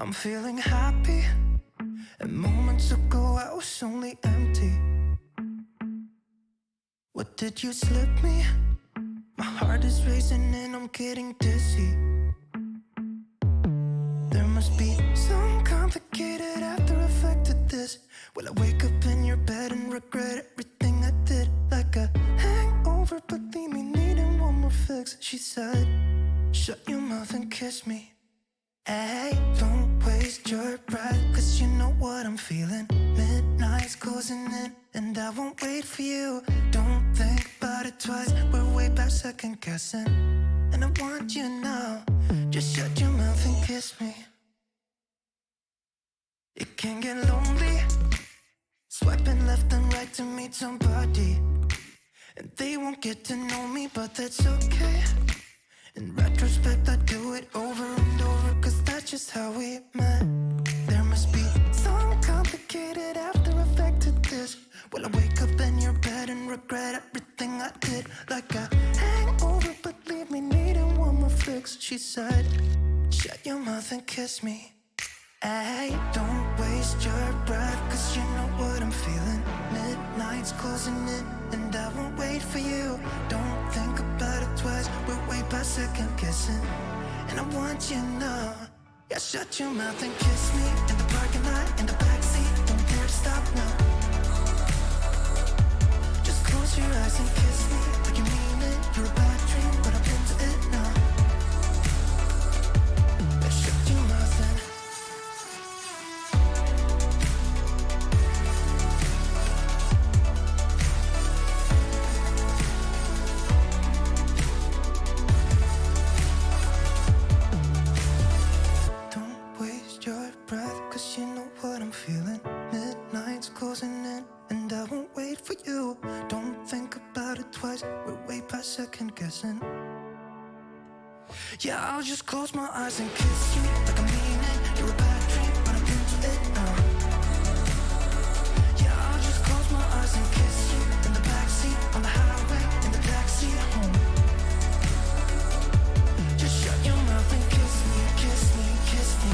I'm feeling happy, and moments ago I was only empty. What did you slip me? My heart is racing and I'm getting dizzy. There must be some complicated after effect to this. Will I wake up in your bed and regret everything I did? Like a hangover, but leave me needing one more fix. She said, shut your mouth and kiss me. Hey, don't waste your breath, cause you know what I'm feeling. Midnight's closing in, and I won't wait for you. Don't think about it twice, we're way past second guessing. And I want you now, just shut your mouth and kiss me. It can get lonely, swiping left and right to meet somebody. And they won't get to know me, but that's okay. In retrospect, I do it over and over, cause that's just how we met. There must be some complicated after effect to this. Will I wake up in your bed and regret everything I did? Like a hangover, but leave me needing one more fix. She said, shut your mouth and kiss me. Hey, don't waste your breath, cause you know what I'm feeling. Midnight's closing in, and I won't wait for you. Don't think about it twice, we're way past second guessing. And I want you now, yeah, shut your mouth and kiss me. In the parking lot, in the backseat, don't dare to stop now. Just close your eyes and kiss me, like you mean it. You're a bad dream, but I'm into it now. Yeah, shut your mouth and cause you know what I'm feeling. Midnight's closing in, and I won't wait for you. Don't think about it twice, we're way past second guessing. Yeah, I'll just close my eyes and kiss you, like I mean it. You're a bad dream, but I'm into it now. Yeah, I'll just close my eyes and kiss you. In the backseat, on the highway, in the backseat home. Just shut your mouth and kiss me, kiss me, kiss me.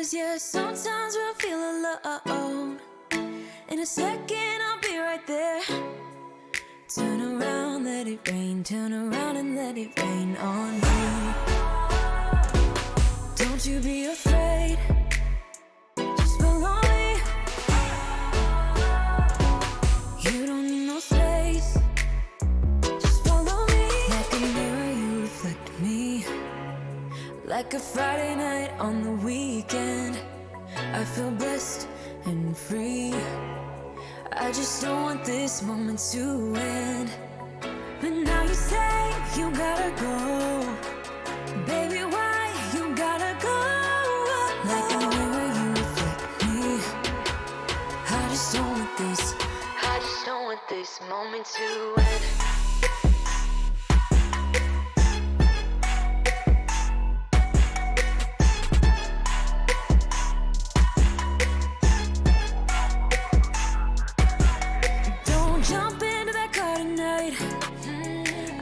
'Cause yeah, sometimes we'll feel alone. In a second, I'll be right there. Turn around, let it rain. Turn around and let it rain on me. Don't you be afraid. Just follow me. You don't need no space. Just follow me. Like a mirror, you reflect me. Like a Friday night on the weekend, I feel blessed and free. I just don't want this moment to end. But now you say you gotta go. Baby, why you gotta go? Like a mirror, you reflect me. I just don't want this. I just don't want this moment to end.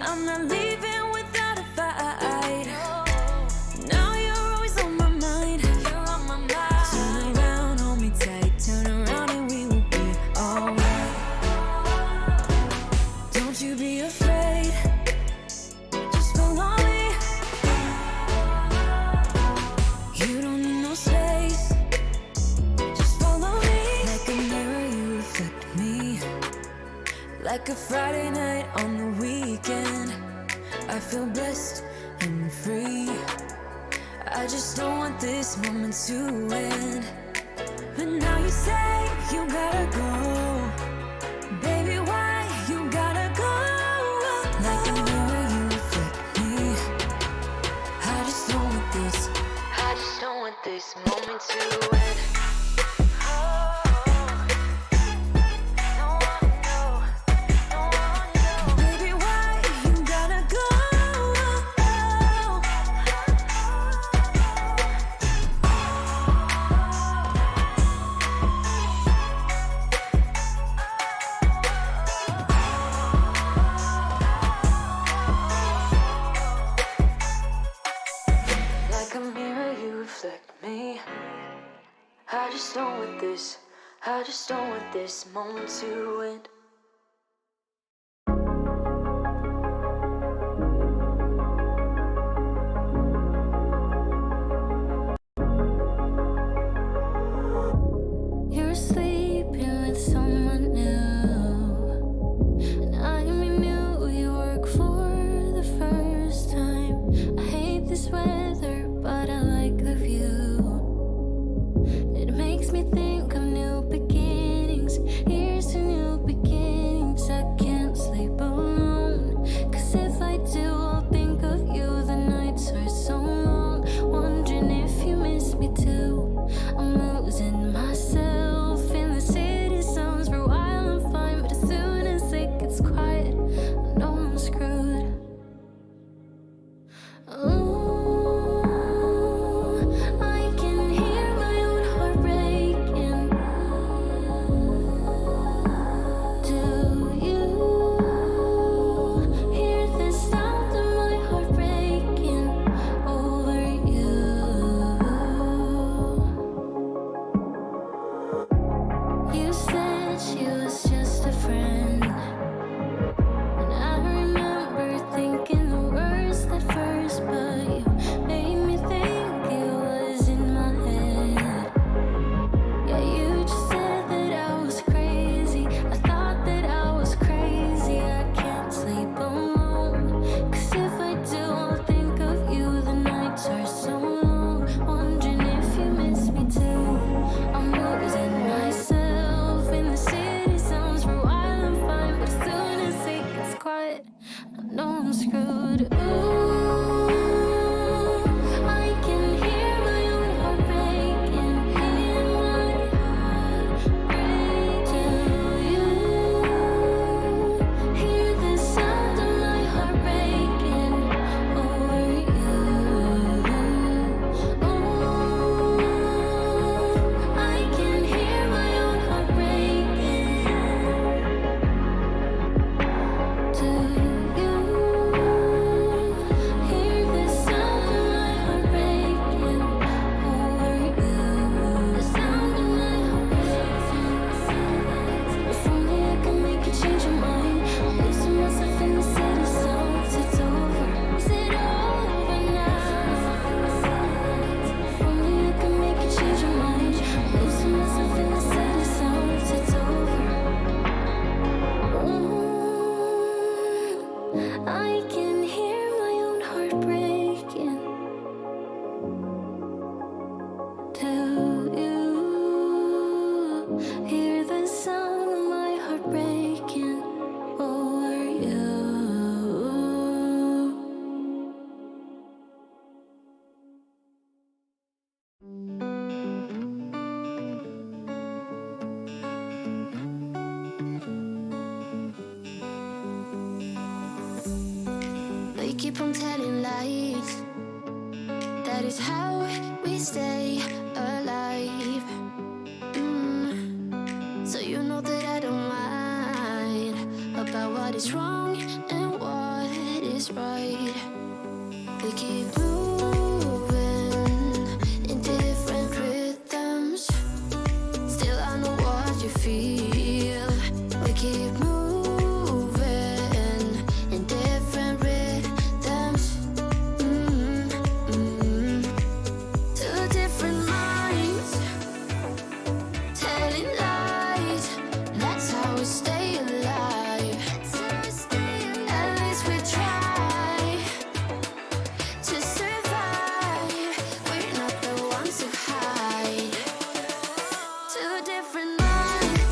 I'm not leaving without a fight. Now you're always on my mind. You're on my mind. Turn around, hold me tight. Turn around and we will be alright. Don't you be afraid. Just follow me. You don't need no space. Just follow me. Like a mirror, you reflect me. Like a Friday night on the weekend, I feel blessed and free. I just don't want this moment to end. But now you say you gotta go. Baby, why you gotta go? Like a mirror, you reflect me. I just don't want this. I just don't want this moment to end. Me. I just don't want this. I just don't want this moment to end. You're sleeping with someone new, and I knew you work for the first time. I hate this weather, but I like the view. It makes me think of new beginnings. Here's to new beginnings. I can't sleep alone, 'cause if I do, I'll think of you. The nights are so long, wondering if you miss me too. I'm losing myself in the city sounds. For a while I'm fine, but as soon as it gets quiet, I know I'm screwed. Oh, she was just a friend, and I remember thinking the worst at first, but telling lies. That is how we stay alive. So you know that I don't mind about what is wrong and what is right. We keep moving in different rhythms. Still I know what you feel. We keep moving in different rhythms. Two different minds telling lies. That's how we stay alive. At least we try to survive. We're not the ones who hide. Two different minds.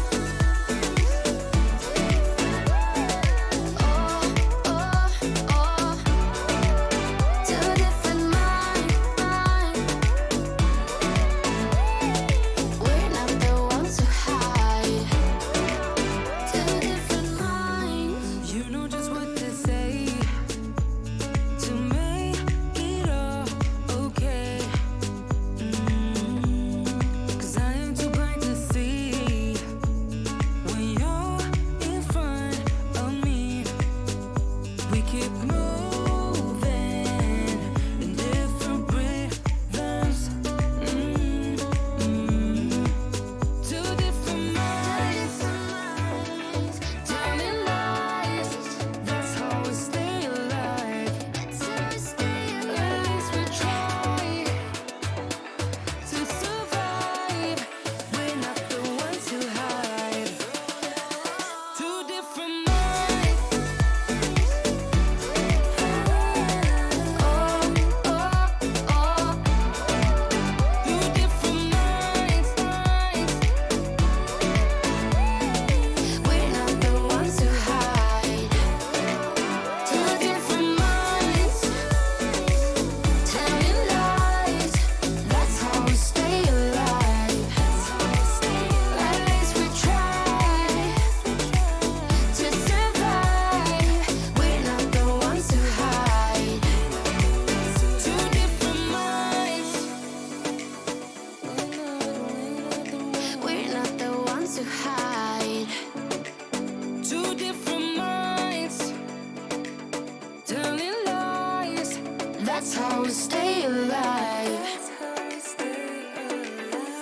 Oh, oh, oh. Two different minds. We're not the ones who hide. Two different minds. You know just what to say to make it all okay. 'Cause I am too blind to see when you're in front of me. We keep moving in different rhythms. Two different minds telling lies. That's how we stay alive. At least we try to survive. We're not the ones who hide. Two different minds. Oh, oh, oh. Two different minds. We're not the ones who hide. Two different minds telling lies. That's how we stay alive. At least we try to survive. We're not the ones who hide. Two different minds. We're not the ones who hide. Two different minds telling lies. That's how we stay alive. That's how we stay alive.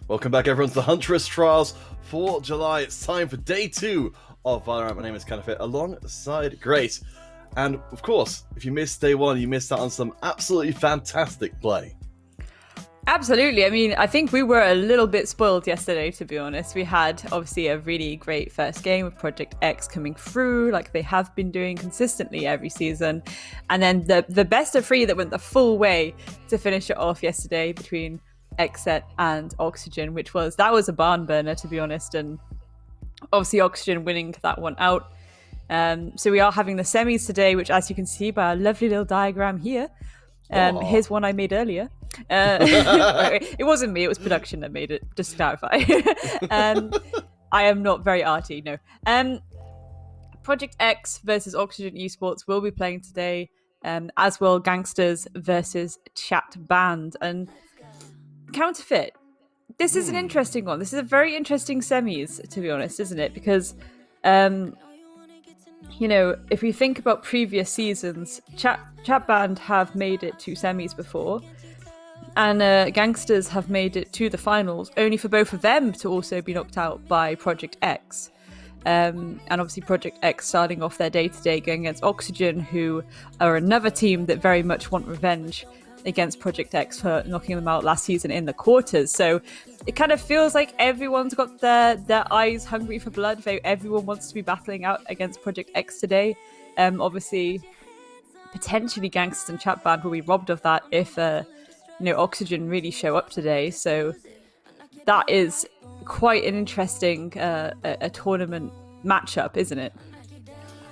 Welcome back, everyone, to the Huntress Trials for July. It's time for day 2 of Valorant. My name is Kenneth, alongside Grace. And, of course, if you missed day 1, you missed out on some absolutely fantastic play. Absolutely. I mean, I think we were a little bit spoiled yesterday, to be honest. We had, obviously, a really great first game with Project X coming through, like they have been doing consistently every season. And then the best of 3 that went the full way to finish it off yesterday between Xset and Oxygen, that was a barn burner, to be honest, and obviously Oxygen winning that one out. So we are having the semis today, which, as you can see by our lovely little diagram here, here's one I made earlier. It wasn't me, it was production that made it, just to clarify. I am not very arty, no. Project X versus Oxygen Esports will be playing today, as will Gangsters versus Chat Band. And Counterfeit, this is an interesting one. This is a very interesting semis, to be honest, isn't it? Because, if we think about previous seasons, Chat Band have made it to semis before, and Gangsters have made it to the finals, only for both of them to also be knocked out by Project X. And obviously Project X starting off their day-to-day going against Oxygen, who are another team that very much want revenge against Project X for knocking them out last season in the quarters. So it kind of feels like everyone's got their eyes hungry for blood. Everyone wants to be battling out against Project X today. Obviously, potentially Gangsters and Chat Band will be robbed of that if Oxygen really show up today. So that is quite an interesting a tournament matchup, isn't it?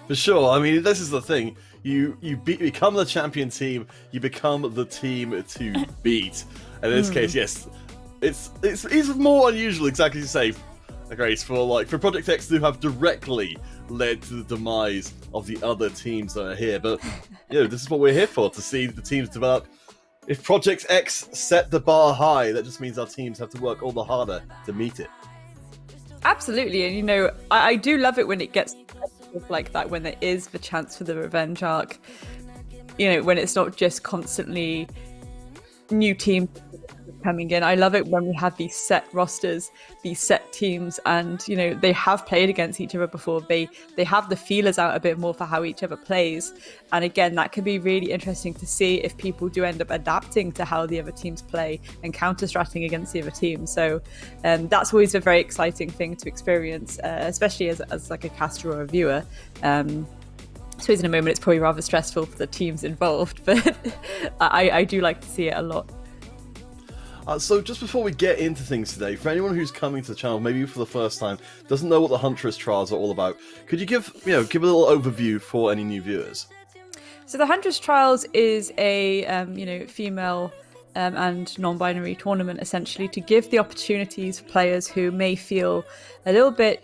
For sure. I mean, this is the thing. You become the champion team. You become the team to beat. And in this case, yes, it's more unusual, exactly as you say, Grace, for Project X to have directly led to the demise of the other teams that are here. But this is what we're here for, to see the teams develop. If Project X set the bar high, that just means our teams have to work all the harder to meet it. Absolutely. And I do love it when it gets like that, when there is the chance for the revenge arc, when it's not just constantly new teams coming in. I love it when we have these set rosters, these set teams, and they have played against each other before. They have the feelers out a bit more for how each other plays, and again, that can be really interesting to see if people do end up adapting to how the other teams play and counter-stratting against the other team. So that's always a very exciting thing to experience, especially as like a caster or a viewer. I suppose in a moment it's probably rather stressful for the teams involved, but I do like to see it a lot. So just before we get into things today, for anyone who's coming to the channel, maybe for the first time, doesn't know what the Huntress Trials are all about, could you give a little overview for any new viewers? So the Huntress Trials is a female and non-binary tournament, essentially, to give the opportunities for players who may feel a little bit,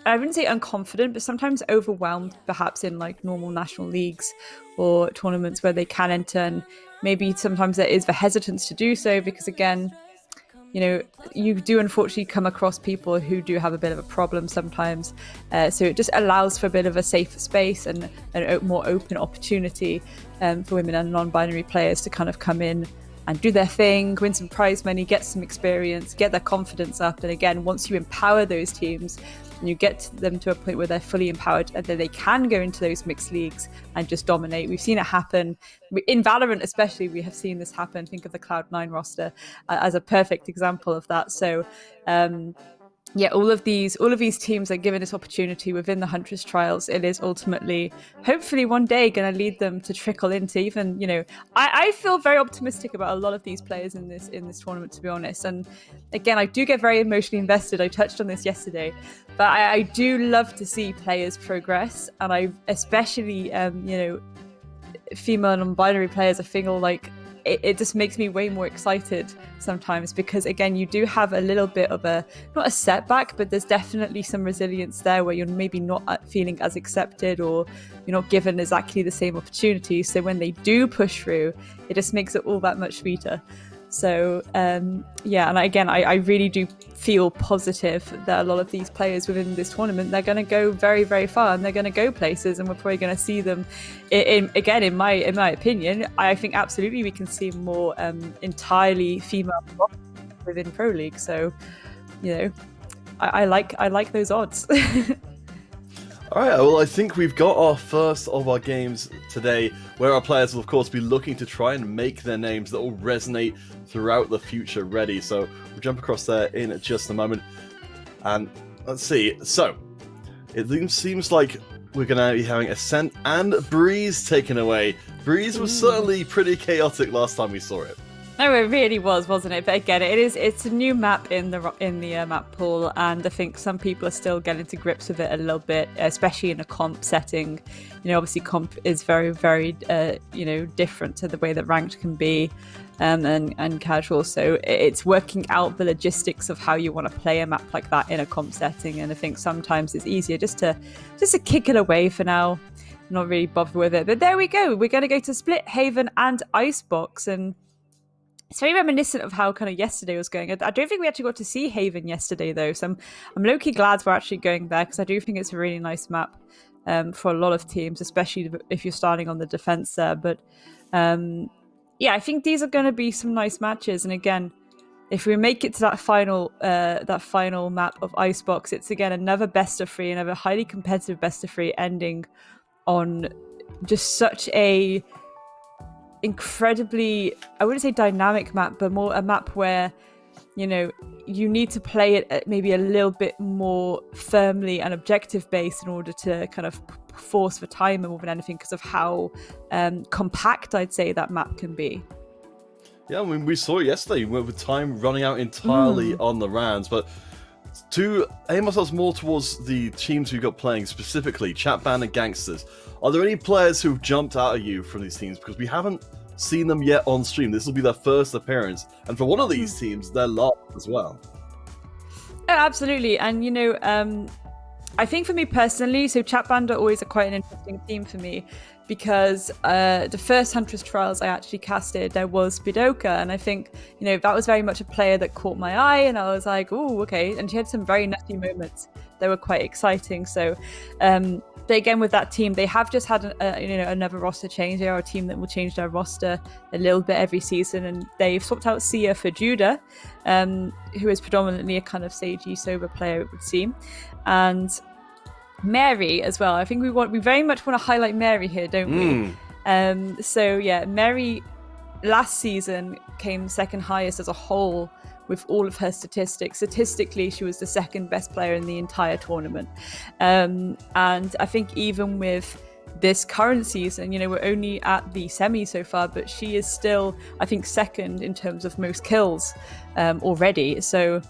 I wouldn't say unconfident, but sometimes overwhelmed, perhaps in like normal national leagues or tournaments where they can enter, and maybe sometimes there is the hesitance to do so because, again, you do unfortunately come across people who do have a bit of a problem sometimes. So it just allows for a bit of a safer space and a more open opportunity for women and non-binary players to kind of come in and do their thing, win some prize money, get some experience, get their confidence up. And again, once you empower those teams, and you get them to a point where they're fully empowered and then they can go into those mixed leagues and just dominate. We've seen it happen in Valorant, especially. We have seen this happen. Think of the Cloud9 roster as a perfect example of that. So all of these teams are given this opportunity within the Huntress Trials. It is ultimately, hopefully one day, going to lead them to trickle into even, I feel very optimistic about a lot of these players in this tournament, to be honest. And again, I do get very emotionally invested. I touched on this yesterday, but I do love to see players progress, and I especially female and non-binary players. I feel like it just makes me way more excited sometimes because, again, you do have a little bit of not a setback, but there's definitely some resilience there where you're maybe not feeling as accepted or you're not given exactly the same opportunity. So when they do push through, it just makes it all that much sweeter. So and again, I really do feel positive that a lot of these players within this tournament, they're going to go very, very far and they're going to go places, and we're probably going to see them in my opinion, I think absolutely we can see more entirely female within Pro League. So, I like those odds. All right, well, I think we've got our first of our games today, where our players will, of course, be looking to try and make their names that will resonate throughout the future ready. So we'll jump across there in just a moment. And let's see. So it seems like we're going to be having Ascent and Breeze taken away. Breeze was certainly pretty chaotic last time we saw it. No, it really was, wasn't it? But again, it's a new map in the map pool, and I think some people are still getting to grips with it a little bit, especially in a comp setting. Obviously comp is very, very different to the way that ranked can be, and casual. So it's working out the logistics of how you want to play a map like that in a comp setting. And I think sometimes it's easier just to kick it away for now, not really bothered with it. But there we go. We're going to go to Split, Haven, and Icebox, and it's very reminiscent of how kind of yesterday was going. I don't think we actually got to see Haven yesterday, though. So I'm low-key glad we're actually going there, because I do think it's a really nice map for a lot of teams, especially if you're starting on the defense there. But I think these are going to be some nice matches. And again, if we make it to that final map of Icebox, it's again another best of three, another highly competitive best of three, ending on just such a incredibly, I wouldn't say dynamic map, but more a map where you need to play it at maybe a little bit more firmly and objective based in order to kind of force for time more than anything, because of how compact I'd say that map can be. Yeah, I mean, we saw it yesterday with time running out entirely on the rounds, but to aim ourselves more towards the teams we've got playing, specifically Chat Band and Gangsters, are there any players who've jumped out at you from these teams? Because we haven't seen them yet on stream. This will be their first appearance, and for one of these teams, they're last as well. Oh, absolutely. And I think for me personally, so Chat Band are always quite an interesting team for me, because the first Huntress trials I actually casted, there was Spidoka, and I think that was very much a player that caught my eye, and I was like, oh, okay. And she had some very nutty moments that were quite exciting. So but again, with that team, they have just had another roster change. They are a team that will change their roster a little bit every season, and they've swapped out Sia for Judah, who is predominantly a kind of sagey, sober player, it would seem, and Mary as well. I think we very much want to highlight Mary here, don't we? So yeah, Mary last season came second highest as a whole with all of her statistics. Statistically, she was the second best player in the entire tournament. And I think even with this current season, we're only at the semi so far, but she is still, I think, second in terms of most kills already. So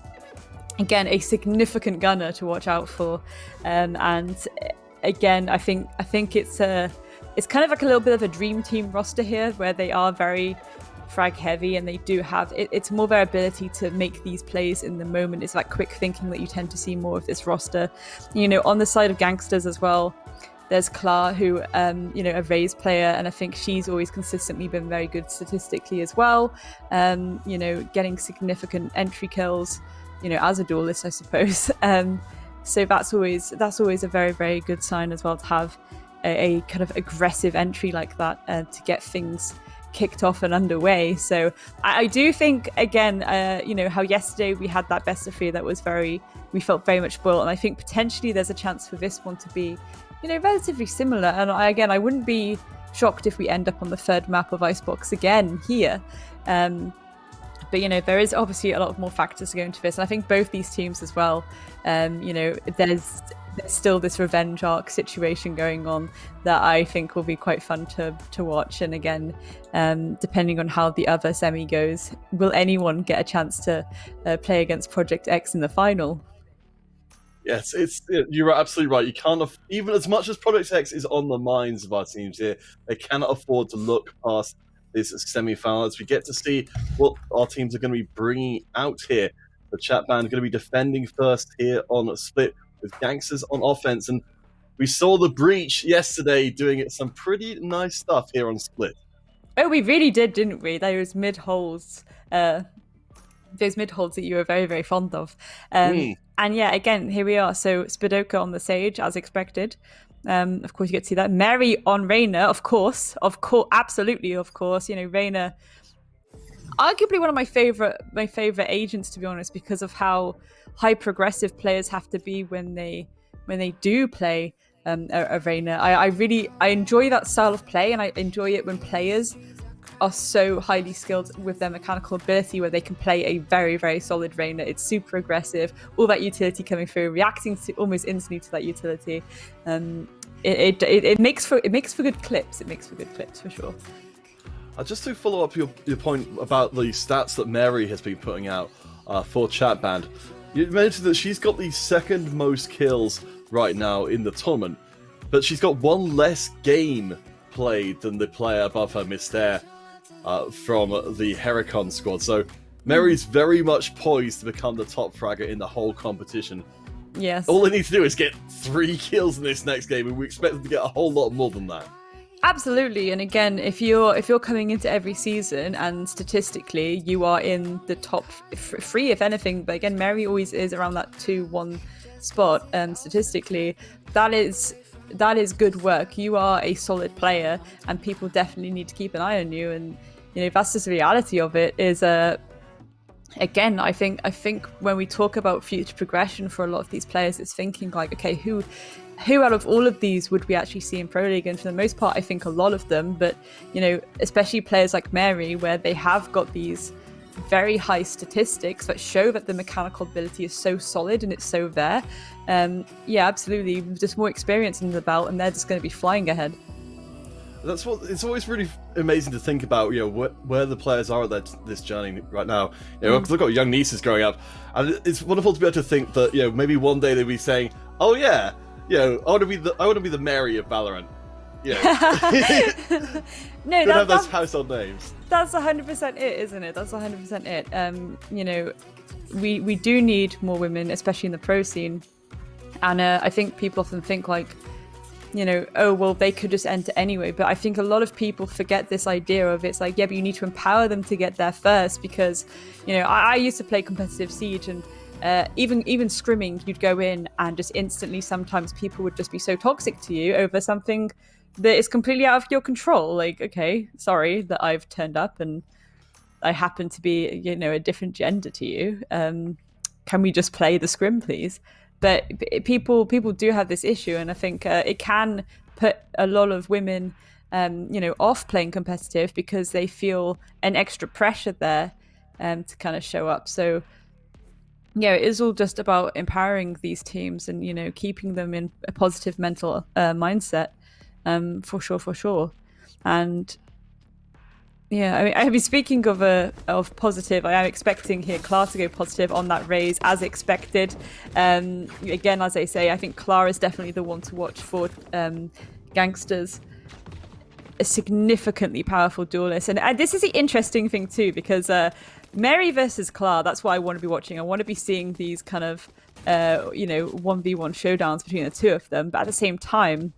again, a significant gunner to watch out for. And again, I think it's kind of like a little bit of a dream team roster here, where they are very frag heavy, and they do have it's more their ability to make these plays in the moment. It's like quick thinking that you tend to see more of this roster. On the side of Gangsters as well, there's Klar, who a Raze player, and I think she's always consistently been very good statistically as well, getting significant entry kills, as a duelist, I suppose. So that's always a very, very good sign as well, to have a kind of aggressive entry like that to get things kicked off and underway. So I do think, again, how yesterday we had that best of three that was we felt very much spoiled, and I think potentially there's a chance for this one to be relatively similar. And I wouldn't be shocked if we end up on the third map of Icebox again here. But there is obviously a lot of more factors to go into this, and I think both these teams as well, there's still this revenge arc situation going on that I think will be quite fun to watch. And again, depending on how the other semi goes, will anyone get a chance to play against Project X in the final? Yes, you're absolutely right. You can't, even as much as Project X is on the minds of our teams here, they cannot afford to look past this semi-final, as we get to see what our teams are going to be bringing out here. The Chat Band are going to be defending first here on Split, with Gangsters on offense, and we saw the Breach yesterday doing some pretty nice stuff here on Split. Oh, we really did, didn't we? Those mid holds that you were very, very fond of. And yeah, again, here we are. So Spidoka on the Sage, as expected. Of course, you get to see that. Mary on Reyna, of course, absolutely, of course. Reyna, arguably one of my favorite agents, to be honest, because of how high progressive players have to be when they do play a Reyna. I enjoy that style of play, and I enjoy it when players are so highly skilled with their mechanical ability where they can play a very, very solid Reyna. It's super aggressive, all that utility coming through, reacting to almost instantly to that utility. It makes for good clips. It makes for good clips for sure. Just to follow up your point about the stats that Mary has been putting out for Chat Band, you mentioned that she's got the second most kills right now in the tournament, but she's got one less game played than the player above her, Mystaire, from the Heracon squad. So Mary's very much poised to become the top fragger in the whole competition. Yes. All they need to do is get 3 kills in this next game, and we expect them to get a whole lot more than that. Absolutely, and again, if you're coming into every season and statistically you are in the top 3, if anything, but again, Mary always is around that 2-1 spot, and statistically, that is good work. You are a solid player, and people definitely need to keep an eye on you. And that's just the reality of it. Is again, I think when we talk about future progression for a lot of these players, it's thinking like, okay, who out of all of these would we actually see in Pro League? And for the most part, I think a lot of them, but especially players like Mary, where they have got these very high statistics that show that the mechanical ability is so solid and it's so there. Yeah, absolutely. Just more experience in the belt, and they're just going to be flying ahead. That's what it's always really amazing to think about. Where the players are at this journey right now. Because I've got young nieces growing up, and it's wonderful to be able to think that maybe one day they'll be saying, "Oh yeah, I want to be the Mary of Valorant." No, don't have those household names. That's 100% it, isn't it? That's 100% it. We do need more women, especially in the pro scene, and I think people often think like, oh, well, they could just enter anyway. But I think a lot of people forget this idea of it's like, yeah, but you need to empower them to get there first, because, I used to play competitive Siege, and even scrimming, you'd go in and just instantly sometimes people would just be so toxic to you over something that is completely out of your control. Like, okay, sorry that I've turned up and I happen to be, a different gender to you. Can we just play the scrim, please? But people do have this issue, and I think it can put a lot of women, off playing competitive because they feel an extra pressure there to kind of show up. So, yeah, it is all just about empowering these teams and, keeping them in a positive mental mindset, for sure. And yeah, I mean, speaking of positive, I am expecting here Clara to go positive on that raise as expected. Again, as I say, I think Clara is definitely the one to watch for Gangsters. A significantly powerful duelist, and this is the interesting thing too, because Mary versus Clara, that's what I want to be watching. I want to be seeing these kind of 1v1 showdowns between the two of them, but at the same time,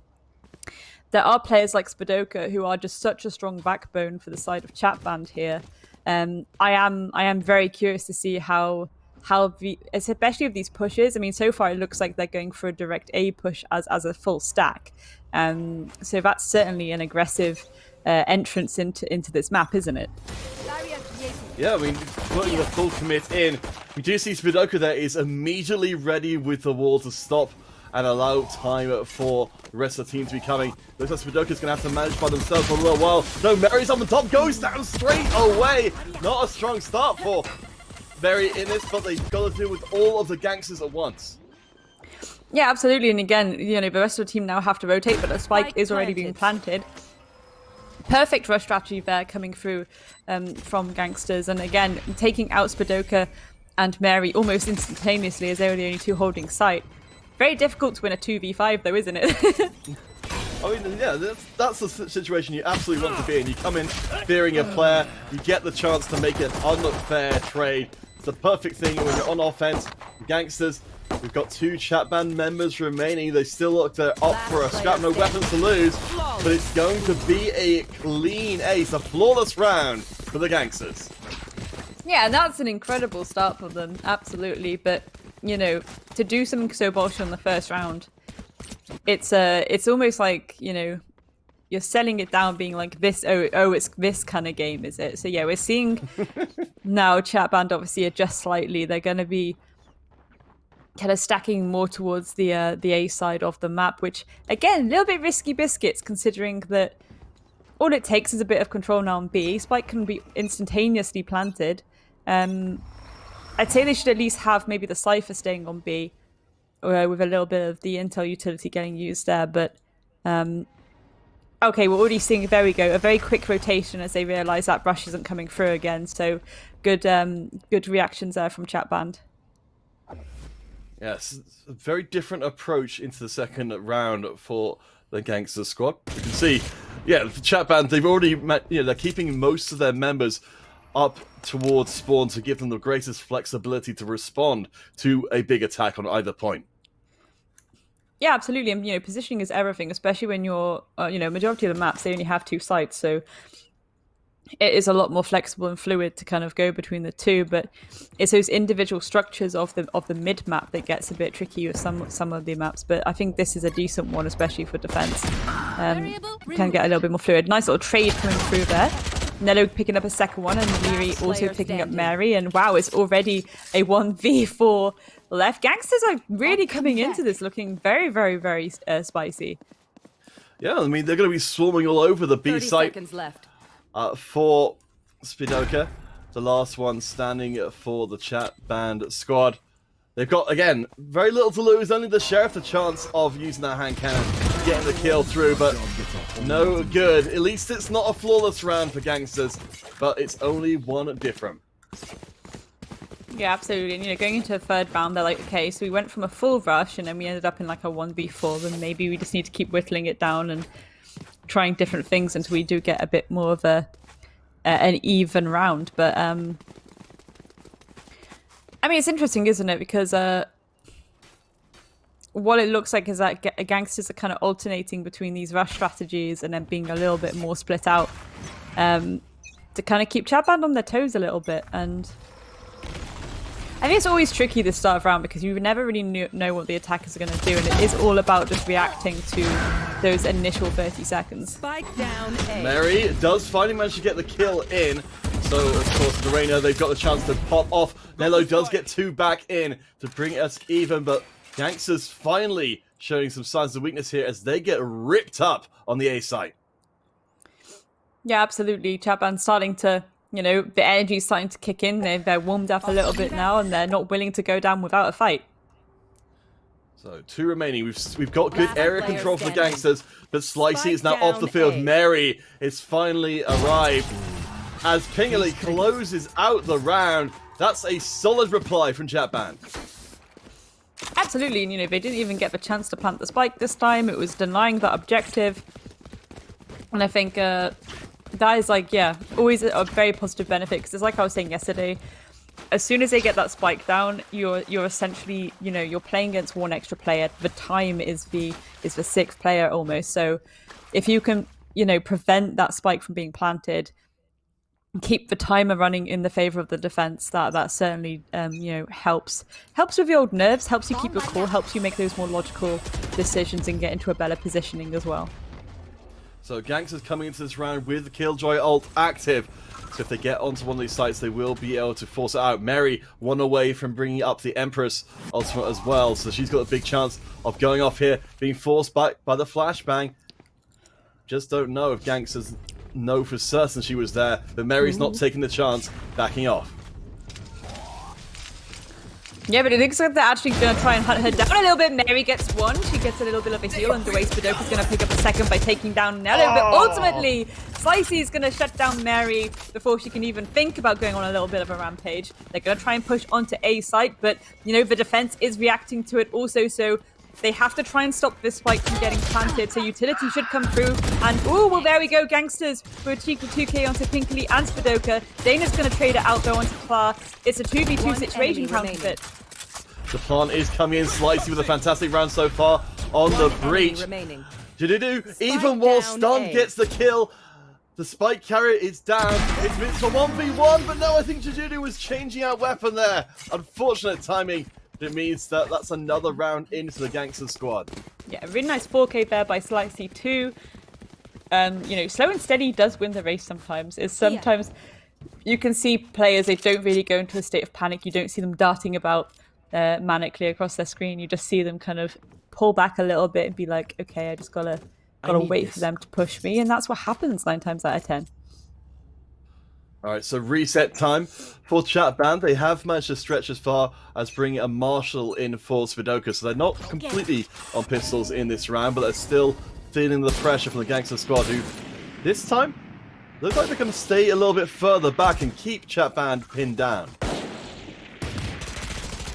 there are players like Spadoka who are just such a strong backbone for the side of Chat Band here. I am very curious to see how especially of these pushes. I mean, so far it looks like they're going for a direct A push as a full stack. So that's certainly an aggressive entrance into this map, isn't it? Yeah, I mean, putting the full commit in. We do see Spadoka there is immediately ready with the wall to stop and allow time for the rest of the team to be coming. Looks like Spadoka's going to have to manage by themselves for a little while. No, Mary's on the top, goes down straight away. Not a strong start for Mary in this, but they've got to deal with all of the gangsters at once. Yeah, absolutely. And again, the rest of the team now have to rotate, but the spike is already being planted. Perfect rush strategy there coming through from Gangsters. And again, taking out Spadoka and Mary almost instantaneously, as they were the only two holding site. Very difficult to win a 2v5 though, isn't it? I mean, yeah, that's the situation you absolutely want to be in. You come in fearing a player, you get the chance to make an unfair trade. It's the perfect thing when you're on offense. Gangsters, we've got 2 Chat Band members remaining. They still look they're up for a scrap, no weapons to lose. But it's going to be a clean ace, a flawless round for the Gangsters. Yeah, and that's an incredible start for them, absolutely. But to do something so bosh on the first round, it's almost like you're selling it down, being like this. Oh, it's this kind of game, is it? So yeah, we're seeing now chat band obviously adjust slightly. They're going to be kind of stacking more towards the A side of the map, which again, a little bit risky biscuits considering that all it takes is a bit of control now on B. Spike can be instantaneously planted. I'd say they should at least have maybe the Cypher staying on B, with a little bit of the Intel utility getting used there. But okay, we're already seeing, there we go, a very quick rotation as they realise that rush isn't coming through again. So good reactions there from chat band. Yes, a very different approach into the second round for the Gangster squad. You can see, yeah, the chat band, they've already met, they're keeping most of their members up towards spawn to give them the greatest flexibility to respond to a big attack on either point. Yeah, absolutely. And, positioning is everything, especially when you're, majority of the maps, they only have 2 sites. So it is a lot more flexible and fluid to kind of go between the two, but it's those individual structures of the mid map that gets a bit tricky with some of the maps. But I think this is a decent one, especially for defense. Can get a little bit more fluid. Nice little trade coming through there. Nello picking up a second one, and Miri also picking up Mary. And wow, it's already a 1v4 left. Gangsters are really coming into this looking very, very, very spicy. Yeah, I mean, they're going to be swarming all over the B 30 site. seconds left. For Spidoka, the last one standing for the chat band squad. They've got, again, very little to lose. Only the Sheriff the chance of using that hand cannon, getting the kill through, but no good. At least it's not a flawless round for Gangsters, but it's only one different. Yeah, absolutely. And, going into a third round, they're like, okay, so we went from a full rush, and then we ended up in like a 1v4, then maybe we just need to keep whittling it down and trying different things until we do get a bit more of an even round. But I mean, it's interesting, isn't it? Because what it looks like is that Gangsters are kind of alternating between these rush strategies and then being a little bit more split out, to kind of keep chat band on their toes a little bit. And I think it's always tricky this start of round because you never really know what the attackers are going to do, and it is all about just reacting to those initial 30 seconds. Spike down A. Mary does finally manage to get the kill in. So, of course, Lorena, they've got the chance to pop off. Nello does get 2 back in to bring us even, but Gangsters finally showing some signs of weakness here as they get ripped up on the A site. Yeah, absolutely. Chat band's starting to, the energy's starting to kick in. They're warmed up a little bit now, and they're not willing to go down without a fight. So 2 remaining. We've got good area control for the Gangsters, but Slicey is now off the field. Mary is finally arrived as Pingerly closes out the round. That's a solid reply from chat band. Absolutely, and they didn't even get the chance to plant the spike this time. It was denying that objective, and I think that is always a very positive benefit, because it's like I was saying yesterday. As soon as they get that spike down, you're essentially, you're playing against one extra player. The time is the 6th player almost. So if you can, prevent that spike from being planted, keep the timer running in the favor of the defense, that certainly, helps with your nerves, helps you keep your cool, helps you make those more logical decisions and get into a better positioning as well. So Gangsters coming into this round with the Killjoy ult active. So if they get onto one of these sites, they will be able to force it out. Mary, one away from bringing up the Empress ultimate as well. So she's got a big chance of going off here, being forced back by the flashbang. Just don't know if Gangsters know for certain she was there. But Mary's not taking the chance, backing off. Yeah, but it looks like they're actually going to try and hunt her down a little bit. Mary gets one. She gets a little bit of a heal, and Dwayne Spadoka's going to pick up a second by taking down Nello. But ultimately, Slicey's going to shut down Mary before she can even think about going on a little bit of a rampage. They're going to try and push onto A site, but, the defense is reacting to it also, so they have to try and stop this spike from getting planted. So utility should come through, and well, there we go. Gangsters for a cheeky 2k onto Pinkley and Spadoka. Dana's going to trade it out though onto Klar. It's a 2v2 situation count of it. The plant is coming in. Slicey with a fantastic round so far on the breach. Jududu, even while Stun gets the kill, the spike carrier is down. It's a 1v1, but no, I think Jududu was changing out weapon there. Unfortunate timing. It means that that's another round into the Gangster squad. Yeah, really nice 4k there by Slicey too. slow and steady does win the race sometimes. It's sometimes you can see players, they don't really go into a state of panic. You don't see them darting about manically across their screen. You just see them kind of pull back a little bit and be like, okay, I just gotta wait for them to push me. And that's what happens 9 times out of 10. All right, so reset time for Chat Band. They have managed to stretch as far as bringing a Marshall in for Svidoka, so they're not completely on pistols in this round, but they're still feeling the pressure from the Gangster squad, who this time look like they're going to stay a little bit further back and keep Chat Band pinned down.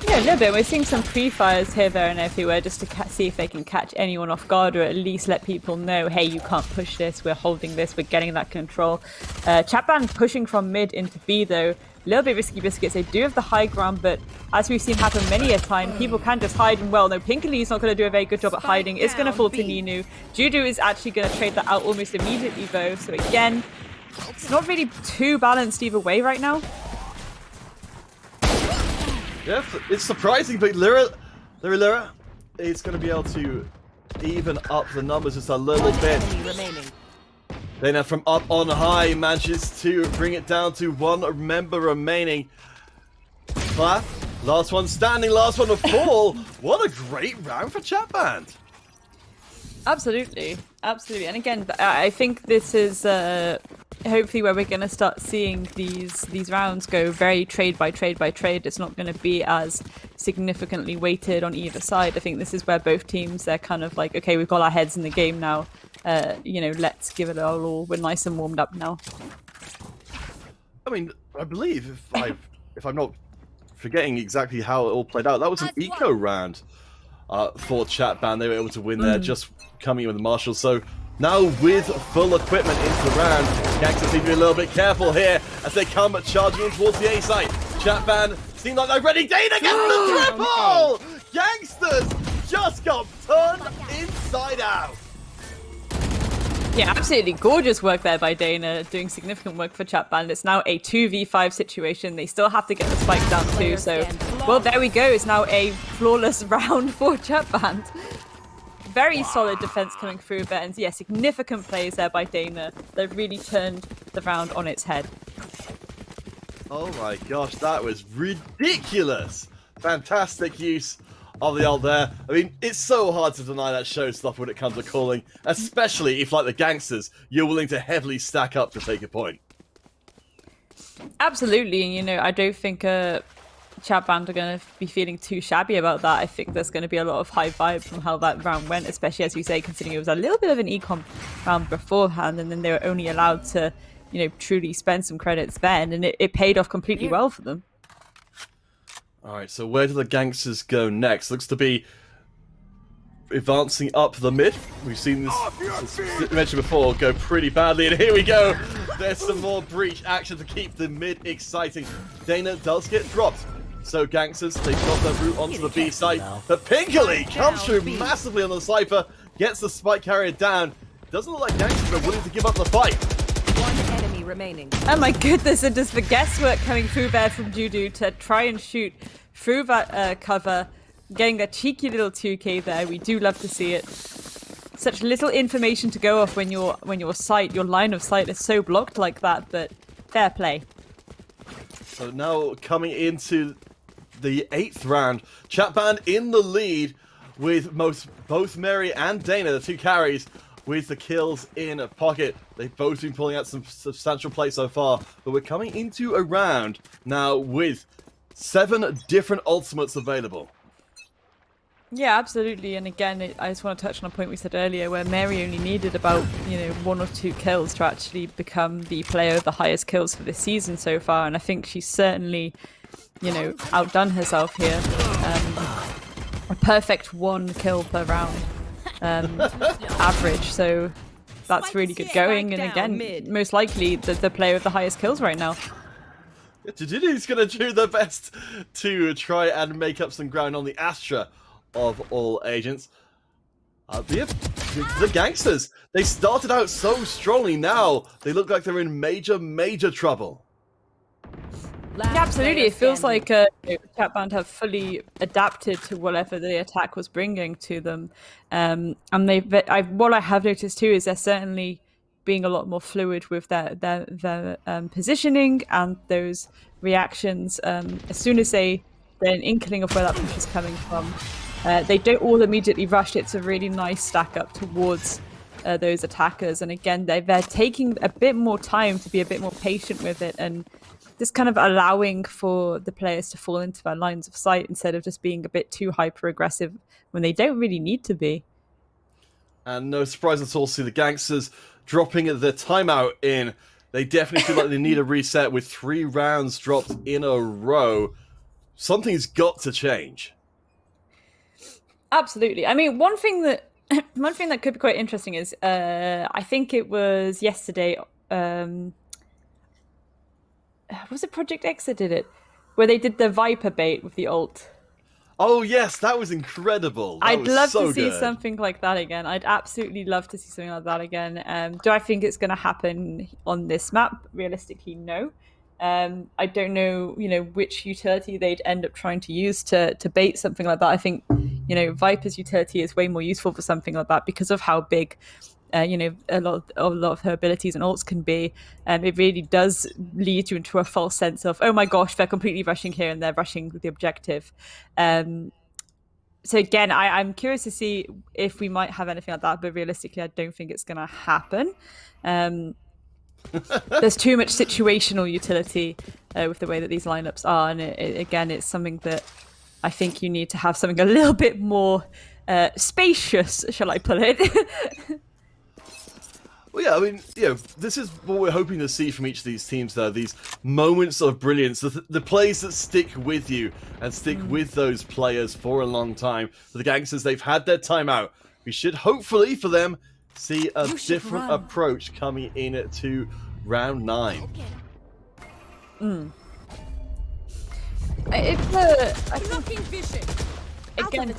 Yeah, a little bit. We're seeing some pre-fires here, there, and everywhere just to see if they can catch anyone off guard, or at least let people know, hey, you can't push this, we're holding this, we're getting that control. Chat Band pushing from mid into B, though. A little bit risky biscuits. They do have the high ground, but as we've seen happen many a time, people can just hide, and well, no, Pinkerly's not going to do a very good job at hiding. It's going to fall to Ninu. Judo is actually going to trade that out almost immediately, though, so again, it's not really too balanced either way right now. Yeah, it's surprising, but Lyra is going to be able to even up the numbers just a little bit. Dana from up on high manages to bring it down to 1 member remaining. Clap, last one standing, last one to fall. What a great round for Chat Band. Absolutely, absolutely. And again, I think this is hopefully where we're going to start seeing these rounds go very trade by trade by trade. It's not going to be as significantly weighted on either side. I think this is where both teams, they're kind of like, okay, we've got our heads in the game now. Let's give it our all. We're nice and warmed up now. I mean, I believe if I'm not forgetting exactly how it all played out, that was an eco round for Chat Band. They were able to win there, just coming in with the Marshall. So now with full equipment into the round, Gangsters need to be a little bit careful here as they come charging in towards the A site. Chat Band seem like they're ready. Dana gets the triple! Gangsters just got turned inside out. Yeah, absolutely gorgeous work there by Dana, doing significant work for Chat Band. It's now a 2v5 situation. They still have to get the spike down too, so, well, there we go. It's now a flawless round for Chat Band. Very solid defense coming through there, and yeah, significant plays there by Dana. They've really turned the round on its head. Oh my gosh, that was ridiculous. Fantastic use of the ult there. I mean, it's so hard to deny that show stuff when it comes to calling, especially if, like the Gangsters, you're willing to heavily stack up to take a point. Absolutely, I don't think Chat Band are going to be feeling too shabby about that. I think there's going to be a lot of high vibe from how that round went, especially as we say, considering it was a little bit of an econ round beforehand, and then they were only allowed to, truly spend some credits then, and it paid off completely well for them. All right, so where do the Gangsters go next? Looks to be advancing up the mid. We've seen this, as mentioned before, go pretty badly, and here we go. There's some more breach action to keep the mid exciting. Dana does get dropped. So Gangsters, they drop their route onto the B site, but Pinkerly comes through massively on the Cypher, gets the spike carrier down. Doesn't look like Gangsters are willing to give up the fight. One enemy remaining. Oh my goodness, and just the guesswork coming through there from Judo to try and shoot through that cover, getting a cheeky little 2k there. We do love to see it. Such little information to go off when your line of sight is so blocked like that, but fair play. So now coming into the 8th round, Chat Band in the lead with both Mary and Dana, the 2 carries, with the kills in pocket. They've both been pulling out some substantial plays so far, but we're coming into a round now with 7 different ultimates available. Yeah, absolutely. And again, I just want to touch on a point we said earlier where Mary only needed about, 1 or 2 kills to actually become the player with the highest kills for this season so far. And I think she's certainly, outdone herself here. A perfect 1 kill per round average. So that's really good going. And again, most likely the player with the highest kills right now. Jididi's going to do their best to try and make up some ground on the Astra of all agents. The Gangsters, they started out so strongly. Now they look like they're in major trouble. Yeah, absolutely. It feels like Chat Band have fully adapted to whatever the attack was bringing to them. And what I have noticed too is they're certainly, being a lot more fluid with their positioning and those reactions. As soon as they're an inkling of where that push is coming from, they don't all immediately rush. It's a really nice stack up towards those attackers. And again, they're taking a bit more time to be a bit more patient with it and just kind of allowing for the players to fall into their lines of sight instead of just being a bit too hyper aggressive when they don't really need to be. And no surprise at all, see the gangsters dropping their timeout in. They definitely feel like they need a reset with 3 rounds dropped in a row. Something's got to change. Absolutely. I mean, one thing that could be quite interesting is I think it was yesterday. Was it Project X that did it? Where they did the Viper bait with the ult. Oh yes, that was incredible. I'd love to see something like that again. I'd absolutely love to see something like that again. Do I think it's going to happen on this map? Realistically, no. I don't know, which utility they'd end up trying to use to bait something like that. I think, Viper's utility is way more useful for something like that because of how big, a lot of her abilities and ults can be. It really does lead you into a false sense of, oh my gosh, they're completely rushing here and they're rushing the objective. So again, I'm curious to see if we might have anything like that, but realistically, I don't think it's going to happen. There's too much situational utility with the way that these lineups are, and again, it's something that I think you need to have something a little bit more spacious, shall I put it? Well, yeah, I mean, this is what we're hoping to see from each of these teams, though. These moments of brilliance, the plays that stick with you and stick with those players for a long time. For the gangsters, they've had their timeout. We should hopefully, for them, see a different approach coming in to round 9. I think again,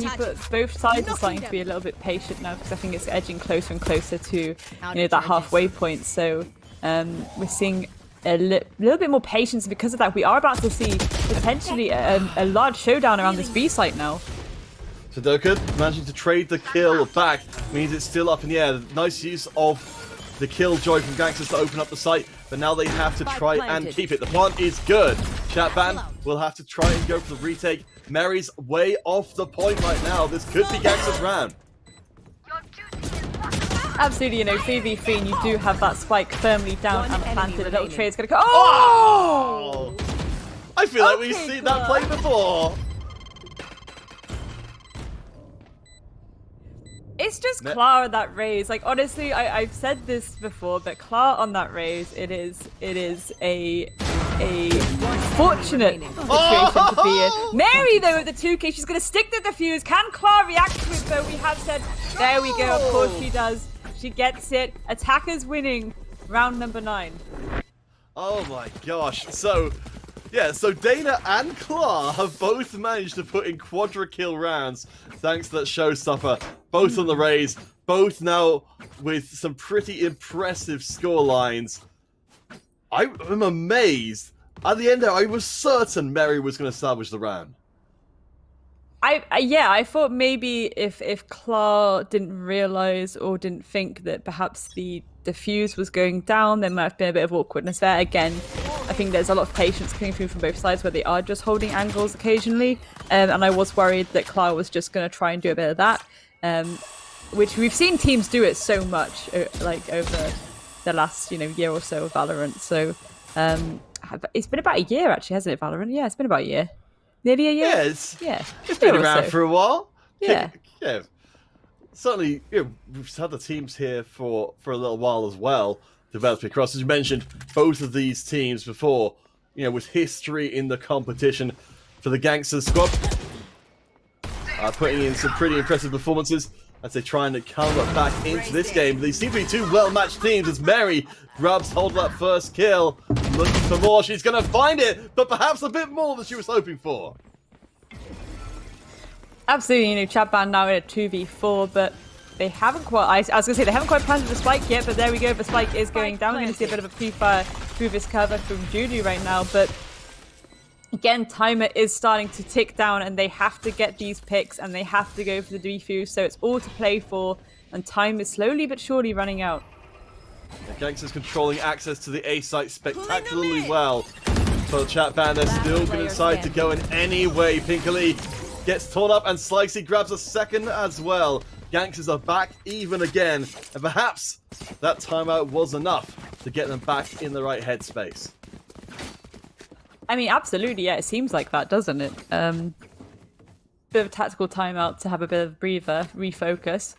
both sides are starting to be a little bit patient now because I think it's edging closer and closer to that halfway point. So we're seeing a little bit more patience. Because of that, we are about to see potentially a large showdown around this B site now. Sudoku managing to trade the kill back means it's still up in the air. Nice use of the killjoy from gangsters to open up the site, but now they have to try and keep it. The plant is good. Chatban will have to try and go for the retake. Mary's way off the point right now. This could be gangsters' round. Absolutely, 3v3, and you do have that spike firmly down and planted. A little trade's gonna go. Oh! I feel like we've seen that play before. It's just Clara that raise. Like, honestly, I've said this before, but Clara on that raise, it is a fortunate situation to be in. Mary, though, at the 2K, she's going to stick the defuse. Can Clara react to it, though? We have said, there we go. Of course she does. She gets it. Attackers winning round number 9. Oh my gosh. So Dana and Clara have both managed to put in quadra kill rounds thanks to that showstopper. Both on the raise, both now with some pretty impressive score lines. I'm amazed. At the end there, I was certain Mary was going to salvage the round. I thought maybe if Clara didn't realize or didn't think that perhaps the diffuse was going down, there might have been a bit of awkwardness there. Again, I think there's a lot of patience coming through from both sides where they are just holding angles occasionally, and I was worried that Clara was just going to try and do a bit of that, which we've seen teams do it so much like over the last year or so of Valorant. So it's been about a year actually, hasn't it, Valorant? Yeah, it's been about a year. Nearly a year? It's been around for a while. Yeah. Certainly, we've had the teams here for a little while as well, developing across. As you mentioned, both of these teams before, with history in the competition. For the Gangsters squad, putting in some pretty impressive performances as they try and come back into this game. They seem to be two well-matched teams as Mary grabs hold of that first kill. Looking for more. She's going to find it, but perhaps a bit more than she was hoping for. Absolutely, Chatban now in a 2v4, but they haven't quite... I was going to say, they haven't quite planted the spike yet, but there we go. The spike is going down. We're going to see a bit of a pre-fire through this cover from Judy right now, but again, timer is starting to tick down, and they have to get these picks, and they have to go for the defuse, so it's all to play for, and time is slowly but surely running out. The Gangsters controlling access to the A site spectacularly well. So Chat Band, they're still going to decide to go in any way. Pinkley gets torn up and Slicey grabs a second as well. Gangsters are back even again. And perhaps that timeout was enough to get them back in the right headspace. I mean, absolutely, yeah, it seems like that, doesn't it? Bit of a tactical timeout to have a bit of a breather, refocus.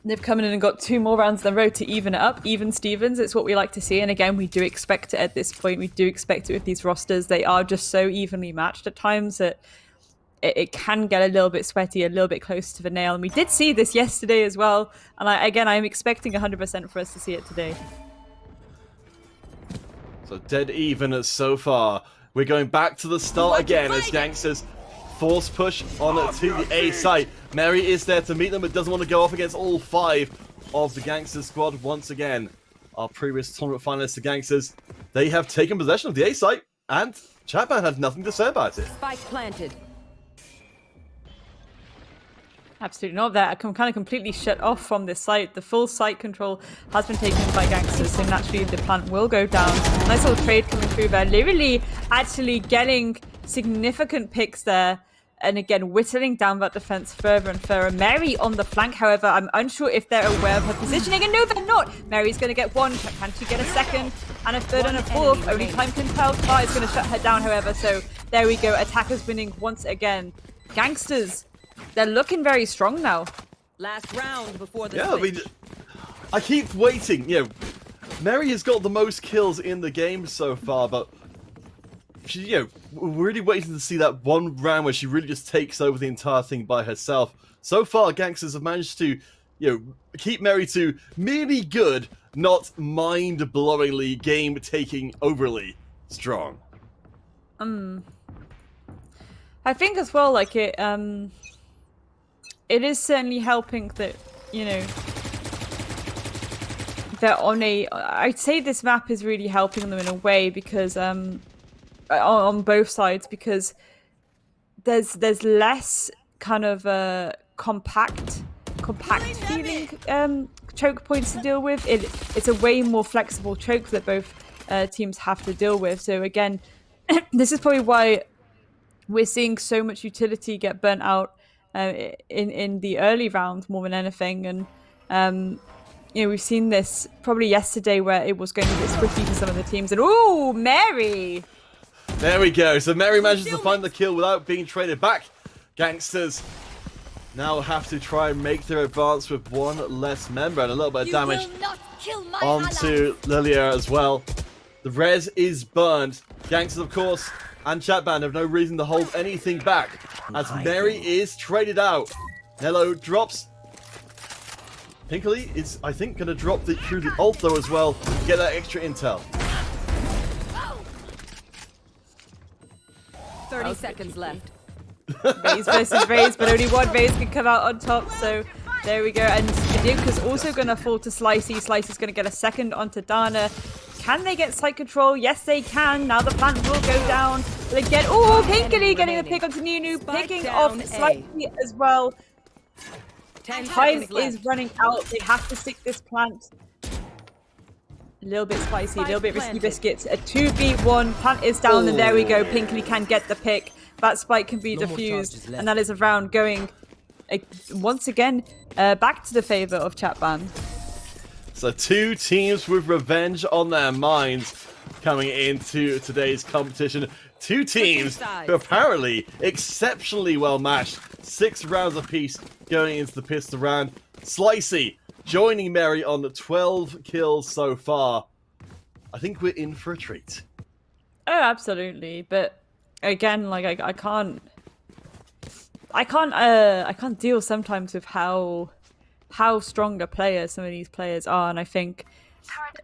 They've come in and got 2 more rounds in a row to even it up. Even Stevens, it's what we like to see. And again, we do expect it at this point. We do expect it with these rosters. They are just so evenly matched at times that it can get a little bit sweaty, a little bit close to the nail. And we did see this yesterday as well. And I'm expecting 100% for us to see it today. So dead even so far. We're going back to the start again as Gangsters force push on to the A site. Mary is there to meet them, but doesn't want to go off against all 5 of the Gangsters squad once again. Our previous tournament finalists, the Gangsters, they have taken possession of the A site, and Chapman had nothing to say about it. Spike planted. Absolutely not. That I'm kind of completely shut off from this site. The full site control has been taken by Gangsters, so naturally the plant will go down. Nice little trade coming through there. Literally actually getting significant picks there. And again, whittling down that defense further and further. Mary on the flank, however, I'm unsure if they're aware of her positioning. And no, they're not. Mary's going to get 1. Can she get a second? And a third and a fourth. Only time can tell. Star is going to shut her down, however. So there we go. Attackers winning once again. Gangsters, they're looking very strong now. Last round before the Yeah, switch. I keep waiting. You know, Mary has got the most kills in the game so far, but she, we're really waiting to see that one round where she really just takes over the entire thing by herself. So far, Gangsters have managed to, keep Mary to merely good, not mind-blowingly game-taking overly strong. I think as well, like it is certainly helping that, they're on I'd say this map is really helping them in a way because, on both sides, because there's less kind of compact feeling choke points to deal with. It's a way more flexible choke that both teams have to deal with. So again, this is probably why we're seeing so much utility get burnt out in the early round more than anything. And we've seen this probably yesterday where it was going a bit squishy for some of the teams. And ooh, Mary! There we go. So Mary manages to find the kill without being traded back. Gangsters now have to try and make their advance with 1 less member and a little bit of damage onto Lilia as well. The res is burned. Gangsters, of course, and Chatband have no reason to hold anything back as Mary is traded out. Nello drops. Pinkley is, I think, going to drop through the ult though as well to get that extra intel. 30 seconds left. Raze versus Raze, but only one Raze can come out on top, so there we go. And Nuka's also going to fall to Slicey. Slicey's going to get a second onto Dana. Can they get site control? Yes, they can. Now the plant will go down. But again, oh, Pinkley getting a pick onto Nunu, picking off Slicey as well. Time is running out. They have to stick this plant. A little bit spicy, a little bit risky biscuits. A 2v1, plant is down, and there we go. Pinkley can get the pick. That spike can be defused, and that is a round going once again back to the favor of Chatban. So 2 teams with revenge on their minds coming into today's competition. 2 teams who are apparently exceptionally well matched. 6 rounds apiece going into the pistol round. Slicey joining Mary on 12 kills so far. I think we're in for a treat. Oh, absolutely. But again, like I can't deal sometimes with how strong a player some of these players are, and I think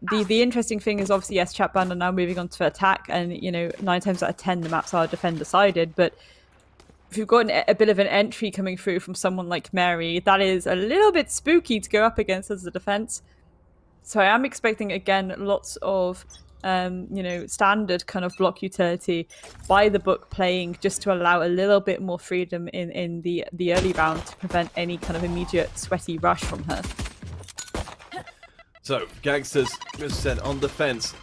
the interesting thing is obviously yes, Chatband are now moving on to attack, and 9 times out of 10 the maps are defend decided, but if you've got a bit of an entry coming through from someone like Mary, that is a little bit spooky to go up against as a defense. So I am expecting again lots of standard kind of block utility by the book playing, just to allow a little bit more freedom in the early round to prevent any kind of immediate sweaty rush from her. So, Gangsters is sent on defense.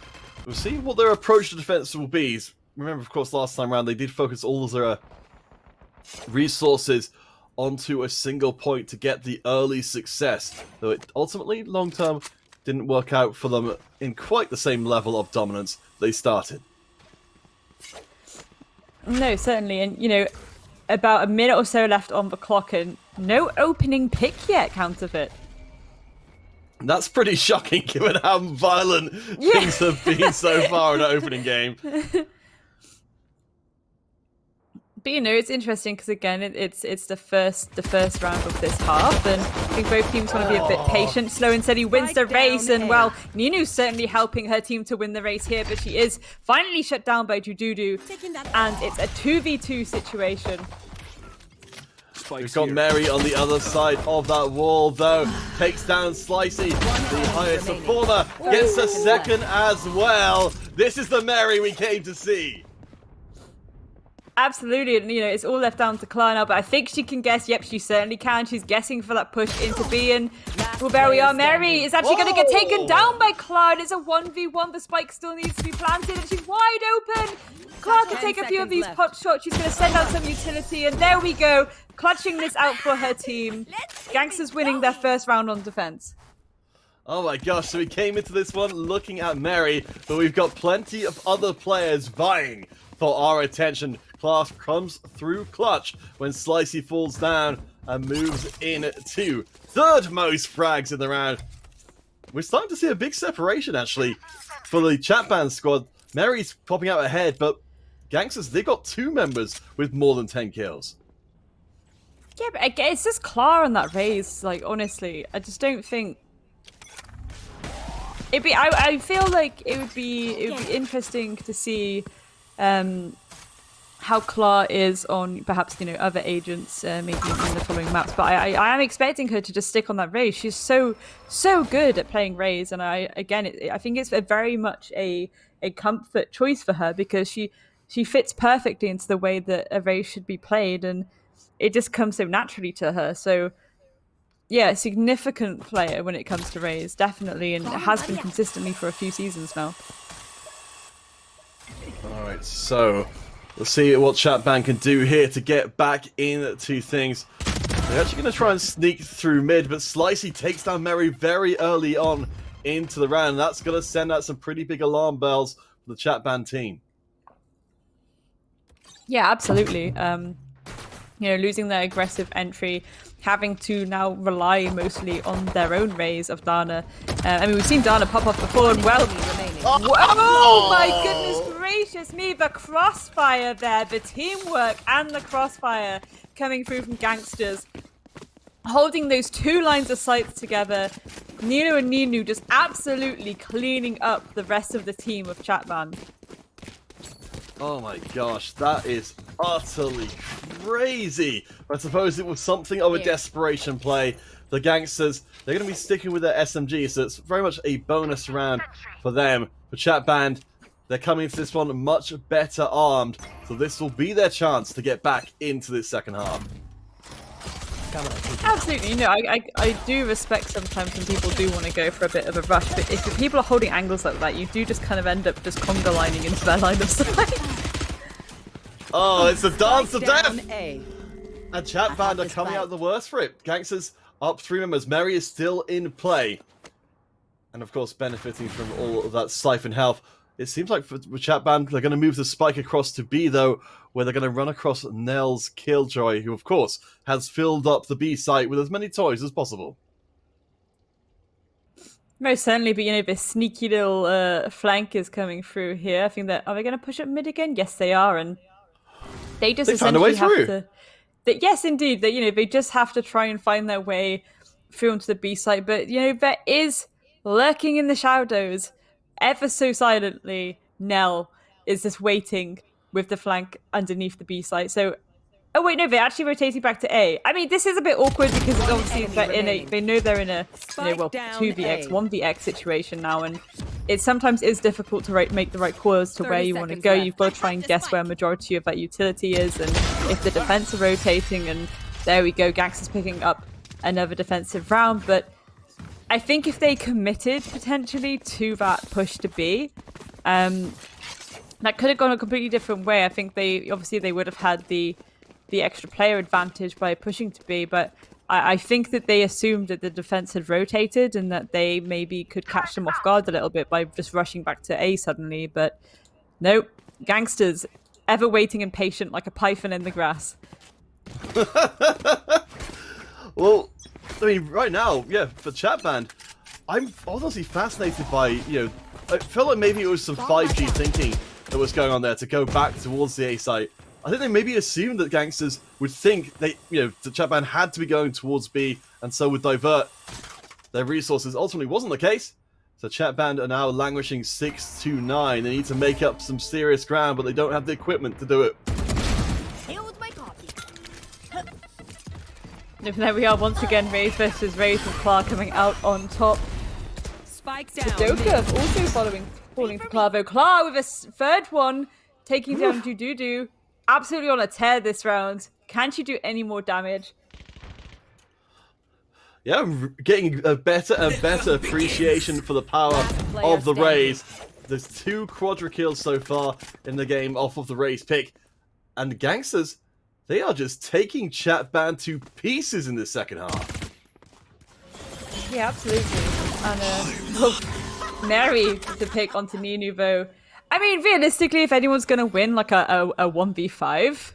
We'll see what their approach to defense will be. Remember, of course, last time around they did focus all of their resources onto a single point to get the early success, though it ultimately, long term, didn't work out for them in quite the same level of dominance they started. No, certainly, and you know, about a minute or so left on the clock, and no opening pick yet, Counterfeit. That's pretty shocking, given how violent things have been so far in the opening game. But you know, it's interesting because again, it's the first round of this half, and I think both teams want to be a bit patient. Slow and Steady wins the race, and well, Ninu's certainly helping her team to win the race here, but she is finally shut down by Jududu, and it's a 2v2 situation. We've got Mary on the other side of that wall, though. Takes down Slicey, the highest performer. Gets a second as well. This is the Mary we came to see. Absolutely, and you know, it's all left down to Clara now, but I think she can guess. Yep, she certainly can. She's guessing for that push into B, and well, there we are. Mary is actually going to get taken down by Clara. It's a 1v1. The spike still needs to be planted, and she's wide open. Clara can take a few of these pot shots. She's going to send out some utility, and there we go. Clutching this out for her team. Gangsters winning their first round on defense. Oh my gosh, so we came into this one looking at Mary, but we've got plenty of other players vying for our attention. Class comes through clutch when Slicey falls down and moves in to third most frags in the round. We're starting to see a big separation, actually, for the chat band squad. Mary's popping out ahead, but Gangsters, they've got 2 members with more than 10 kills. Yeah, but again, it's just Clara on that raise. Like, honestly, I just don't think it'd be. I feel like it would be interesting to see how Clara is on perhaps, you know, other agents, maybe in the following maps. But I am expecting her to just stick on that raise. She's so good at playing raise, and I think it's very much a comfort choice for her because she fits perfectly into the way that a raise should be played, and it just comes so naturally to her. So yeah, a significant player when it comes to raise, definitely, and it has been consistently for a few seasons now. Alright, so we'll see what Chatban can do here to get back into things. They're actually going to try and sneak through mid, but Slicey takes down Mary very early on into the round. That's going to send out some pretty big alarm bells for the Chatban team. Yeah, absolutely. You know, losing their aggressive entry, having to now rely mostly on their own raise of Dana. I mean, we've seen Dana pop off before, and well, oh my goodness gracious me, the crossfire there, the teamwork and the crossfire coming through from Gangsters, holding those 2 lines of sight together. Nino and Ninu just absolutely cleaning up the rest of the team of Chatban. Oh my gosh, that is utterly crazy. I suppose it was something of a desperation play. The Gangsters, they're going to be sticking with their SMG, so it's very much a bonus round for them. For Chatband, they're coming into this one much better armed, so this will be their chance to get back into this second half. Absolutely, you know, I do respect sometimes when people do want to go for a bit of a rush, but if people are holding angles like that, you do just kind of end up just conga lining into their line of sight. Oh, it's a dance of death! A. And Chatband are coming out the worst for it. Gangsters up 3 members. Mary is still in play. And of course, benefiting from all of that siphon health. It seems like for Chatband, they're going to move the spike across to B, though, where they're going to run across Nell's Killjoy, who, of course, has filled up the B site with as many toys as possible. Most certainly, but you know, this sneaky little flank is coming through here. I think that, are they going to push up mid again? Yes, they are, and they just found a way essentially through. yes, indeed, that, you know, they just have to try and find their way through onto the B site. But you know, there is lurking in the shadows, ever so silently, Nell is just waiting with the flank underneath the B site. So, oh wait, no, they're actually rotating back to A. I mean, this is a bit awkward because it's obviously they know they're in a 2vx, 1vx situation now, and it sometimes is difficult to make the right call as to where you want to go. You've got to try and guess where a majority of that utility is, and if the defense are rotating, and there we go, Gangsters picking up another defensive round. But I think if they committed potentially to that push to B, that could have gone a completely different way. I think they would have had the extra player advantage by pushing to B, but I think that they assumed that the defense had rotated and that they maybe could catch them off guard a little bit by just rushing back to A suddenly. But nope, gangsters, ever waiting and patient like a python in the grass. Well, I mean, right now, yeah, for chat band, I'm honestly fascinated by, you know, I felt like maybe it was some 5G thinking that was going on there to go back towards the A site. I think they maybe assumed that gangsters would think they, you know, the chat band had to be going towards B and so would divert their resources. Ultimately, wasn't the case. So chat band are now languishing 6-9. They need to make up some serious ground, but they don't have the equipment to do it. There we are once again, Raze versus Raze with Clark coming out on top. Spike down. Doka also falling for Clavo. Clark with a third one, taking down Dududu. Absolutely on a tear this round. Can she do any more damage? Yeah, getting a better and better appreciation for the power of the Raze. There's 2 quadra kills so far in the game off of the Raze pick. And the gangsters, they are just taking chat band to pieces in the second half. Yeah, absolutely. And Mary to pick onto Ninuvo. I mean, realistically, if anyone's going to win like a 1v5,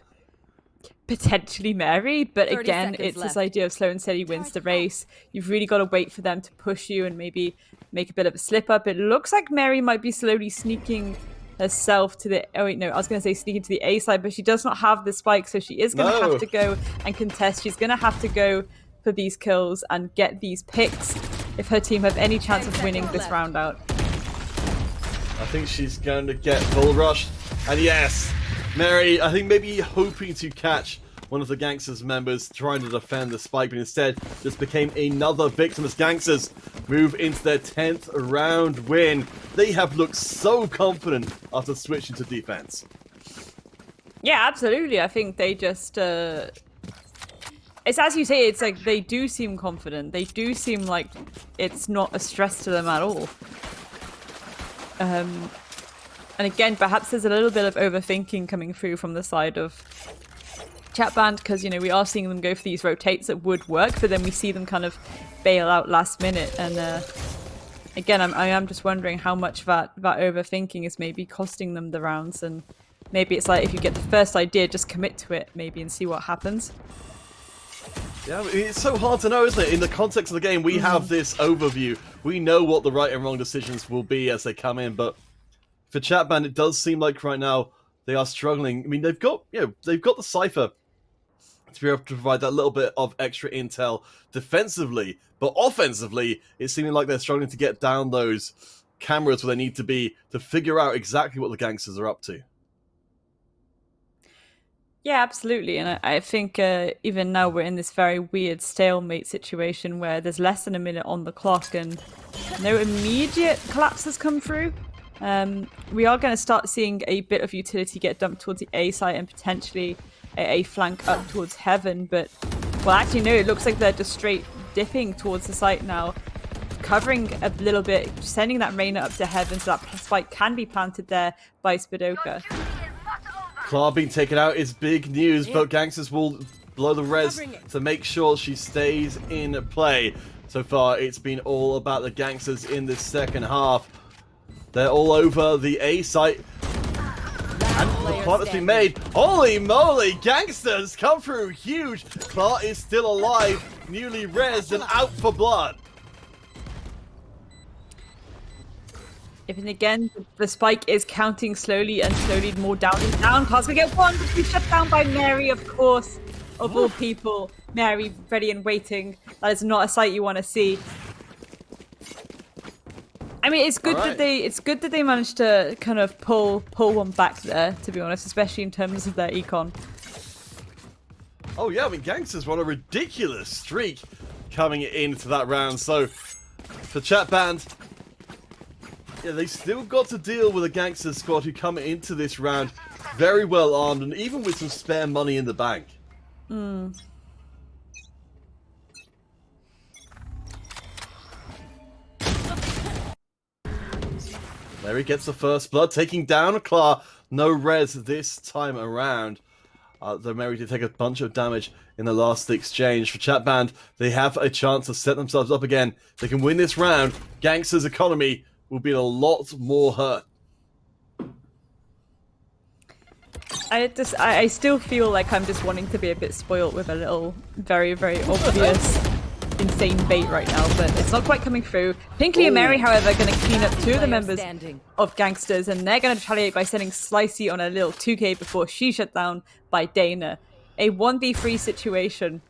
potentially Mary. But again, it's left. this idea of slow and steady wins the race. You've really got to wait for them to push you and maybe make a bit of a slip up. It looks like Mary might be slowly sneaking herself to the... Oh, wait, no. I was going to say sneaking to the A side, but she does not have the spike, so she is going to have to go and contest. She's going to have to go for these kills and get these picks if her team have any chance of winning this round out. I think she's going to get full rush. And yes, Mary, I think maybe hoping to catch one of the Gangsters members trying to defend the spike, but instead just became another victim as Gangsters move into their 10th round win. They have looked so confident after switching to defense. Yeah, absolutely. I think they just... It's as you say, it's like they do seem confident. They do seem like it's not a stress to them at all. And again, perhaps there's a little bit of overthinking coming through from the side of chat band, because, you know, we are seeing them go for these rotates that would work, but then we see them kind of bail out last minute. And again, I am just wondering how much that overthinking is maybe costing them the rounds. And maybe it's like, if you get the first idea, just commit to it maybe and see what happens. Yeah, I mean, it's so hard to know, isn't it? In the context of the game, we have this overview. We know what the right and wrong decisions will be as they come in, but for chat band, it does seem like right now they are struggling. I mean, they've got the Cypher to be able to provide that little bit of extra intel defensively, but offensively, it's seeming like they're struggling to get down those cameras where they need to be to figure out exactly what the gangsters are up to. Yeah, absolutely. And I think even now we're in this very weird stalemate situation where there's less than a minute on the clock and no immediate collapses come through. We are going to start seeing a bit of utility get dumped towards the A site and potentially a flank up towards Heaven. But, well, actually, no, it looks like they're just straight dipping towards the site now, covering a little bit, sending that Reyna up to Heaven so that spike can be planted there by Spadoka. Clara being taken out is big news, but Gangsters will blow the res to make sure she stays in play. So far, it's been all about the Gangsters in the second half. They're all over the A site. And the plot has been made. Holy moly, Gangsters come through huge. Clark is still alive, newly rezzed and out for blood. Even again, the spike is counting slowly and slowly more down and down. Clark's gonna get one, but be shut down by Mary, of course. Of all people, Mary ready and waiting. That is not a sight you want to see. I mean, it's good that they managed to kind of pull one back there, to be honest, especially in terms of their econ. Oh yeah, I mean, Gangsters were on a ridiculous streak coming into that round. So for chat band, yeah, they still got to deal with a Gangster squad who come into this round very well armed and even with some spare money in the bank. There he gets the first blood, taking down Klar. No res this time around. Though Mary did take a bunch of damage in the last exchange. For Chat Band, they have a chance to set themselves up again. They can win this round. Gangster's economy will be in a lot more hurt. I still feel like I'm just wanting to be a bit spoiled with a little very, very obvious insane bait right now, but it's not quite coming through. Pinkley and Mary, however, are going to clean up two of the members of Gangsters, and they're going to retaliate by sending Slicey on a little 2k before she's shut down by Dana. A 1v3 situation.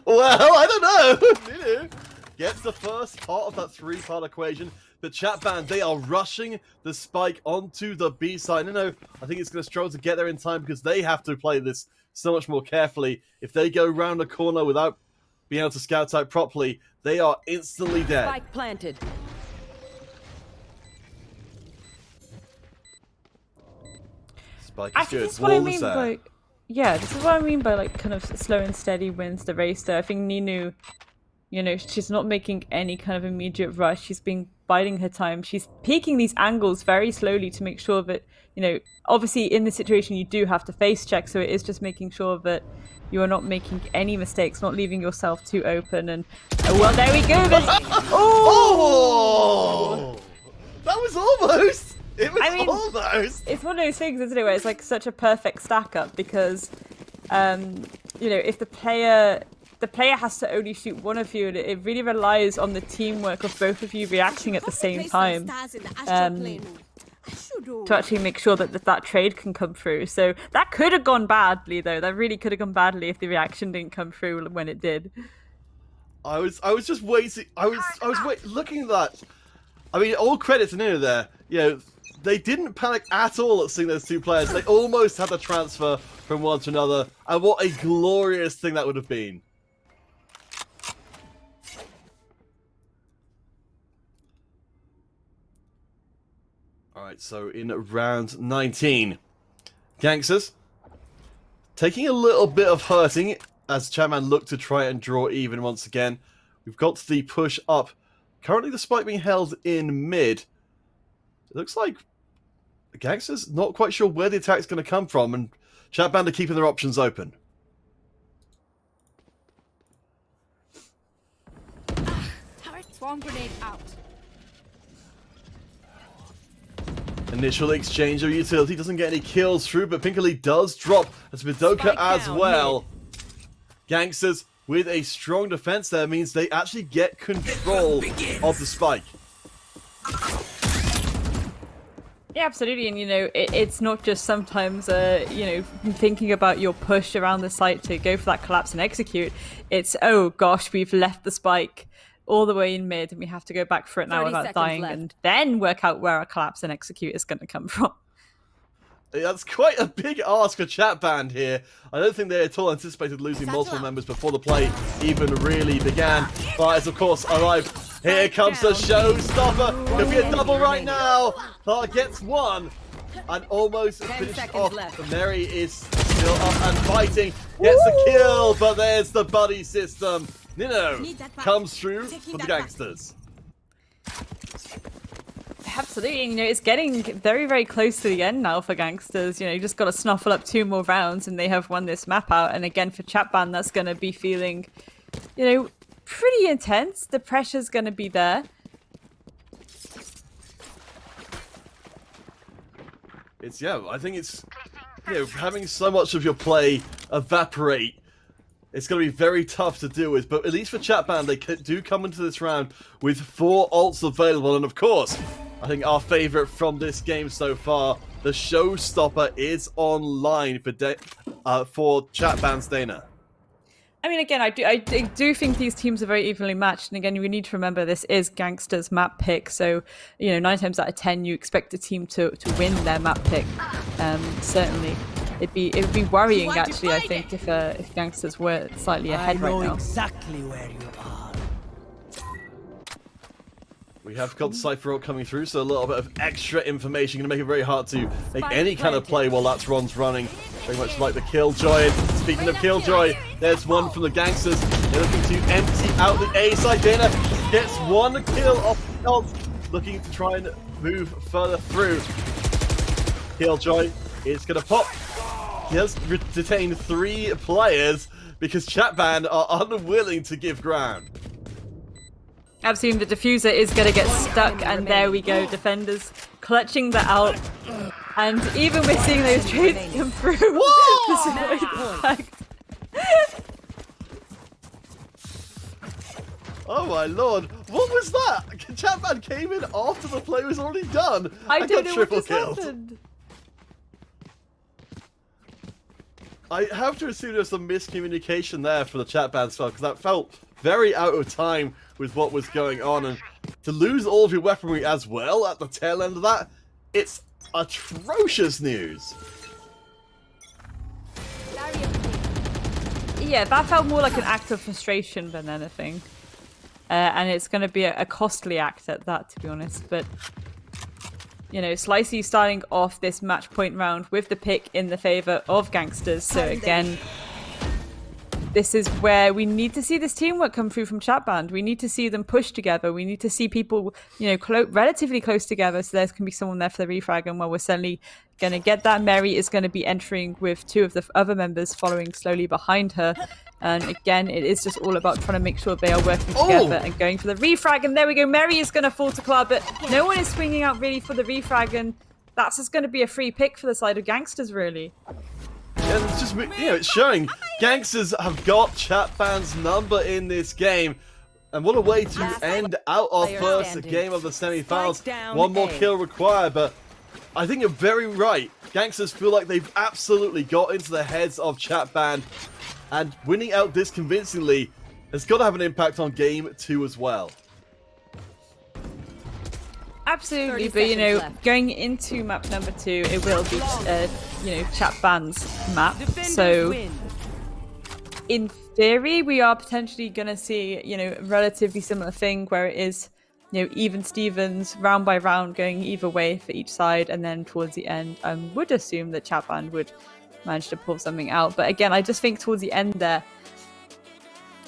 Well, I don't know. Nunu gets the first part of that three-part equation. The Chat Band, they are rushing the spike onto the B side. No, I think it's going to struggle to get there in time because they have to play this so much more carefully. If they go round the corner without being able to scout out properly, they are instantly dead. Spike planted. Spike I is think good. that's what I Wall mean is there. by... Yeah, this is what I mean by like kind of slow and steady wins the race there. I think Ninu, you know, she's not making any kind of immediate rush. She's been biding her time. She's peeking these angles very slowly to make sure that, you know, obviously in this situation you do have to face check, so it is just making sure that you are not making any mistakes, not leaving yourself too open. And well, there we go. Oh! That was almost. It was almost. It's one of those things, isn't it, where it's like such a perfect stack up because, you know, if the player has to only shoot one of you, and it really relies on the teamwork of both of you reacting at the same time to actually make sure that that trade can come through. So that could have gone badly, though. That really could have gone badly if the reaction didn't come through when it did. I was just waiting. I was looking at that. I mean, all credit to Nina there. You know, they didn't panic at all at seeing those two players. They almost had the transfer from one to another, and what a glorious thing that would have been. Alright, so in round 19, Gangsters taking a little bit of hurting as Chatman looked to try and draw even once again. We've got the push up. Currently the spike being held in mid. It looks like the Gangsters not quite sure where the attack's going to come from, and Chatman are keeping their options open. Swarm grenade out. Initial exchange of utility doesn't get any kills through, but Pinkerley does drop as Vidoka as well. Gangsters with a strong defense there means they actually get control of the spike. Yeah, absolutely, and you know, it's not just sometimes, you know, thinking about your push around the site to go for that collapse and execute. It's, oh gosh, we've left the spike all the way in mid and we have to go back for it now without dying and then work out where our collapse and execute is going to come from. That's quite a big ask for Chat Band here. I don't think they at all anticipated losing multiple members before the play even really began. Fires, of course, arrive. Here comes the showstopper. Could be a double right now. Clark gets one and almost finished off. But Mary is still up and fighting. Gets the kill, but there's the buddy system. Nino comes through for the Gangsters. Absolutely, and you know, it's getting very, very close to the end now for Gangsters. You know, you just got to snuffle up 2 more rounds and they have won this map out. And again, for Chat Band, that's going to be feeling, you know, pretty intense. The pressure's going to be there. I think it's, you know, having so much of your play evaporate, it's going to be very tough to deal with. But at least for Chat Band, they do come into this round with 4 ults available. And of course, I think our favourite from this game so far, the showstopper, is online for Chat Band's Dana. I mean, again, I do think these teams are very evenly matched. And again, we need to remember this is Gangsters map pick. So, you know, 9 times out of 10, you expect a team to win their map pick. Certainly. It would be worrying, actually, I think, if Gangsters were slightly ahead right now. I know exactly where you are. We have got the Cypher ult coming through, so a little bit of extra information going to make it very hard to make any kind of play while that Ron's running. Very much like the Killjoy. Speaking of Killjoy, there's one from the Gangsters. They're looking to empty out the A side. Dana Gets one kill off the shots, looking to try and move further through. Killjoy is going to pop. He has detained 3 players because Chatband are unwilling to give ground. Absolutely, the diffuser is going to get stuck, and there we go. Defenders clutching that out. And even we're seeing those trades come through. Despite the fact. Oh my lord, what was that? Chatman came in after the play was already done. I got don't know what triple just killed. happened. I have to assume there's some miscommunication there for the Chatman spell, because that felt very out of time with what was going on. And to lose all of your weaponry as well at the tail end of that, it's atrocious news. Yeah, that felt more like an act of frustration than anything. And it's going to be a costly act at that, to be honest. But, you know, Slicey starting off this match point round with the pick in the favour of Gangsters. So again, this is where we need to see this teamwork come through from Chatband. We need to see them push together. We need to see people, you know, relatively close together, so there can be someone there for the refrag. And while we're certainly going to get that, Mary is going to be entering with 2 of the other members following slowly behind her. And again, it is just all about trying to make sure they are working together and going for the refrag. And there we go. Mary is going to fall to Club, but no one is swinging out really for the refrag. And that's just going to be a free pick for the side of Gangsters, really. And it's just, you know, it's showing Gangsters have got Chatband's number in this game. And what a way to end out our first game of the semi-finals. One more kill required, but I think you're very right. Gangsters feel like they've absolutely got into the heads of Chatband, and winning out this convincingly has got to have an impact on game 2 as well. Absolutely, but you know, going into map number 2, it will be, you know, Chatband's map. So, in theory, we are potentially going to see, you know, a relatively similar thing where it is, you know, even Stevens, round by round, going either way for each side, and then towards the end, I would assume that Chatband would manage to pull something out. But again, I just think towards the end there,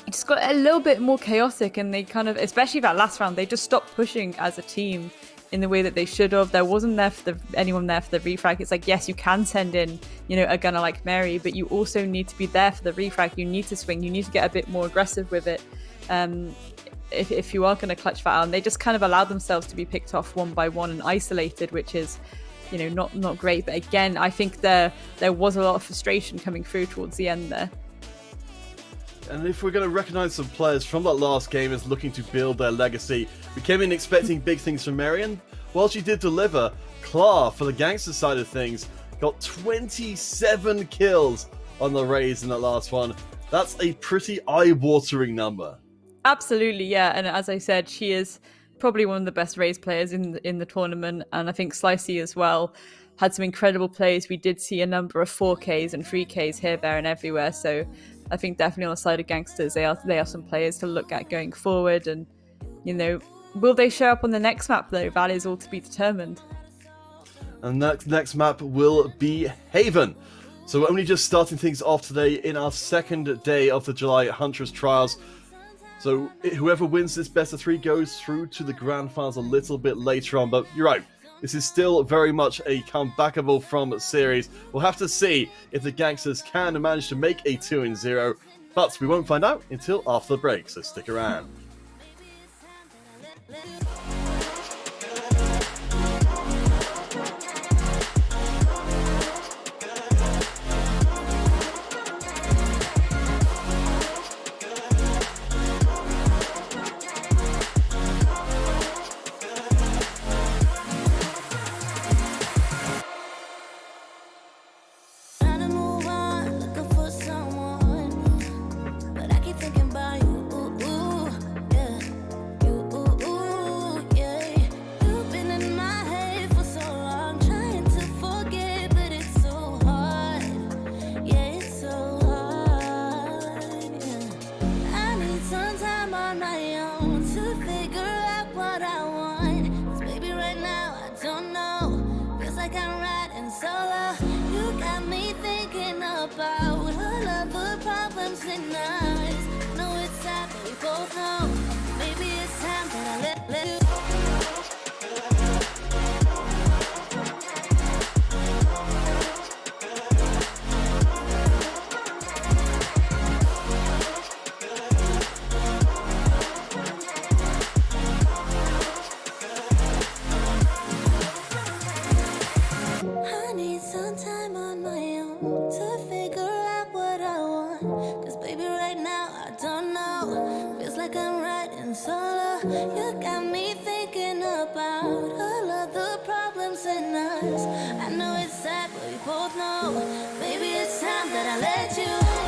it just got a little bit more chaotic, and they kind of, especially that last round, they just stopped pushing as a team in the way that they should have. There wasn't there for anyone there for the refrag. It's like, yes, you can send in, you know, a gunner like Mary, but you also need to be there for the refrag. You need to swing. You need to get a bit more aggressive with it. If you are going to clutch that out, and they just kind of allowed themselves to be picked off one by one and isolated, which is, you know, not great. But again, I think there was a lot of frustration coming through towards the end there. And if we're going to recognise some players from that last game as looking to build their legacy, we came in expecting big things from Marion. While she did deliver, Klar, for the Gangster side of things, got 27 kills on the Rays in that last one. That's a pretty eye-watering number. Absolutely, yeah. And as I said, she is probably one of the best Rays players in the tournament. And I think Slicey as well had some incredible plays. We did see a number of 4Ks and 3Ks here, there, and everywhere. So I think definitely on the side of Gangsters, they are some players to look at going forward. And, you know, will they show up on the next map though? That is all to be determined. And that next map will be Haven. So we're only just starting things off today in our second day of the July Huntress trials. So whoever wins this best of 3 goes through to the grand finals a little bit later on. But you're right, this is still very much a comebackable from series. We'll have to see if the Gangsters can manage to make a 2-0, but we won't find out until after the break, so stick around. Trying to move on, looking for someone, but I keep thinking about you. Yeah, yeah. You've been in my head for so long, trying to forget, but it's so hard. Yeah, it's so hard. Yeah. I need some time on my own to figure out what I want. 'Cause baby, right now I don't know. Feels like I'm riding solo. You got me thinking about all of the problems and us. Know it's sad, but we both know maybe it's time. Cause baby, right now, I don't know. Feels like I'm riding solo. You got me thinking about all of the problems in us. I know it's sad, but we both know. Maybe it's time that I let you.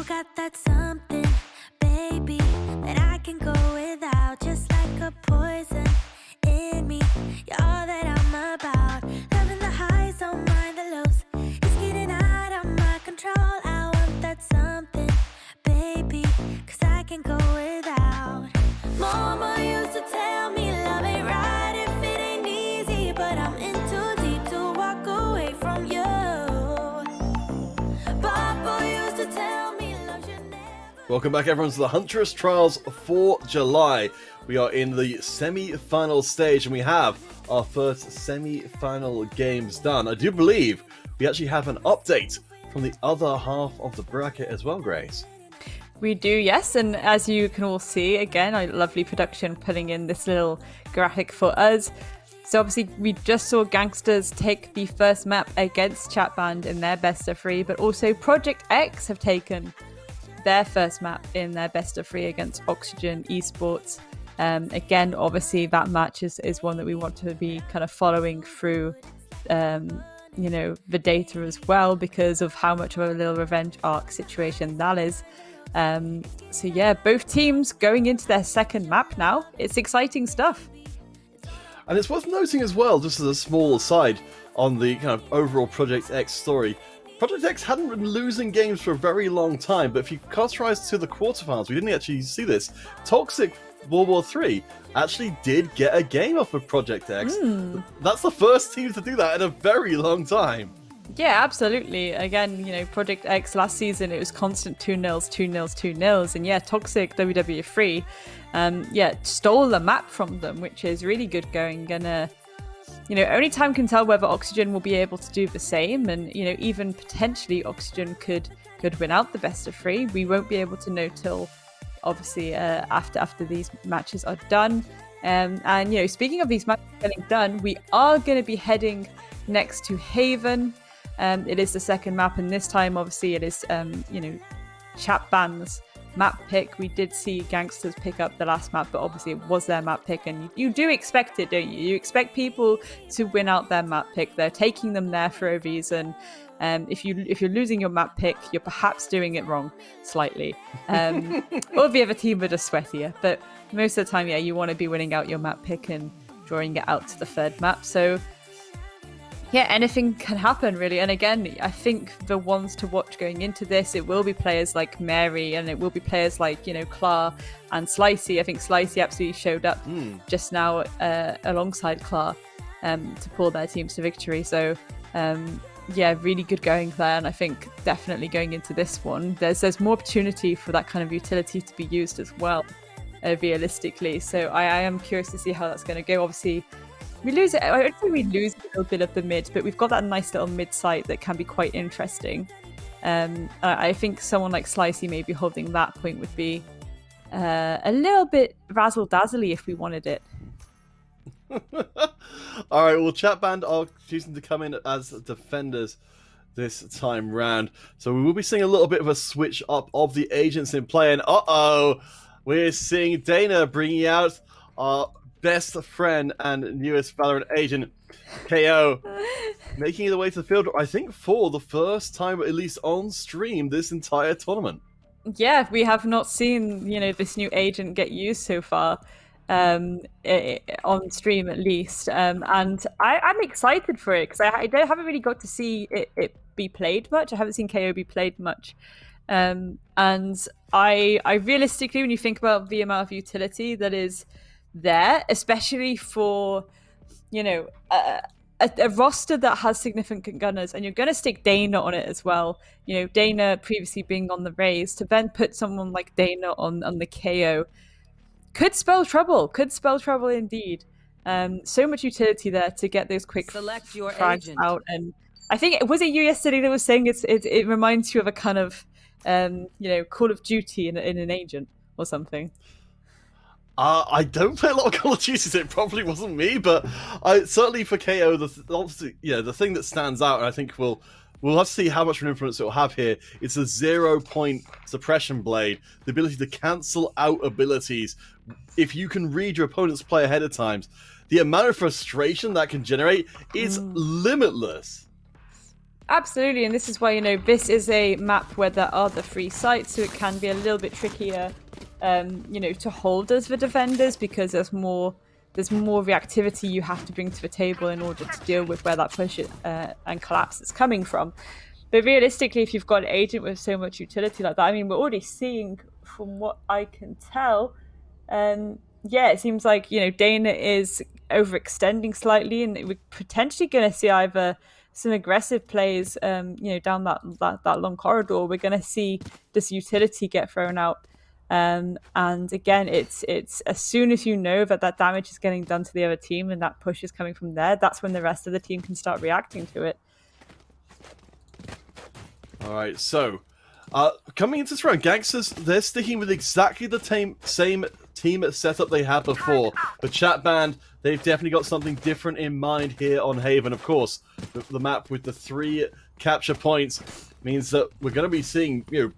got that something, baby, that I can go without, just like a poison in me. You're all that I'm about, loving the highs, don't mind the lows. It's getting out of my control. I want that something, baby, 'cause I can go without. Mama used to tell me love ain't right if it ain't easy, but I'm in too deep to walk away from you. Papa used to tell me love should never. Welcome back, everyone, to the Huntress Trials for July. We are in the semi-final stage, and we have our first semi-final games done. I do believe we actually have an update from the other half of the bracket as well, Grace. We do, yes, and as you can all see, again, a lovely production putting in this little graphic for us. So obviously we just saw Gangsters take the first map against Chatband in their best of 3, but also Project X have taken their first map in their best of 3 against Oxygen Esports. Again, obviously that match is one that we want to be kind of following through, you know, the data as well, because of how much of a little revenge arc situation that is. So yeah, both teams going into their second map now. It's exciting stuff. And it's worth noting as well, just as a small aside on the kind of overall Project X story, Project X hadn't been losing games for a very long time, but if you cast your eyes to the quarterfinals, we didn't actually see this. Toxic World War 3 actually did get a game off of Project X. That's the first team to do that in a very long time. Yeah, absolutely. Again, you know, Project X last season, it was constant 2-0, 2-0, 2-0. And yeah, Toxic WWE3, stole the map from them, which is really good going. And, you know, only time can tell whether Oxygen will be able to do the same. And, you know, even potentially Oxygen could win out the best of 3. We won't be able to know till, obviously, after these matches are done. And, you know, speaking of these matches getting done, we are going to be heading next to Haven. It is the second map, and this time, obviously, it is, you know, Chat Band's map pick. We did see Gangsters pick up the last map, but obviously it was their map pick, and you do expect it, don't you? You expect people to win out their map pick. They're taking them there for a reason. If you're losing your map pick, you're perhaps doing it wrong slightly, or the other team are just sweatier. But most of the time, yeah, you want to be winning out your map pick and drawing it out to the third map. So yeah, anything can happen, really. And again, I think the ones to watch going into this, it will be players like Mary, and it will be players like, you know, Clar and Slicey. I think Slicey absolutely showed up just now alongside Clar to pull their teams to victory. So yeah, really good going there. And I think definitely going into this one, there's more opportunity for that kind of utility to be used as well, realistically. So I am curious to see how that's going to go. Obviously, we lose it. I don't think we lose a little bit of the mid, but we've got that nice little mid site that can be quite interesting. I think someone like Slicey maybe holding that point would be a little bit razzle-dazzly if we wanted it. All right, well, Chat Band are choosing to come in as defenders this time round. So we will be seeing a little bit of a switch up of the agents in play. And we're seeing Dana bringing out our best friend and newest Valorant agent, KO, making their way to the field, I think, for the first time, at least on stream, this entire tournament. Yeah, we have not seen, you know, this new agent get used so far, on stream at least. And I'm excited for it, because I haven't really got to see it be played much. I haven't seen KO be played much. And I realistically, when you think about the amount of utility that is there, especially for, you know, a roster that has significant gunners, and you're going to stick Dana on it as well. You know, Dana previously being on the Raze, to then put someone like Dana on the KO could spell trouble. Could spell trouble indeed. So much utility there to get those quick frags out. And I think, was it you yesterday that was saying it reminds you of a kind of you know, Call of Duty in an agent or something? I don't play a lot of Call of Duty, so it probably wasn't me, but certainly for KO, obviously, yeah, the thing that stands out, and I think we'll have to see how much of an influence it will have here. It's a 0-point suppression blade, the ability to cancel out abilities. If you can read your opponent's play ahead of time, the amount of frustration that can generate is limitless. Absolutely, and this is why, you know, this is a map where there are the 3 sites, so it can be a little bit trickier, you know, to hold as the defenders, because there's more reactivity you have to bring to the table in order to deal with where that push and collapse is coming from. But realistically, if you've got an agent with so much utility like that, I mean, we're already seeing, from what I can tell, yeah, it seems like, you know, Dana is overextending slightly, and we're potentially going to see either some aggressive plays, you know, down that long corridor. We're going to see this utility get thrown out. And again, it's as soon as you know that damage is getting done to the other team and that push is coming from there, that's when the rest of the team can start reacting to it. All right, so coming into this round, Gangsters, they're sticking with exactly the same team setup they had before. The Chat Band, they've definitely got something different in mind here on Haven. Of course, the map with the 3 capture points means that we're going to be seeing, you know,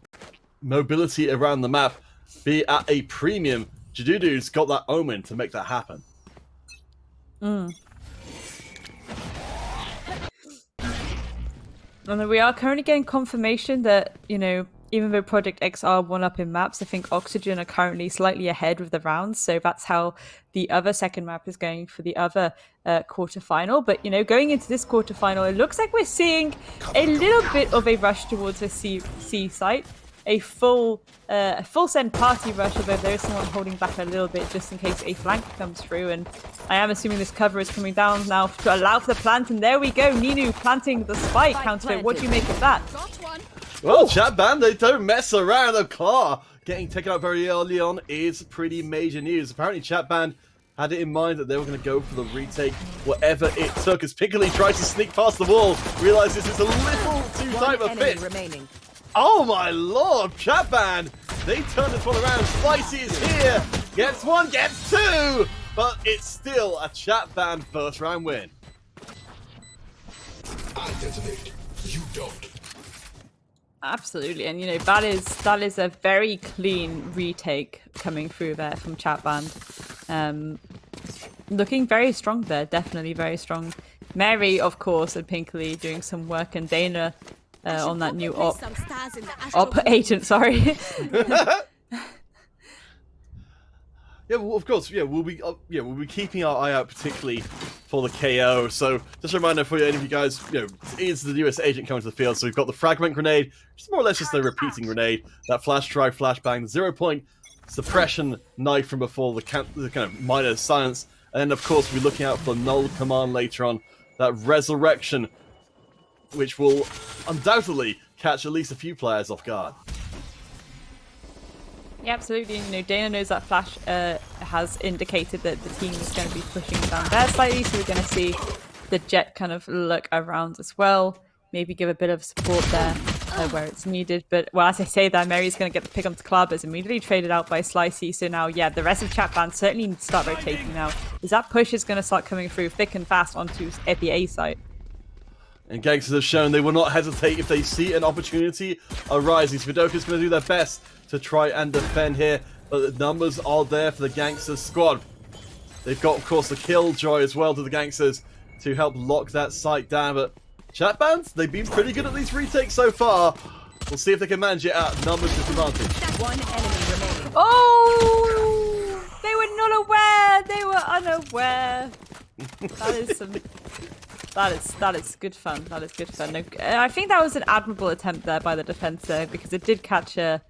mobility around the map be at a premium, Jadudu's got that omen to make that happen. And then we are currently getting confirmation that, you know, even though Project X are one up in maps, I think Oxygen are currently slightly ahead with the rounds. So that's how the other second map is going for the other quarterfinal. But, you know, going into this quarterfinal, it looks like we're seeing a little bit of a rush towards the C site. A full send party rush, although there is someone holding back a little bit just in case a flank comes through. And I am assuming this cover is coming down now to allow for the plant. And there we go, Ninu planting the spike counter. What do you make of that? Got one. Well, Chat Band, they don't mess around. The Claw getting taken out very early on is pretty major news. Apparently, Chat Band had it in mind that they were going to go for the retake, whatever it took, as Piccoli tries to sneak past the wall, realize this is a little too tight a fit. Remaining. Oh my lord, Chat Band! They turn this one around. Spicy is here. Gets one, gets two, but it's still a Chat Band first round win. I detonate. You don't. Absolutely, and you know that is a very clean retake coming through there from Chat Band. Looking very strong there, definitely very strong. Mary, of course, and Pinkley doing some work, and Dana on that new op agent. Sorry. Yeah, well, of course. Yeah, we'll be keeping our eye out, particularly for the KO. So, just a reminder for you, any of you guys, you know, is the US agent coming to the field? So we've got the fragment grenade, which is more or less just a repeating grenade. That flash drive, flashbang, the 0-point suppression knife from before, the kind of minor silence, and then of course we're looking out for the null command later on. That resurrection, which will undoubtedly catch at least a few players off guard. Yeah, absolutely. You know, Dana knows that Flash has indicated that the team is going to be pushing down there slightly, so we're going to see the Jet kind of look around as well, maybe give a bit of support there where it's needed. But, well, as I say that, Mary's going to get the pick onto Klabas, immediately traded out by Slicey. So now, yeah, the rest of Chat Band certainly need to start rotating now, as that push is going to start coming through thick and fast onto the A site. And Gangsters have shown they will not hesitate if they see an opportunity arising. Svidoka's going to do their best to try and defend here, but the numbers are there for the Gangsters squad. They've got, of course, the Killjoy as well to the Gangsters to help lock that site down, but Chat Bands, they've been pretty good at these retakes so far. We'll see if they can manage it at numbers disadvantage. One enemy remaining. Oh! They were not aware! They were unaware! That is good fun. That is good fun. No, I think that was an admirable attempt there by the defense there, because it did catch a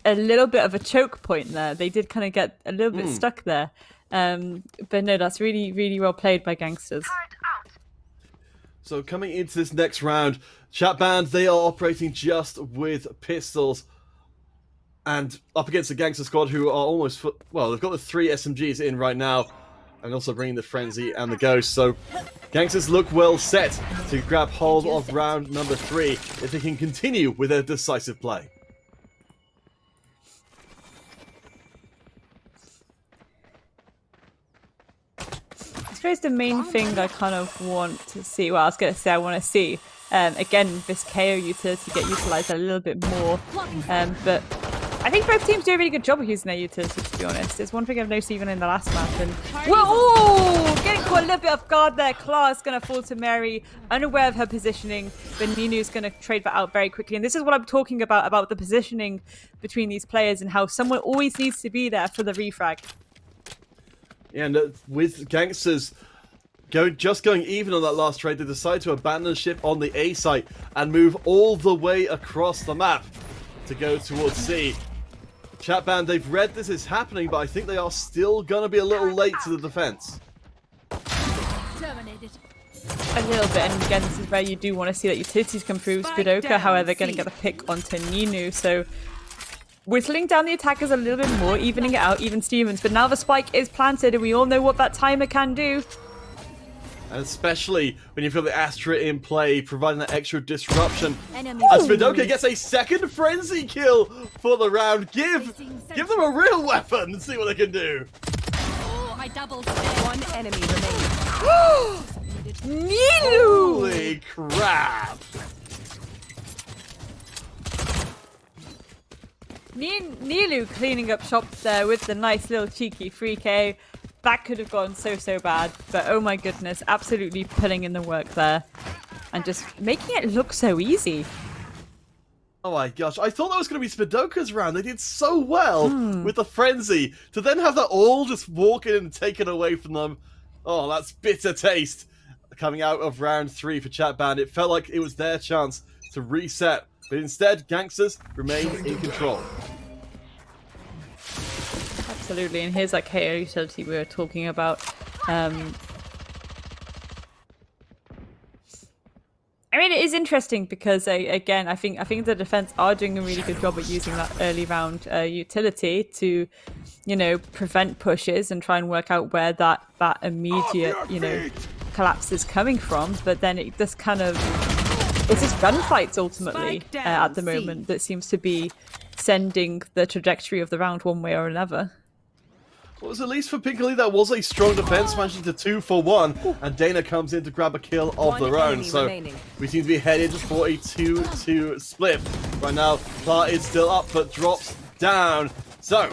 little bit of a choke point there. They did kind of get a little bit stuck there. But no, that's really, really well played by Gangsters. So coming into this next round, Chat Band, they are operating just with pistols. And up against the Gangster squad, who are almost, well, they've got the 3 SMGs in right now, and also bringing the Frenzy and the Ghost. So Gangsters look well set to grab hold of round number 3 if they can continue with their decisive play. I suppose the main thing I kind of want to see, well, I was going to say I want to see, again, this KO utility get utilised a little bit more, but I think both teams do a really good job of using their utility, to be honest. It's one thing I've noticed even in the last map. And whoa! Getting caught a little bit off guard there. Claw is going to fall to Mary, unaware of her positioning, but Ninu's going to trade that out very quickly. And this is what I'm talking about the positioning between these players and how someone always needs to be there for the refrag. Yeah, and with Gangsters going even on that last trade, they decide to abandon ship on the A site and move all the way across the map to go towards C. Chat Band, they've read this is happening, but I think they are still going to be a little late to the defense. Terminated. A little bit, and again, this is where you do want to see that utilities come through. Spidoka, however, going to get the pick onto Ninu, so whittling down the attackers a little bit more, evening it out, even Stevens. But now the spike is planted, and we all know what that timer can do. And especially when you've got the Astra in play, providing that extra disruption. As Spidoka gets a second Frenzy kill for the round. Give them a real weapon and see what they can do. Oh, I doubled. One enemy remaining. Ninu! Holy crap. Nilu cleaning up shop there with the nice little cheeky 3K. That could have gone so bad, but oh my goodness, absolutely putting in the work there and just making it look so easy. Oh my gosh, I thought that was going to be Spidoka's round. They did so well with the frenzy. To then have that all just walk in and taken away from them. Oh, that's bitter taste coming out of round 3 for Chat Band. It felt like it was their chance to reset. But instead, Gangsters remain in control. Absolutely, and here's that KO utility we were talking about. I mean, it is interesting because, again, I think the defense are doing a really good job at using that early round utility to, you know, prevent pushes and try and work out where that immediate, you know, collapse is coming from. But then it just kind of, it's just gunfights ultimately at the moment that seems to be sending the trajectory of the round one way or another. Well, at least for Pinkley, that was a strong defense, managing to 2 for 1, and Dana comes in to grab a kill of their own. So we seem to be headed for a 2-2 split. Right now, Pla is still up, but drops down. So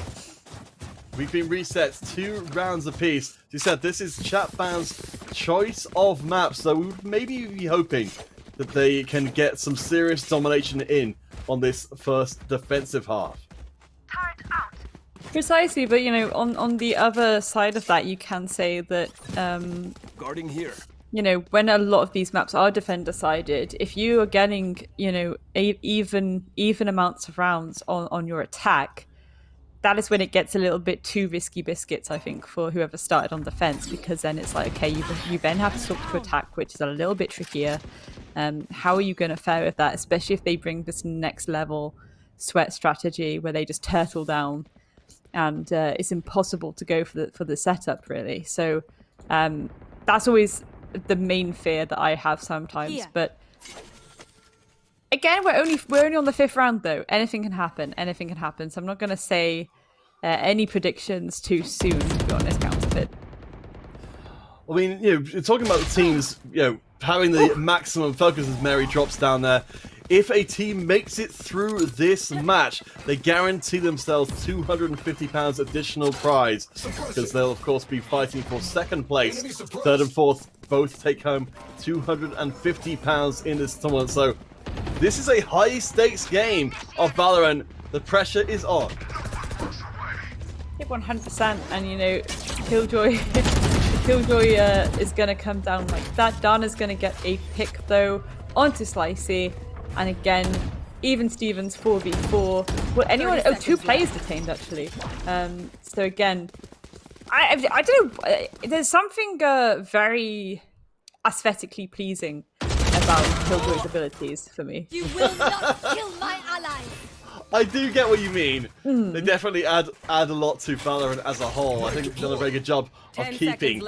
we've been reset 2 rounds apiece. As you said, this is Chat Band's choice of maps, so we would maybe be hoping that they can get some serious domination in on this first defensive half. Precisely, but you know, on the other side of that, you can say that Guarding here. you know, when a lot of these maps are defender sided, if you are getting, you know, even amounts of rounds on your attack, that is when it gets a little bit too risky biscuits, I think, for whoever started on defense, because then it's like, okay, you then have to swap to attack, which is a little bit trickier. How are you going to fare with that, especially if they bring this next level sweat strategy where they just turtle down and it's impossible to go for the setup, really. So that's always the main fear that I have sometimes. Yeah. But again, we're only on the 5th round, though. Anything can happen. Anything can happen. So I'm not going to say any predictions too soon, to be honest, Counterfeit. I mean, you know, talking about the teams, you know, having the maximum focus as Mary drops down there. If a team makes it through this match, they guarantee themselves £250 additional prize, because they'll of course be fighting for 2nd place. 3rd and 4th both take home £250 in this tournament. So this is a high stakes game of Valorant. The pressure is on. 100%, and you know, Killjoy is going to come down like that. Dana's going to get a pick though onto Slicey. And again, even Stevens 4v4. Well, anyone? Oh, 2 players detained actually. So again, I don't know. There's something very aesthetically pleasing about Killjoy's abilities for me. You will not kill my ally. I do get what you mean. They definitely add a lot to Valorant as a whole. I think they've done a very good job of keeping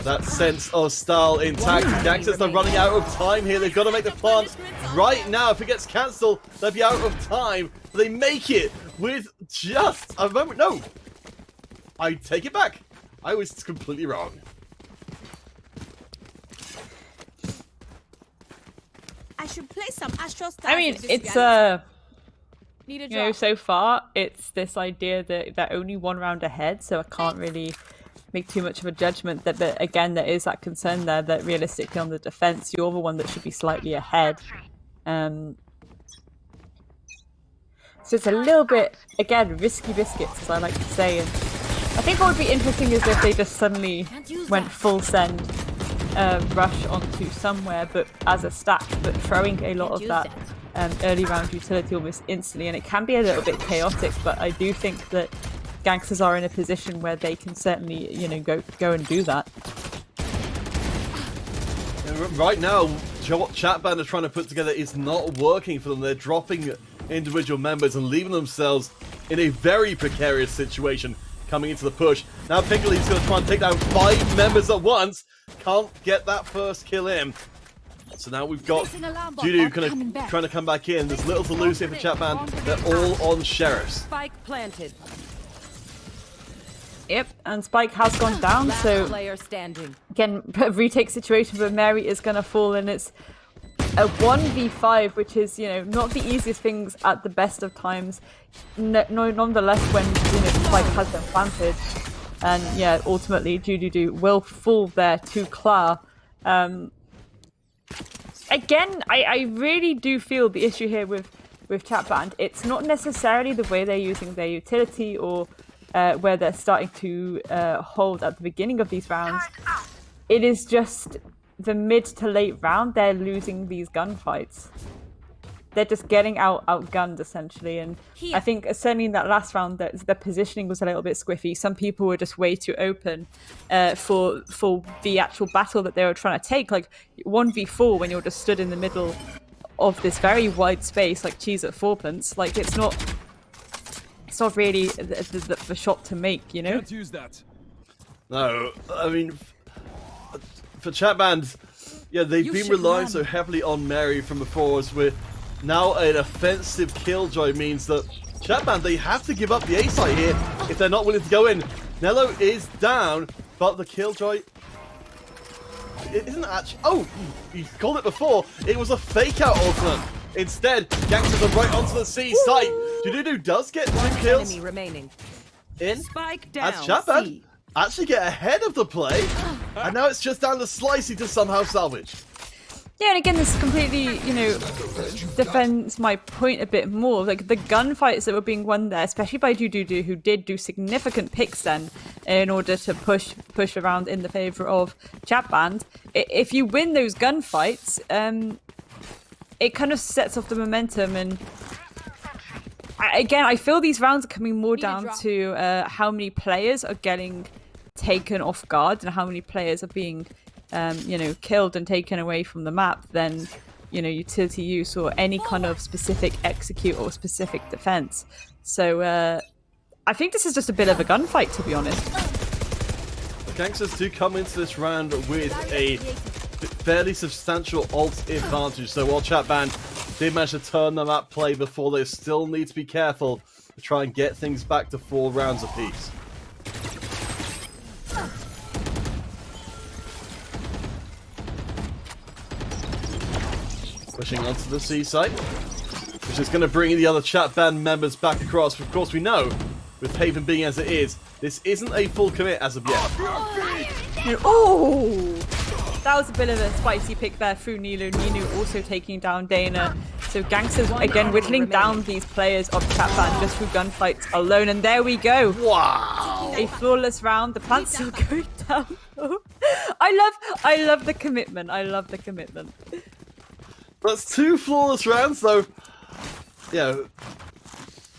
that sense of style intact. Gangsters are running out of time here. They've got to make the plant right now. If it gets cancelled, they'll be out of time. They make it with just a moment. No, I take it back. I was completely wrong. I should play some Astro Stars. I mean, it's you know, so far it's this idea that they're only 1 round ahead, so I can't really make too much of a judgment. But again, there is that concern there that realistically on the defense, you're the one that should be slightly ahead. So it's a little bit, again, risky biscuits, as I like to say. And I think what would be interesting is if they just suddenly went full send rush onto somewhere, but as a stack, but throwing a lot of that early round utility almost instantly, and it can be a little bit chaotic, but I do think that Gangsters are in a position where they can certainly, you know, go and do that. And right now, what Chat Band are trying to put together is not working for them. They're dropping individual members and leaving themselves in a very precarious situation coming into the push. Now Pinkley's going to try and take down 5 members at once. Can't get that first kill in. So now we've got Judo trying to come back in. There's little to lose here for Chat Band. They're all on Sheriffs. Spike planted. Yep, and Spike has gone down, so player standing. Again, retake situation, but Mary is going to fall, and it's a 1v5, which is, you know, not the easiest things at the best of times. No, nonetheless, when, you know, the spike has been planted. And yeah, ultimately, Jududu will fall there to Klar. Again, I really do feel the issue here with Chat Band. It's not necessarily the way they're using their utility or where they're starting to hold at the beginning of these rounds. It is just the mid to late round, they're losing these gunfights. They're just getting outgunned, essentially. And I think certainly in that last round, the positioning was a little bit squiffy. Some people were just way too open for the actual battle that they were trying to take. Like 1v4, when you're just stood in the middle of this very wide space, like cheese at fourpence, like it's not really the shot to make, you know? Can't use that. No, I mean, for Chat Band, yeah, they've been relying so heavily on Mary from before, as we're now an offensive killjoy means that Chat Band, they have to give up the A site here if they're not willing to go in. Nello is down, but the killjoy isn't actually. Oh, you called it before. It was a fake out ultimate. Instead, Gangsters are right onto the C site. Jududu does get 2 kills. Enemy remaining. In Spike down. as Chat Band actually get ahead of the play, and now it's just down to Slicey to somehow salvage. Yeah, and again, this completely, you know, defends my point a bit more. Like, the gunfights that were being won there, especially by Jududu, who did do significant picks then in order to push around in the favour of Chat Band. If you win those gunfights, it kind of sets off the momentum. And again, I feel these rounds are coming more down to how many players are getting taken off guard and how many players are being you know, killed and taken away from the map than, you know, utility use or any kind of specific execute or specific defense. So I think this is just a bit of a gunfight, to be honest. The Gangsters do come into this round with a fairly substantial ult advantage. So while Chat Band did manage to turn them at play before, they still need to be careful to try and get things back to 4 rounds apiece. Pushing onto the C site, which is going to bring the other Chat Band members back across. Of course, we know, with Haven being as it is, this isn't a full commit as of yet. Oh! That was a bit of a spicy pick there through Nilu. Ninu also taking down Dana. So Gangsters, again, whittling down these players of Chat Band just through gunfights alone. And there we go. Wow! A flawless round. The plant's still going down. I love the commitment. I love the commitment. That's 2 flawless rounds, though. Yeah,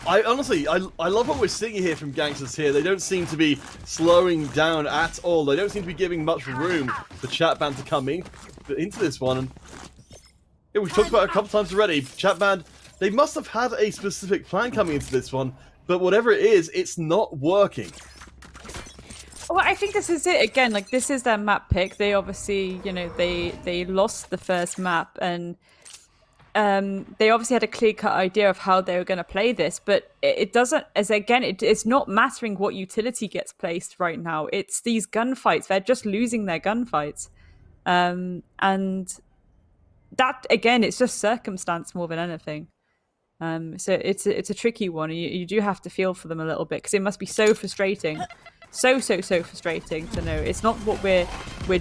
I honestly love what we're seeing here from Gangsters here. They don't seem to be slowing down at all. They don't seem to be giving much room for Chat Band to come into this one. And yeah, we've talked about it a couple times already. Chat Band, they must have had a specific plan coming into this one, but whatever it is, it's not working. Well, I think this is it again. Like, this is their map pick. They obviously, you know, they lost the first map, and they obviously had a clear-cut idea of how they were going to play this. But it doesn't. As again, it's not mattering what utility gets placed right now. It's these gunfights. They're just losing their gunfights, and that again, it's just circumstance more than anything. So it's a tricky one. You do have to feel for them a little bit because it must be so frustrating. So frustrating to know it's not what we're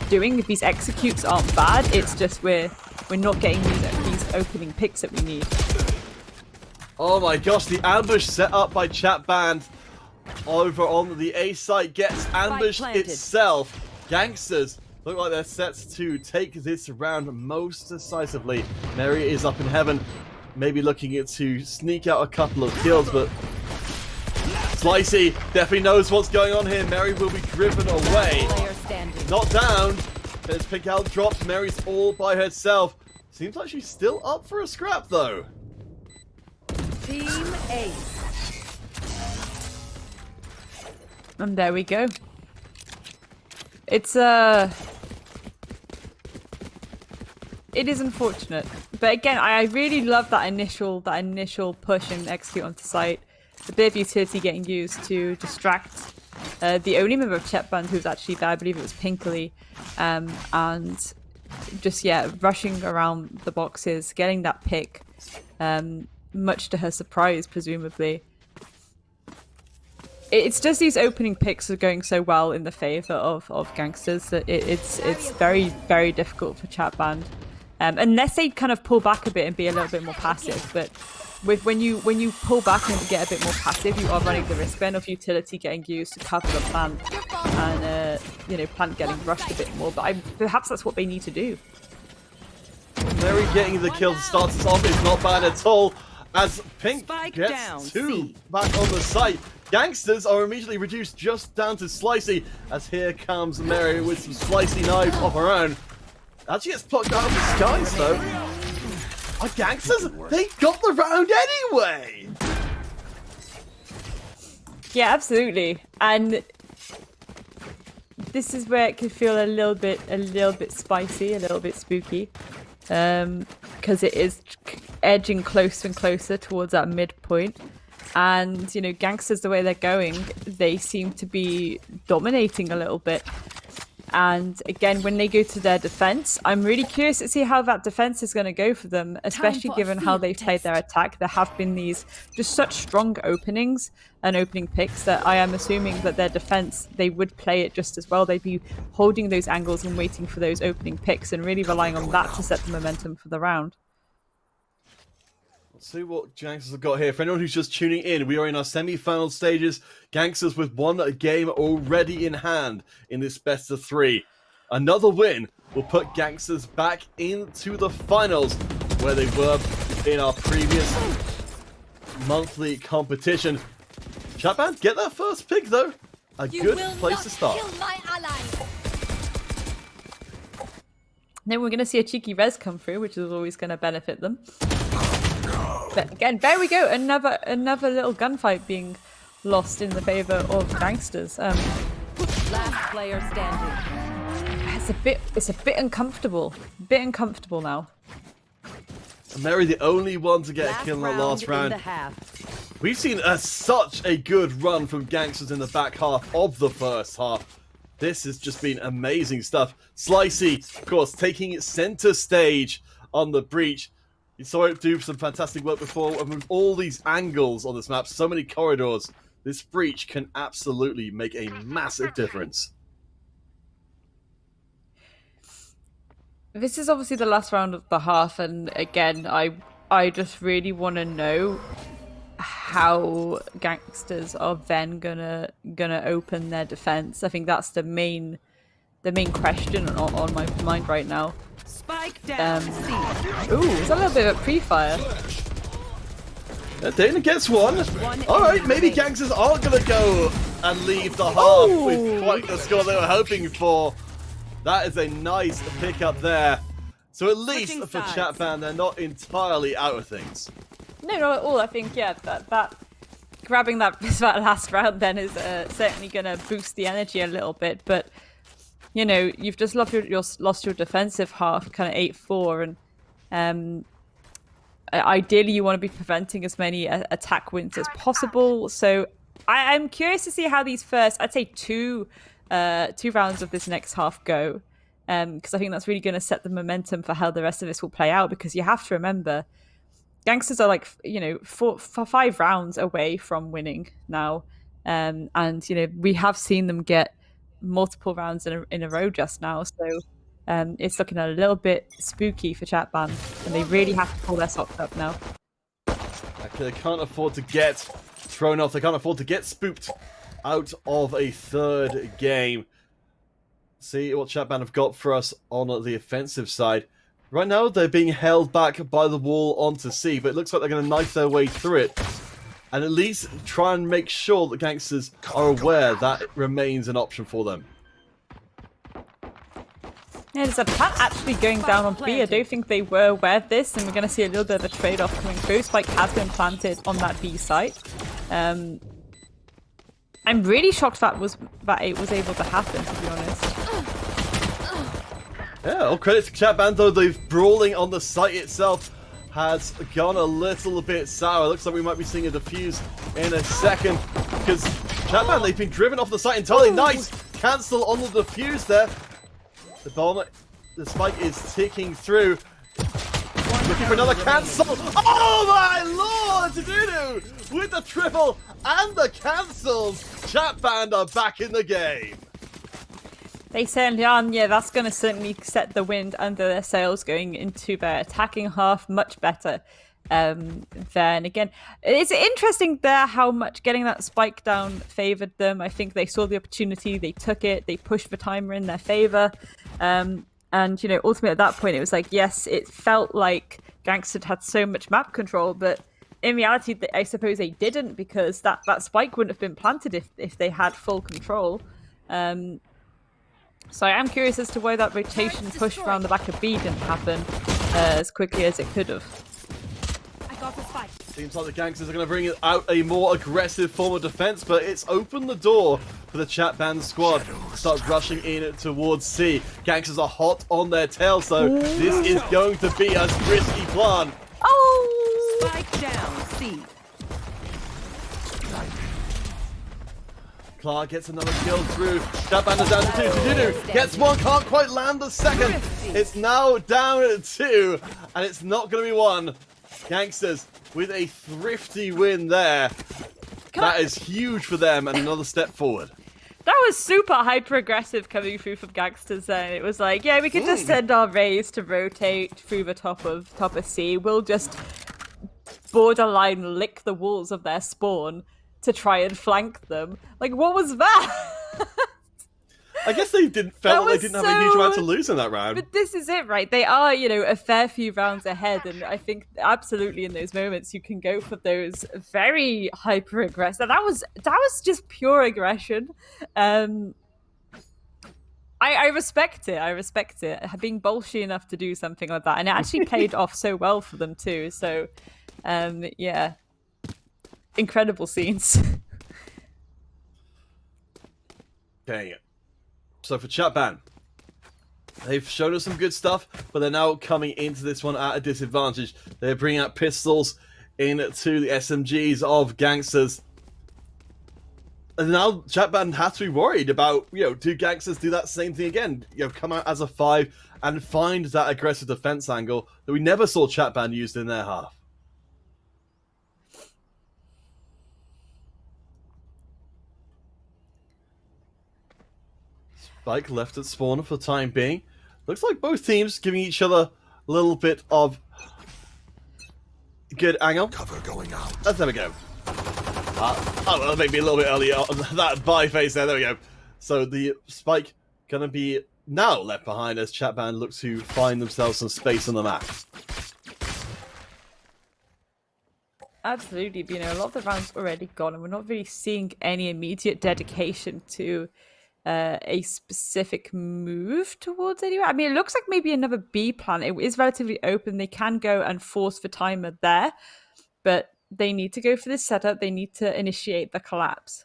doing. If these executes aren't bad, it's just we're not getting these opening picks that we need. Oh my gosh, the ambush set up by Chat Band over on the A site gets ambushed itself. Gangsters look like they're set to take this round most decisively. Mary is up in heaven, maybe looking to sneak out a couple of kills, but Slicey definitely knows what's going on here. Mary will be driven away. Not down. There's Pink Out drops. Mary's all by herself. Seems like she's still up for a scrap, though. Team Ace. And there we go. It is unfortunate, but again, I really love that initial push and execute onto site. The bit of utility getting used to distract the only member of Chat Band who's actually there. I believe it was Pinkley, and just rushing around the boxes, getting that pick, much to her surprise, presumably. It's just these opening picks are going so well in the favor of Gangsters that it's very, very difficult for chat band, unless they kind of pull back a bit and be a little bit more passive. But when you pull back and get a bit more passive, you are running the risk then of utility getting used to cover the plant, and plant getting rushed a bit more. But perhaps that's what they need to do. Mary getting the kill to start us off is not bad at all, as Pink Spike gets down, 2 C. back on the site. Gangsters are immediately reduced just down to Slicey, as here comes Mary with some Slicey knives of her own. As she gets plucked out of the skies, though. Are Gangsters? They got the round anyway! Yeah, absolutely. And this is where it can feel a little bit spicy, a little bit spooky, because it is edging closer and closer towards that midpoint. And Gangsters, the way they're going, they seem to be dominating a little bit. And again, when they go to their defense, I'm really curious to see how that defense is going to go for them, especially given how they've played their attack. There have been these just such strong openings and opening picks that I am assuming that their defense, they would play it just as well. They'd be holding those angles and waiting for those opening picks and really relying on that to set the momentum for the round. Let's see what Gangsters have got here. For anyone who's just tuning in, we are in our semi-final stages. Gangsters with 1 game already in hand in this best of 3. Another win will put Gangsters back into the finals where they were in our previous monthly competition. Chatband, get that first pick though. A good place to start. Kill my ally. Then we're going to see a cheeky res come through, which is always going to benefit them. But again, there we go. Another little gunfight being lost in the favor of Gangsters. Last player standing. It's a bit uncomfortable. Bit uncomfortable now. Mary, the only one to get a kill in the last round. We've seen such a good run from Gangsters in the back half of the first half. This has just been amazing stuff. Slicey, of course, taking center stage on the breach. You saw it do some fantastic work before, and with all these angles on this map, so many corridors, this breach can absolutely make a massive difference. This is obviously the last round of the half, and again, I just really want to know how Gangsters are then gonna open their defense. I think that's the main question on my mind right now. Spike down. Ooh, it's a little bit of a pre-fire. Dana gets one. Alright, maybe Gangsters aren't going to go and leave the half with quite the score they were hoping for. That is a nice pickup there. So at least for Chatband, they're not entirely out of things. No, not at all. I think, yeah, that grabbing that last round then is certainly going to boost the energy a little bit. But, you've just lost your defensive half, kind of 8-4, and ideally you want to be preventing as many attack wins as possible. So I'm curious to see how these first, I'd say two rounds of this next half go, because I think that's really going to set the momentum for how the rest of this will play out. Because you have to remember, Gangsters are 5 rounds away from winning now, and we have seen them get multiple rounds in a row just now. So it's looking a little bit spooky for Chatband, and they really have to pull their socks up now. They can't afford to get thrown off. They can't afford to get spooked out of a third game. See what Chatband have got for us on the offensive side. Right now, they're being held back by the wall onto C, but it looks like they're going to knife their way through it. And at least try and make sure that Gangsters are aware that it remains an option for them. Yeah, there's a plant actually going down on B. I don't think they were aware of this, and we're going to see a little bit of a trade-off coming through. Spike has been planted on that B site. I'm really shocked that it was able to happen, to be honest. Yeah, all credit to Chatband, though. The brawling on the site itself has gone a little bit sour. Looks like we might be seeing a defuse in a second, because Chatband, they've been driven off the site entirely. Nice cancel on the defuse there. The bomb the spike is ticking through. Looking for another cancel. Oh my lord! Tadunu with the triple and the cancels. Chat Band are back in the game. They certainly are, and yeah, that's going to certainly set the wind under their sails going into their attacking half much better. Then again, it's interesting there how much getting that spike down favored them. I think they saw the opportunity, they took it, they pushed the timer in their favor. And, you know, ultimately at that point, it was like, yes, it felt like Gangsters had so much map control, but in reality, I suppose they didn't, because that spike wouldn't have been planted if they had full control. So I am curious as to why that rotation push around the back of B didn't happen as quickly as it could have. I got the spike. Seems like the Gangsters are going to bring out a more aggressive form of defense, but it's opened the door for the Chat Band squad to start rushing in towards C. Gangsters are hot on their tail, so this is going to be a risky plan. Oh! Spike down, C. Clark gets another kill through. Chat Band is down to 2. Tadunu gets one, can't quite land the second. It's now down at 2, and it's not going to be 1. Gangsters with a thrifty win there. That is huge for them, and another step forward. That was super hyper aggressive coming through from Gangsters then. It was like, yeah, we can just send our rays to rotate through the top of C. We'll just borderline lick the walls of their spawn to try and flank them. Like, what was that? I guess they felt like they didn't have a huge amount to lose in that round. But this is it, right? They are, you know, a fair few rounds ahead, and I think absolutely in those moments you can go for those very hyper aggressive. That was just pure aggression. I respect it. I respect it. Being bolshy enough to do something like that, and it actually played off so well for them too. So, yeah, incredible scenes. Okay. So for Chat Band, they've shown us some good stuff, but they're now coming into this one at a disadvantage. They're bringing out pistols into the SMGs of Gangsters. And now Chat Band has to be worried about, you know, do Gangsters do that same thing again? You know, come out as a 5 and find that aggressive defense angle that we never saw Chat Band used in their half. Spike left at spawn for the time being. Looks like both teams giving each other a little bit of good angle. Cover going out. There we go. Well, maybe a little bit earlier on that buy face there. There we go. So the spike gonna be now left behind as Chat Band looks to find themselves some space on the map. Absolutely, but, you know, a lot of the rounds already gone, and we're not really seeing any immediate dedication to a specific move towards anywhere. I mean, it looks like maybe another B plan. It is relatively open. They can go and force the timer there, but they need to go for this setup. They need to initiate the collapse.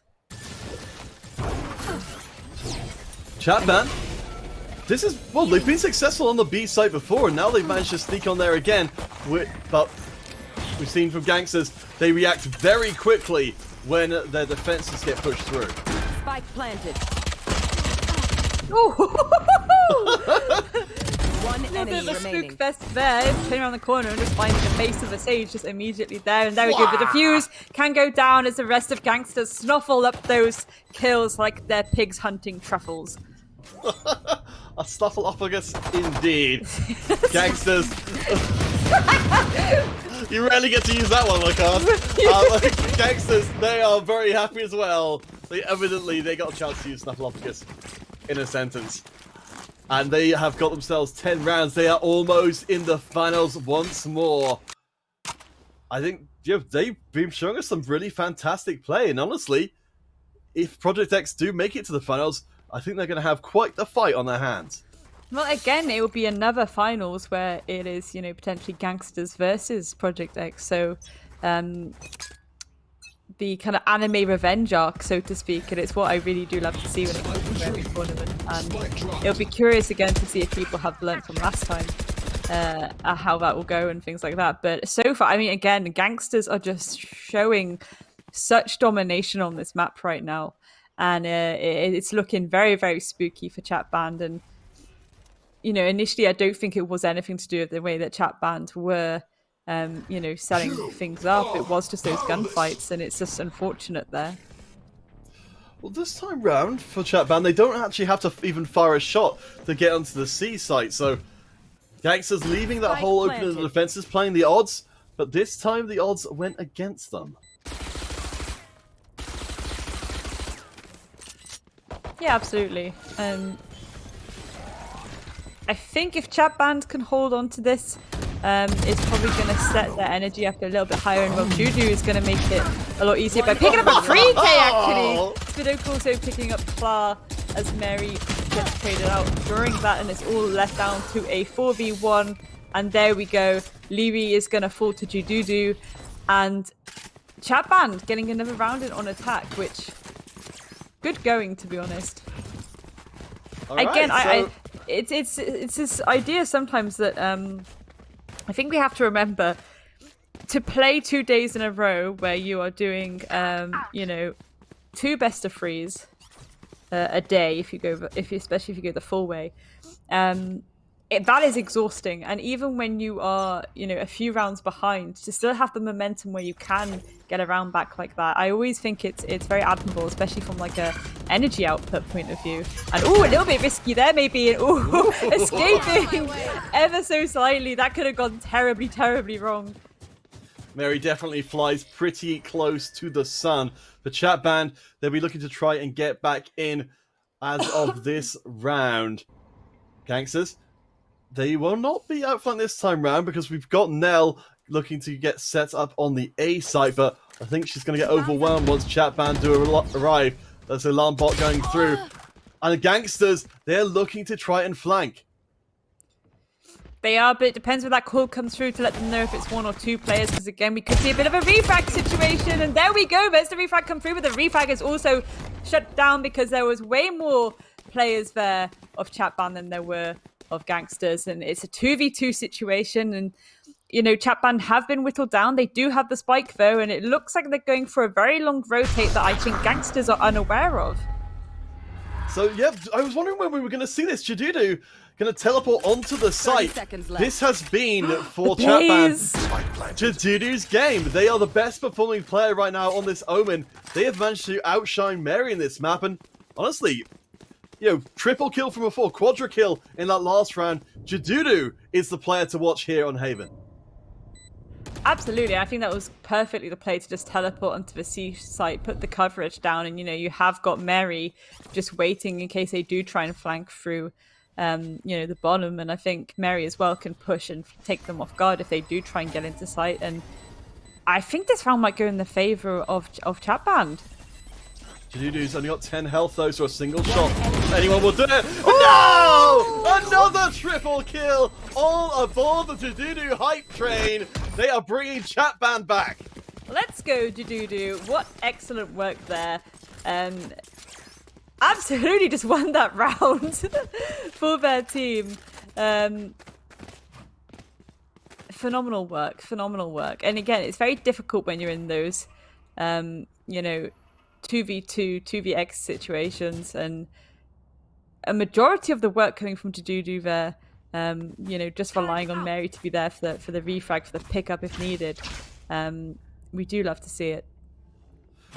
Chat Band, this is, well, they've been successful on the B site before, and now they've managed to sneak on there again. But we've seen from Gangsters, they react very quickly when their defenses get pushed through. Spike planted. One enemy the remaining. spook fest there, turning around the corner and just finding the face of the sage just immediately there. And there we go. The defuse can go down as the rest of Gangsters snuffle up those kills like they're pigs hunting truffles. A snuffleupagus indeed. Gangsters. You rarely get to use that one, Lacan. Gangsters, they are very happy as well. They got a chance to use snuffleupagus in a sentence. And they have got themselves 10 rounds. They are almost in the finals once more. I think, you know, they've been showing us some really fantastic play. And honestly, if Project X do make it to the finals, I think they're going to have quite the fight on their hands. Well, again, it will be another finals where it is, you know, potentially Gangsters versus Project X. So, the kind of anime revenge arc, so to speak, and it's what I really do love to see when it comes to every tournament. And it'll be curious again to see if people have learnt from last time how that will go and things like that. But so far, I mean, again, Gangsters are just showing such domination on this map right now, and it's looking very, very spooky for Chat Band. And you know, initially I don't think it was anything to do with the way that chat band were, you know, setting things up. It was just those gunfights, and it's just unfortunate there. Well, this time round for chat band, they don't actually have to even fire a shot to get onto the C site. So Gangsters leaving that hole open in the defenses, playing the odds, but this time the odds went against them. Yeah, absolutely. I think if chat band can hold on to this, it's probably going to set their energy up a little bit higher, and Juju is going to make it a lot easier by picking up a 3K actually. Spidok also picking up Klar as Mary gets traded out during that, and it's all left down to a 4v1. And there we go. Leary is going to fall to Jududu, and chat band getting another round in on attack, which good going, to be honest. Again, it's this idea sometimes that I think we have to remember to play 2 days in a row where you are doing you know, 2 best of 3s a day especially if you go the full way. That is exhausting, and even when you are, you know, a few rounds behind, to still have the momentum where you can get a round back like that, I always think it's very admirable, especially from like a energy output point of view. And a little bit risky there maybe, and escaping ever so slightly. That could have gone terribly wrong. Mary definitely flies pretty close to the sun. The chat band, they'll be looking to try and get back in as of this round. Gangsters, they will not be out front this time round because we've got Nell looking to get set up on the A site, but I think she's going to get overwhelmed once chat band do arrive. There's an alarm bot going through. And the Gangsters, they're looking to try and flank. They are, but it depends when that call comes through to let them know if it's 1 or 2 players, because again, we could see a bit of a refrag situation, and there we go. There's the refrag come through, but the refrag is also shut down because there was way more players there of chat band than there were of Gangsters, and it's a 2v2 situation. And you know, chat band have been whittled down. They do have the spike though, and it looks like they're going for a very long rotate that I think Gangsters are unaware of. So yeah, I was wondering when we were going to see this. Jududu going to teleport onto the site. This has been for chat band Jududu's game. They are the best performing player right now on this Omen. They have managed to outshine Mary in this map, and honestly, you know, triple kill from before, quadra kill in that last round. Jududu is the player to watch here on Haven. Absolutely, I think that was perfectly the play to just teleport onto the C site, put the coverage down, and you know, you have got Mary just waiting in case they do try and flank through, you know, the bottom. And I think Mary as well can push and take them off guard if they do try and get into sight. And I think this round might go in the favor of chat band. Jududu's only got 10 health though, so a single shot anyone will do it. No! Another triple kill! All aboard the Jududu hype train. They are bringing chat band back. Let's go, Jududu. What excellent work there. Absolutely just won that round for their team. Phenomenal work. And again, it's very difficult when you're in those, you know, 2v2, 2vx situations, and a majority of the work coming from Jududu there, you know, just relying on Mary to be there for the refrag, for the pickup if needed. We do love to see it.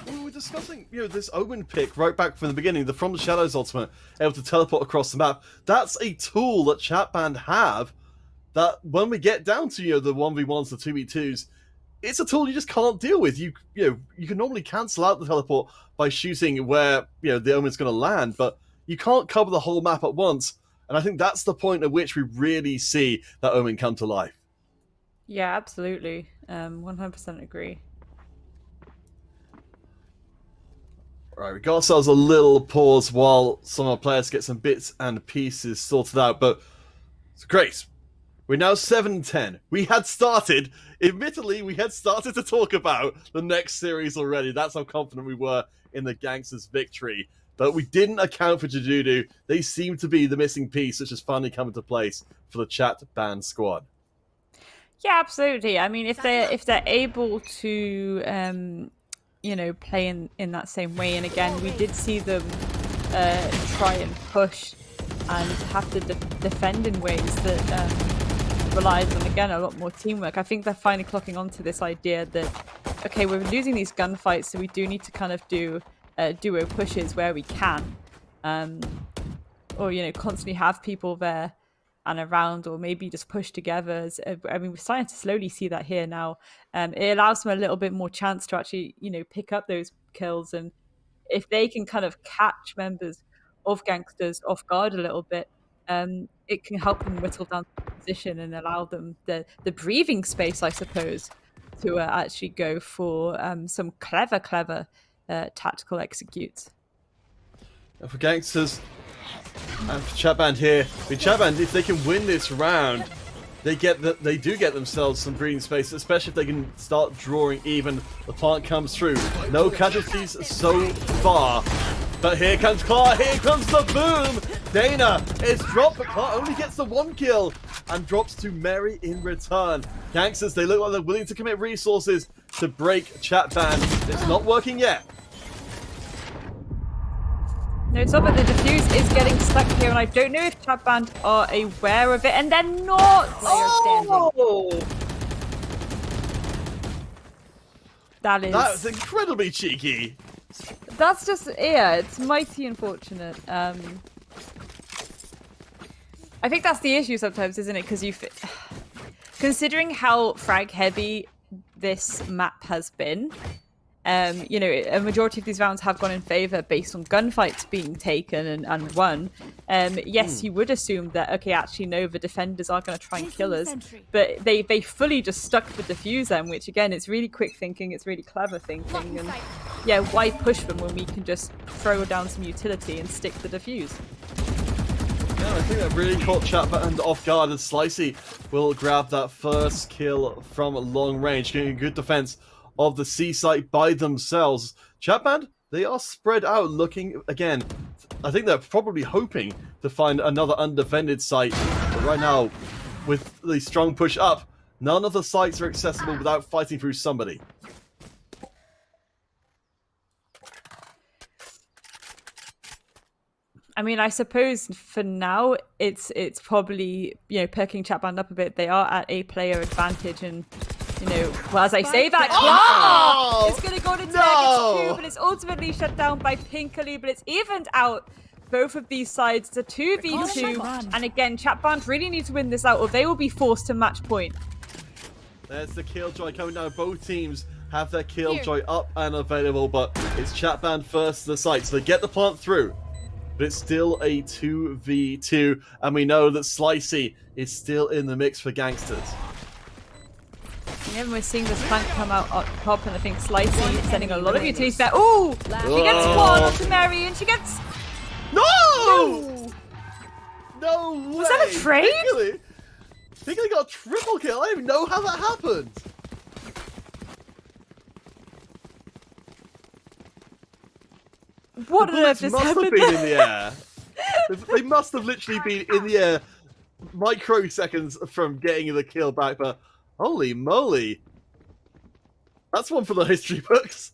We were discussing, you know, this Omen pick right back from the beginning, the From the Shadows ultimate, able to teleport across the map. That's a tool that chat band have that when we get down to, you know, the 1v1s, the 2v2s, it's a tool you just can't deal with. You know, you can normally cancel out the teleport by shooting where, you know, the Omen's going to land, but you can't cover the whole map at once. And I think that's the point at which we really see that Omen come to life. Yeah, absolutely. 100% agree. Right, we got ourselves a little pause while some of our players get some bits and pieces sorted out, but it's great. We're now 7-10. Admittedly, we had started to talk about the next series already. That's how confident we were in the Gangsters' victory. But we didn't account for Jududu. They seem to be the missing piece, which has finally come into place for the chat band squad. Yeah, absolutely. I mean, if they're able to, you know, play in that same way, and again, we did see them try and push and have to defend in ways that relies on, again, a lot more teamwork. I think they're finally clocking onto this idea that, okay, we're losing these gunfights, so we do need to kind of do duo pushes where we can, or, you know, constantly have people there and around, or maybe just push together. I mean, we're starting to slowly see that here now. It allows them a little bit more chance to actually, you know, pick up those kills, and if they can kind of catch members of gangsters off guard a little bit, it can help them whittle down the position and allow them the breathing space, I suppose, to actually go for some clever tactical executes. And for gangsters and for Chatband here, I mean, Chatband, if they can win this round, they do get themselves some breathing space, especially if they can start drawing even. The plant comes through. No casualties so far. But here comes Clark, here comes the boom! Dana is dropped, but Clark only gets the 1 kill and drops to Mary in return. Gangsters, they look like they're willing to commit resources to break Chatband. It's not working yet. No, it's not, but the defuse is getting stuck here, and I don't know if Chatband are aware of it, and they're not! Oh! That's incredibly cheeky. That's just, yeah, it's mighty unfortunate. I think that's the issue sometimes, isn't it? Because considering how frag heavy this map has been, you know, a majority of these rounds have gone in favor based on gunfights being taken and won. Yes, you would assume that, okay, actually, no, the defenders are going to try and kill us, but they fully just stuck the defuse then, which again, it's really quick thinking, it's really clever thinking, and yeah, why push them when we can just throw down some utility and stick the defuse? Yeah, I think that really caught Chatband off guard, and Slicey will grab that first kill from long range, getting a good defense of the C site by themselves. Chatband, they are spread out looking, again, I think they're probably hoping to find another undefended site, but right now, with the strong push up, none of the sites are accessible without fighting through somebody. I mean, I suppose for now it's probably, you know, perking Chatband up a bit. They are at a player advantage, and you know, well, as I say that, Oh! it's going to go to -2, but it's ultimately shut down by Pinkerly, but it's evened out both of these sides. It's a 2v2, and again, Chatband really need to win this out, or they will be forced to match point. There's the Killjoy coming down. Both teams have their Killjoy up and available, but it's Chatband first to the site, so they get the plant through. But it's still a 2v2, and we know that Slicey is still in the mix for gangsters. Yeah, we're seeing this flank come out up top, and I think Slicey is sending a lot of utilities there. Ooh! She gets one onto Mary, and she gets... No! No way! Was that a trade? Pinkerly got a triple kill. I don't even know how that happened. What The on earth bullets just must have happened been there? in the air. They must have literally been in the air microseconds from getting the kill back, but holy moly. That's one for the history books.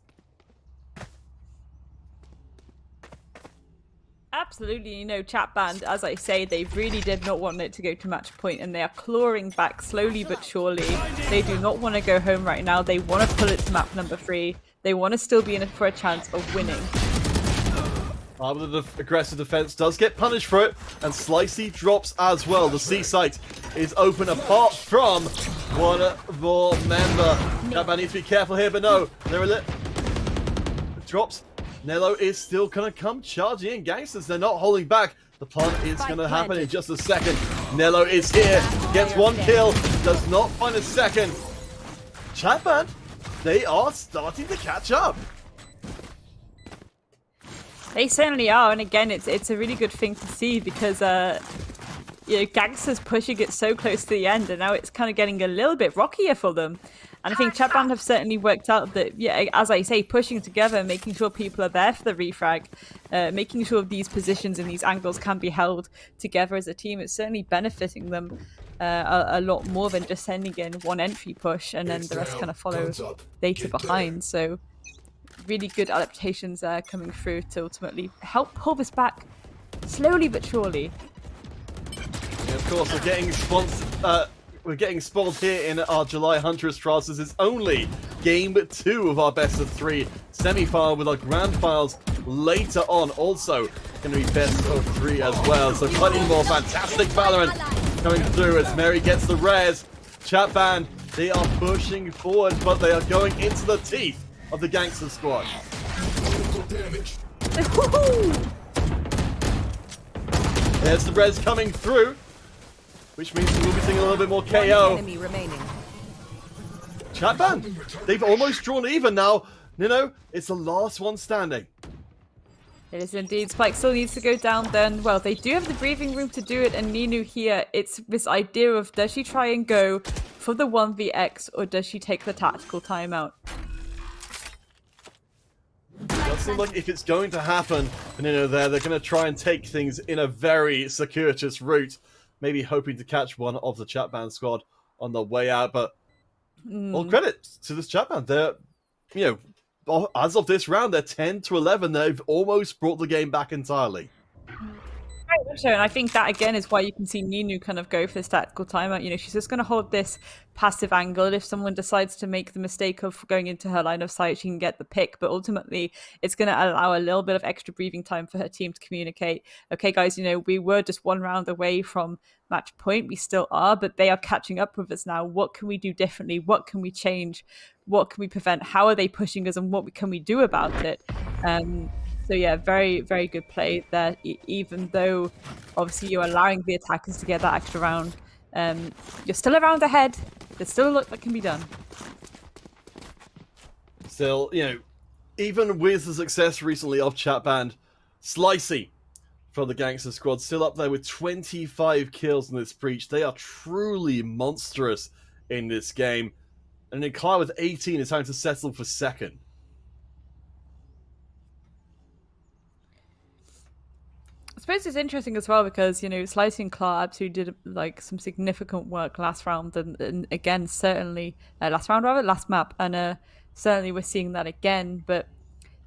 Absolutely, you know, Chatband, as I say, they really did not want it to go to match point, and they are clawing back slowly but surely. They do not want to go home right now. They want to pull it to map number 3. They want to still be in it for a chance of winning. But the aggressive defense does get punished for it, and Slicey drops as well. The C site is open apart from one more member. Chatband needs to be careful here, but no, there are drops. Nello is still gonna come charging in. Gangsters, they're not holding back. The plant is gonna happen in just a second. Nello is here, gets 1 kill, does not find a second. Chatband, they are starting to catch up. They certainly are, and again, it's a really good thing to see, because you know, Gangsters pushing it so close to the end, and now it's kind of getting a little bit rockier for them. And I think Chatband have certainly worked out that, yeah, as I say, pushing together, making sure people are there for the refrag, making sure these positions and these angles can be held together as a team. It's certainly benefiting them a lot more than just sending in one entry push and then the rest kind of follow later behind. So really good adaptations coming through to ultimately help pull this back slowly but surely. Of course, we're getting spoiled here in our July Huntress trials. This is only game 2 of our best of 3 semi-final, with our grand finals later on. Also, going to be best of 3 as well. So plenty more fantastic Valorant coming through as Mary gets the res. Chat band, they are pushing forward, but they are going into the teeth of the Gangster squad. There's the res coming through, which means we'll be seeing a little bit more KO. Enemy remaining. Chat band, they've almost drawn even now. Nino, it's the last one standing. It is indeed. Spike still needs to go down then. Well, they do have the breathing room to do it, and Ninu here, it's this idea of does she try and go for the 1vx or does she take the tactical timeout? It does seem like if it's going to happen, Nino they're going to try and take things in a very circuitous route, maybe hoping to catch one of the chat band squad on the way out, but all credit to this chat band. They're, you know, as of this round, they're 10-11. They've almost brought the game back entirely. Very much so, and I think that again is why you can see Ninu kind of go for this tactical timeout. You know, she's just going to hold this passive angle, and if someone decides to make the mistake of going into her line of sight, she can get the pick. But ultimately, it's going to allow a little bit of extra breathing time for her team to communicate. Okay, guys, you know, we were just 1 round away from match point. We still are, but they are catching up with us now. What can we do differently? What can we change? What can we prevent? How are they pushing us, and what can we do about it? So yeah, very, very good play there. Even though obviously you're allowing the attackers to get that extra round, you're still a round ahead. There's still a lot that can be done. Still, you know, even with the success recently of chat band, Slicey from the Gangster squad still up there with 25 kills in this breach. They are truly monstrous in this game. And then Claire with 18 is having to settle for second. I suppose it's interesting as well because, you know, Slicey and Clark absolutely did like some significant work last round, and again, certainly last map, and certainly we're seeing that again. But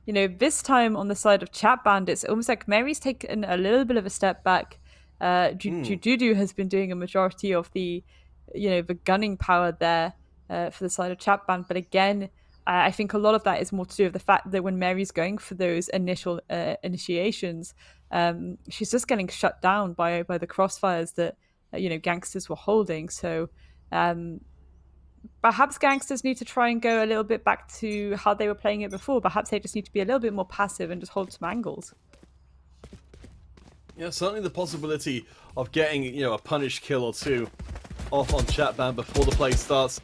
you know, this time on the side of chat band, it's almost like Mary's taken a little bit of a step back. Jujudu has been doing a majority of the, you know, the gunning power there for the side of chat band, but again, I think a lot of that is more to do with the fact that when Mary's going for those initial initiations, she's just getting shut down by the crossfires that you know, Gangsters were holding. So perhaps Gangsters need to try and go a little bit back to how they were playing it before. Perhaps they just need to be a little bit more passive and just hold some angles. Yeah, certainly the possibility of getting, you know, a punish kill or 2 off on chat band before the play starts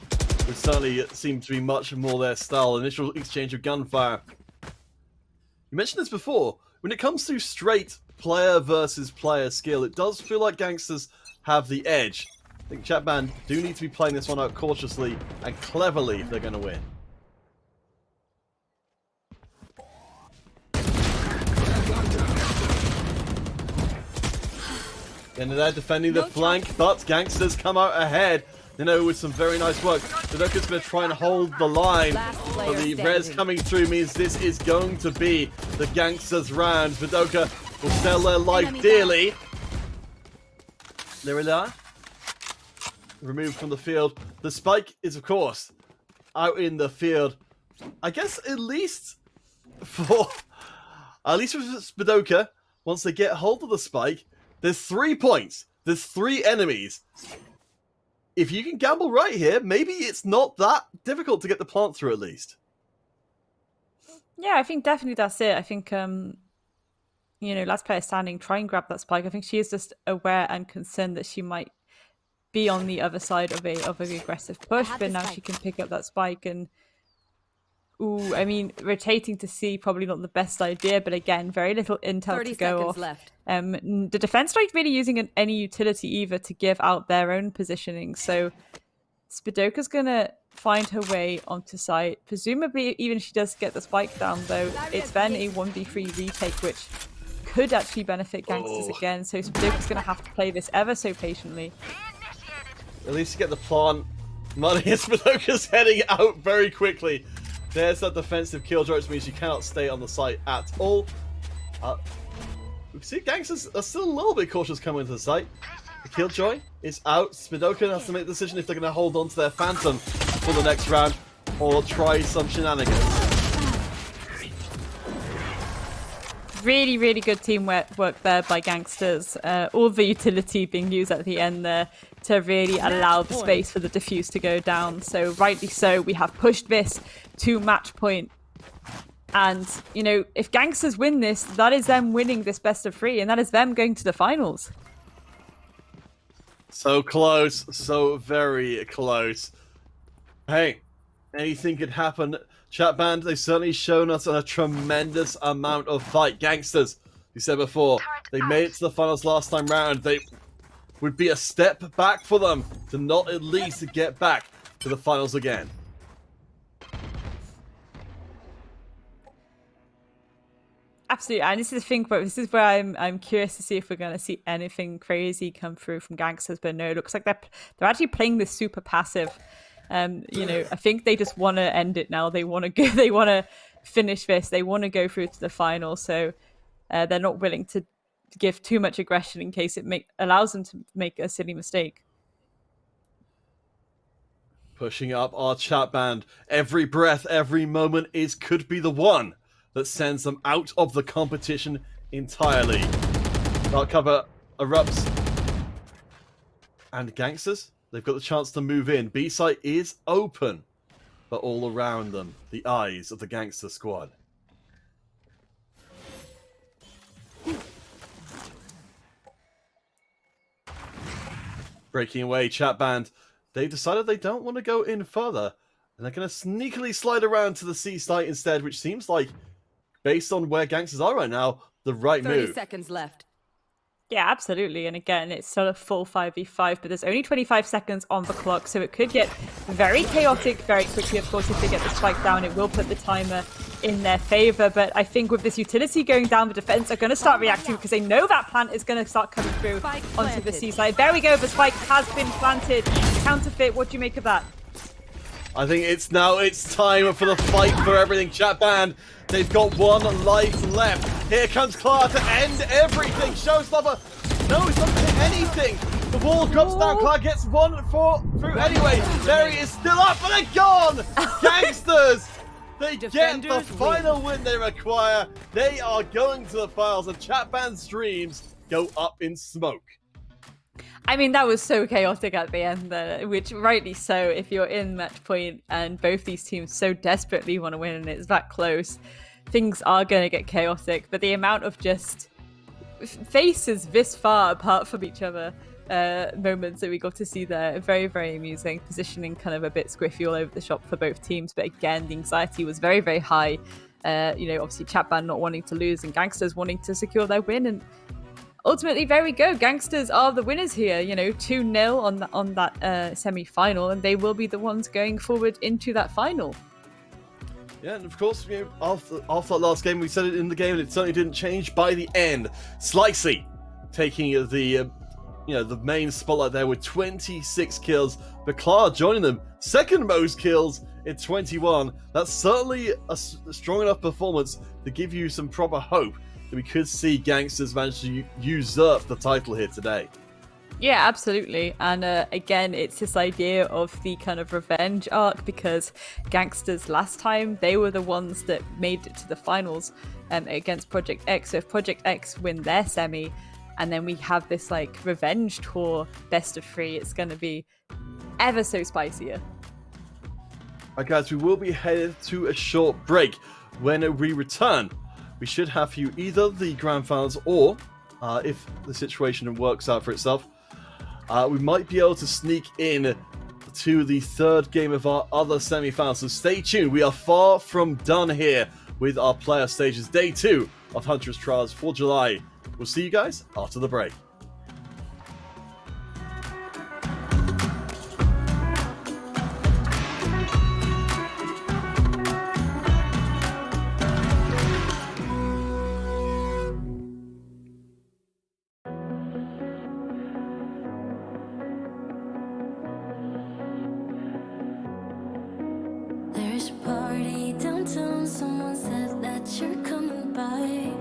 would certainly seem to be much more their style. Initial exchange of gunfire. You mentioned this before. When it comes to straight player versus player skill, it does feel like Gangsters have the edge. I think chat band do need to be playing this one out cautiously and cleverly if they're going to win. And they're defending the flank, but Gangsters come out ahead. You know, with some very nice work. Vidoka's going to try and hold the line, but the res coming through means this is going to be the Gangsters round. Vidoka will sell their life dearly. There we are. Removed from the field. The spike is, of course, out in the field. I guess at least with Vidoka, once they get hold of the spike, there's 3 points. There's 3 enemies. If you can gamble right here, maybe it's not that difficult to get the plant through at least. Yeah, I think definitely that's it. I think, you know, last player standing, try and grab that spike. I think she is just aware and concerned that she might be on the other side of an aggressive push, but now she can pick up that spike and... Ooh, I mean, rotating to C, probably not the best idea, but again, very little intel to go off. Left. The defense not really using any utility either to give out their own positioning, so Spidoka's gonna find her way onto site. Presumably, even if she does get the spike down, though, it's then a 1v3 retake, which could actually benefit Gangsters again, so Spidoka's gonna have to play this ever so patiently. At least you get the plant. Money as Spidoka's heading out very quickly. There's that defensive killjoy, which means you cannot stay on the site at all. We see Gangsters are still a little bit cautious coming into the site. The Killjoy is out. Spidoka has to make the decision if they're going to hold on to their Phantom for the next round or try some shenanigans. Really, really good teamwork there by Gangsters. All the utility being used at the end there to really allow the space for the defuse to go down. So rightly so, we have pushed this to match point. And, you know, if Gangsters win this, that is them winning this best of 3, and that is them going to the finals. So close, so very close. Hey, anything could happen. Chat band, they've certainly shown us a tremendous amount of fight. Gangsters, you said before, they made it to the finals last time round. They would be a step back for them to not at least get back to the finals again. Absolutely, and this is the thing, but this is where I'm curious to see if we're going to see anything crazy come through from Gangsters. But no, it looks like they're actually playing this super passive. You know, I think they just want to end it now. They want to go. They want to finish this. They want to go through to the final. So they're not willing to give too much aggression in case it allows them to make a silly mistake. Pushing up our chat band. Every breath, every moment could be the one that sends them out of the competition entirely. Dark cover erupts. And Gangsters, they've got the chance to move in. B site is open, but all around them, the eyes of the Gangster squad. Breaking away, chat band. They've decided they don't want to go in further, and they're going to sneakily slide around to the C site instead, which seems like, based on where Gangsters are right now, the right 30 move. seconds left. Yeah, absolutely. And again, it's still a full 5v5, but there's only 25 seconds on the clock, so it could get very chaotic very quickly. Of course, if they get the spike down, it will put the timer in their favor. But I think with this utility going down, the defense are going to start reacting because they know that plant is going to start coming through onto the C side. There we go. The spike has been planted. Counterfeit. What do you make of that? I think it's time for the fight for everything. Chat band, they've got one life left. Here comes Clara to end everything. Showstopper, no, it's not doing anything. The wall drops down. Clara gets one through anyway. Terry is still up, but they're gone. Gangsters, they get the final win they require. They are going to the finals, and chat band's dreams go up in smoke. I mean, that was so chaotic at the end, which rightly so. If you're in match point and both these teams so desperately want to win and it's that close, things are going to get chaotic. But the amount of just faces this far apart from each other, moments that we got to see there, very, very amusing. Positioning kind of a bit squiffy all over the shop for both teams. But again, the anxiety was very, very high. You know, obviously Chatban not wanting to lose and Gangsters wanting to secure their win. And ultimately, there we go. Gangsters are the winners here. You know, 2-0 on that semi-final, and they will be the ones going forward into that final. Yeah, and of course, you know, after that last game, we said it in the game, and it certainly didn't change by the end. Slicey taking the the main spotlight there with 26 kills. But Clara joining them, second most kills in 21. That's certainly a strong enough performance to give you some proper hope that we could see Gangsters manage to usurp the title here today. Yeah, absolutely. And again, it's this idea of the kind of revenge arc, because Gangsters last time, they were the ones that made it to the finals against Project X. So if Project X win their semi, and then we have this like revenge tour best of 3, it's going to be ever so spicier. Alright guys, we will be headed to a short break. When we return, we should have you either the grand finals or, if the situation works out for itself, we might be able to sneak in to the third game of our other semi-finals. So stay tuned. We are far from done here with our player stages. Day 2 of Huntress Trials for July. We'll see you guys after the break. There's a party downtown, someone said that you're coming by.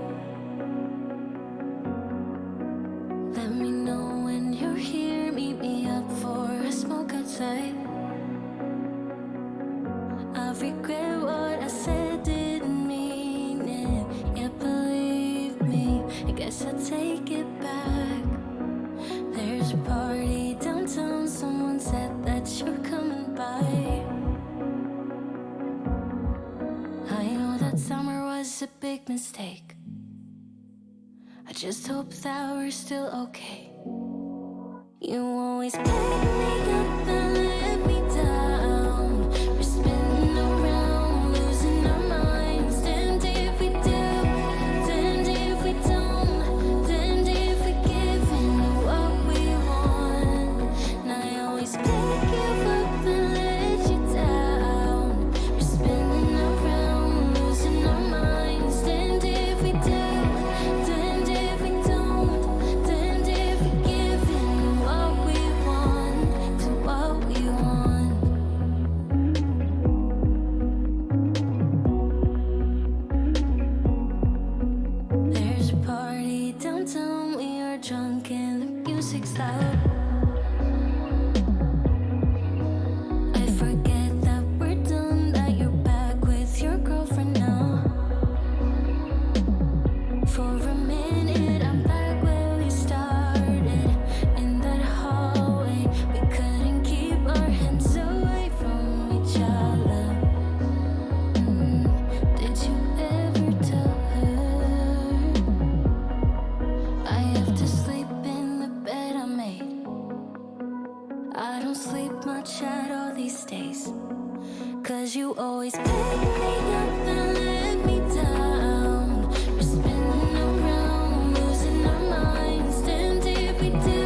big mistake. I just hope that we're still okay. You always pick me up and let me down. We're spinning around, losing our minds. And if we do, and if we don't, and if we give in to what we want. And I always pick you up and let you down. We're spinning around, losing our minds. And if we do, and if we don't, and if we give in to what we want, to what we want. There's a party downtown, we are drunk and the music's loud. I forget that we're done, that you're back with your girlfriend now. For a minute, I'm back where we started, in that hallway. We couldn't keep our hands away from each other. Did you ever tell her I have to sleep in the bed I made? I don't sleep much at all these days, 'cause you always pick me up and let me down. We're spinning around, losing our minds. And if we do,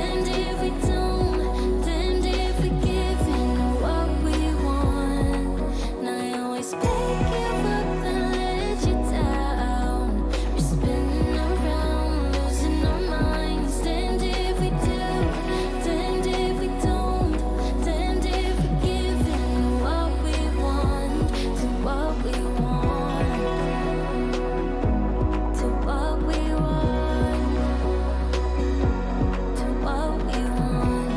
and if we don't, and if we give in to what we want. And I always pick you up and let you down. We're spinning around, losing our minds. And if we do, and if we don't, and if we give in to what we want, to what we want, to what we want, to what we want.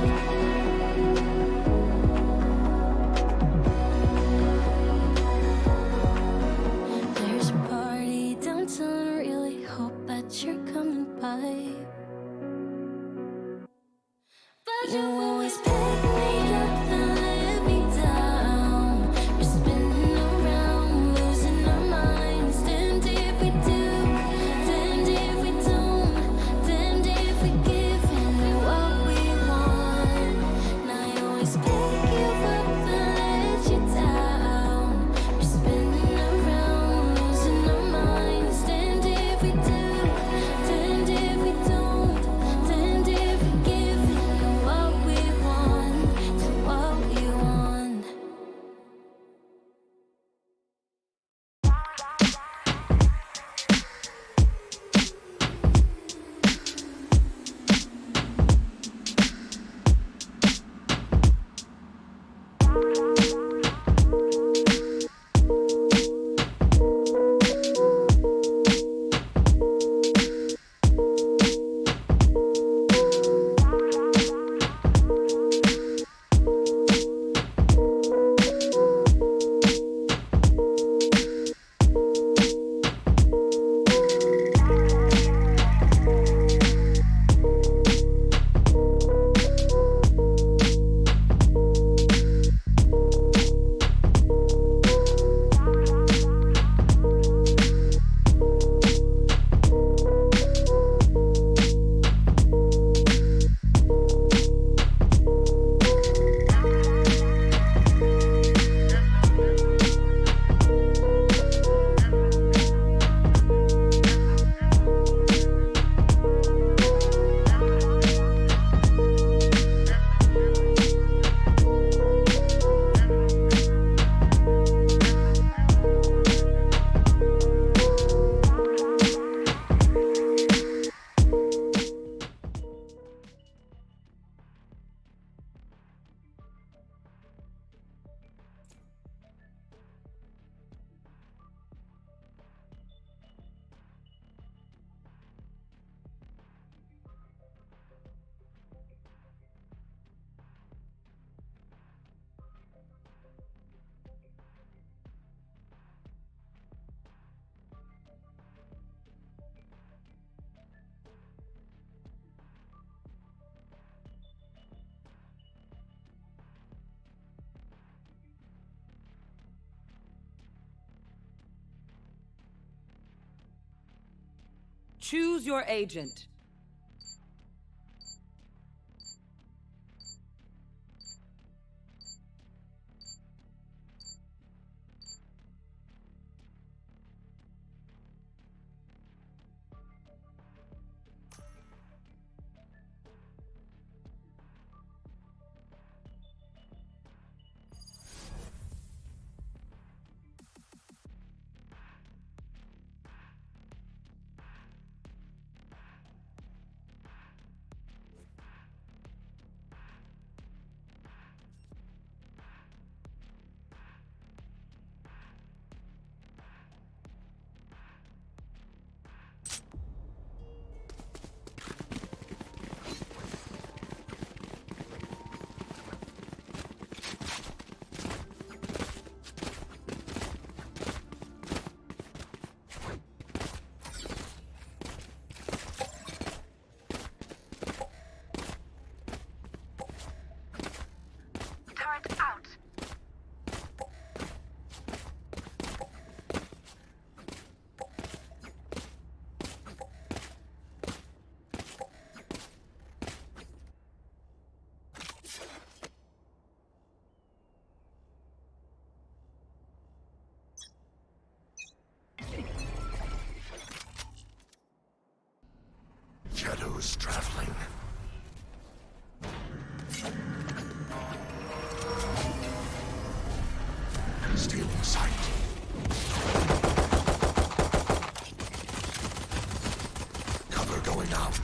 There's a party downtown, really hope that you're coming by. But you always pick me up and let me down. We're spinning around, losing our minds. And if we do, and if we don't, and if we give in to what we want. And I always pick you up and let you down. We're spinning around, losing our minds. And if we do, and if we don't, and if we give in to what we want. Choose your agent. Shadows traveling. Stealing sight. Cover going out.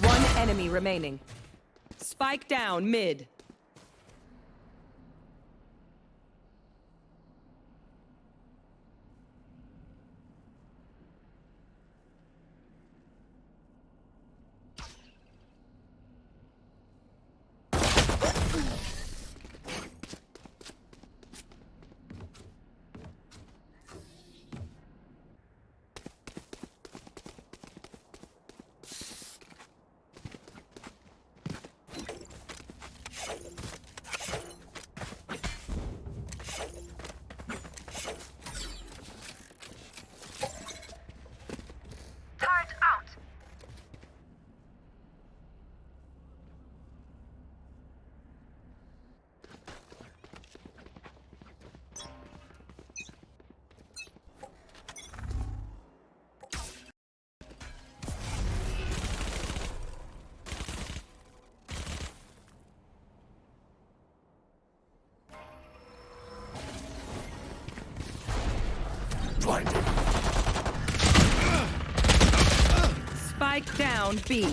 One enemy remaining. Spike down mid. Blinded. Spike down B.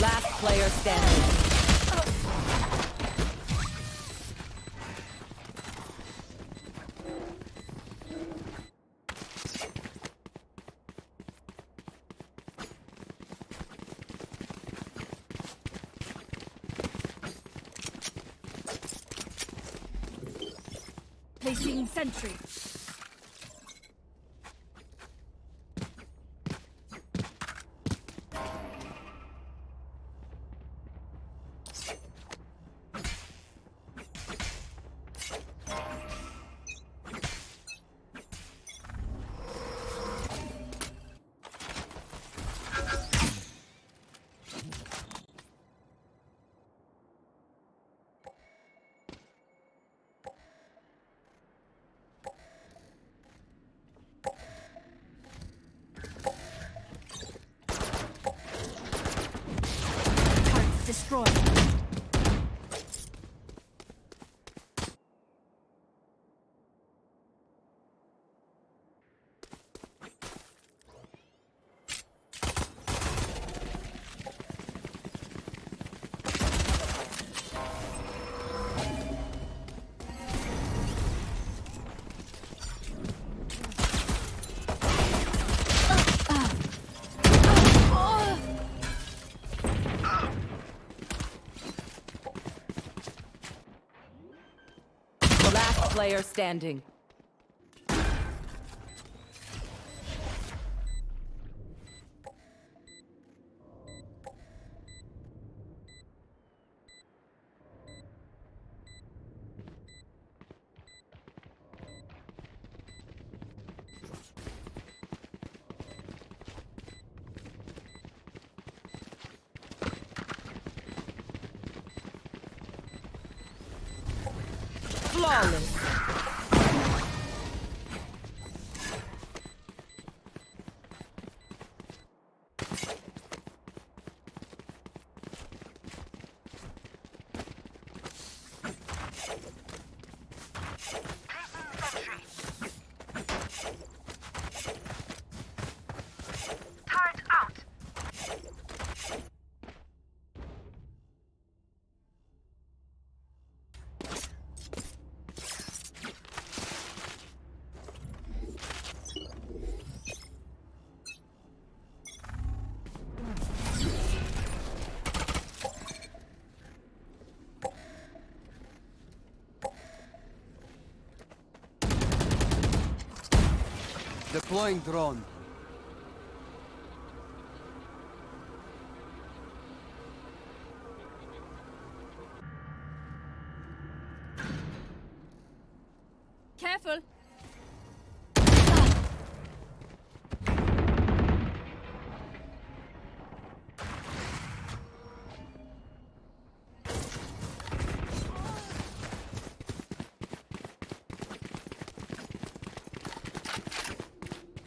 Last player standing. Placing sentry. player standing. Flawless. Deploying drone. Careful.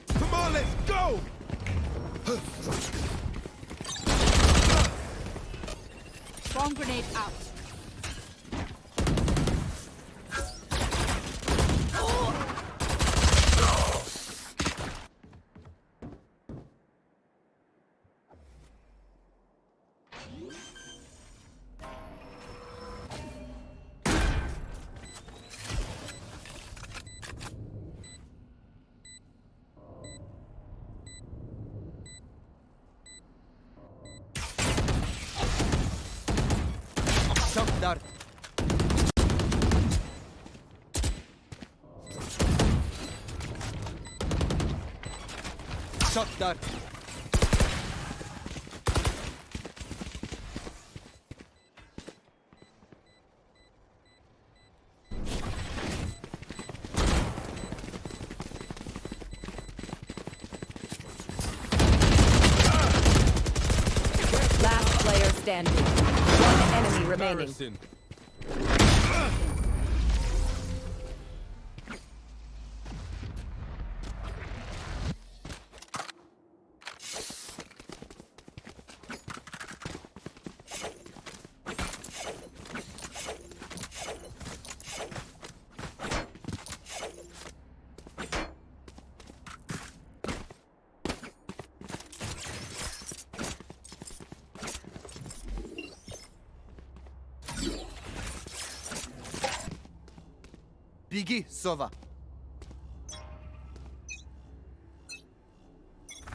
Come on, let's go! Bomb grenade out. Shock dart. Shock dart. Last player standing. One enemy remaining. Embarrassing. Biggie, Sova.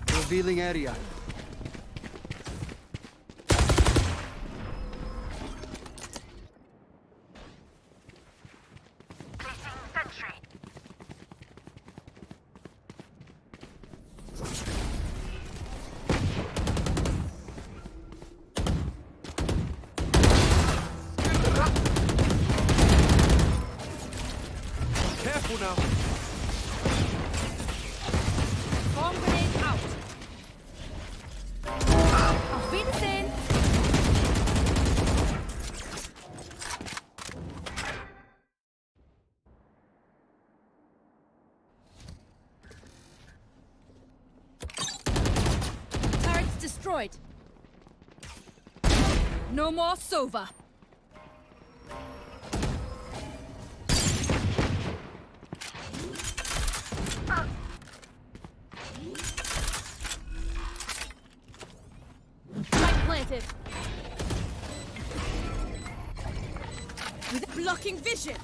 Revealing area. Careful now. Bomb grenade out. Auf Wiedersehen. Turrets destroyed. No more Sova. Spike planted. With blocking vision.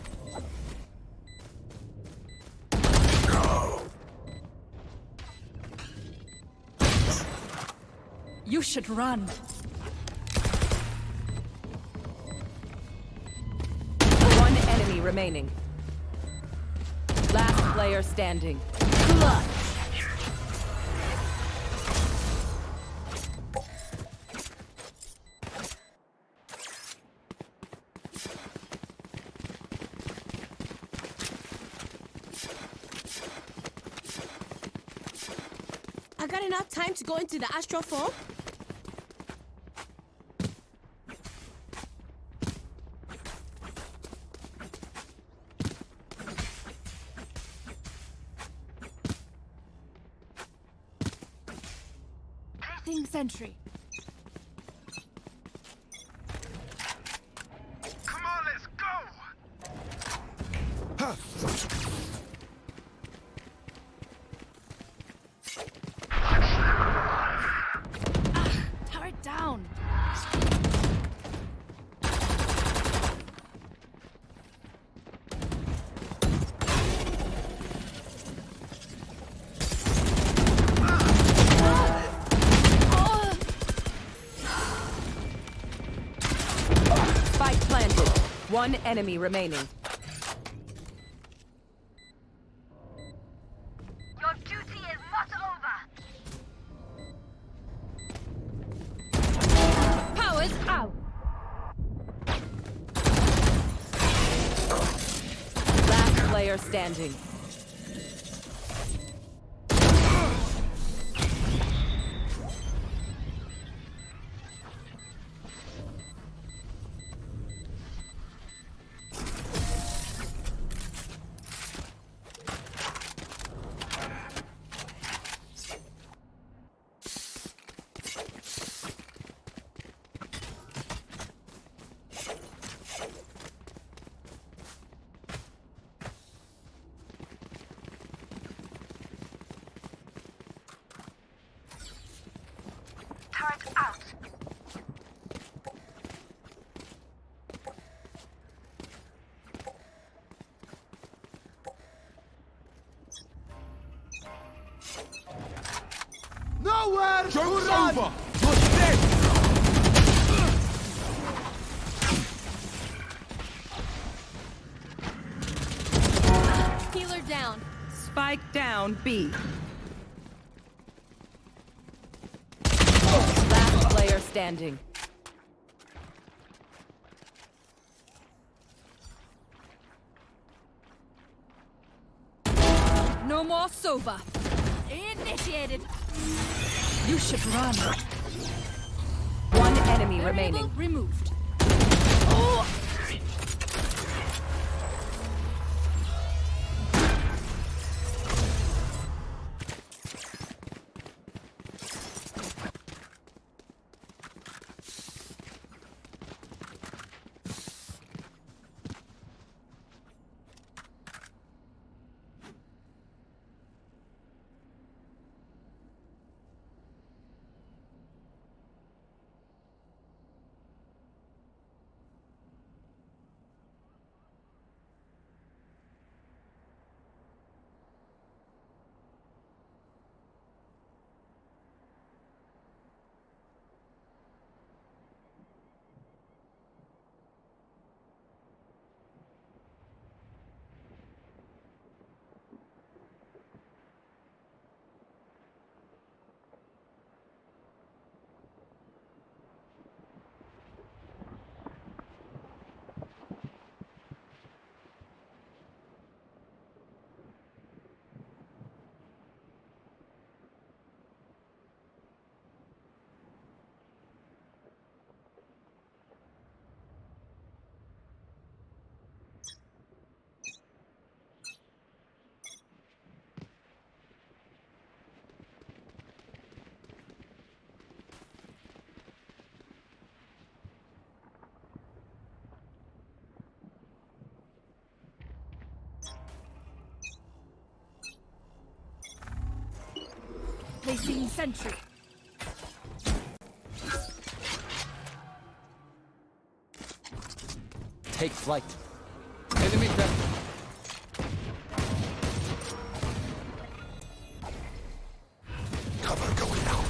You should run. One enemy remaining. player standing. I got enough time to go into the astral form? Placing sentry. Come on, let's go! Turret down. Spike planted. One enemy remaining. Your duty is not over. Powers out. Last player standing. Turret out. Nowhere to Joke's run! over! You're dead! Healer down. Spike down B. Last player standing. No more Sova. Initiated. You should run. One enemy remaining. Variable removed. Placing sentry. Take flight. Enemy death. Cover going out.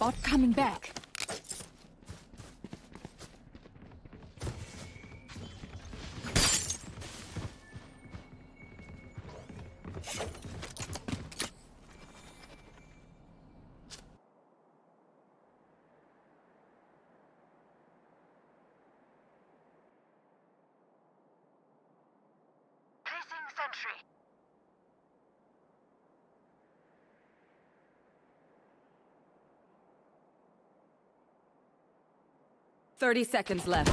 Bot coming back. Placing sentry. 30 seconds left.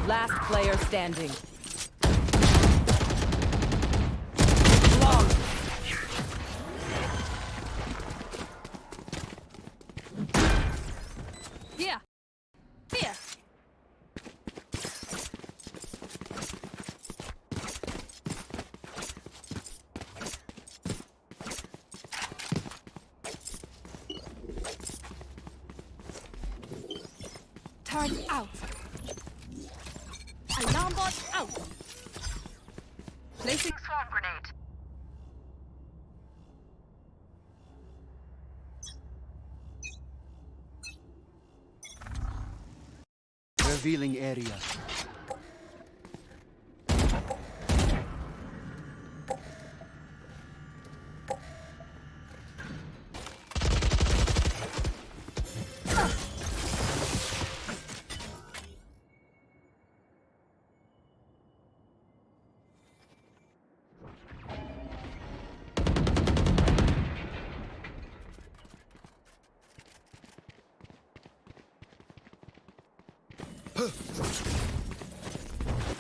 Last player standing. Long. Here. Here. Turret out. Alarm bot out. Placing Swarm grenade. Revealing area.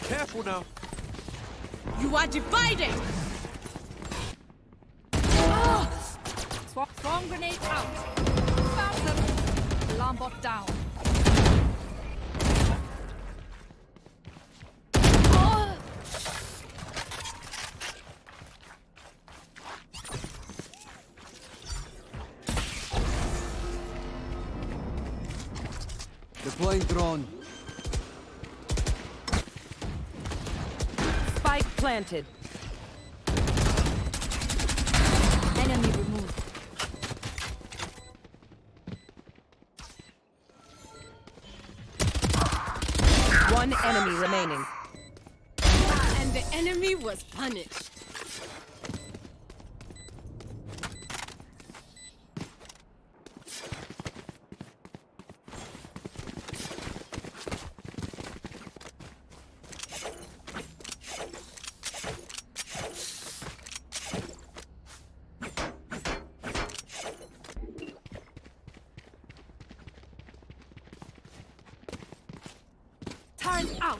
Careful now. You are divided! swarm grenade out. Found them. Alarm bot down. Deploying drone. Spike planted. Enemy removed. One enemy remaining. And the enemy was punished. Turret out.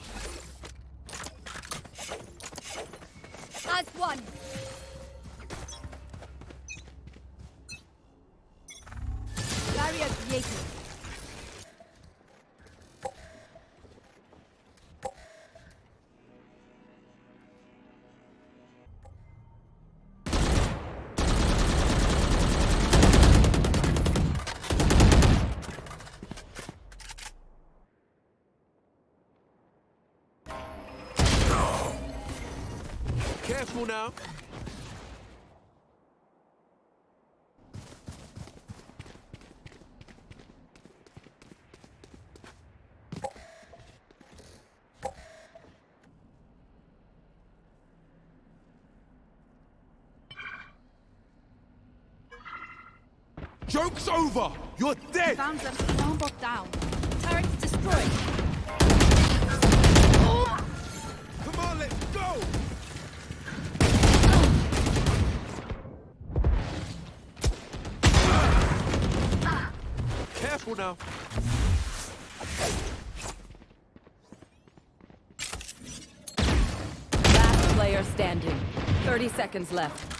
As one. Barrier created. Careful now. Joke's over! You're dead! Found them. Alarm bot down. Turret destroyed. Come on, let's go! Careful now. Last player standing. 30 seconds left.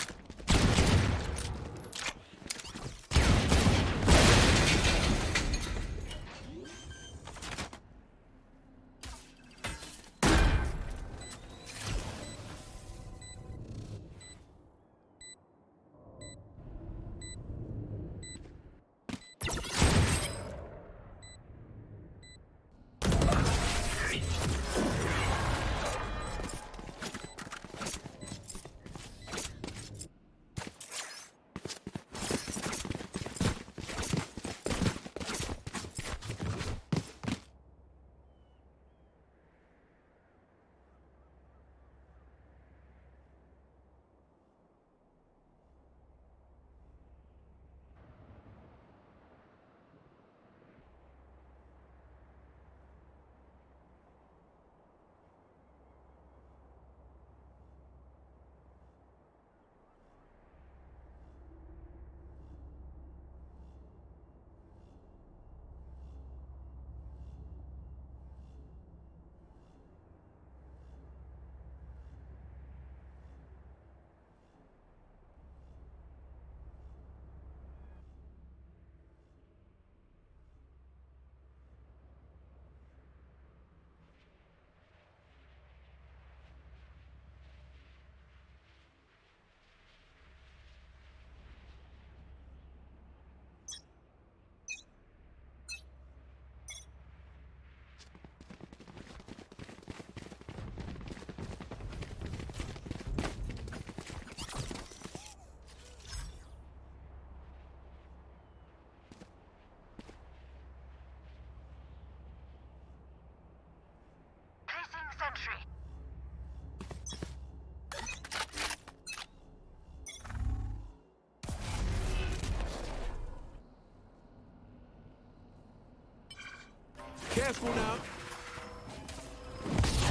Careful now.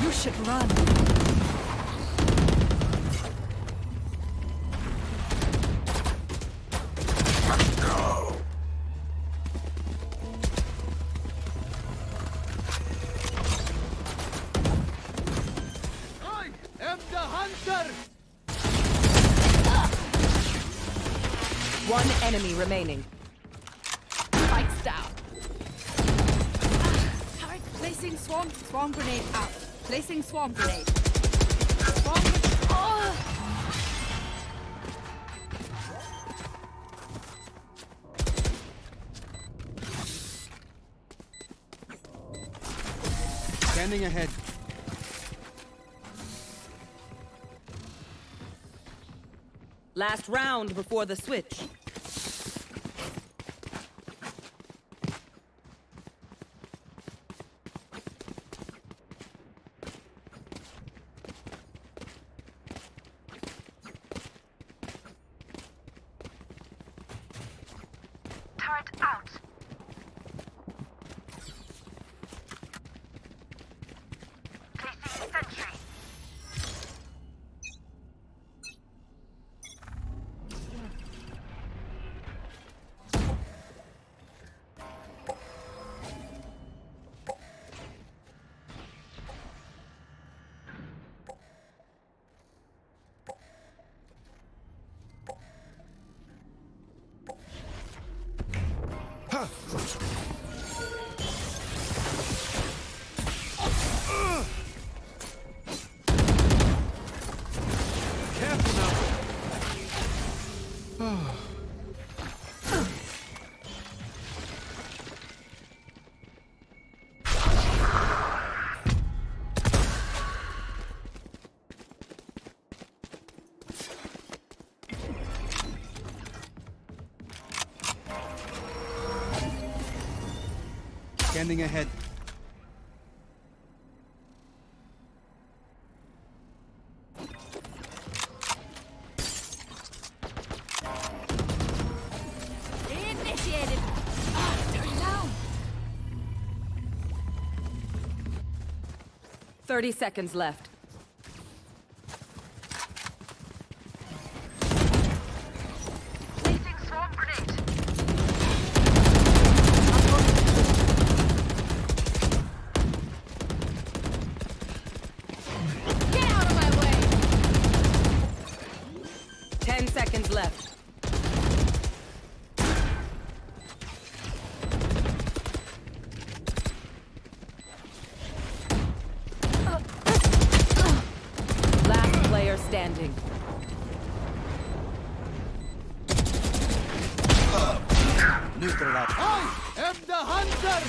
You should run. I am the hunter! One enemy remaining. Spikes down. Turret placing swarm grenade out. Placing swarm grenade. Swarm grenade. Oh! Scanning ahead. Last round before the switch. Turret out. Placing sentry. Careful now. Scanning ahead. Initiated. Turret down. 30 seconds left. Placing swarm grenade. Get out of my way. 10 seconds left. Last player standing. Neutralized. I am the hunter!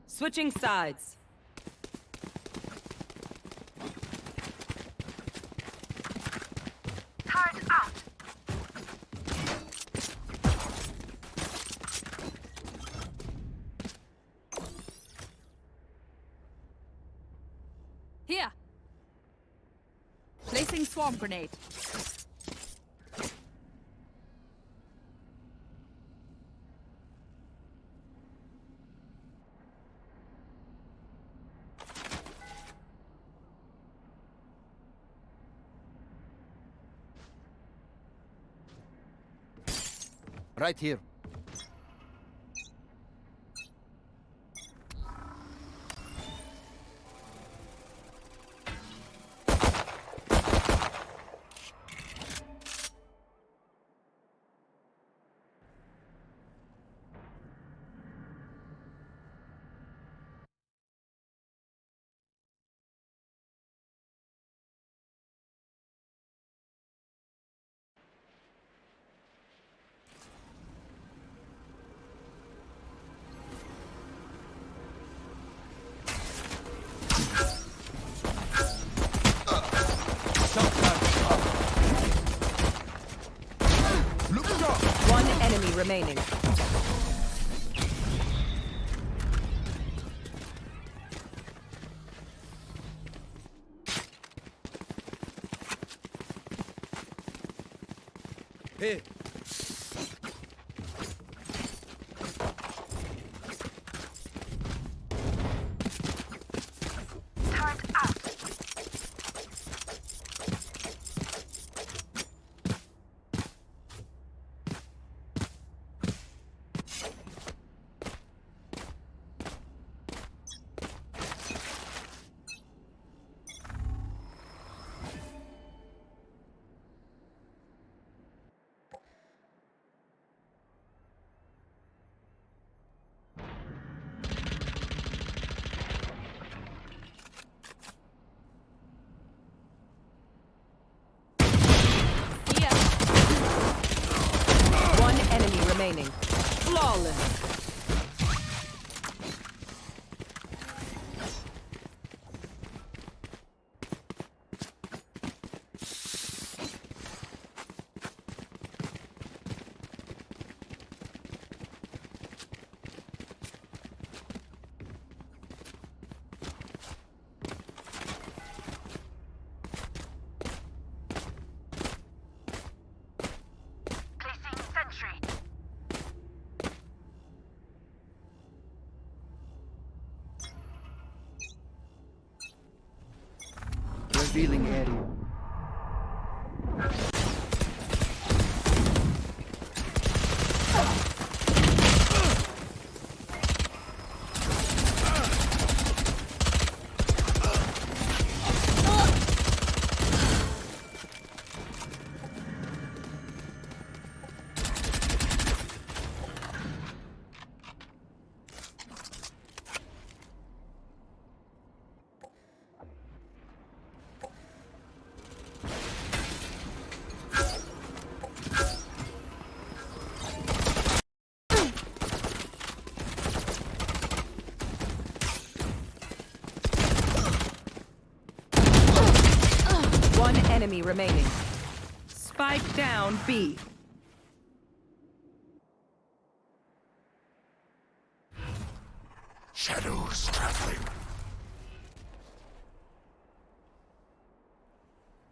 Switching sides. Turret out. Here. Placing swarm grenade. Right here. One enemy remaining. Flawless. Revealing area. One enemy remaining. Spike down B. Shadows traveling.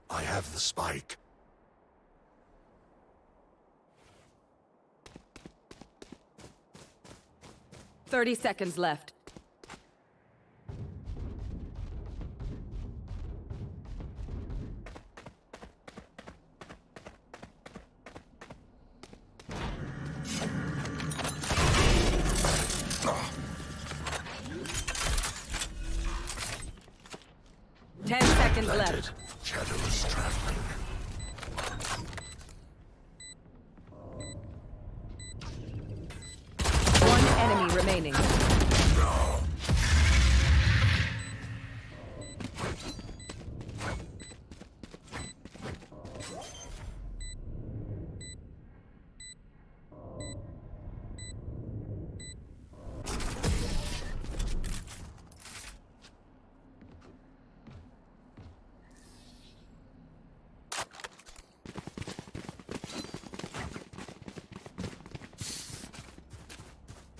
I have the spike. Thirty seconds left. Ten seconds left. Shadows traveling. One enemy remaining.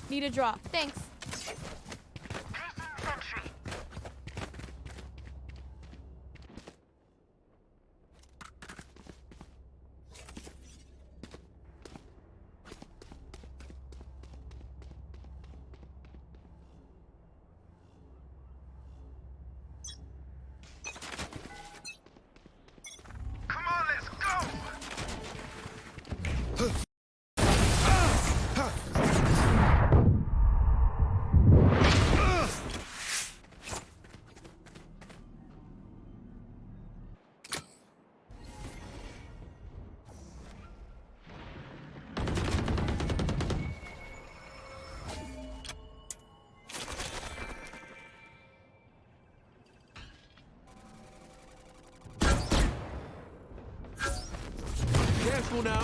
Need a drop. Thanks. Careful now.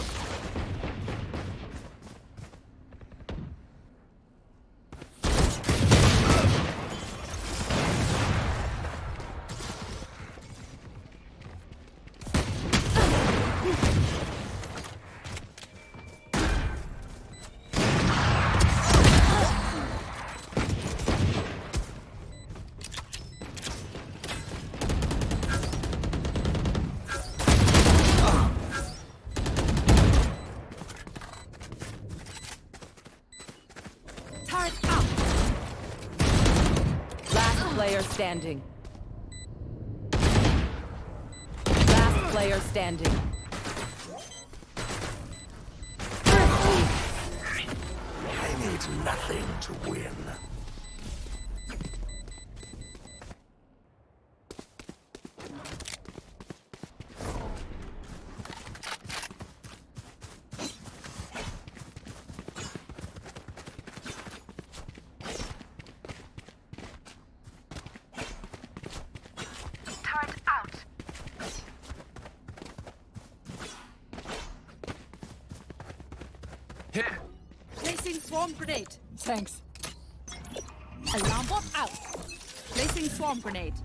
Player standing. Last player standing. I need nothing to win. Here. Placing Placing swarm grenade. Thanks. Alarm bot out. Placing swarm grenade.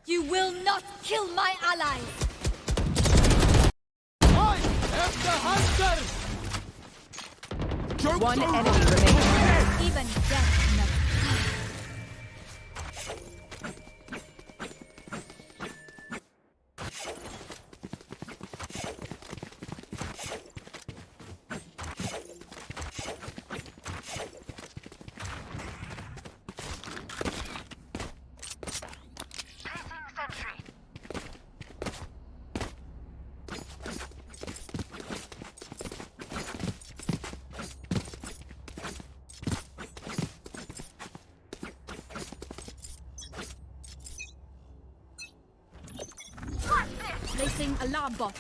You will not kill my allies! I am the hunter! Joke's One over. enemy remaining. Even death never. Placing alarm bot.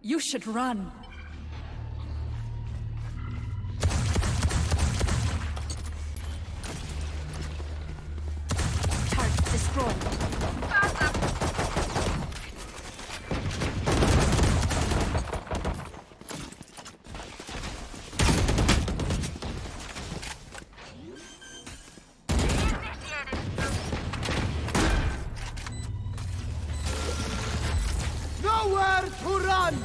You should run. Turret destroyed. Nowhere to run!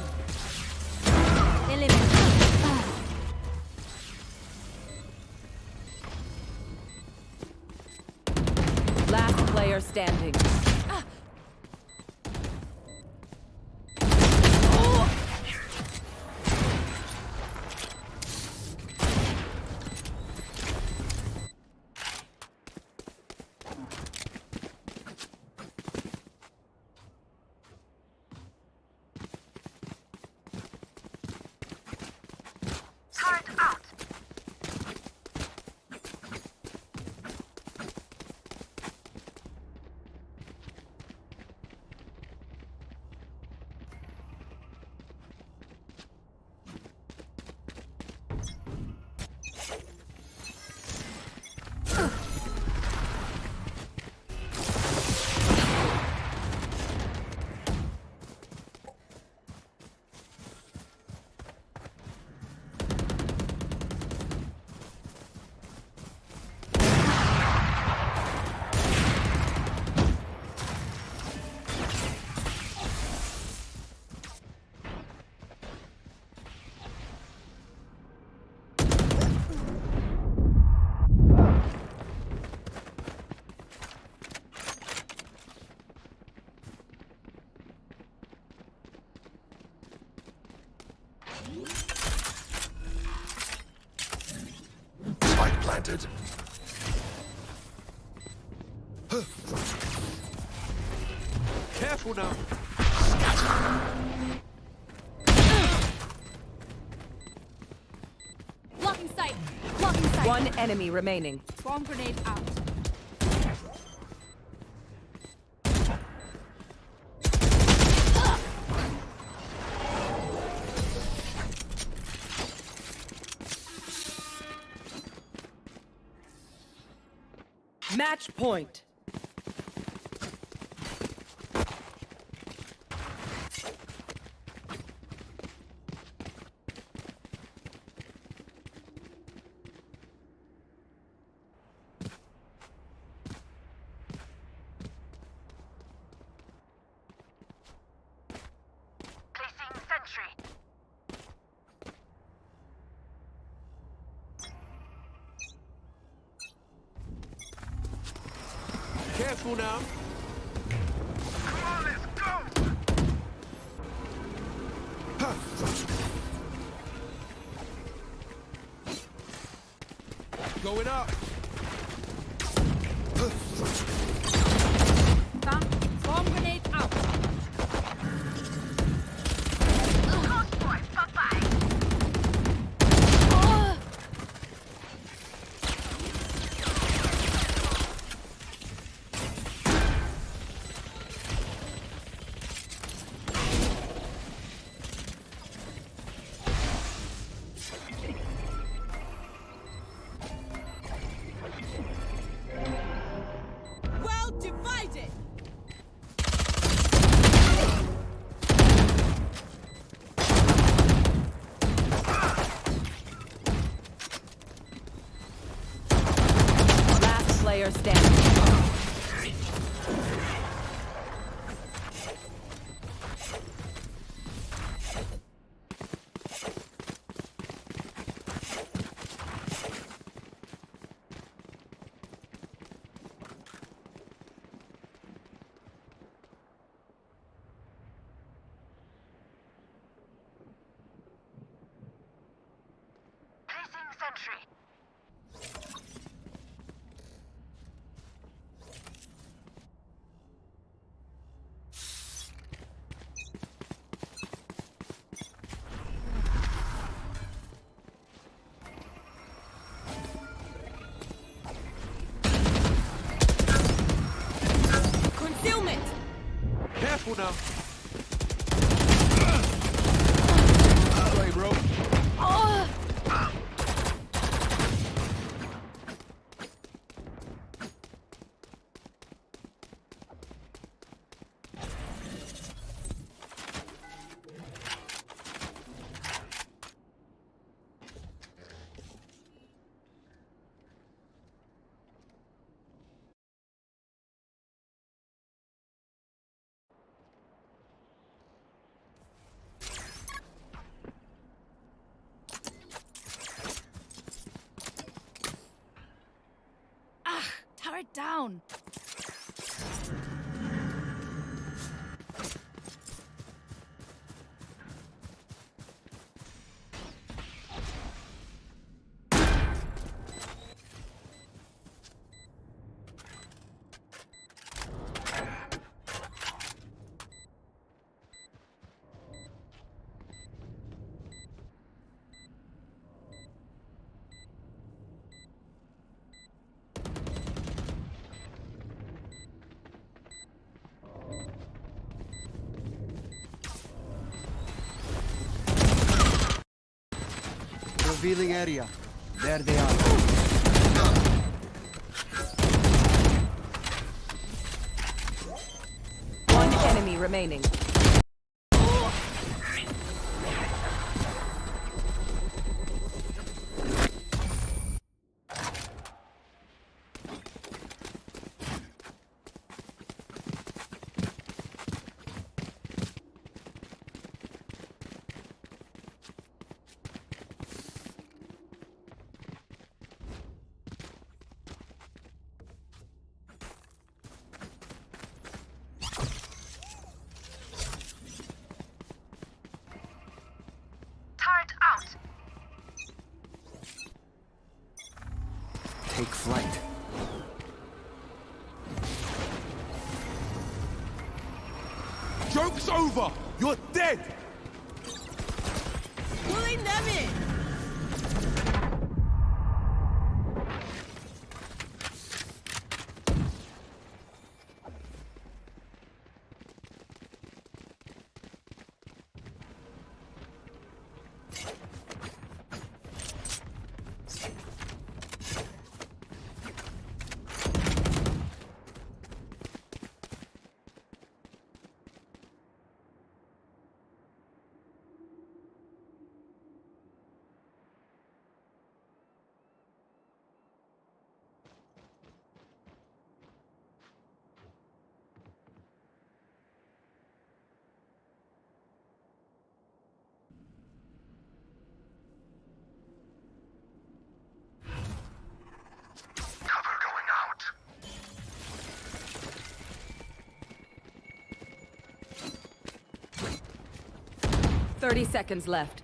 Last player standing. Spike planted. Careful now. Blocking sight! Blocking sight! One enemy remaining. Swarm grenade out. Match point. Careful now. Come on, let's go! Going up. Bam. Swarm grenade out. Well divided. Last player standing. Placing sentry. Concealment. Careful now. Sorry, bro. Turret down. Revealing area. There they are. One enemy remaining. Turret out. Take flight. Joke's over. You're dead. Pulling them in. Cover going out. 30 seconds left.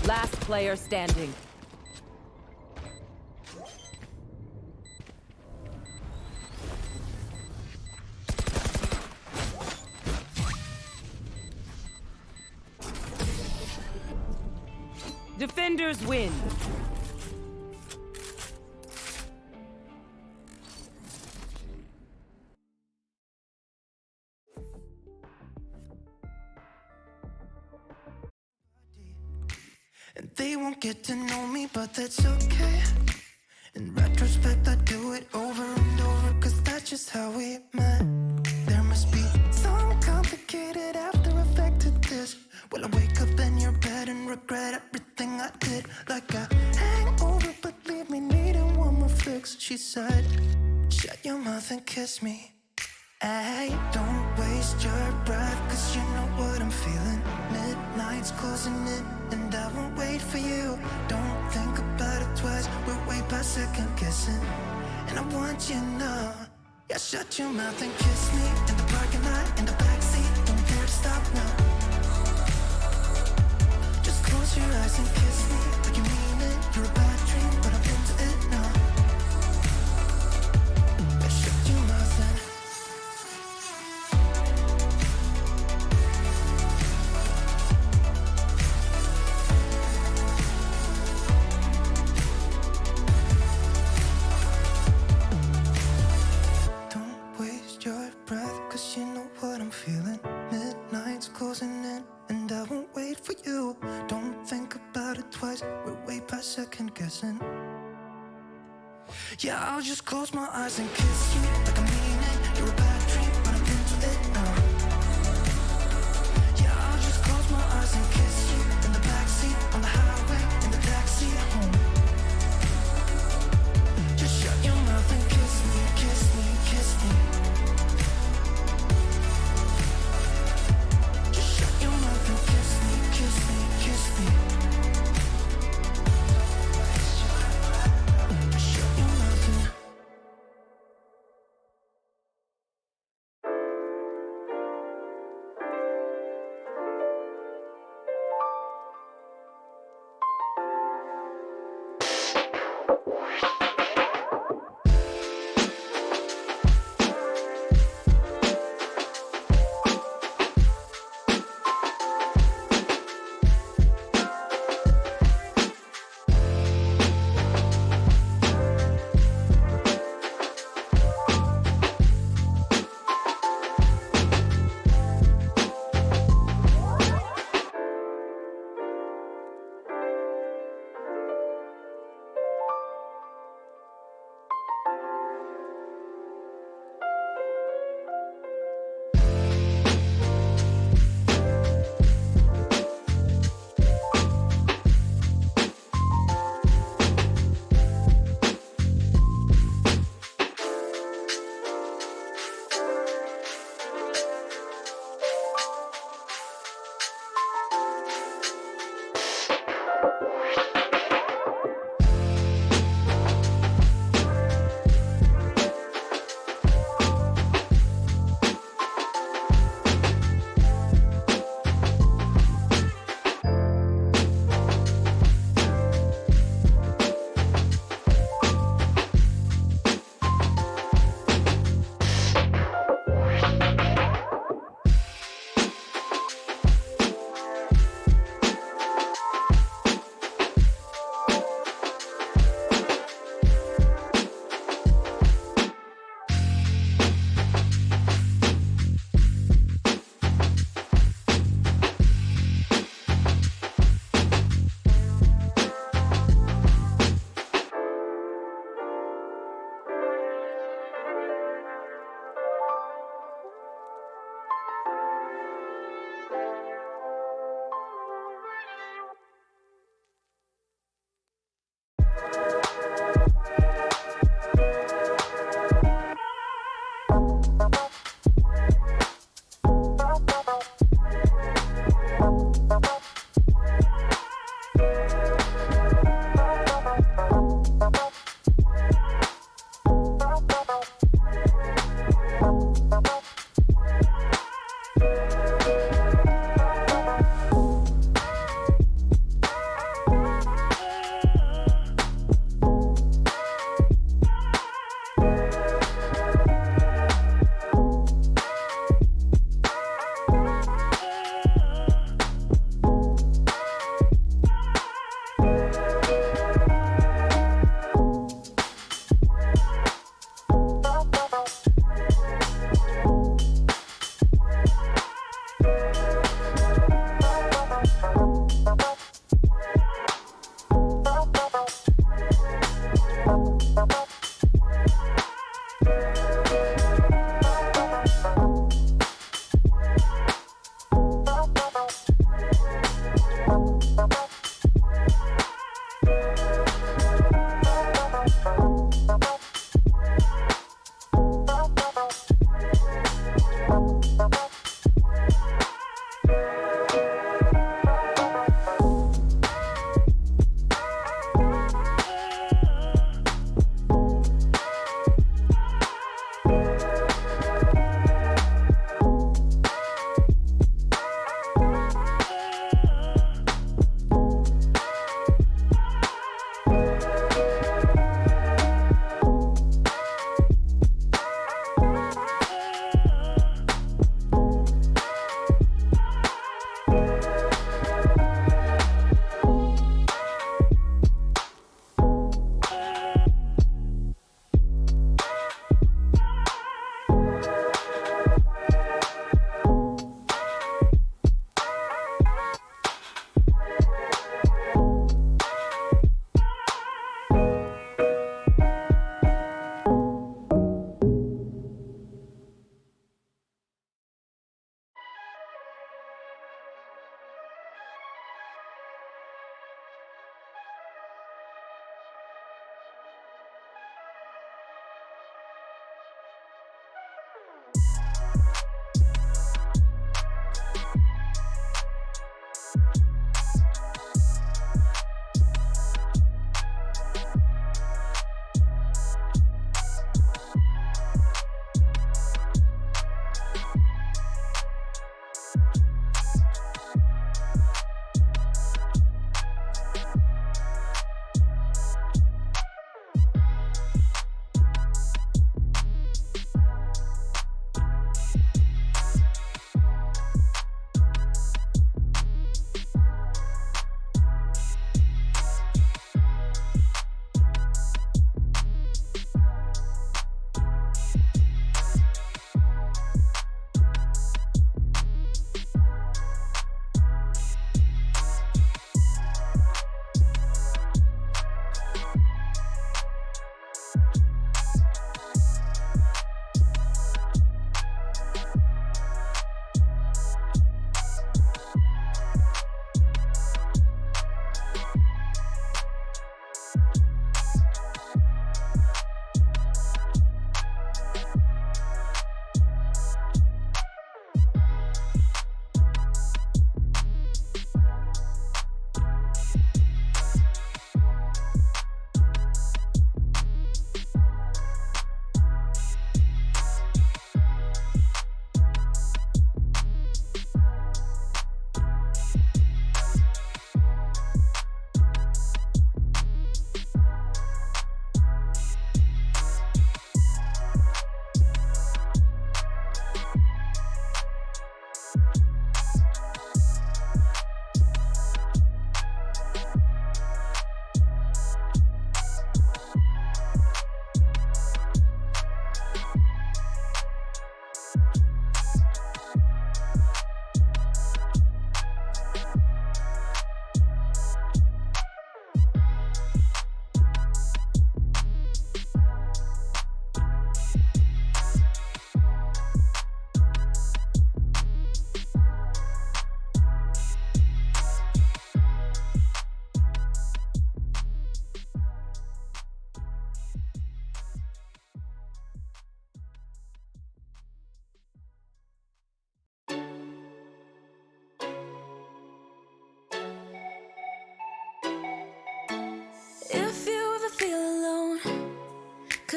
Last player standing. Defenders win. And they won't get to know me, but that's okay. In retrospect, I do it over and over, cause that's just how we met. There must be some complicated after effect to this. Will I wake up in your bed and regret everything I did? Like a hangover, but leave me needing one more fix. She said, shut your mouth and kiss me. Hey, don't waste your breath, cause you know what I'm feeling. Midnight's closing in, and I won't wait for you. Don't think about it twice, we're way past second guessing. And I want you now. Yeah, shut your mouth and kiss me. In the parking lot, in the backseat, don't dare to stop now. Just close your eyes and kiss me, like you mean it. You're a bad dream, but I'm into it now. Yeah, shut your mouth and your breath, cause you know what I'm feeling. Midnight's closing in, and I won't wait for you. Don't think about it twice, we're way past second guessing. Yeah, I'll just close my eyes and kiss you, like I mean it. You're a bad dream, but I'm into it now. Yeah, I'll just close my eyes and kiss you. In the backseat, on the highway, in the taxi home. Just shut your mouth and kiss me, kiss me, kiss me.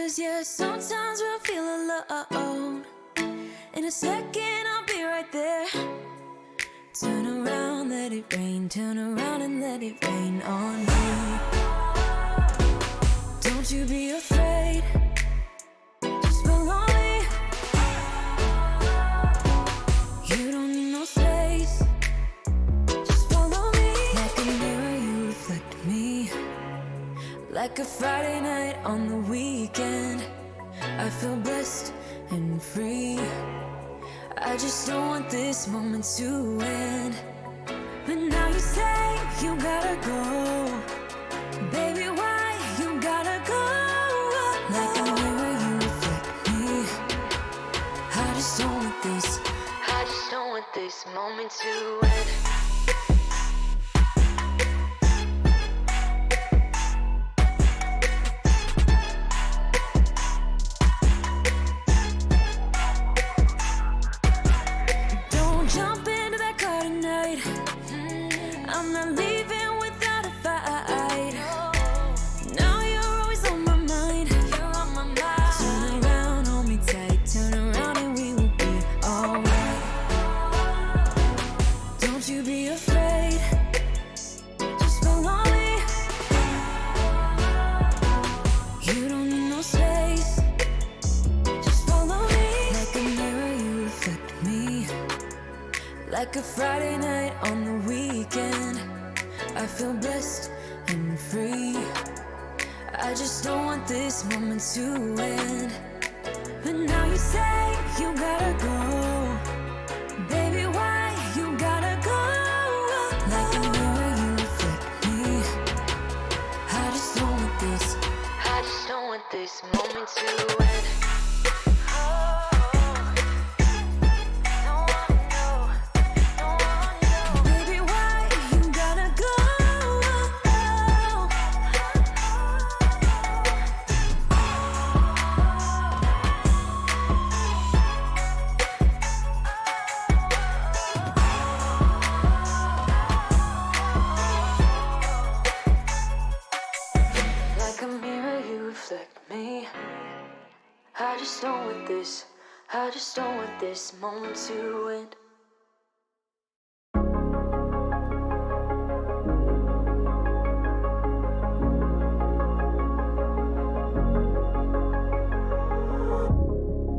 'Cause yeah, sometimes we'll feel alone. In a second, I'll be right there. Turn around, let it rain. Turn around and let it rain on me. Don't you be afraid. Just follow me. You don't need no space. Just follow me. Like a mirror, you reflect me. Like a Friday night on the weekend, I feel blessed and free. I just don't want this moment to end. But now you say you gotta go. Baby, why you gotta go? Like a mirror, you reflect me. I just don't want this. I just don't want this moment to end. I'm not leaving without a fight. Now you're always on my mind. You're on my mind. Turn around, hold me tight. Turn around and we will be alright. Don't you be afraid. Just follow me. You don't need no space. Just follow me. Like a mirror, you reflect me. Like a Friday night on the weekend, I feel blessed and free. I just don't want this moment to end. But now you say you gotta go. Baby, why you gotta go? Like a mirror, you reflect me. I just don't want this. I just don't want this moment to end. I just don't want this. I just don't want this moment to end.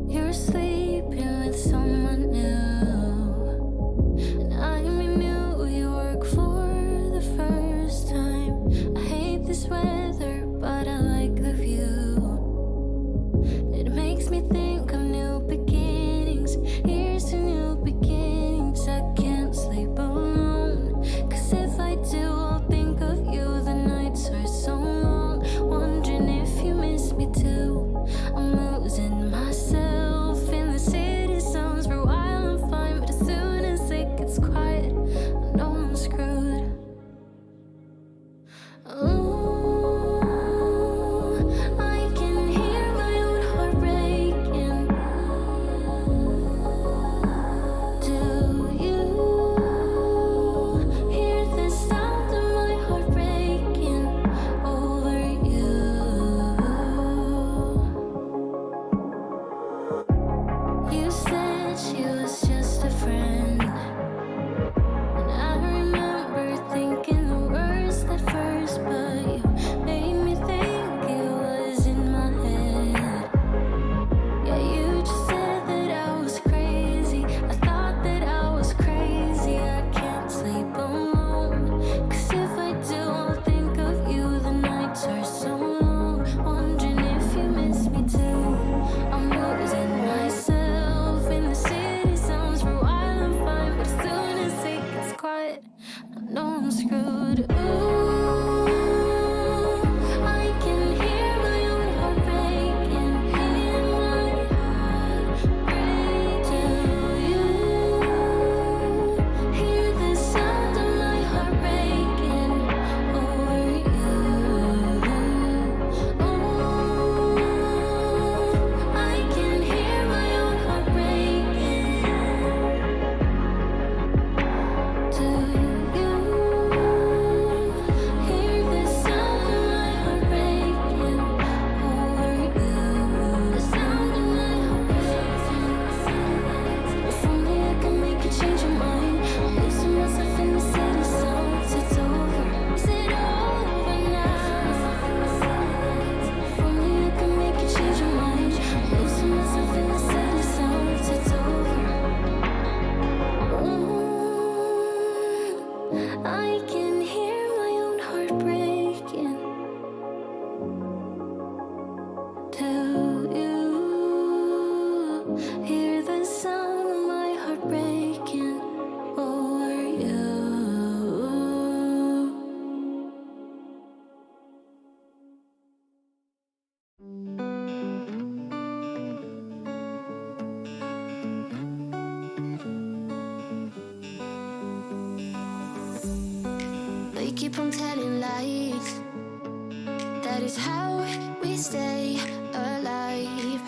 You're sleeping with someone new, and I'm in New York for the first time. I hate this weather, but I like the view. It makes me think of new beginnings. Here's to new beginnings. I can't sleep alone, 'cause if I do, I'll think of you. The nights are so long, wondering if you miss me too. I'm losing myself in the city sounds. For a while I'm fine, but as soon as it gets quiet, I know I'm screwed. keep on telling lies. That is how we stay alive.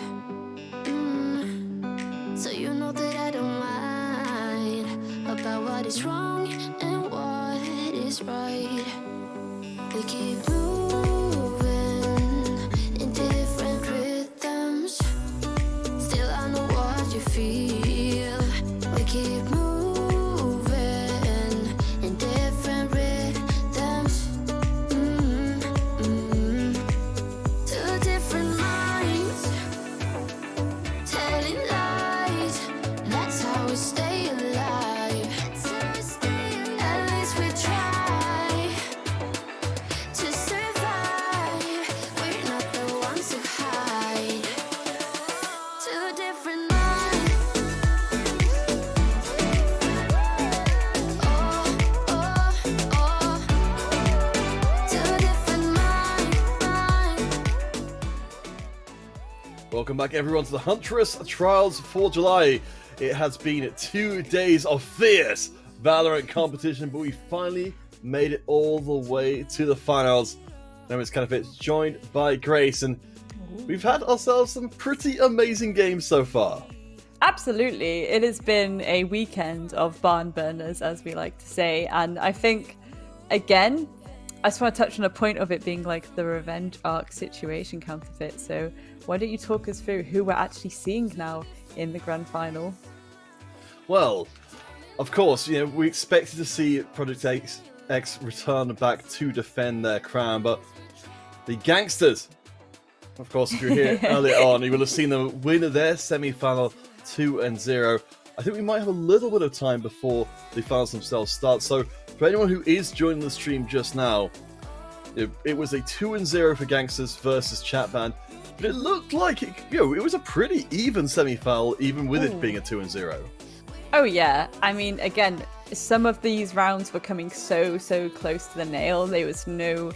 So you know that I don't mind about what is wrong and what is right. We keep moving in different rhythms. Still I know what you feel. We keep moving in different rhythms. Two different minds telling lies. That's how we stay alive. At least we try to survive. We're not the ones who hide. Two different minds. Oh, oh, oh. Two different minds. Welcome back, everyone, to the Huntress Trials for July. It has been 2 days of fierce Valorant competition, but we finally made it all the way to the finals. Now it's kind of it, joined by Grace, and we've had ourselves some pretty amazing games so far. Absolutely. It has been a weekend of barn burners, as we like to say. And I think, again, I just want to touch on a point of it being like the revenge arc situation counterfeit. So why don't you talk us through who we're actually seeing now in the grand final? Well, of course, we expected to see Project X return back to defend their crown, but the gangsters, of course, if you're here earlier on, you will have seen them win their semi-final 2-0. I think we might have a little bit of time before the finals themselves start. So for anyone who is joining the stream just now, it was a 2-0 for gangsters versus Chatband, but it looked like it was a pretty even semi-final, even with it being a 2-0. Oh yeah, I mean, again, some of these rounds were coming so close to the nail. There was no,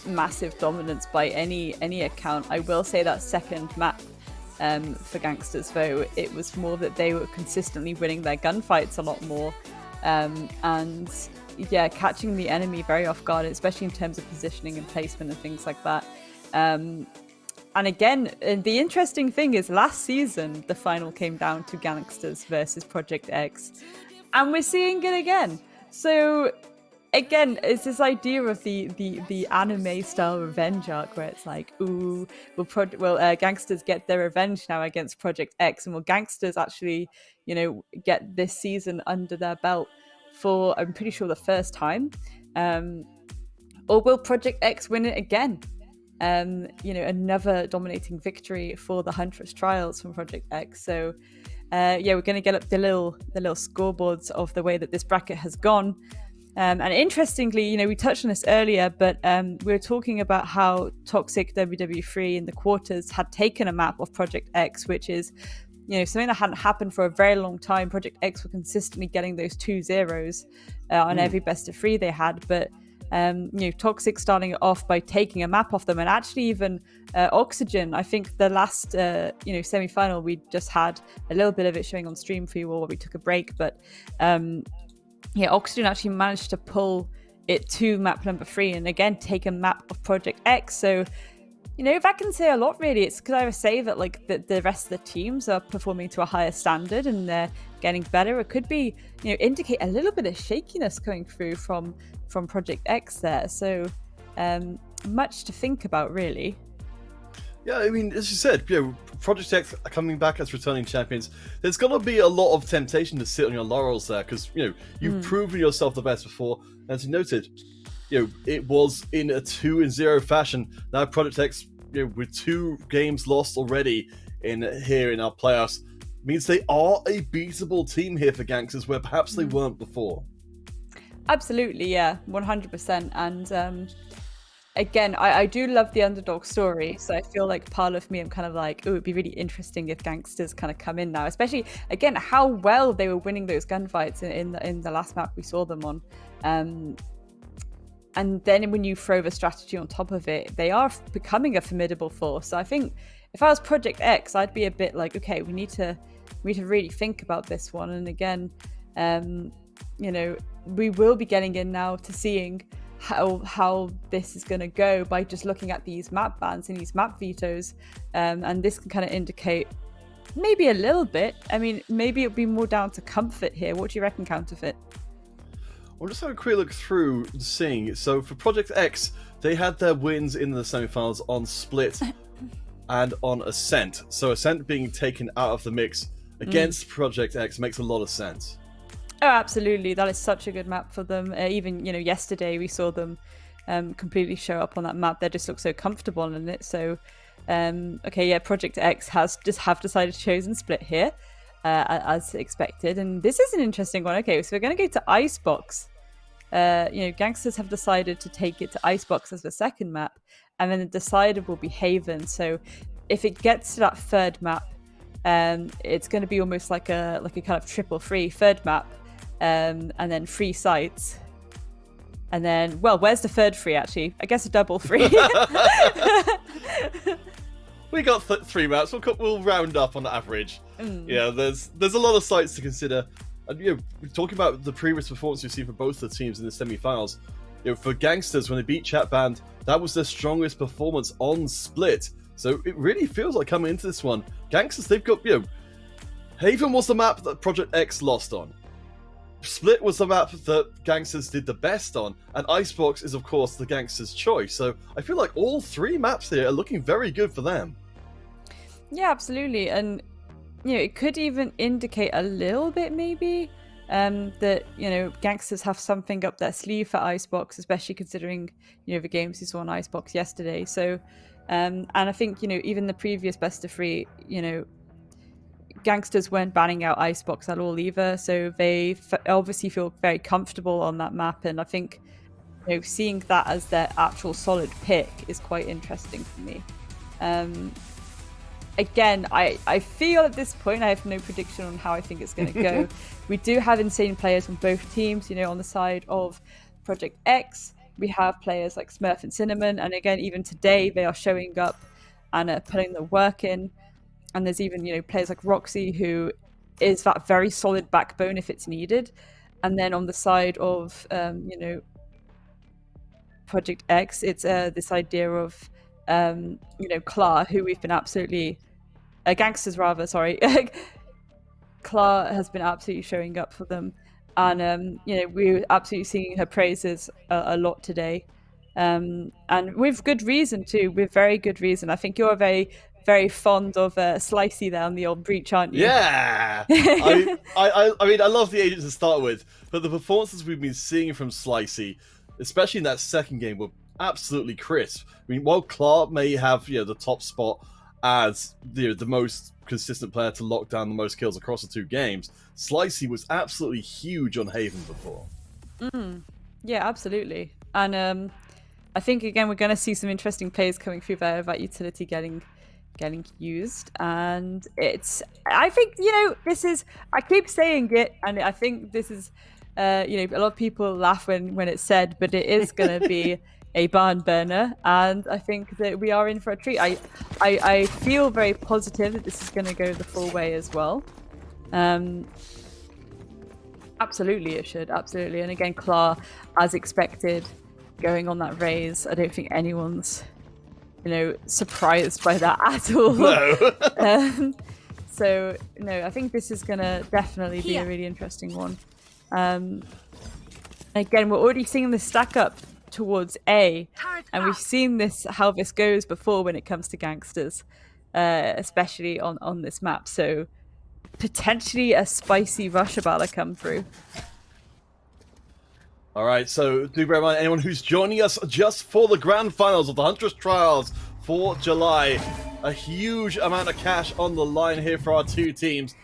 massive dominance by any account. I will say that second map for gangsters, though, it was more that they were consistently winning their gunfights a lot more, and yeah, catching the enemy very off guard, especially in terms of positioning and placement and things like that. And again, the interesting thing is last season, the final came down to Gangsters versus Project X. And we're seeing it again. So again, it's this idea of the anime style revenge arc where it's like, ooh, will Gangsters get their revenge now against Project X? And will Gangsters actually, get this season under their belt for, I'm pretty sure, the first time? Or will Project X win it again? Another dominating victory for the Huntress Trials from Project X. So, we're going to get up the little scoreboards of the way that this bracket has gone. And interestingly, we touched on this earlier, but we were talking about how Toxic WW3 in the quarters had taken a map of Project X, which is, something that hadn't happened for a very long time. Project X were consistently getting those 2-0s on every best of 3 they had, but Toxic starting it off by taking a map off them, and actually even Oxygen. I think the last semi-final we just had a little bit of it showing on stream for you all while we took a break, but Oxygen actually managed to pull it to map number 3 and again take a map of Project X. So that can say a lot, really. It's because I would say that like the rest of the teams are performing to a higher standard and they're getting better. It could be indicate a little bit of shakiness coming through from Project X there. So much to think about, really. Yeah, I mean, as you said, Project X are coming back as returning champions. There's got to be a lot of temptation to sit on your laurels there because you've proven yourself the best before. As you noted, it was in a 2-0 fashion. Now Project X, with 2 games lost already in our playoffs, means they are a beatable team here for Gangsters, where perhaps they weren't before. Absolutely, yeah, 100%. And again, I do love the underdog story, so I feel like part of me, I'm kind of like, it'd be really interesting if Gangsters kind of come in now, especially again how well they were winning those gunfights in the last map we saw them on. And then when you throw the strategy on top of it, they are becoming a formidable force. So I think if I was Project X, I'd be a bit like, okay, we need to really think about this one. And again, we will be getting in now to seeing how this is going to go by just looking at these map bans and these map vetoes, and this can kind of indicate maybe a little bit. I mean, maybe it'll be more down to comfort here. What do you reckon, Counterfeit? We'll just have a quick look through seeing. So for Project X, they had their wins in the semifinals on Split and on Ascent. So Ascent being taken out of the mix against Project X makes a lot of sense. Oh, absolutely. That is such a good map for them. Even, yesterday we saw them completely show up on that map. They just look so comfortable in it. So, okay, yeah, Project X have decided to chosen Split here, as expected. And this is an interesting one. Okay, so we're going to go to Icebox. Gangsters have decided to take it to Icebox as the second map, and then the decider will be Haven. So if it gets to that third map, it's going to be almost like a kind of triple free third map, and then 3 sites, and then, well, where's the third free actually? I guess a double free. We got 3 maps. We'll round up on average. Yeah, there's a lot of sites to consider. And talking about the previous performance we've seen for both the teams in the semi-finals, for Gangsters, when they beat Chat Band, that was their strongest performance on Split. So it really feels like coming into this one, Gangsters, they've got, Haven was the map that Project X lost on. Split was the map that Gangsters did the best on, and Icebox is, of course, the Gangsters' choice. So I feel like all 3 maps here are looking very good for them. Yeah, absolutely. And, it could even indicate a little bit, maybe, that, Gangsters have something up their sleeve for Icebox, especially considering, the games we saw on Icebox yesterday. So, and I think, even the previous best of 3, Gangsters weren't banning out Icebox at all either. So they obviously feel very comfortable on that map. And I think, seeing that as their actual solid pick is quite interesting for me. Again, I feel at this point I have no prediction on how I think it's going to go. We do have insane players on both teams. On the side of Project X, we have players like Smurf and Cinnamon, and again, even today they are showing up and putting the work in. And there's even players like Roxy, who is that very solid backbone if it's needed. And then on the side of Project X, it's this idea of Klar, who we've been absolutely Gangsters rather, sorry. Klar has been absolutely showing up for them, and we're absolutely singing her praises a lot today, and with good reason too. With very good reason. I think you're very, very fond of Slicey there on the old breach, aren't you? Yeah. I mean, I love the agent to start with, but the performances we've been seeing from Slicey, especially in that second game, were absolutely crisp. I mean, while Clark may have the top spot as the most consistent player to lock down the most kills across the 2 games, Slicey was absolutely huge on Haven before. Yeah, absolutely. And I think again we're going to see some interesting plays coming through there, that utility getting used, and I think this is, I keep saying it, and I think this is a lot of people laugh when it's said, but it is going to be a barn burner, and I think that we are in for a treat. I feel very positive that this is going to go the full way as well. Absolutely, it should, absolutely. And again, Klar, as expected, going on that raise. I don't think anyone's surprised by that at all. No. So no, I think this is gonna definitely be a really interesting one. Again, we're already seeing this stack up towards A, and we've seen how this goes before when it comes to Gangsters, especially on this map. So potentially a spicy Rushabala come through. All right, so do bear in mind, anyone who's joining us just for the grand finals of the Huntress Trials for July, a huge amount of cash on the line here for our 2 teams.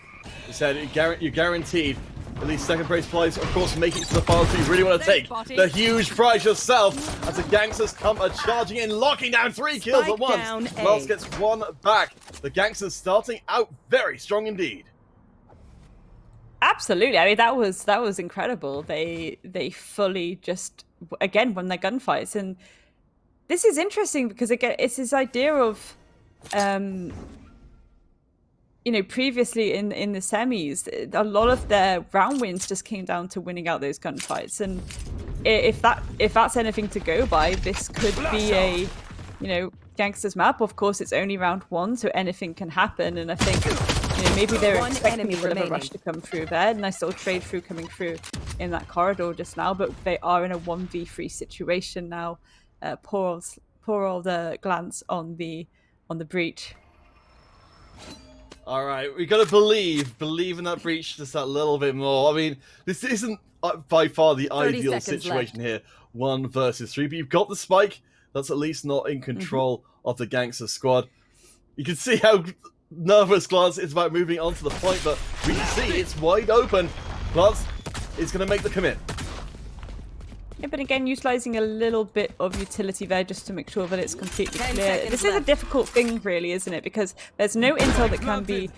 You said you're guaranteed at least second place place. Of course, make it to the finals. So you really want to take the huge prize yourself as the Gangsters come charging in, locking down 3 kills at once. Wells gets 1 back. The Gangsters starting out very strong indeed. Absolutely. I mean, that was incredible. They fully just again won their gunfights, and this is interesting because again, it's this idea of, previously in the semis, a lot of their round wins just came down to winning out those gunfights, and if that's anything to go by, this could be a, you know, Gangsters map. Of course, it's only round 1, so anything can happen. And I think, you know, maybe they were One expecting a enemy bit of a remaining. rush to come through there. Nice little trade through coming through in that corridor just now, but they are in a 1v3 situation now. Poor old glance on the breach. All right, we got to believe in that breach just that little bit more. I mean, this isn't by far the 30 ideal seconds situation here, 1 versus 3, but you've got the spike. That's at least not in control of the Gangster squad. You can see how nervous Glance is about moving on to the point, but we can see it's wide open. Glance is going to make the commit. Yeah, but again, utilizing a little bit of utility there just to make sure that it's completely 10 clear. seconds This is a left. difficult thing, really, isn't it? Because there's no intel that can be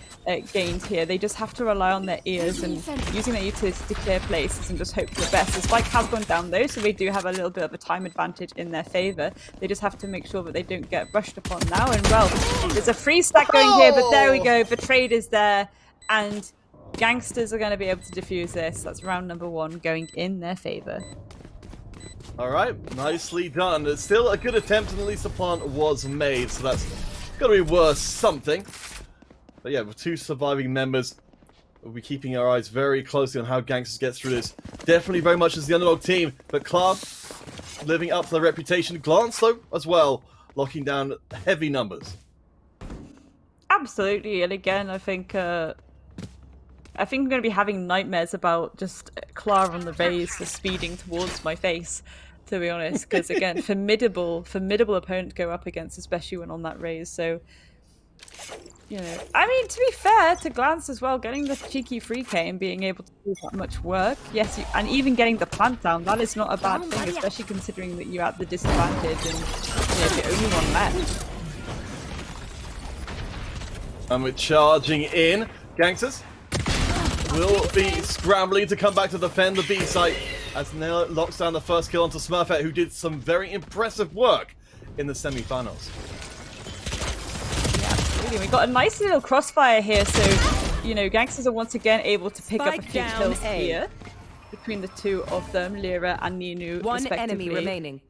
gained here. They just have to rely on their ears and using their utility to clear places and just hope for the best. The spike has gone down, though, so they do have a little bit of a time advantage in their favor. They just have to make sure that they don't get rushed upon now. And, well, there's a free stack going here, but there we go. The trade is there, and Gangsters are going to be able to defuse this. That's round number 1 going in their favor. All right, nicely done. It's still a good attempt, and at least the plant was made, so that's got to be worth something. But yeah, with 2 surviving members, we'll be keeping our eyes very closely on how Gangsters get through this. Definitely very much as the underdog team, but Clark living up to their reputation. Glance, though, as well, locking down heavy numbers. Absolutely, and again, I think I'm going to be having nightmares about just Clara on the raise, just speeding towards my face, to be honest. Because again, formidable opponent to go up against, especially when on that raise. So, you know, I mean, to be fair to Glance as well, getting the cheeky free K and being able to do that much work, yes, and even getting the plant down, that is not a bad thing, especially considering that you're at the disadvantage and, you know, the only one left. And we're charging in. Gangsters will be scrambling to come back to defend the B site as Nail locks down the first kill onto Smurfette, who did some very impressive work in the semi-finals. Yeah, absolutely. We got a nice little crossfire here, so, you know, Gangsters are once again able to pick up a few kills here between the 2 of them, Lyra and Ninu, One respectively. enemy remaining.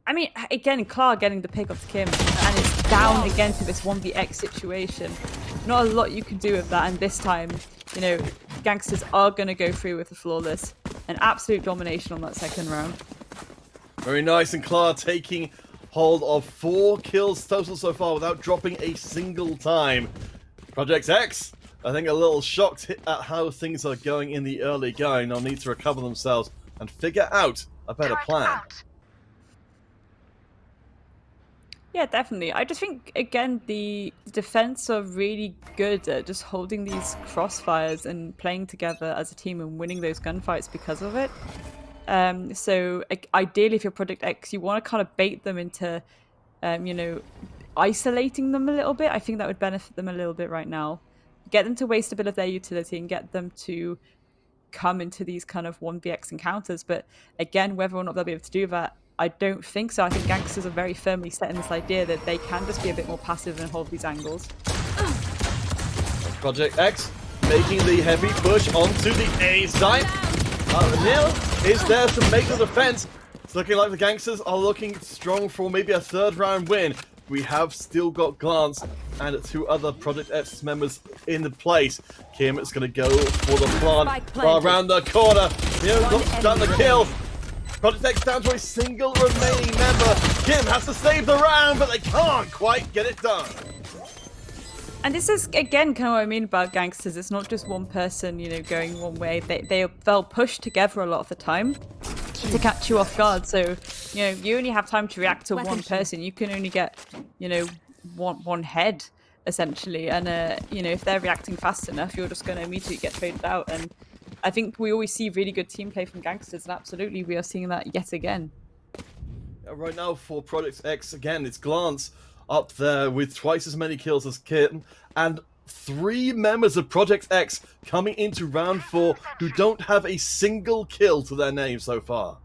I mean, again, Clara getting the pick off Kim, and it's down again to this 1vx situation. Not a lot you can do with that, and this time, you know, Gangsters are going to go through with the flawless. An absolute domination on that second round. Very nice, and Clara taking hold of 4 kills total so far without dropping a single time. Project X, I think a little shocked at how things are going in the early going. They'll need to recover themselves and figure out a better plan. Yeah, definitely. I just think, again, the defense are really good at just holding these crossfires and playing together as a team and winning those gunfights because of it. So ideally, if you're Project X, you want to kind of bait them into, you know, isolating them a little bit. I think that would benefit them a little bit right now. Get them to waste a bit of their utility and get them to come into these kind of 1vx encounters. But again, whether or not they'll be able to do that, I don't think so. I think Gangsters are very firmly set in this idea that they can just be a bit more passive and hold these angles. Project X making the heavy push onto the A side. Nil is there to make the defense. It's looking like the Gangsters are looking strong for maybe a 3rd round win. We have still got Glance and 2 other Project X members in the place. Kim is going to go for the plant around the corner. Nil knocks down the kill. Project X down to a single remaining member. Kim has to save the round, but they can't quite get it done. And this is, again, kind of what I mean about Gangsters. It's not just one person, you know, going one way. They'll push together a lot of the time to catch you off guard. So, you know, you only have time to react to one person. You can only get, you know, one head, essentially. And, you know, if they're reacting fast enough, you're just going to immediately get traded out. And I think we always see really good team play from Gangsters, and absolutely we are seeing that yet again. Right now for Project X, again, it's Glance up there with twice as many kills as Kim, and 3 members of Project X coming into round 4 who don't have a single kill to their name so far.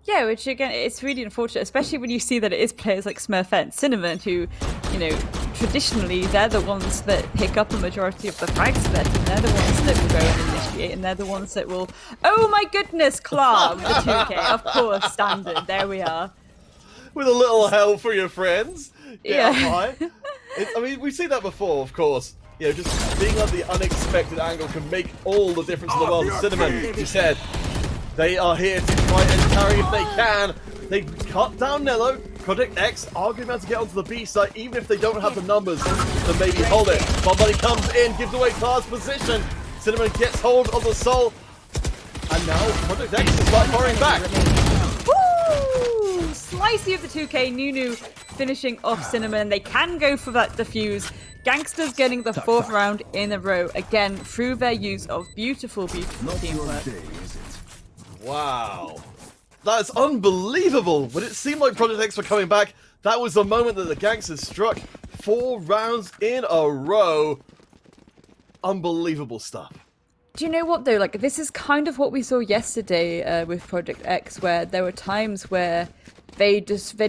Yeah, which again, it's really unfortunate, especially when you see that it is players like Smurfette and Cinnamon who, you know, traditionally they're the ones that pick up a majority of the frags for their team. They're the ones that will go and initiate, and they're the ones that will. Oh my goodness, Clark, the 2K, of course, standard. There we are. With a little help for your friends. Yeah. High. I mean, we've seen that before, of course. You know, just being on the unexpected angle can make all the difference in the world. Cinnamon, you said, they are here to try and carry if they can. They cut down Nello. Project X are going to be able to get onto the B side, even if they don't have the numbers to maybe hold it. Somebody comes in, gives away Clark's position. Cinnamon gets hold of the soul. And now Project X is start firing back. Woo! Slicey of the 2K, Nunu finishing off Cinnamon, and they can go for that defuse. Gangsters getting the 4th round in a row, again, through their use of beautiful, beautiful teamwork. Wow. That is unbelievable. When it seemed like Project X were coming back, that was the moment that the Gangsters struck 4 rounds in a row. Unbelievable stuff. Do you know what though? Like, this is kind of what we saw yesterday with Project X, where there were times where they'd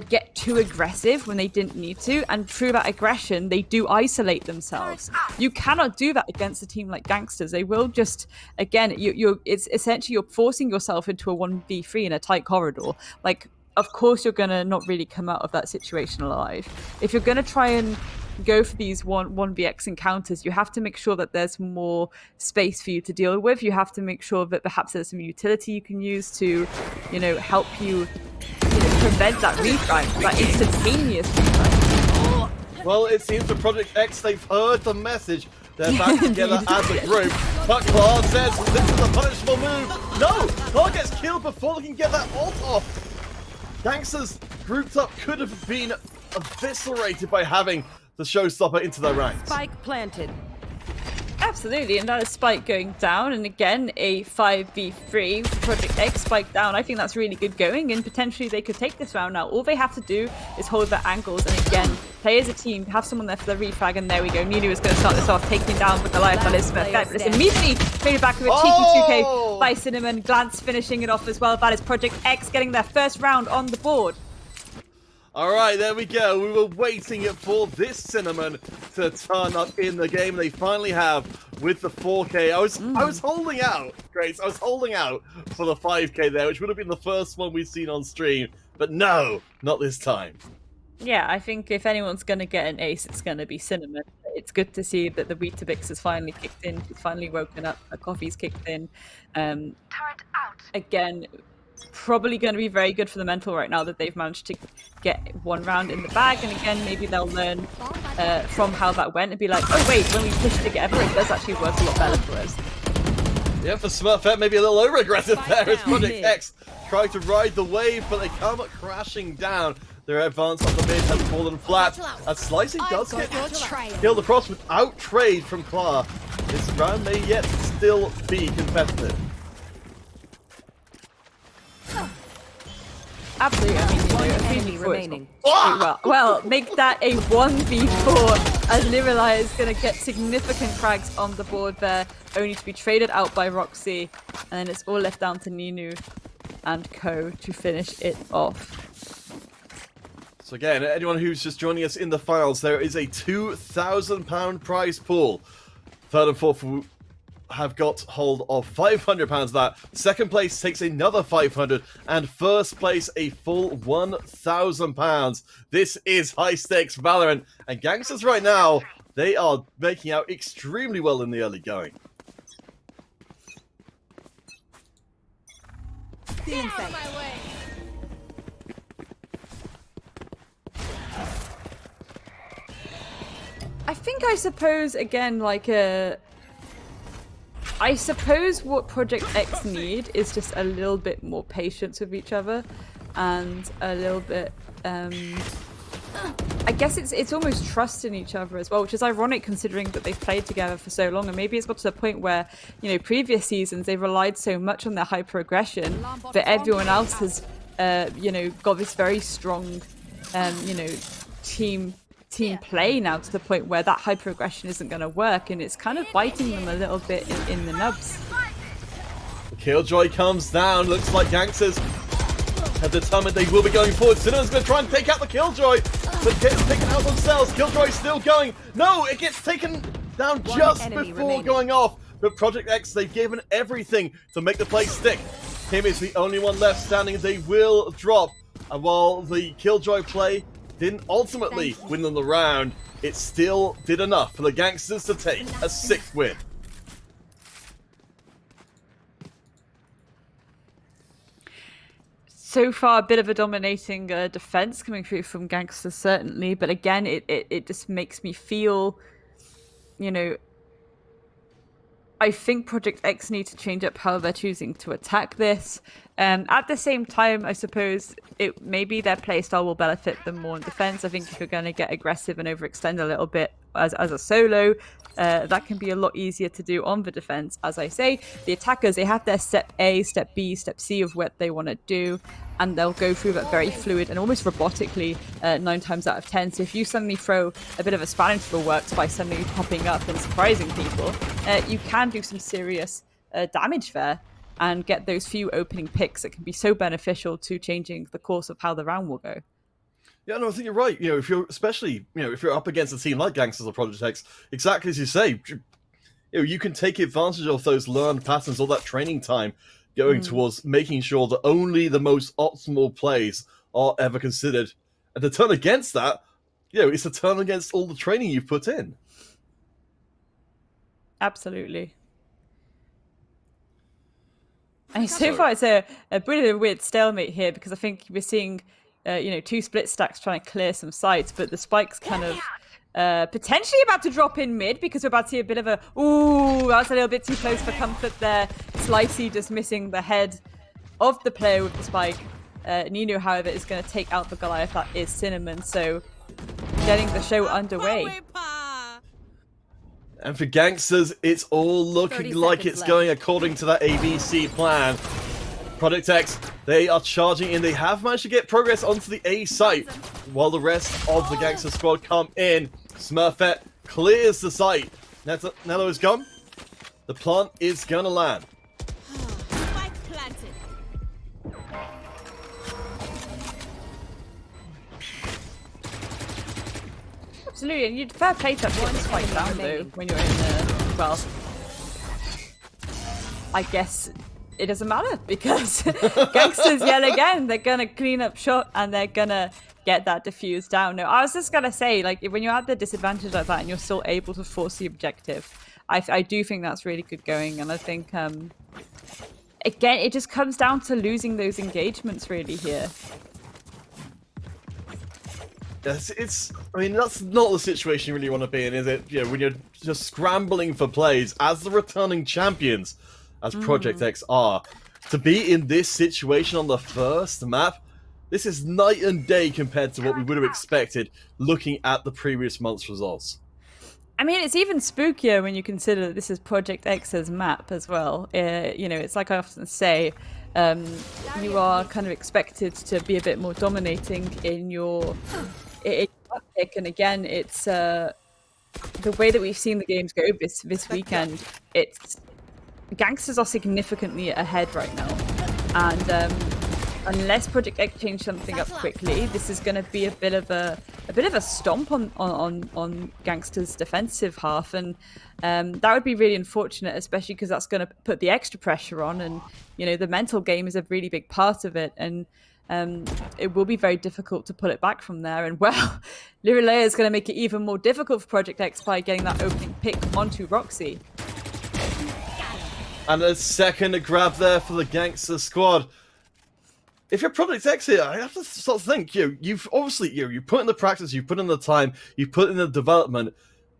get too aggressive when they didn't need to, and through that aggression, they do isolate themselves. You cannot do that against a team like Gangsters. They will just, again, it's essentially you're forcing yourself into a 1v3 in a tight corridor. Like, of course, you're gonna not really come out of that situation alive. If you're gonna try and go for these 1vx encounters, you have to make sure that there's more space for you to deal with. You have to make sure that perhaps there's some utility you can use to, you know, help you, prevent that refrag, that instantaneous refrag. Well, it seems for Project X, they've heard the message. They're back together as a group. But Clark says, this is a punishable move. No! Clark gets killed before they can get that ult off. Gangsters grouped up could have been eviscerated by having the showstopper into their ranks. Spike planted. Absolutely, and that is Spike going down, and again a 5v3 for Project X. Spike down. I think that's really good going, and potentially they could take this round now. All they have to do is hold their angles, and again, play as a team, have someone there for the refrag, and there we go. Nunu is going to start this off, taking down with the life that is Smith. But it's immediately traded back with a cheeky 2K by Cinnamon. Glance finishing it off as well. That is Project X getting their first round on the board. Alright, there we go. We were waiting for this Cinnamon to turn up in the game. They finally have with the 4K. I was holding out, Grace. I was holding out for the 5K there, which would have been the first one we've seen on stream. But no, not this time. Yeah, I think if anyone's going to get an ace, it's going to be Cinnamon. It's good to see that the Weetabix has finally kicked in. He's finally woken up. The coffee's kicked in. Again, probably going to be very good for the mental right now that they've managed to get 1 round in the bag, and again maybe they'll learn from how that went and be like, oh wait, when we push together it does actually work a lot better for us. Yeah, for Smurfette, maybe a little over aggressive there as Project X try to ride the wave, but they come crashing down. Their advance on the mid has fallen flat as Slicing does get killed across without trade from Clark. This round may yet still be competitive. Absolutely, I mean, One enemy remaining. Well, make that a 1v4 as Lirelai is going to get significant frags on the board there, only to be traded out by Roxy, and then it's all left down to Nunu and co to finish it off. So again, anyone who's just joining us in the finals, there is a £2,000 prize pool. Third and fourth have got hold of £500 of that. Second place takes another 500, and first place a full £1,000. This is high stakes Valorant, and Gangsters right now, they are making out extremely well in the early going. I think I suppose again I suppose what Project X need is just a little bit more patience with each other, and a little bit, I guess it's almost trust in each other as well, which is ironic considering that they've played together for so long, and maybe it's got to the point where, you know, previous seasons they relied so much on their hyper aggression that everyone else has, you know, got this very strong, you know, team play now, to the point where that hyper aggression isn't going to work, and it's kind of biting them a little bit in the nubs. Killjoy comes down. Looks like Gangsters have determined they will be going forward. Cinnamon's going to try and take out the Killjoy, but gets taken out themselves. Killjoy still going. No, it gets taken down just before going off. but Project X, they've given everything to make the play stick. Him is the only one left standing. They will drop. And while the Killjoy play didn't ultimately win them the round, it still did enough for the Gangsters to take a 6th win. So far, a bit of a dominating defense coming through from Gangsters, certainly. But again, it just makes me feel, you know, I think Project X need to change up how they're choosing to attack this. At the same time, I suppose maybe their playstyle will benefit them more in defense. I think if you're going to get aggressive and overextend a little bit as a solo, that can be a lot easier to do on the defense. As I say, the attackers, they have their step A, step B, step C of what they want to do, and they'll go through that very fluid and almost robotically 9 times out of 10. So if you suddenly throw a bit of a spanner into the works by suddenly popping up and surprising people, you can do some serious damage there and get those few opening picks that can be so beneficial to changing the course of how the round will go. Yeah, no, I think you're right. You know, if you're especially, you know, if you're up against a team like Gangsters or Project X, exactly as you say, you know, you can take advantage of those learned patterns, all that training time going towards making sure that only the most optimal plays are ever considered. And to turn against that, you know, it's a turn against all the training you've put in. Absolutely. And so far, it's a bit of a weird stalemate here because I think we're seeing, you know, 2 split stacks trying to clear some sites, but the spike's kind of potentially about to drop in mid because we're about to see a bit of a, ooh, that's a little bit too close for comfort there. Slicey just missing the head of the player with the spike. Nino, however, is going to take out the Goliath. That is Cinnamon, so getting the show underway. And for Gangsters, it's all looking like it's going according to that ABC plan. Project X, they are charging in. They have managed to get progress onto the A site while the rest of the Gangster squad come in. Smurfette clears the site. Nello is gone. The plant is gonna land. Spike planted. Absolutely, and you'd fair play to one spike down though when you're in well, I guess it doesn't matter because Gangsters yet again, they're gonna clean up shot and they're gonna get that diffuse down. No, I was just gonna say, like, when you're at the disadvantage like that and you're still able to force the objective, I do think that's really good going. And I think again, it just comes down to losing those engagements really here. It's I mean, that's not the situation you really want to be in, is it? You know, when you're just scrambling for plays as the returning champions, as Project X are. To be in this situation on the first map, this is night and day compared to what we would have expected looking at the previous month's results. I mean, it's even spookier when you consider that this is Project X's map as well. You know, it's like I often say, you are kind of expected to be a bit more dominating in your pick. And again, it's the way that we've seen the games go this weekend. It's Gangsters are significantly ahead right now, and unless Project X change something up quickly, this is going to be a bit of a stomp on Gangsters' defensive half, and that would be really unfortunate, especially because that's going to put the extra pressure on, and you know the mental game is a really big part of it, and it will be very difficult to pull it back from there. And well, Lirelea is going to make it even more difficult for Project X by getting that opening pick onto Roxy. And a second grab there for the Gangster squad. If you're Project X here, I have to start to think, you've obviously, you put in the practice, you put in the time, you put in the development.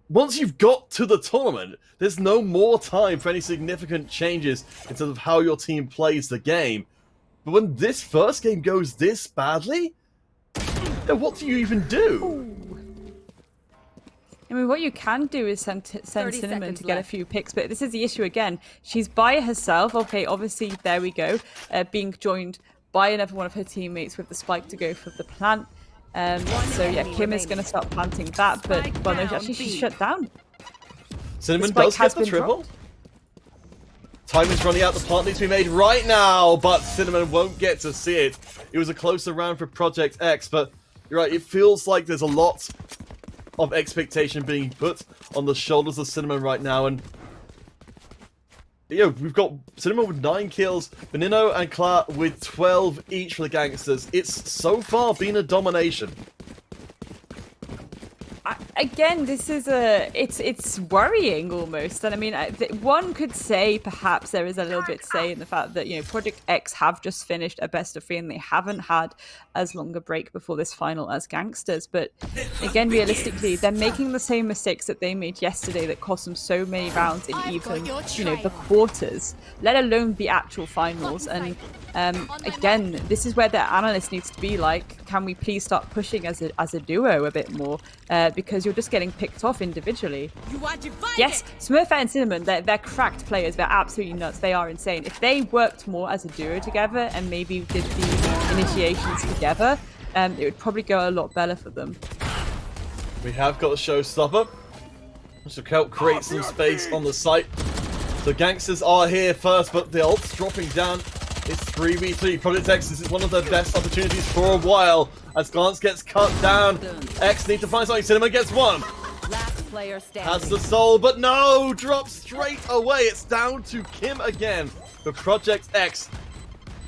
Once you've got to the tournament, there's no more time for any significant changes in terms of how your team plays the game. But when this first game goes this badly, then what do you even do? I mean, what you can do is send Cinnamon to get a few picks, but this is the issue again. She's by herself. Okay, obviously, there we go. Being joined by another one of her teammates with the spike to go for the plant. So yeah, Kim is going to start planting that, but well, no, actually she's shut down. Cinnamon does get the triple. Time is running out. The plant needs to be made right now, but Cinnamon won't get to see it. It was a closer round for Project X, but you're right. It feels like there's a lot of expectation being put on the shoulders of Cinnamon right now, and Yeah, we've got Cinema with 9 kills, Benino and Cla with 12 each for the Gangsters. It's so far been a domination. Again, this is it's worrying almost, and I mean, one could say perhaps there is a little bit to say in the fact that, you know, Project X have just finished a best of 3 and they haven't had as long a break before this final as Gangsters. But again, realistically, they're making the same mistakes that they made yesterday that cost them so many rounds in even, you know, the quarters, let alone the actual finals. And again, this is where the analyst needs to be like, can we please start pushing as a duo a bit more? Because you're just getting picked off individually. Yes, Smurfette and Cinnamon, they're cracked players. They're absolutely nuts. They are insane. If they worked more as a duo together and maybe did the initiations together, it would probably go a lot better for them. We have got a showstopper, which will help create some space on the site. The Gangsters are here first, but the ult's dropping down. It's 3v3. Project X, this is one of their best opportunities for a while. As Glance gets cut down, X need to find something. Cinema gets one. Last player standing. Has the soul, but no! Drops straight away. It's down to Kim again for Project X.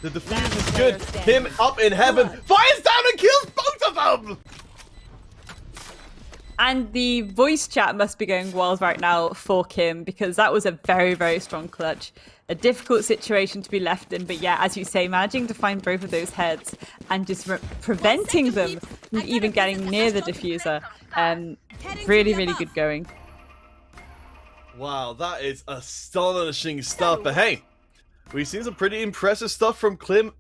The defuse is good. Kim up in heaven. Fires down and kills both of them! And the voice chat must be going wild right now for Kim, because that was a very, very strong clutch. A difficult situation to be left in, but yeah, as you say, managing to find both of those heads and just preventing them from even getting near the diffuser. Really, really good going. Wow, that is astonishing stuff. But hey, we've seen some pretty impressive stuff from Kim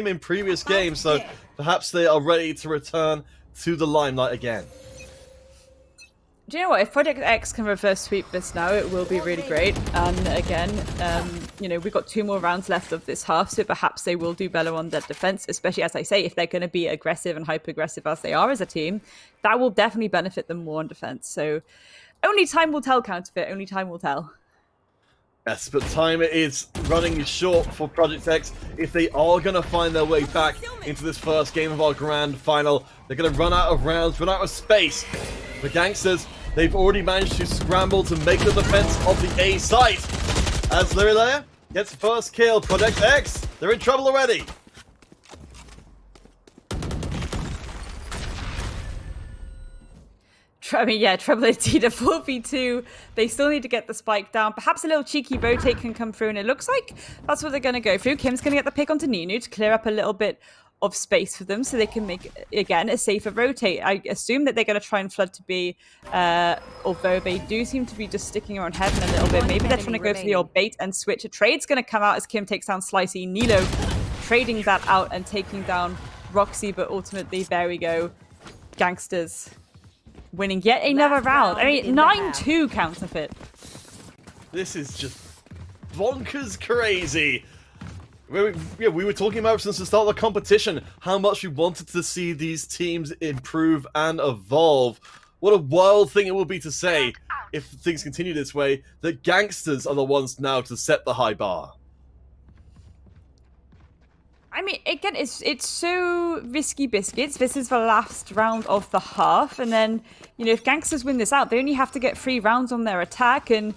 in previous games, so perhaps they are ready to return to the limelight again. Do you know what? If Project X can reverse sweep this now, it will be really great. And again, you know, we've got 2 more rounds left of this half, so perhaps they will do better on their defense, especially, as I say, if they're going to be aggressive and hyper-aggressive as they are as a team, that will definitely benefit them more on defense. So only time will tell, Counterfeit. Only time will tell. Yes, but time is running short for Project X. If they are going to find their way back into this first game of our grand final, they're going to run out of rounds, run out of space. The Gangsters, they've already managed to scramble to make the defense of the A site. As Lirilea gets first kill, Project X, they're in trouble already. I mean, yeah, trouble indeed. A 4v2. They still need to get the spike down. Perhaps a little cheeky rotate can come through, and it looks like that's what they're going to go through. Kim's going to get the pick onto Ninu to clear up a little bit of space for them so they can make, again, a safer rotate. I assume that they're going to try and flood to B, although they do seem to be just sticking around heaven a little bit. Maybe they're trying to go for the old bait and switch. A trade's going to come out as Kim takes down Slicey. Nilo trading that out and taking down Roxy, but ultimately, there we go. Gangsters winning yet another round. I mean, 9-2 Counterfeit. This is just bonkers crazy. We were talking about since the start of the competition how much we wanted to see these teams improve and evolve. What a wild thing it will be to say, if things continue this way, that Gangsters are the ones now to set the high bar. I mean, again, it's so risky biscuits. This is the last round of the half, and then, you know, if Gangsters win this out, they only have to get 3 rounds on their attack, and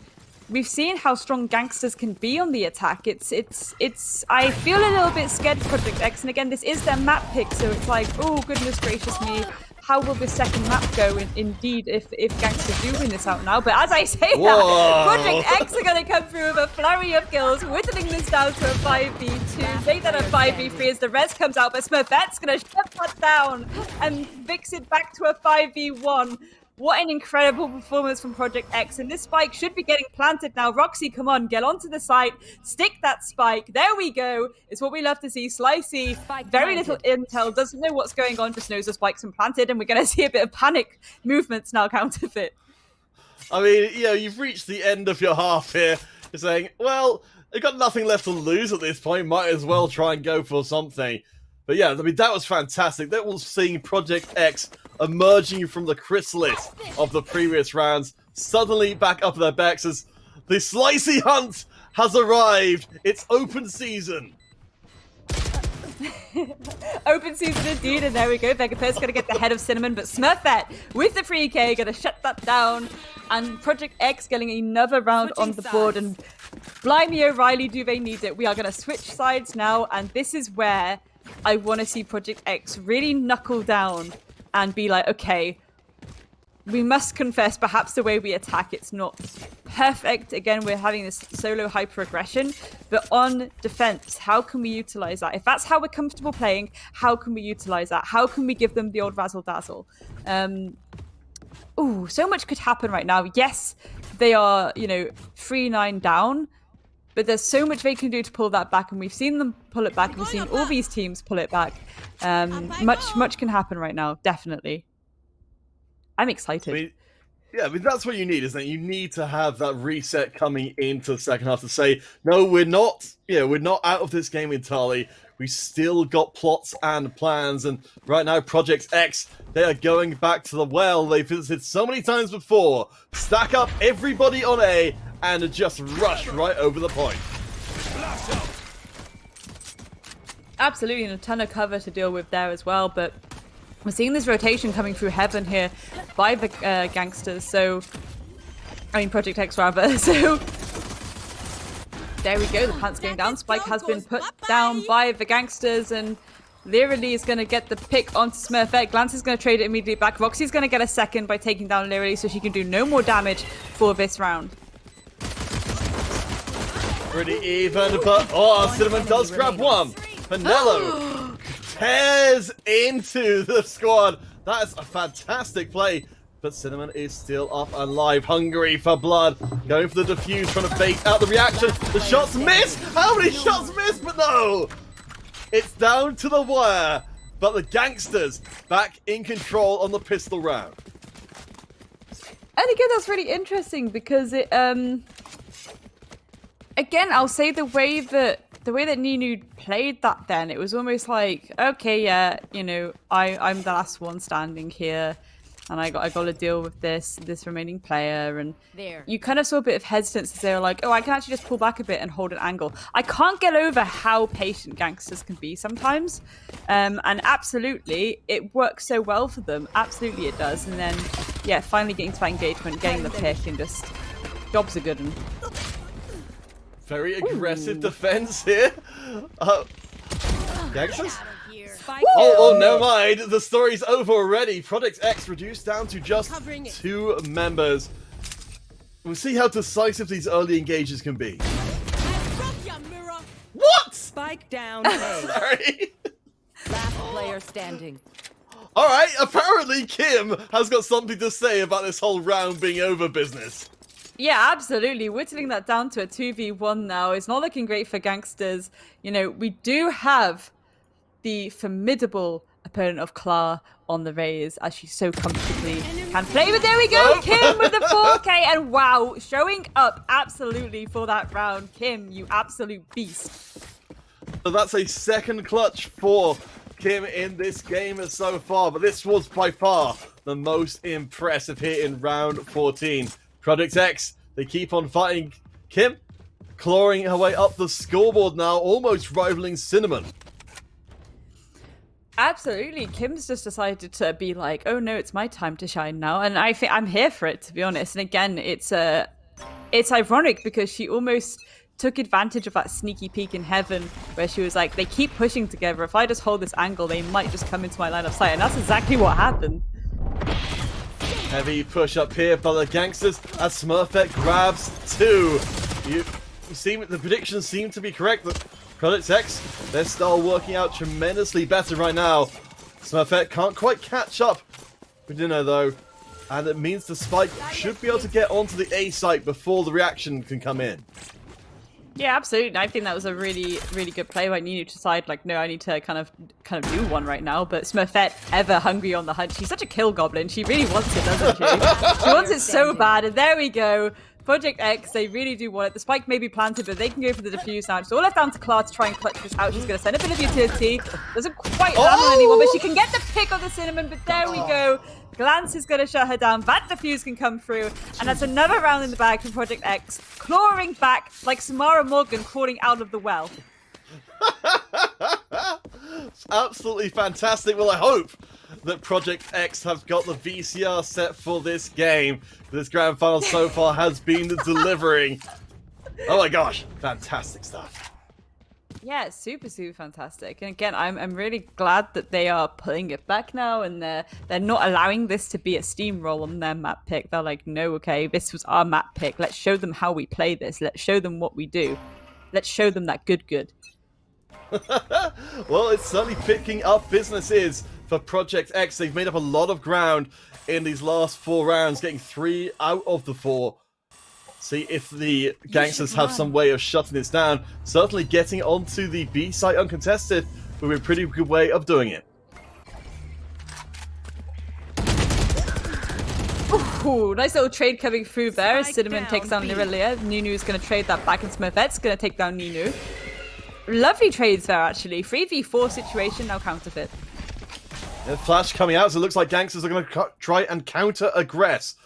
we've seen how strong Gangsters can be on the attack. I feel a little bit scared for Project X, and again, this is their map pick, so it's like, oh, goodness gracious me, how will this second map go indeed if Gangsters do win this out now? But as I say that, Project X are going to come through with a flurry of kills, whittling this down to a 5v2, make that a 5v3 as the res comes out, but Smurfette's going to shut that down and fix it back to a 5v1. What an incredible performance from Project X. And this spike should be getting planted now. Roxy, come on, get onto the site. Stick that spike. There we go. It's what we love to see. Slicey, very little intel, doesn't know what's going on, just knows the spike's been planted. And we're going to see a bit of panic movements now, Counterfeit. I mean, you know, you've reached the end of your half here. You're saying, well, they've got nothing left to lose at this point. Might as well try and go for something. But yeah, I mean, that was fantastic. That was seeing Project X emerging from the chrysalis of the previous rounds, suddenly back up their backs as the Slicey Hunt has arrived. It's open season. Open season indeed, and there we go. Vegapir's going to get the head of Cinnamon, but Smurfette with the free K going to shut that down. And Project X getting another round on the board. And blimey O'Reilly, do they need it? We are going to switch sides now, and this is where I want to see Project X really knuckle down and be like, okay, we must confess, perhaps the way we attack, it's not perfect. Again, we're having this solo hyper aggression, but on defense, how can we utilize that? If that's how we're comfortable playing, how can we utilize that? How can we give them the old razzle dazzle? Ooh, so much could happen right now. Yes, they are, 3-9 down, but there's so much they can do to pull that back, and we've seen them pull it back, and we've seen all these teams pull it back. Much can happen right now, definitely. I'm excited. I mean, that's what you need, isn't it? You need to have that reset coming into the second half to say, no, we're not out of this game entirely. We still got plots and plans, and right now, Project X, they are going back to the well they visited so many times before. Stack up everybody on A and just rush right over the point. Absolutely, and a ton of cover to deal with there as well, but we're seeing this rotation coming through Heaven here by the gangsters, Project X rather, so there we go, the plant's going down. Spike has been put down by the gangsters, and Lyrily is going to get the pick onto Smurfette. Glance is going to trade it immediately back. Roxy's going to get a second by taking down Lyrily, so she can do no more damage for this round. Pretty even, but Cinnamon does grab one. Vanello tears into the squad. That is a fantastic play. But Cinnamon is still up and alive, hungry for blood. Going for the defuse, trying to bait out the reaction. The shots miss! How many shots miss? But no! It's down to the wire. But the gangsters back in control on the pistol round. And again, that's really interesting because it, again, I'll say the way that Ninu played that then, it was almost like, okay, yeah, I'm the last one standing here, and I got to deal with this remaining player, and you kind of saw a bit of hesitance as they were like, oh, I can actually just pull back a bit and hold an angle. I can't get over how patient gangsters can be sometimes, and absolutely, it works so well for them. Absolutely it does, and then, yeah, finally getting to that engagement, getting the pick, and just, jobs are good. And very aggressive defense here. Gangsters? Never mind. The story's over already. Project X reduced down to just 2 members. We'll see how decisive these early engages can be. What? Spike down. Sorry. Last player standing. Alright, apparently Kim has got something to say about this whole round being over business. Yeah, absolutely. Whittling that down to a 2v1 now. It's not looking great for gangsters. We do have the formidable opponent of Klar on the Rays, as she so comfortably can play. But there we go, Kim with the 4K, and wow, showing up absolutely for that round. Kim, you absolute beast. So that's a second clutch for Kim in this game so far, but this was by far the most impressive hit in round 14. Project X, they keep on fighting. Kim, clawing her way up the scoreboard now, almost rivaling Cinnamon. Absolutely. Kim's just decided to be like, oh no, it's my time to shine now. And I think I'm here for it, to be honest. And again, it's ironic because she almost took advantage of that sneaky peek in Heaven where she was like, they keep pushing together. If I just hold this angle, they might just come into my line of sight. And that's exactly what happened. Heavy push up here by the gangsters as Smurfette grabs 2. You see, the predictions seem to be correct. That Project X, they're still working out tremendously better right now. Smurfette can't quite catch up with Dino though, and it means the Spike should be able to get onto the A site before the reaction can come in. Yeah, absolutely. I think that was a really, really good play by Nunu to decide, like, no, I need to kind of do one right now. But Smurfette, ever hungry on the hunt. She's such a kill goblin. She really wants it, doesn't she? She wants it so bad. And there we go. Project X, they really do want it. The spike may be planted, but they can go for the defuse now. It's all left down to Klar to try and clutch this out. She's going to send a bit of utility. Doesn't quite land on anyone, but she can get the pick on the Cinnamon. But there we go. Glance is going to shut her down. That defuse can come through. And that's another round in the bag for Project X. Clawing back like Samara Morgan crawling out of the well. Absolutely fantastic. Well, I hope that Project X have got the VCR set for this game. This grand final so far has been delivering. Oh my gosh, fantastic stuff. Yeah, it's super, super fantastic. And again, I'm really glad that they are pulling it back now, and they're not allowing this to be a steamroll on their map pick. They're like, no, okay, this was our map pick. Let's show them how we play this. Let's show them what we do. Let's show them that good. Well, it's certainly picking up businesses for Project X. They've made up a lot of ground in these last 4 rounds, getting 3 out of the 4. See if the gangsters have some way of shutting this down. Certainly getting onto the B site uncontested would be a pretty good way of doing it. Ooh, nice little trade coming through there as Cinnamon takes down Nirelia. Nunu's going to trade that back, and Smurfette's going to take down Ninu. Lovely trades there, actually. 3v4 situation, now counterfeit. And Flash coming out, so it looks like gangsters are going to try and counter-aggress.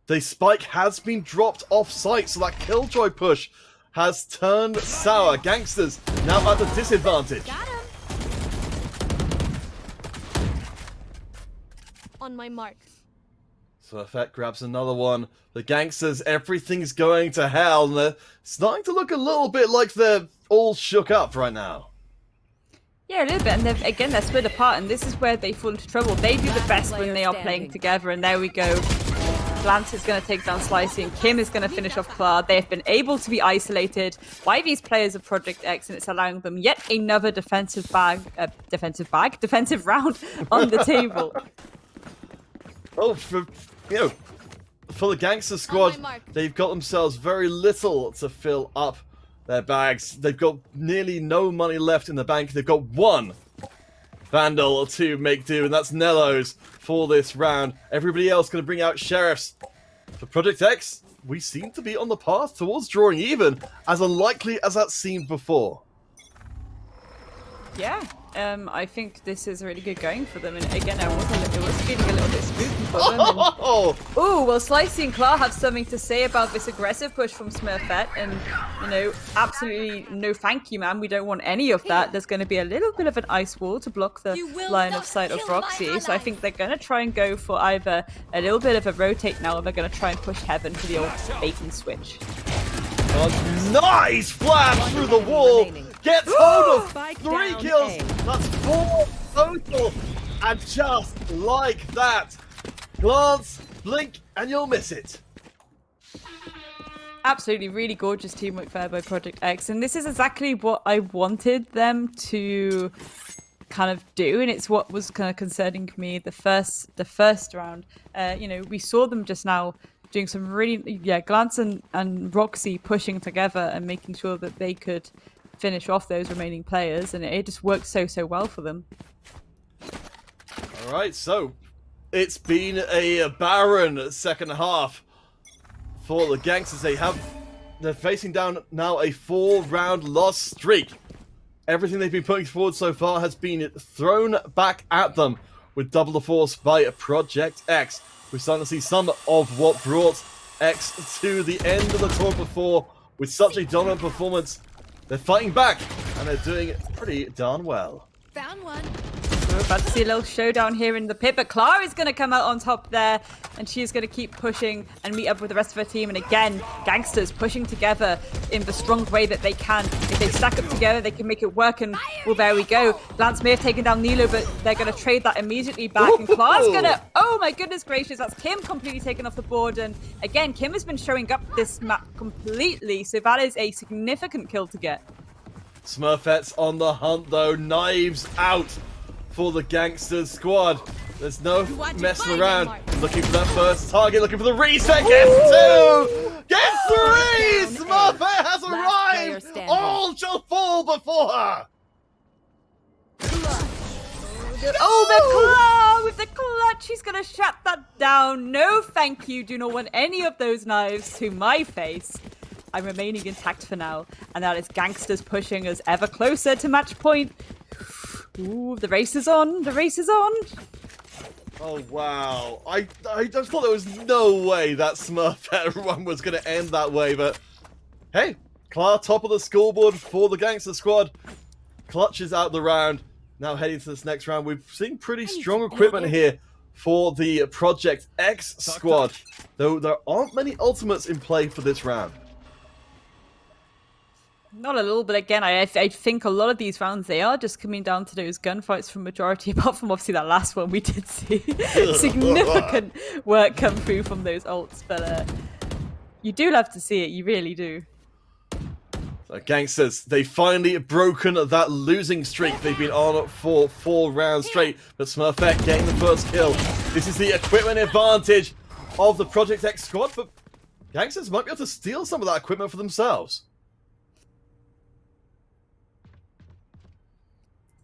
The spike has been dropped off-site, so that Killjoy push has turned sour. Gangsters now at a disadvantage. Got him. On my mark. So Effect grabs another one. The gangsters, everything's going to hell, and they're starting to look a little bit like they're all shook up right now. Yeah, a little bit, and they're split apart, and this is where they fall into trouble. They do the best when they are playing together, and there we go. Glance is going to take down Slicey, Kim is going to finish off Clara. They have been able to be isolated by these players of Project X, and it's allowing them yet another defensive round on the table. Oh, for the gangster squad, they've got themselves very little to fill up their bags. They've got nearly no money left in the bank. They've got 1 Vandal to make do, and that's Nello's for this round. Everybody else going to bring out Sheriffs. For Project X, we seem to be on the path towards drawing even, as unlikely as that seemed before. Yeah, I think this is really good going for them. And again, it was feeling a little bit spooky for them. Oh! Ooh, well, Slicey and Clar have something to say about this aggressive push from Smurfette. And, absolutely no thank you, man. We don't want any of that. There's going to be a little bit of an ice wall to block the line of sight of Roxy. So I think they're going to try and go for either a little bit of a rotate now, or they're going to try and push Heaven for the old bait and switch. A nice flash through the wall. Gets hold of 3 kills. That's 4 total. And just like that, glance, blink, and you'll miss it. Absolutely, really gorgeous teamwork there by Project X. And this is exactly what I wanted them to kind of do. And it's what was kind of concerning me the first round. We saw them just now doing some really, Glance and Roxy pushing together and making sure that they could finish off those remaining players, and it just worked so well for them. All right, so it's been a barren second half for the gangsters. They're facing down now a 4-round loss streak. Everything they've been putting forward so far has been thrown back at them with double the force by Project X. We're starting to see some of what brought X to the end of the tour before with such a dominant performance. They're fighting back, and they're doing pretty darn well. Found one. We're about to see a little showdown here in the pit, but Clara is going to come out on top there, and she's going to keep pushing and meet up with the rest of her team. And again, gangsters pushing together in the strong way that they can. If they stack up together, they can make it work, and well, there we go. Lance may have taken down Nilo, but they're going to trade that immediately back, and Clara's going to, oh my goodness gracious, that's Kim completely taken off the board. And again, Kim has been showing up this map completely, so that is a significant kill to get. Smurfette's on the hunt though, knives out for the gangsters squad. There's no messing around. Looking for that first target, looking for the reset. Gets 2! Gets 3! Smurfette has arrived! All shall fall before her! Oh, the claw with the clutch. He's going to shut that down. No, thank you. Do not want any of those knives to my face. I'm remaining intact for now. And that is gangsters pushing us ever closer to match point. Ooh, the race is on. The race is on. Oh, wow. I just thought there was no way that Smurfette run was going to end that way, but hey, Clar top of the scoreboard for the gangster squad. Clutches out the round. Now heading to this next round, we've seen pretty strong equipment here for the Project X squad, though there aren't many ultimates in play for this round. Not a little, but again, I think a lot of these rounds, they are just coming down to those gunfights for majority, apart from obviously that last one we did see significant work come through from those ults, but you do love to see it, you really do. So Gangsters, they finally broken that losing streak they've been on for 4 rounds straight, but Smurfette getting the first kill. This is the equipment advantage of the Project X squad, but Gangsters might be able to steal some of that equipment for themselves.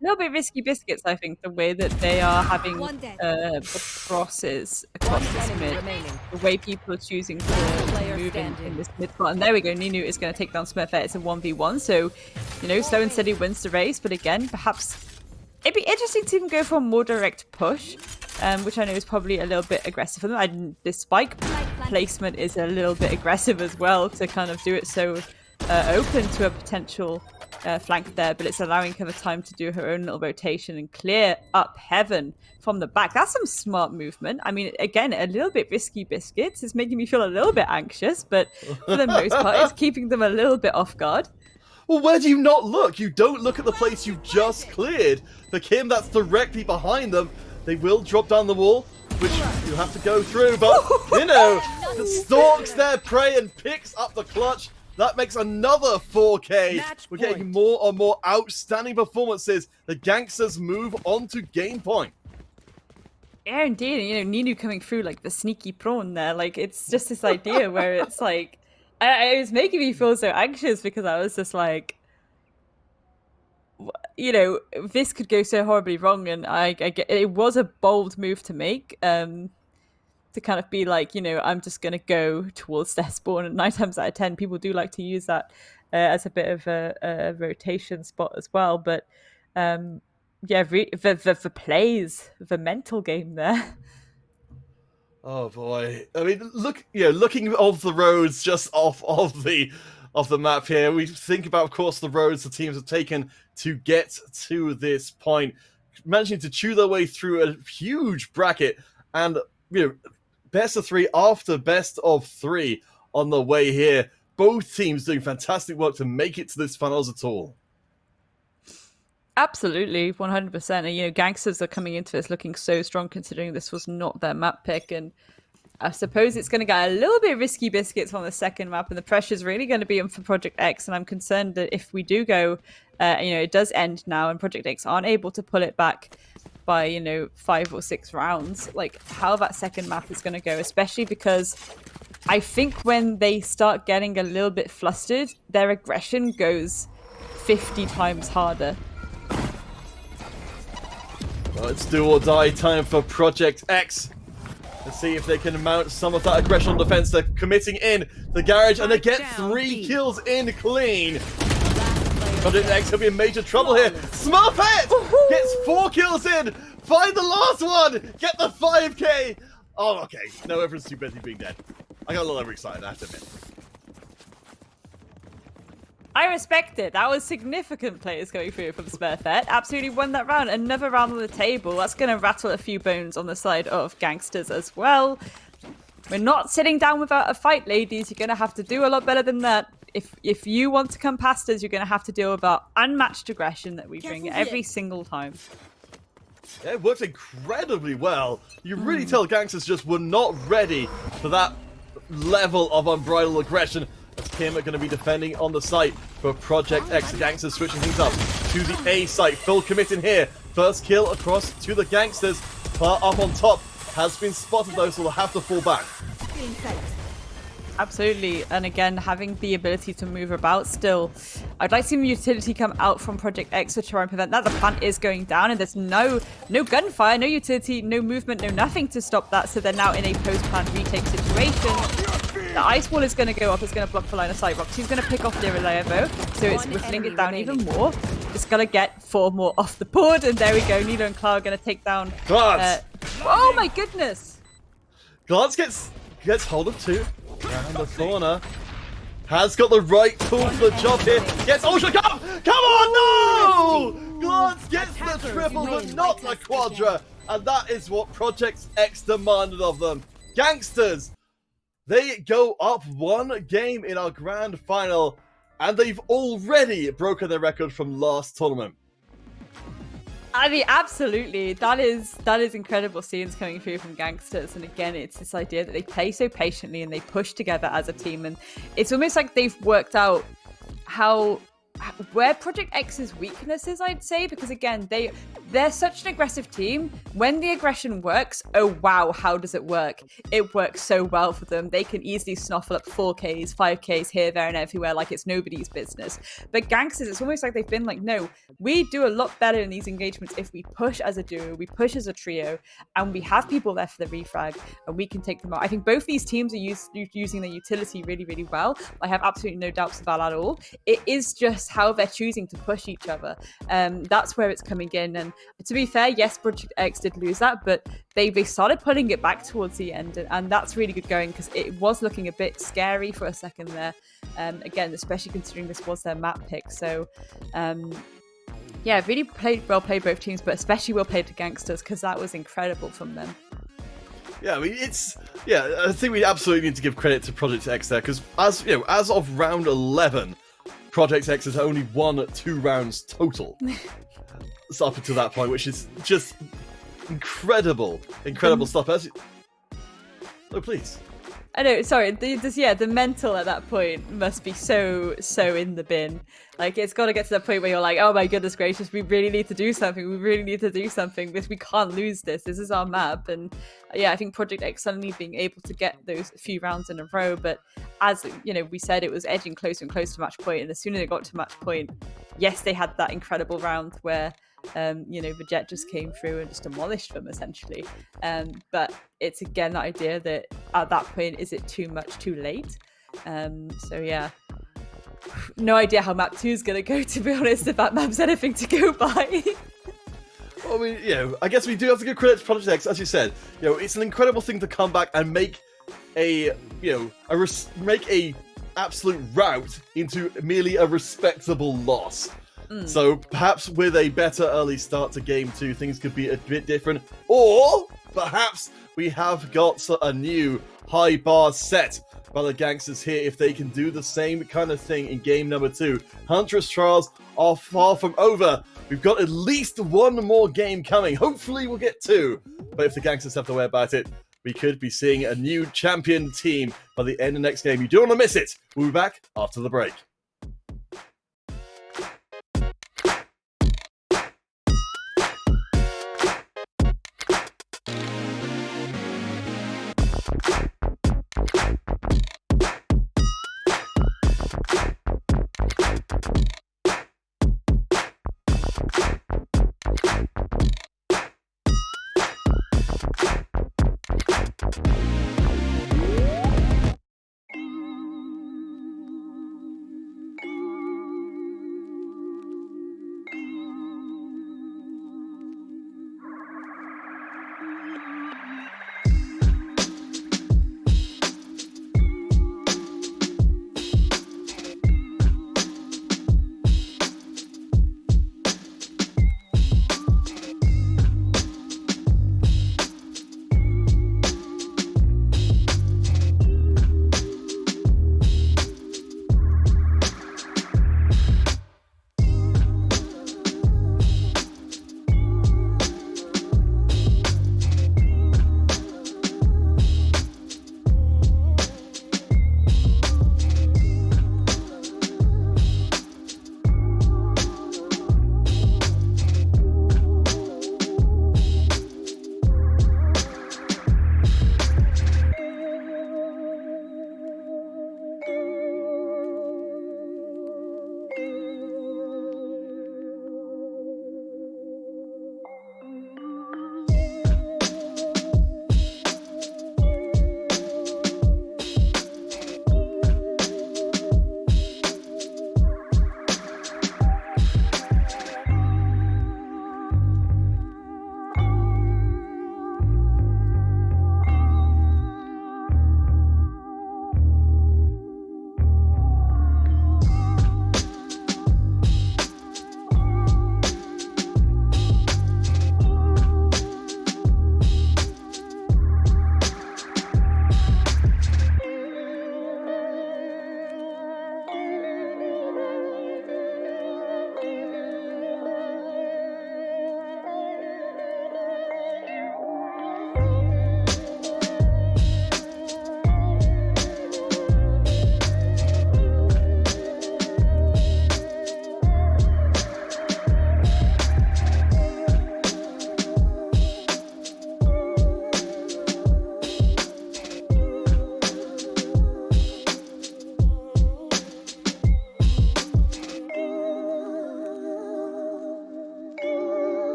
A little bit risky biscuits, I think, the way that they are having the crosses across this mid. The way people are choosing to move in this mid spot. And there we go, Ninu is going to take down Smurfette. It's a 1v1, so, you know, slow and steady wins the race. But again, perhaps it'd be interesting to even go for a more direct push, which I know is probably a little bit aggressive for them. The spike placement is a little bit aggressive as well to kind of do it so open to a potential flank there, but it's allowing her the time to do her own little rotation and clear up heaven from the back. That's some smart movement. I mean, again, a little bit risky biscuits. It's making me feel a little bit anxious, but for the most part, it's keeping them a little bit off guard. Well, where do you not look? You don't look at the place you just cleared. For Kim, that's directly behind them. They will drop down the wall, which you have to go through, but, you know, stalks their prey and picks up the clutch. That makes another 4K. We're getting more and more outstanding performances. The Gangsters move on to game point. Yeah, indeed. And, you know, Ninu coming through like the sneaky prone there. Like, it's just this idea where it's like, it was making me feel so anxious because I was just like, you know, this could go so horribly wrong. And I get it was a bold move to make. To kind of be like, you know, I'm just going to go towards their spawn. And 9 times out of 10, people do like to use that as a bit of a rotation spot as well. But yeah, the plays, the mental game there. Oh boy! I mean, look, you know, looking off the roads, just off of the map here, we think about, of course, the roads the teams have taken to get to this point, managing to chew their way through a huge bracket, and you know, best of 3 after best of 3 on the way here. Both teams doing fantastic work to make it to this finals at all. Absolutely, 100%. And, you know, Gangsters are coming into this looking so strong considering this was not their map pick. And I suppose it's going to get a little bit risky biscuits on the second map. And the pressure is really going to be on for Project X. And I'm concerned that if we do go, you know, it does end now and Project X aren't able to pull it back by, you know, 5 or 6 rounds, like how that second map is going to go, especially because I think when they start getting a little bit flustered, their aggression goes 50 times harder. Well, it's do or die time for Project X. Let's see if they can mount some of that aggression on defense. They're committing in the garage and they get 3 kills in clean. Project X could be in major trouble here. Smurfette gets 4 kills in. Find the last one. Get the 5K. Oh, okay. No reference to Betty being dead. I got a little overexcited, I have to admit. I respect it. That was significant players going through from Smurfette. Absolutely won that round. Another round on the table. That's going to rattle a few bones on the side of Gangsters as well. We're not sitting down without a fight, ladies. You're going to have to do a lot better than that. If you want to come past us, you're going to have to deal with our unmatched aggression that we bring every single time. Yeah, it works incredibly well. You really tell Gangsters just were not ready for that level of unbridled aggression. As Kim are going to be defending on the site for Project X. The Gangsters switching things up to the A site. Full commit in here. First kill across to the Gangsters. Far up on top. Has been spotted though, so they'll have to fall back. Absolutely, and again, having the ability to move about still. I'd like to see utility come out from Project X to try and prevent that. The plant is going down and there's no gunfire, no utility, no movement, no nothing to stop that. So they're now in a post-plant retake situation. The ice wall is going to go up, it's going to block the line of sight. Roxy's going to pick off the Reliavo, so it's whiffling it down even more. It's going to get 4 more off the board, and there we go. Nilo and Clara are going to take down... oh my goodness! Glance gets hold of 2. And the corner has got the right tool for the job here. Gets Ocean. Come on, no! Glance gets the triple, but not a quadra. And that is what Project X demanded of them. Gangsters, they go up 1 game in our grand final, and they've already broken their record from last tournament. I mean, absolutely. That is incredible scenes coming through from Gangsters. And again, it's this idea that they play so patiently and they push together as a team. And it's almost like they've worked out where Project X's weakness is, I'd say, because again, they're such an aggressive team. When the aggression works, oh wow, how does it work? It works so well for them. They can easily snuffle up 4Ks, 5Ks here, there, and everywhere like it's nobody's business. But Gangsters, it's almost like they've been like, no, we do a lot better in these engagements if we push as a duo, we push as a trio, and we have people there for the refrag, and we can take them out. I think both these teams are using their utility really, really well. I have absolutely no doubts about that at all. It is just how they're choosing to push each other. That's where it's coming in. And to be fair, yes, Project X did lose that, but they started putting it back towards the end, and that's really good going because it was looking a bit scary for a second there. Again, especially considering this was their map pick. So, yeah, really well played both teams, but especially well played to Gangsters because that was incredible from them. Yeah, I mean, I think we absolutely need to give credit to Project X there because as of round 11, Project X has only won 2 rounds total. It's up until that point, which is just incredible stuff. Oh, please. I know, sorry, the mental at that point must be so in the bin. Like, it's got to get to that point where you're like, oh my goodness gracious, we really need to do something. Because we can't lose this. This is our map. And yeah, I think Project X suddenly being able to get those few rounds in a row, but as we said, it was edging closer and closer to match point. And as soon as it got to match point, yes, they had that incredible round where the Jet just came through and just demolished them essentially. But it's again that idea that at that point, is it too much too late? So yeah, no idea how map 2 is going to go, to be honest, if that map's anything to go by. Well, I mean, I guess we do have to give credit to Project X, as you said. It's an incredible thing to come back and make make a absolute rout into merely a respectable loss. So perhaps with a better early start to game 2, things could be a bit different. Or perhaps we have got a new high bar set by the Gangsters here if they can do the same kind of thing in game number 2. Huntress trials are far from over. We've got at least 1 more game coming. Hopefully we'll get 2. But if the Gangsters have to worry about it, we could be seeing a new champion team by the end of next game. You don't want to miss it. We'll be back after the break.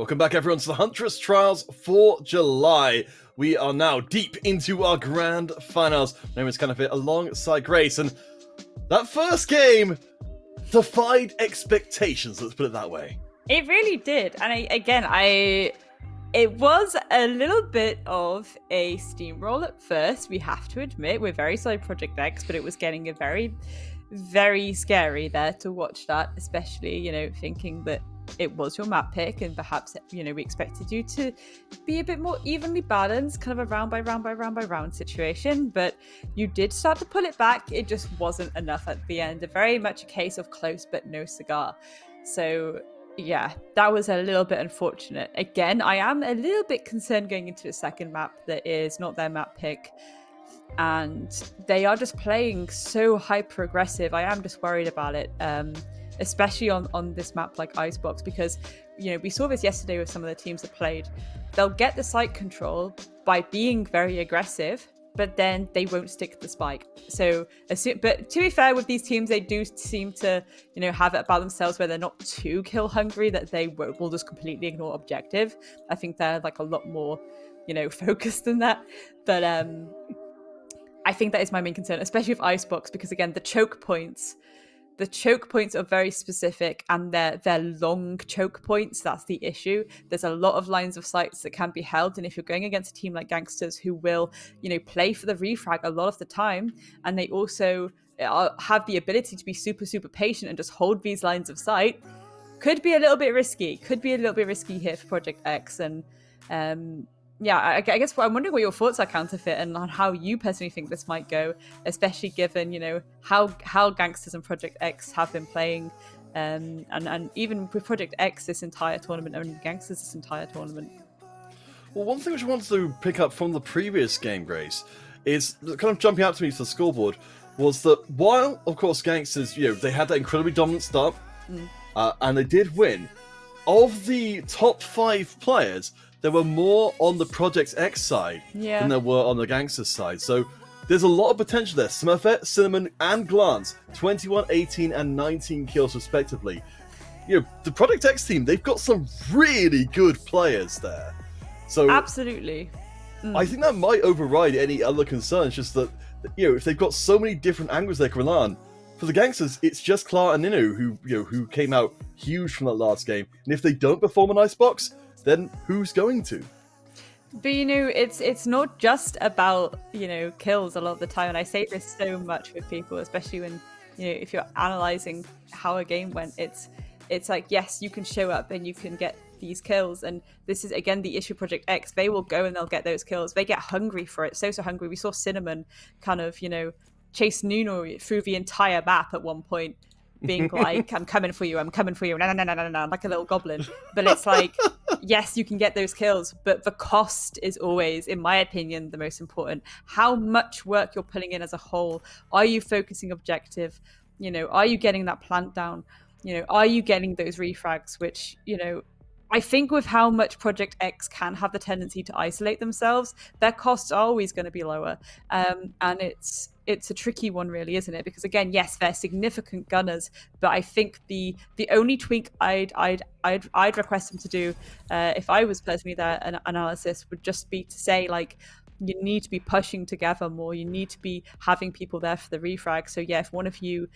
Welcome back, everyone, to the Huntress Trials for July. We are now deep into our grand finals. My name is kind of it alongside Grace, and that first game defied expectations. Let's put it that way. It really did, and it was a little bit of a steamroll at first. We have to admit, we're very sorry, Project X, but it was getting a very, very scary there to watch that, especially thinking that it was your map pick, and perhaps we expected you to be a bit more evenly balanced, kind of a round by round by round by round situation, but you did start to pull it back. It just wasn't enough at the end. Very much a case of close but no cigar. So yeah, that was a little bit unfortunate. Again, I am a little bit concerned going into the second map that is not their map pick, and they are just playing so hyper aggressive. I am just worried about it. Especially on this map like Icebox, because we saw this yesterday with some of the teams that played. They'll get the site control by being very aggressive, but then they won't stick the spike. But to be fair, with these teams, they do seem to have it about themselves where they're not too kill hungry, that they will just completely ignore objective. I think they're like a lot more focused than that. But I think that is my main concern, especially with Icebox, because again, the choke points are very specific, and they're long choke points. That's the issue. There's a lot of lines of sights that can be held, and if you're going against a team like Gangsters, who will play for the refrag a lot of the time, and they also have the ability to be super patient and just hold these lines of sight, could be a little bit risky here for Project X. And yeah, I guess I'm wondering what your thoughts are, Counterfeit, and on how you personally think this might go, especially given how Gangsters and Project X have been playing, and even with Project X this entire tournament, and Gangsters this entire tournament. Well, one thing which I wanted to pick up from the previous game, Grace, is kind of jumping out to me to the scoreboard, was that while, of course, Gangsters, they had that incredibly dominant start, and they did win, of the top 5 players, there were more on the Project X side than there were on the Gangsters side. So there's a lot of potential there. Smurfette, Cinnamon, and Glance, 21, 18, and 19 kills respectively. The Project X team, they've got some really good players there. So absolutely. I think that might override any other concerns, just that, if they've got so many different angles they can rely on. For the Gangsters, it's just Klar and Ninu who came out huge from that last game. And if they don't perform an Icebox, then who's going to? But it's not just about kills a lot of the time, and I say this so much with people, especially when if you're analyzing how a game went. It's like, yes, you can show up and you can get these kills, and this is again the issue. Project X, they will go and they'll get those kills. They get hungry for it, so hungry. We saw Cinnamon kind of chase Nuno through the entire map at one point, being like, I'm coming for you, no, like a little goblin. But it's like, yes, you can get those kills, but the cost is always, in my opinion, the most important. How much work you're putting in as a whole. Are you focusing objective? Are you getting that plant down? Are you getting those refrags, which, I think with how much Project X can have the tendency to isolate themselves, their costs are always going to be lower. And it's a tricky one, really, isn't it? Because again, yes, they're significant gunners, but I think the only tweak I'd request them to do, if I was personally their analysis, would just be to say, like, you need to be pushing together more. You need to be having people there for the refrag. So yeah, if one of you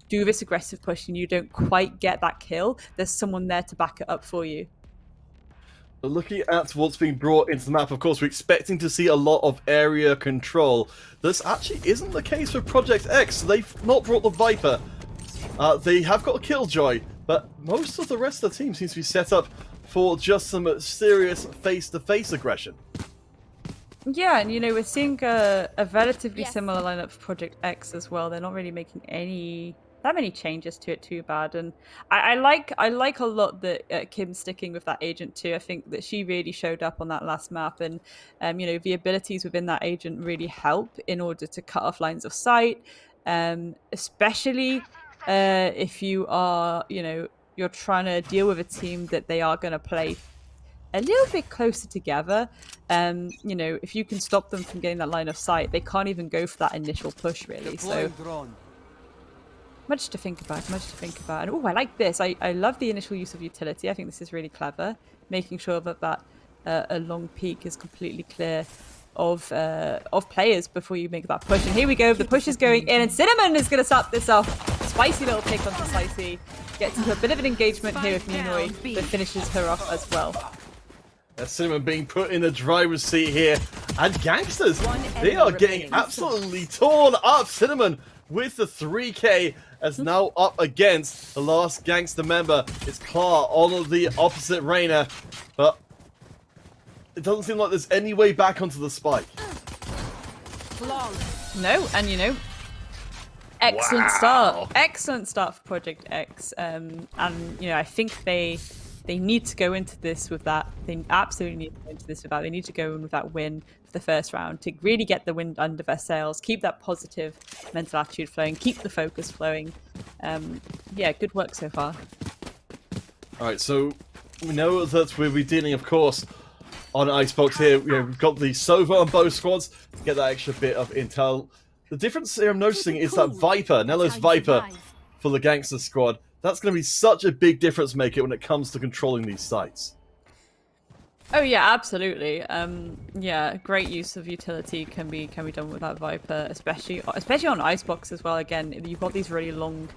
do this aggressive push and you don't quite get that kill, there's someone there to back it up for you. Looking at what's being brought into the map, of course, we're expecting to see a lot of area control. This actually isn't the case for Project X. They've not brought the Viper. They have got a Killjoy, but most of the rest of the team seems to be set up for just some serious face-to-face aggression. Yeah, and we're seeing a relatively similar lineup for Project X as well. They're not really making that many changes to it too bad, and I like a lot that Kim's sticking with that agent too. I think that she really showed up on that last map, and the abilities within that agent really help in order to cut off lines of sight, especially if you are you're trying to deal with a team that they are going to play a little bit closer together. If you can stop them from getting that line of sight, they can't even go for that initial push, really. So Much to think about, much to think about. And oh, I like this. I love the initial use of utility. I think this is really clever. Making sure that a long peak is completely clear of players before you make that push. And here we go. The push is going in, and Cinnamon is going to start this off. Spicy little pick onto Spicy. Gets into a bit of an engagement here with Ninoi, but finishes her off as well. Cinnamon being put in the driver's seat here. And Gangsters, they are getting absolutely torn up. Cinnamon with the 3K as now up against the last Gangster member. It's Klar on the opposite Reyna. But it doesn't seem like there's any way back onto the spike. No, and you know, excellent start. Excellent start for Project X. And you know, I think they need to go into this with that. They absolutely need to go into this with that. They need to go in with that win for the first round to really get the wind under their sails, keep that positive mental attitude flowing, keep the focus flowing. Yeah, good work so far. All right, so we know that we'll be dealing, of course, on Icebox here. You know, we've got the Sova on both squads to get that extra bit of intel. The difference here I'm noticing is that Viper, Nello's Viper for the Gangster squad. That's going to be such a big difference maker when it comes to controlling these sites. Oh yeah, absolutely. Yeah, great use of utility can be done with that Viper, especially on Icebox as well. Again, you've got these really long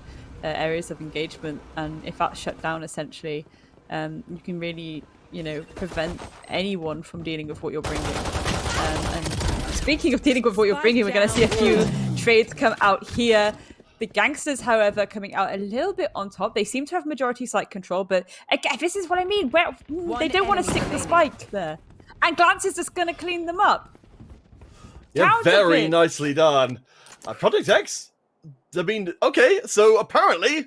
areas of engagement, and if that's shut down, essentially, you can really, you know, prevent anyone from dealing with what you're bringing. And speaking of dealing with what you're bringing, we're going to see a few trades come out here. The Gangsters, however, coming out a little bit on top. They seem to have majority site control, but again, this is what I mean. Where they don't want to stick the spike there. And Glance is just going to clean them up. Yeah, very nicely done. Project X, I mean, okay, so apparently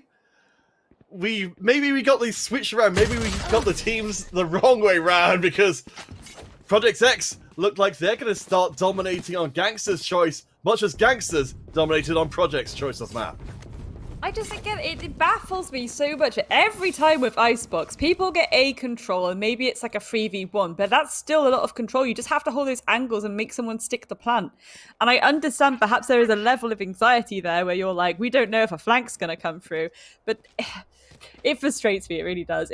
maybe we got these switched around. Maybe we got the teams the wrong way round, because Project X look like they're going to start dominating on Gangsters' choice, much as Gangsters dominated on Project's choice of map. I just, again, it baffles me so much. Every time with Icebox, people get A control, and maybe it's like a 3v1, but that's still a lot of control. You just have to hold those angles and make someone stick the plant. And I understand perhaps there is a level of anxiety there where you're like, we don't know if a flank's going to come through, but it frustrates me. It really does.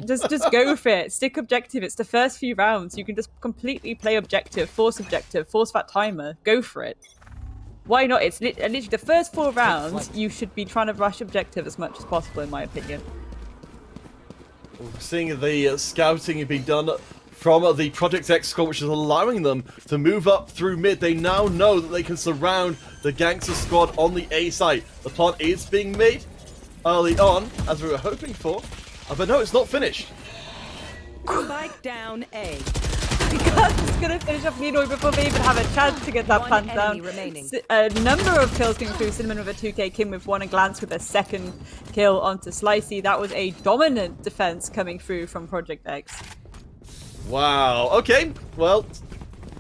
Just go for it. Stick objective. It's the first few rounds. You can just completely play objective, force that timer. Go for it. Why not? It's literally the first 4 rounds. You should be trying to rush objective as much as possible, in my opinion. We're seeing the scouting being done from the Project X squad, which is allowing them to move up through mid. They now know that they can surround the Gangster squad on the A site. The plant is being made early on, as we were hoping for, but no, it's not finished. Spike down A. Glance is going to finish off Ninoi before they even have a chance to get that plant down. A number of kills coming through. Cinnamon with a 2K, Kim with 1, and Glance with a 2nd kill onto Slicey. That was a dominant defense coming through from Project X. Wow. Okay. Well,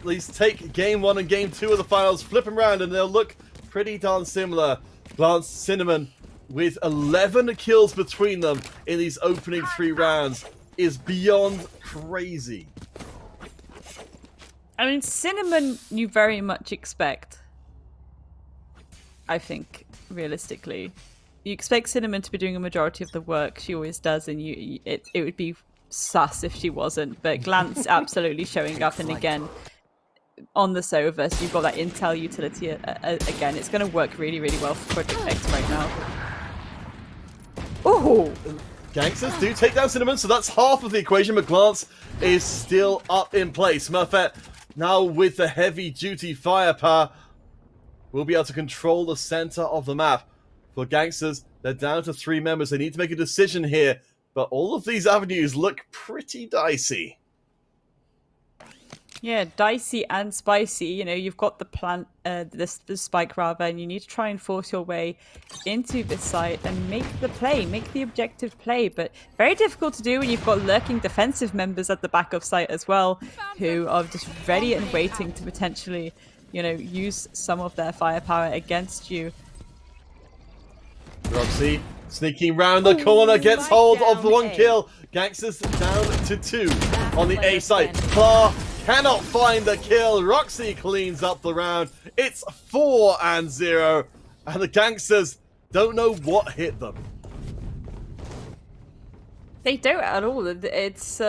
please take game 1 and game 2 of the finals, flip them around, and they'll look pretty darn similar. Glance, Cinnamon with 11 kills between them in these opening 3 rounds is beyond crazy. I mean, Cinnamon, you very much expect, I think, realistically. You expect Cinnamon to be doing a majority of the work. She always does, and it would be sus if she wasn't. But Glance absolutely showing up, and again, on the Sova, so you've got that intel utility again. It's going to work really, really well for Project X right now. Oh! Gangsters do take down Cinnamon, so that's half of the equation, but Glance is still up in place. Smurfette, now with the heavy-duty firepower, will be able to control the center of the map. For Gangsters, they're down to 3 members. They need to make a decision here, but all of these avenues look pretty dicey. Yeah, dicey and spicy. You know, you've got the plant, the spike rather, and you need to try and force your way into this site and make the play, make the objective play. But very difficult to do when you've got lurking defensive members at the back of site as well, who are just ready and waiting to potentially, you know, use some of their firepower against you. Roxy sneaking round the corner, gets hold of the 1 kill. Gangsters down to 2 on the A site. Klar cannot find the kill. Roxy cleans up the round. It's 4-0. And the Gangsters don't know what hit them. They don't at all. It's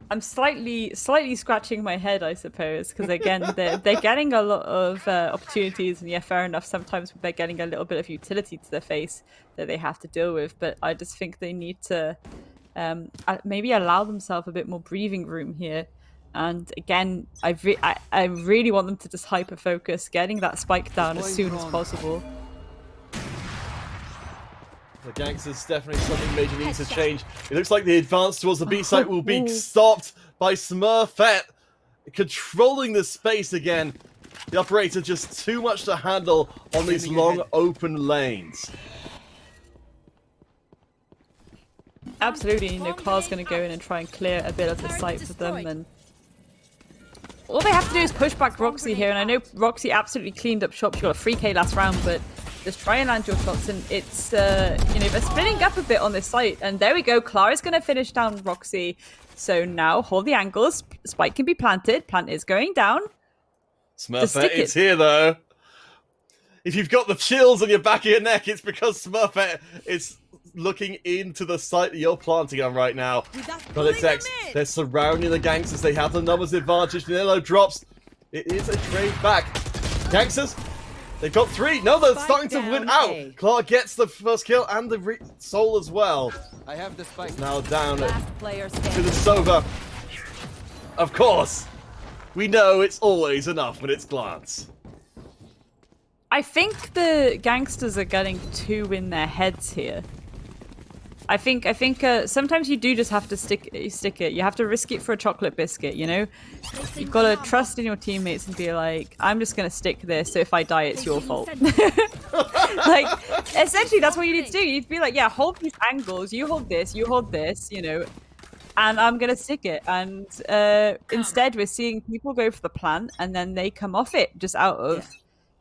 I'm slightly scratching my head, I suppose, because again, they're getting a lot of opportunities, and yeah, fair enough. Sometimes they're getting a little bit of utility to their face that they have to deal with, but I just think they need to maybe allow themselves a bit more breathing room here. And again, I really want them to just hyper focus, getting that spike down as soon as possible. The gangsters definitely something major needs to change. It looks like the advance towards the B site will be stopped by Smurfette controlling the space again. The operator just too much to handle on these long open lanes. Absolutely, you know, Clark's going to go in and try and clear a bit of the site for them, and all they have to do is push back Roxy here. And I know Roxy absolutely cleaned up shop. She got a 3k last round, but just try and land your shots, and it's you know, they're splitting up a bit on this site. And there we go, Clara's going to finish down Roxy. So now hold the angles, spike can be planted, plant is going down. Smurfette is here though. If you've got the chills on your back of your neck, it's because Smurfette is looking into the site that you're planting on right now. But it's they're surrounding the gangsters. They have the numbers advantage. Nilo drops. It is a trade back. Gangsters, they've got 3. No, they're starting to win out. Clark gets the first kill and the soul as well. I have the spike. It's now down to Player the Sova. Of course, we know it's always enough when it's glance. I think the gangsters are getting too in their heads here. I think sometimes you do just have to stick it. You have to risk it for a chocolate biscuit, you know? You've got to trust in your teammates and be like, I'm just going to stick this, so if I die, it's your fault. Like, essentially, that's what you need to do. You need to be like, yeah, hold these angles, you hold this, you know, and I'm going to stick it. And instead, we're seeing people go for the plant, and then they come off it just out of...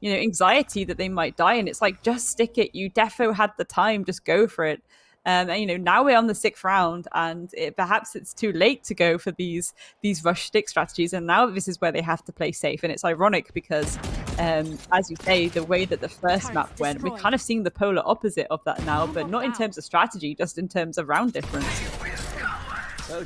you know, anxiety that they might die, and it's like, just stick it. You defo had the time, just go for it. And you know, now we're on the 6th round, and perhaps it's too late to go for these rush stick strategies. And now this is where they have to play safe. And it's ironic because, as you say, the way that the first map went, we're kind of seeing the polar opposite of that now, but not in terms of strategy, just in terms of round difference.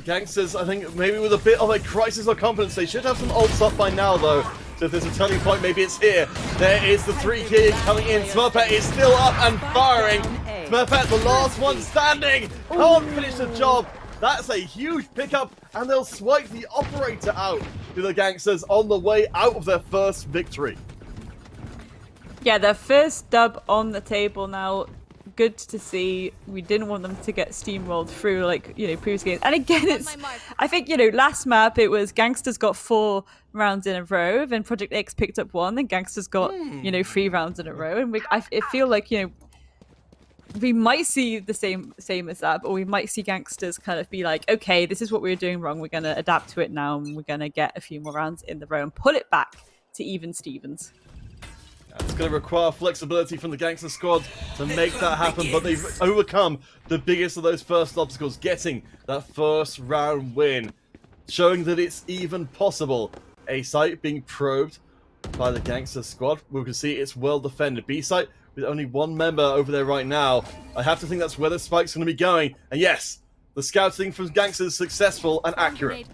Gangsters, I think maybe with a bit of a crisis of confidence, they should have some ults up by now, though. So if there's a turning point, maybe it's here. There is the 3 kid coming in. Smurfette is still up and firing. Smurfette, the last one standing. Can't finish the job. That's a huge pickup, and they'll swipe the operator out to the gangsters on the way out of their first victory. Yeah, their first dub on the table now. Good to see. We didn't want them to get steamrolled through like, you know, previous games. And again, it's, I think, you know, last map it was Gangsters got 4 rounds in a row, then Project X picked up 1, then Gangsters got, you know, 3 rounds in a row. And I feel like, you know, we might see the same as that, but we might see Gangsters kind of be like, okay, this is what we were doing wrong. We're going to adapt to it now, and we're going to get a few more rounds in the row and pull it back to even Stevens. It's going to require flexibility from the gangster squad to make that happen, but they've overcome the biggest of those first obstacles, getting that first round win, showing that it's even possible. A site being probed by the gangster squad. We can see it's well defended. B site with only 1 member over there right now. I have to think that's where the spike's going to be going. And yes, the scouting from gangsters is successful and accurate.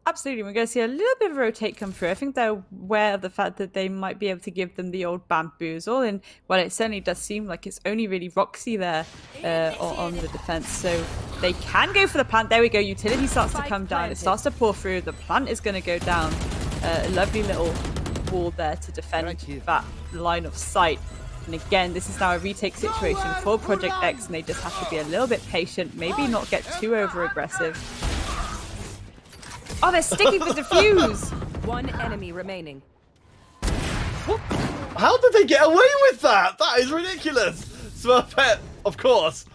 Absolutely, we're going to see a little bit of a rotate come through. I think they're aware of the fact that they might be able to give them the old bamboozle, and well, it certainly does seem like it's only really Roxy there on the defense, so they can go for the plant. There we go, utility starts to come down, it starts to pour through, the plant is going to go down. A lovely little wall there to defend that line of sight. And again, this is now a retake situation for Project X, and they just have to be a little bit patient, maybe not get too over aggressive. Oh, they're sticking the defuse! 1 enemy remaining. How did they get away with that? That is ridiculous! Smurfette, of course,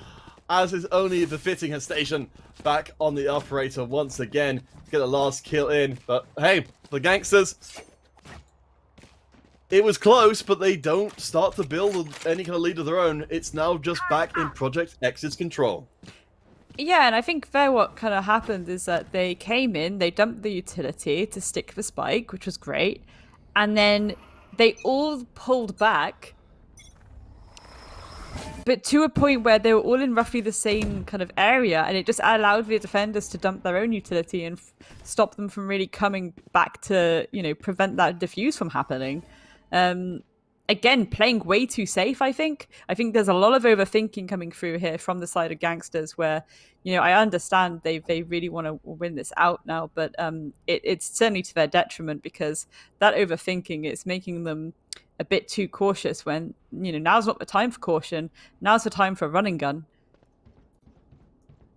as is only befitting her station, back on the operator once again to get the last kill in. But hey, the gangsters, it was close, but they don't start to build any kind of lead of their own. It's now just back in Project X's control. Yeah, and I think there what kind of happened is that they came in, they dumped the utility to stick the spike, which was great. and then they all pulled back, but to a point where they were all in roughly the same kind of area, and it just allowed the defenders to dump their own utility and stop them from really coming back to, you know, prevent that diffuse from happening. Again, playing way too safe, I think. I think there's a lot of overthinking coming through here from the side of Gangsters where, you know, I understand they really want to win this out now, but it's certainly to their detriment because that overthinking is making them a bit too cautious when, you know, now's not the time for caution. Now's the time for a running gun.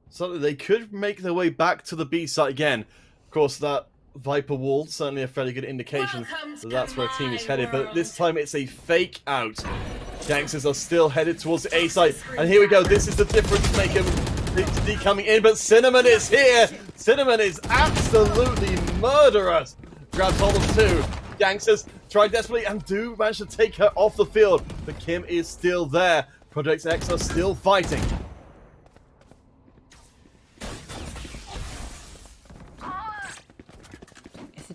So they could make their way back to the B site again. Of course, that Viper wall, certainly a fairly good indication that that's where a team is headed, but this time it's a fake out. Gangsters are still headed towards the A site, and here we go. This is the difference maker. HUNTRESS coming in, but Cinnamon is here. Cinnamon is absolutely murderous. Grabs hold of two. Gangsters try desperately and do manage to take her off the field, but Kim is still there. Project X are still fighting.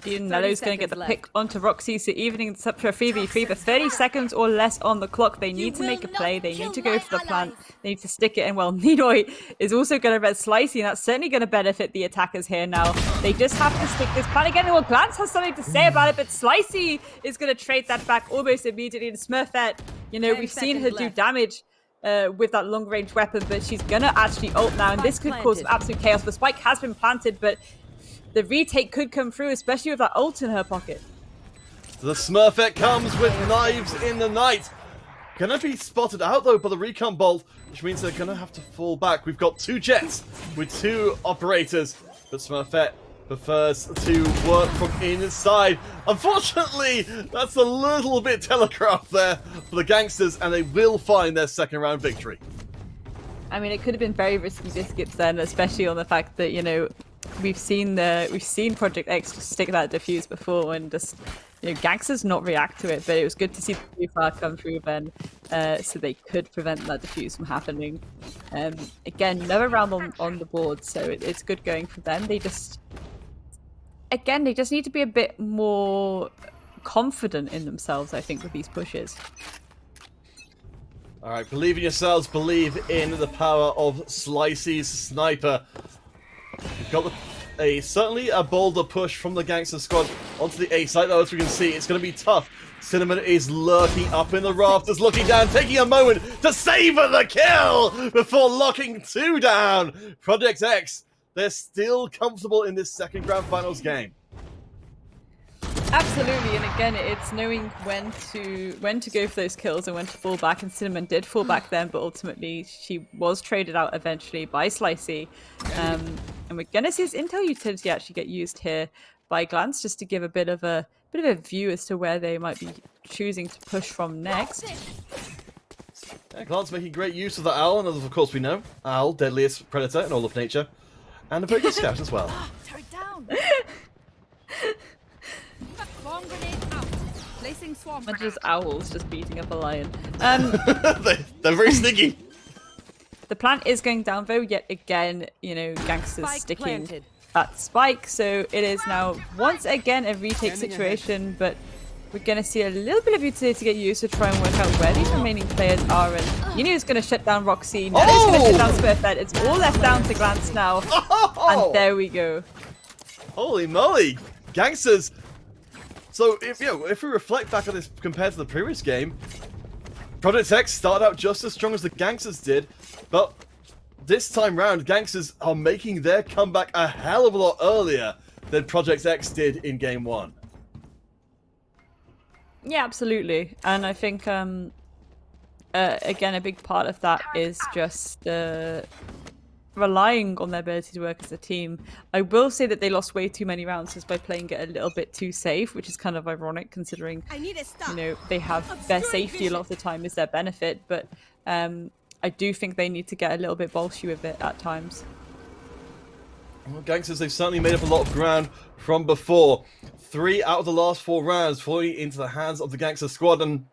Nello's going to get the pick onto Roxy, so evening it's up to a 3v3, but 30 seconds or less on the clock. They need to make a play. They need to go for the plant. They need to stick it in. Well, Ninoy is also going to red Slicey, and that's certainly going to benefit the attackers here now. They just have to stick this plant again. Well, Glance has something to say about it, but Slicey is going to trade that back almost immediately. And Smurfette, you know, we've seen her do damage with that long-range weapon, but she's going to actually ult now, and this could cause some absolute chaos. The spike has been planted, but the retake could come through, especially with that ult in her pocket. The Smurfette comes with knives in the night. Gonna be spotted out though by the recon bolt, which means they're gonna have to fall back. We've got two jets with two operators, but Smurfette prefers to work from inside. Unfortunately, that's a little bit telegraphed there for the Gangsters, and they will find their second round victory. I mean, it could have been very risky biscuits then, especially on the fact that, you know, we've seen Project X just stick that diffuse before and just, you know, Gangsters not react to it, but it was good to see the far come through then, so they could prevent that diffuse from happening. Again, another round on the board, so it's good going for them. They just need to be a bit more confident in themselves, I think, with these pushes. All right, believe in yourselves, believe in the power of Slicey's sniper. We've got certainly a bolder push from the Gangster squad onto the A site, though, as we can see. It's going to be tough. Cinnamon is lurking up in the rafters, looking down, taking a moment to savor the kill before locking two down. Project X, they're still comfortable in this second grand finals game. Absolutely, and again, it's knowing when to go for those kills and when to fall back, and Cinnamon did fall back then, but ultimately she was traded out eventually by Slicey. And we're gonna see this intel utility actually get used here by Glance, just to give a bit of a view as to where they might be choosing to push from next. Yeah, Glance making great use of the owl, and as of course we know, owl, deadliest predator in all of nature, and a very good scout as well. Turn it down. Swarm grenade out. Placing swarm And grenade. just owls just beating up a lion. They're very sneaky. The plant is going down though, yet again, you know, Gangsters Spike sticking planted. at Spike, so it is now once again a retake situation, but we're going to see a little bit of utility get used to try and work out where these remaining players are, and Yunu's going to shut down Roxy, Nello's going to shut down Smurfette. It's all left down to Glance now, and there we go. Holy moly, Gangsters. So if we reflect back on this compared to the previous game, Project X started out just as strong as the Gangsters did, but this time round, Gangsters are making their comeback a hell of a lot earlier than Project X did in game one. Yeah, absolutely. And I think, again, a big part of that is just relying on their ability to work as a team. I will say that they lost way too many rounds just by playing it a little bit too safe, which is kind of ironic considering, you know, they have their safety a lot of the time is their benefit, but I do think they need to get a little bit bolshy with it at times. Well, Gangsters, they've certainly made up a lot of ground from before. 3 out of the last 4 rounds falling into the hands of the Gangster squad, and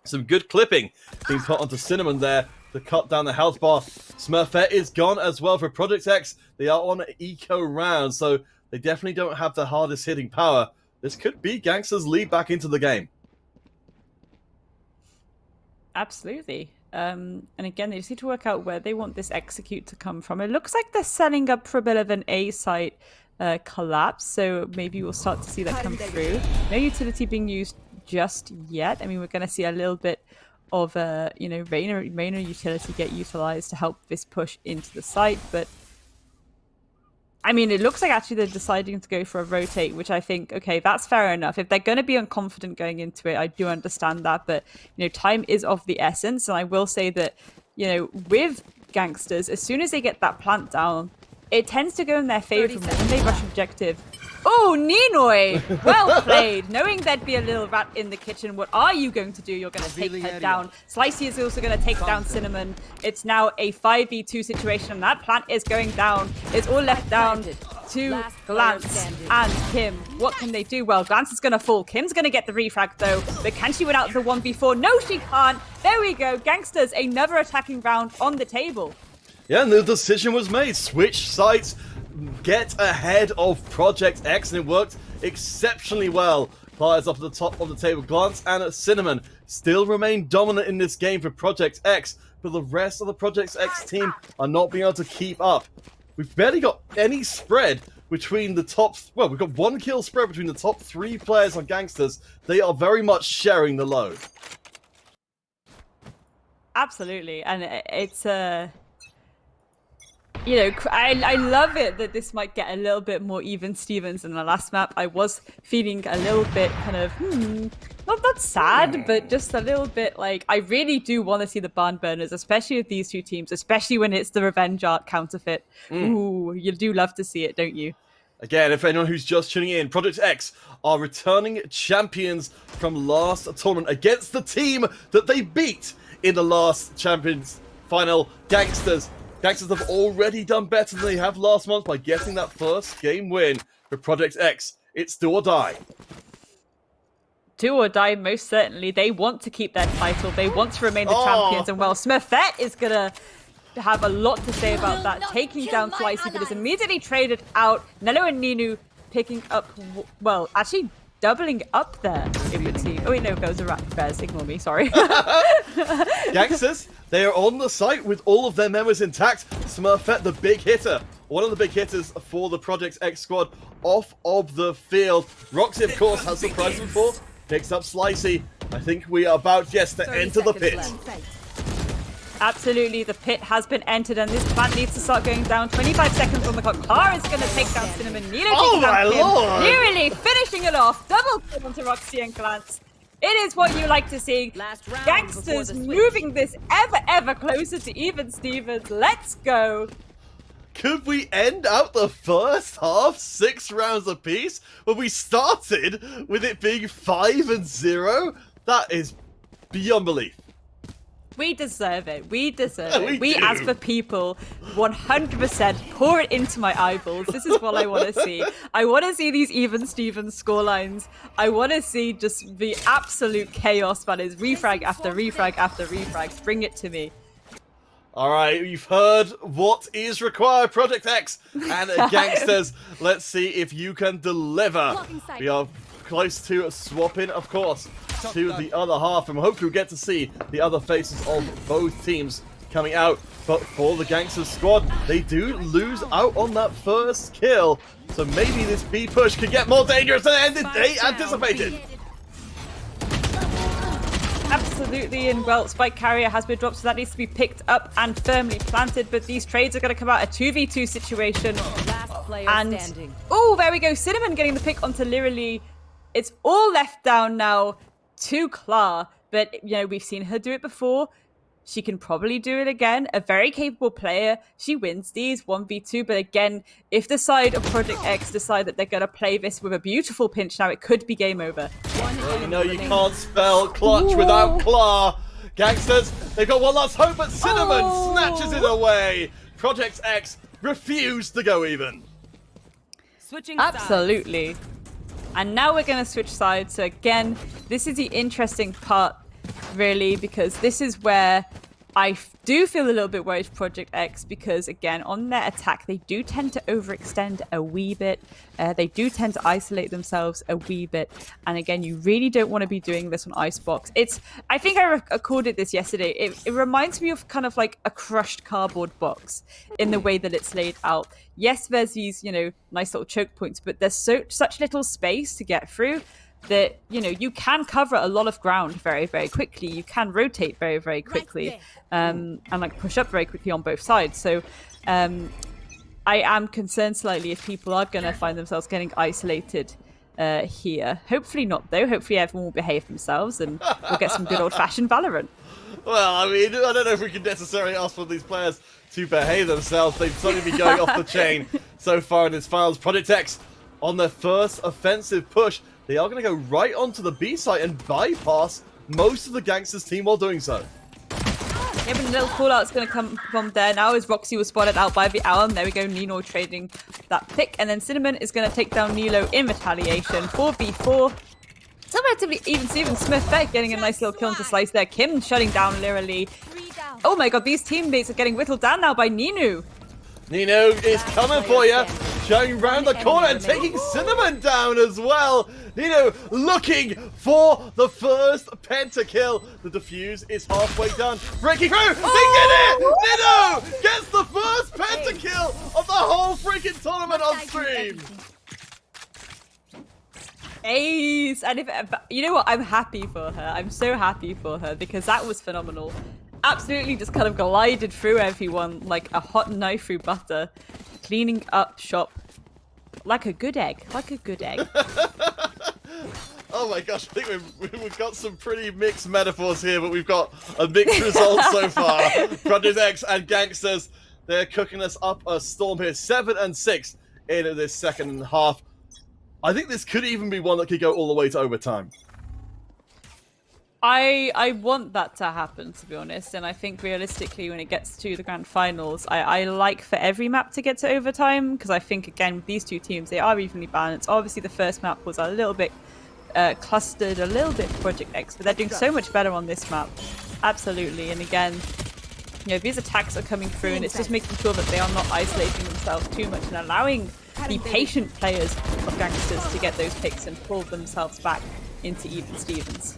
some good clipping being put onto Cinnamon there to cut down the health bar. Smurfette is gone as well for Project X. They are on eco round, so they definitely don't have the hardest hitting power. this could be Gangster's lead back into the game. Absolutely. And again, they just need to work out where they want this execute to come from. It looks like they're setting up for a bit of an A site collapse, so maybe we'll start to see that come through. No utility being used just yet. I mean, we're going to see a little bit of Reyna utility get utilized to help this push into the site, but I mean, it looks like actually they're deciding to go for a rotate, which I think, okay, that's fair enough. If they're going to be unconfident going into it, I do understand that. But, time is of the essence. And I will say that, with Gangsters, as soon as they get that plant down, it tends to go in their favor when they rush objective. Oh, Ninoy! Well played. Knowing there'd be a little rat in the kitchen, what are you going to do? You're going to take her down. Slicey is also going to take down Cinnamon. It's now a 5v2 situation, and that plant is going down. It's all left down to Glance and Kim. What can they do? Well, Glance is going to fall. Kim's going to get the refrag, though. But can she win out the 1v4? No, she can't. There we go. Gangsters, another attacking round on the table. Yeah, and the decision was made. Switch sides, get ahead of Project X, and it worked exceptionally well. Players up at the top of the table, Glance and Cinnamon, still remain dominant in this game for Project X, but the rest of the Project X team are not being able to keep up. We've barely got any spread between the top... Well, we've got 1 kill spread between the top 3 players on Gangsters. They are very much sharing the load. Absolutely, and it's I love it that this might get a little bit more even Stevens than the last map. I was feeling a little bit kind of, not sad, but just a little bit like, I really do want to see the barn burners, especially with these two teams, especially when it's the revenge art counterfeit. Ooh, you do love to see it, don't you? Again, if anyone who's just tuning in, Project X are returning champions from last tournament against the team that they beat in the last Champions Final, Gangsters. Gangsters have already done better than they have last month by getting that first game win for Project X. It's do or die. Do or die, most certainly. They want to keep their title. They want to remain the champions. And well, Smurfette is going to have a lot to say about that. Taking down Slicey, but is immediately traded out. Nello and Ninu picking up, well, actually doubling up there, it would seem. Oh wait, no, goes a rat. Bears, ignore me, sorry. Gangsters, they are on the site with all of their members intact. Smurfette, the big hitter, one of the big hitters for the Project X squad, off of the field. Roxy, of course, has surprised before. Picks up Slicey. I think we are about, yes, to enter the pit. Absolutely, the pit has been entered, and this plant needs to start going down. 25 seconds on the clock. Clara is going to take down Cinnamon. Nino taking down Kim. Nearly finishing it off. Double kill onto Roxy and Glance. It is what you like to see. Gangsters moving this ever closer to even Stevens. Let's go. Could we end out the first half 6 rounds apiece when we started with it being 5-0? That is beyond belief. We deserve it. We deserve it. We as for people, 100% pour it into my eyeballs. This is what I want to see. I want to see these even Stevens scorelines. I want to see just the absolute chaos that is refrag after refrag after refrag. Bring it to me. All right, you've heard what is required, Project X and Gangsters. Let's see if you can deliver. We are close to swapping, of course, to the other half, and hopefully we'll get to see the other faces of both teams coming out. But for the Gangsters squad, they do lose out on that first kill, so maybe this B push could get more dangerous than they anticipated. Absolutely, and well, Spike Carrier has been dropped, so that needs to be picked up and firmly planted, but these trades are going to come out a 2v2 situation. And oh, there we go, Cinnamon getting the pick onto Literally. It's all left down now to Clara, but we've seen her do it before. She can probably do it again. A very capable player. She wins these 1v2, but again, if the side of Project X decide that they're going to play this with a beautiful pinch now, it could be game over. Well, you can't spell clutch without Clara. Gangsters, they've got one last hope, but Cinnamon snatches it away. Project X refused to go even. Switching Absolutely. Sides. And now we're going to switch sides. So again, this is the interesting part, really, because this is where I do feel a little bit worried for Project X because, again, on their attack, they do tend to overextend a wee bit. They do tend to isolate themselves a wee bit. And again, you really don't want to be doing this on Icebox. I think I called it this yesterday. It reminds me of kind of like a crushed cardboard box in the way that it's laid out. Yes, there's these, nice little choke points, but there's such little space to get through that you can cover a lot of ground very, very quickly. You can rotate very, very quickly, and like push up very quickly on both sides. So I am concerned slightly if people are going to find themselves getting isolated here. Hopefully not, though. Hopefully everyone will behave themselves and we'll get some good old-fashioned Valorant. Well, I mean, I don't know if we can necessarily ask for these players to behave themselves. They've suddenly been going off the chain so far in this finals. Project X on their first offensive push. They are going to go right onto the B site and bypass most of the Gangsters team while doing so. Yeah, but a little call-out's going to come from there now as Roxy was spotted out by the Owl. There we go, Nino trading that pick. And then Cinnamon is going to take down Nilo in retaliation. 4v4. It's relatively even. Steven Smith there getting a nice little kill into Slice there. Kim shutting down literally. Oh my god, these teammates are getting whittled down now by Nino. Nino is coming for you, showing round the corner and taking Cinnamon down as well. Nino looking for the first pentakill. The defuse is halfway done. Breaking through, they did it! Nino gets the first pentakill of the whole freaking tournament on stream. Ace, and if you know what, I'm happy for her. I'm so happy for her because that was phenomenal. Absolutely just kind of glided through everyone like a hot knife through butter, cleaning up shop like a good egg, Oh my gosh, I think we've got some pretty mixed metaphors here, but we've got a mixed result so far. Project X and Gangsters, they're cooking us up a storm here. 7-6 in this second half. I think this could even be one that could go all the way to overtime. I want that to happen, to be honest, and I think realistically when it gets to the grand finals, I like for every map to get to overtime, because I think, again, with these two teams, they are evenly balanced. Obviously, the first map was a little bit clustered, a little bit Project X, but they're doing so much better on this map. Absolutely, and again, these attacks are coming through, and it's just making sure that they are not isolating themselves too much and allowing the patient players of Gangsters to get those picks and pull themselves back into even Stevens.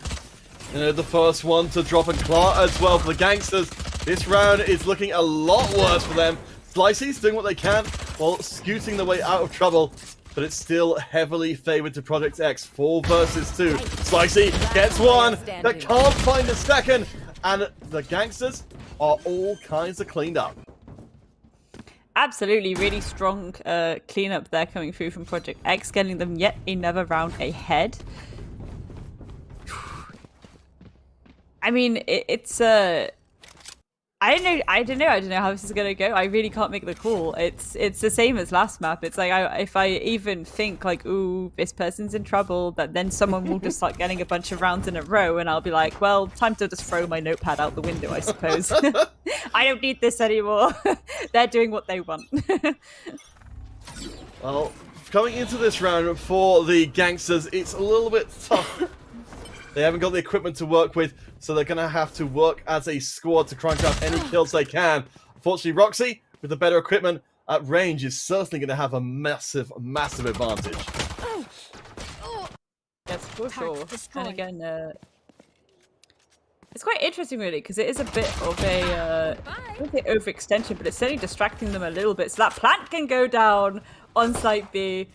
The first one to drop and clear as well for the Gangsters. This round is looking a lot worse for them. Slicey's doing what they can while scooting their way out of trouble, but it's still heavily favored to Project X. 4 versus 2. Slicey gets one, but can't find the second, and the Gangsters are all kinds of cleaned up. Absolutely, really strong cleanup there coming through from Project X, getting them yet another round ahead. I mean, it's I don't know how this is gonna go. I really can't make the call. It's the same as last map. It's like if I even think like, ooh, this person's in trouble, that then someone will just start getting a bunch of rounds in a row, and I'll be like, well, time to just throw my notepad out the window, I suppose. I don't need this anymore. They're doing what they want. Well, coming into this round for the Gangsters, it's a little bit tough. They haven't got the equipment to work with, so they're going to have to work as a squad to crunch out any kills they can. Unfortunately, Roxy, with the better equipment at range, is certainly going to have a massive, massive advantage. Yes, for sure. And again, it's quite interesting, really, because it is a bit of a, I wouldn't say overextension, but it's certainly distracting them a little bit. So that plant can go down on site B.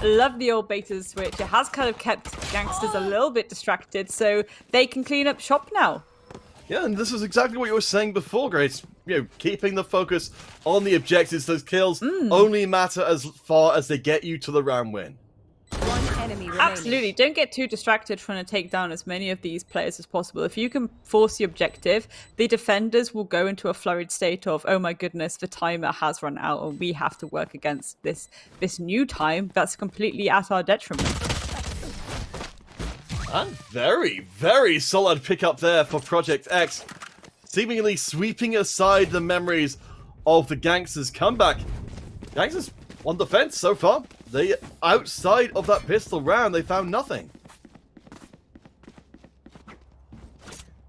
Love the old beta switch. It has kind of kept Gangsters a little bit distracted, so they can clean up shop now. Yeah, and this is exactly what you were saying before, Grace. Keeping the focus on the objectives. Those kills only matter as far as they get you to the round win. Absolutely. Don't get too distracted trying to take down as many of these players as possible. If you can force the objective, the defenders will go into a flurried state of, oh my goodness, the timer has run out and we have to work against this new time that's completely at our detriment. And very, very solid pickup there for Project X. Seemingly sweeping aside the memories of the Gangsters' comeback. Gangsters on defense so far. They, outside of that pistol round, they found nothing.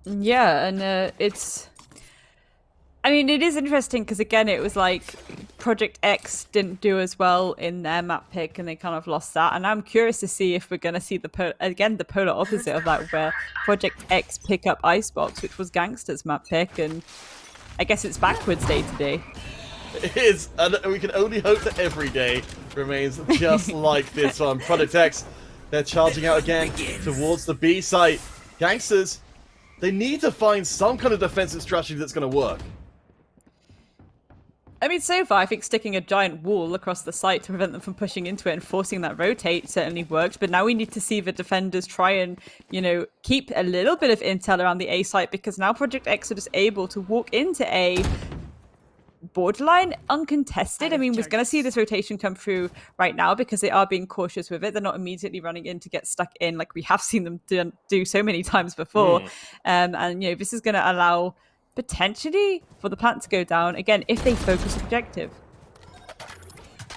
Yeah, and it's I mean, it is interesting because again, it was like Project X didn't do as well in their map pick, and they kind of lost that. And I'm curious to see if we're going to see the polar opposite of that, where Project X pick up Icebox, which was Gangster's map pick, and I guess it's backwards day to day. It is, and we can only hope that every day remains just like this one. Project X, they're charging out again towards the B site. Gangsters, they need to find some kind of defensive strategy that's going to work. I mean, so far, I think sticking a giant wall across the site to prevent them from pushing into it and forcing that rotate certainly worked. But now we need to see the defenders try and, you know, keep a little bit of intel around the A site, because now Project X are just able to walk into A borderline uncontested. I mean, we're going to see this rotation come through right now because they are being cautious with it. They're not immediately running in to get stuck in like we have seen them do so many times before. And, you know, this is going to allow potentially for the plant to go down again if they focus objective.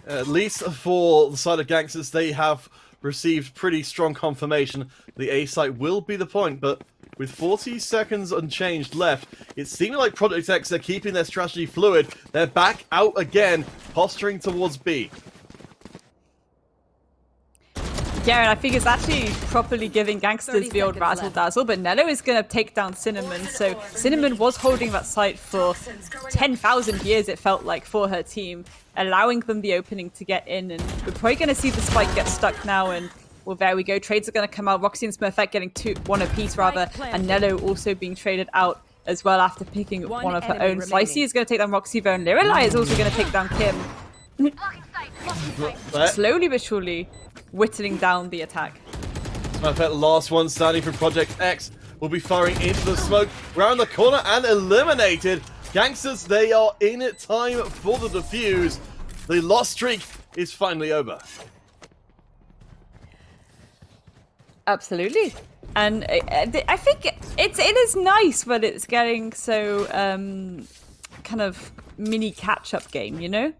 At least for the side of Gangsters, they have received pretty strong confirmation the A site will be the point, but with 40 seconds unchanged left, it's seeming like Project X are keeping their strategy fluid. They're back out again, posturing towards B. Yeah, and I think it's actually properly giving Gangsters the old razzle dazzle, but Nello is going to take down Cinnamon. So Cinnamon was holding that site for 10,000 years, it felt like, for her team, allowing them the opening to get in. And we're probably going to see the spike get stuck now. And well, there we go. Trades are going to come out. Roxy and Smurfette getting one apiece, rather, and Nello also being traded out as well after picking one of her own. Slicey is going to take down Roxy, though, and Lirelai is also going to take down Kim. Slowly but surely whittling down the attack. Smurfette, last one standing for Project X, will be firing into the smoke round the corner and eliminated. Gangsters, they are in time for the defuse. The lost streak is finally over. Absolutely. And I think it is nice when it's getting so kind of mini catch-up game, you know?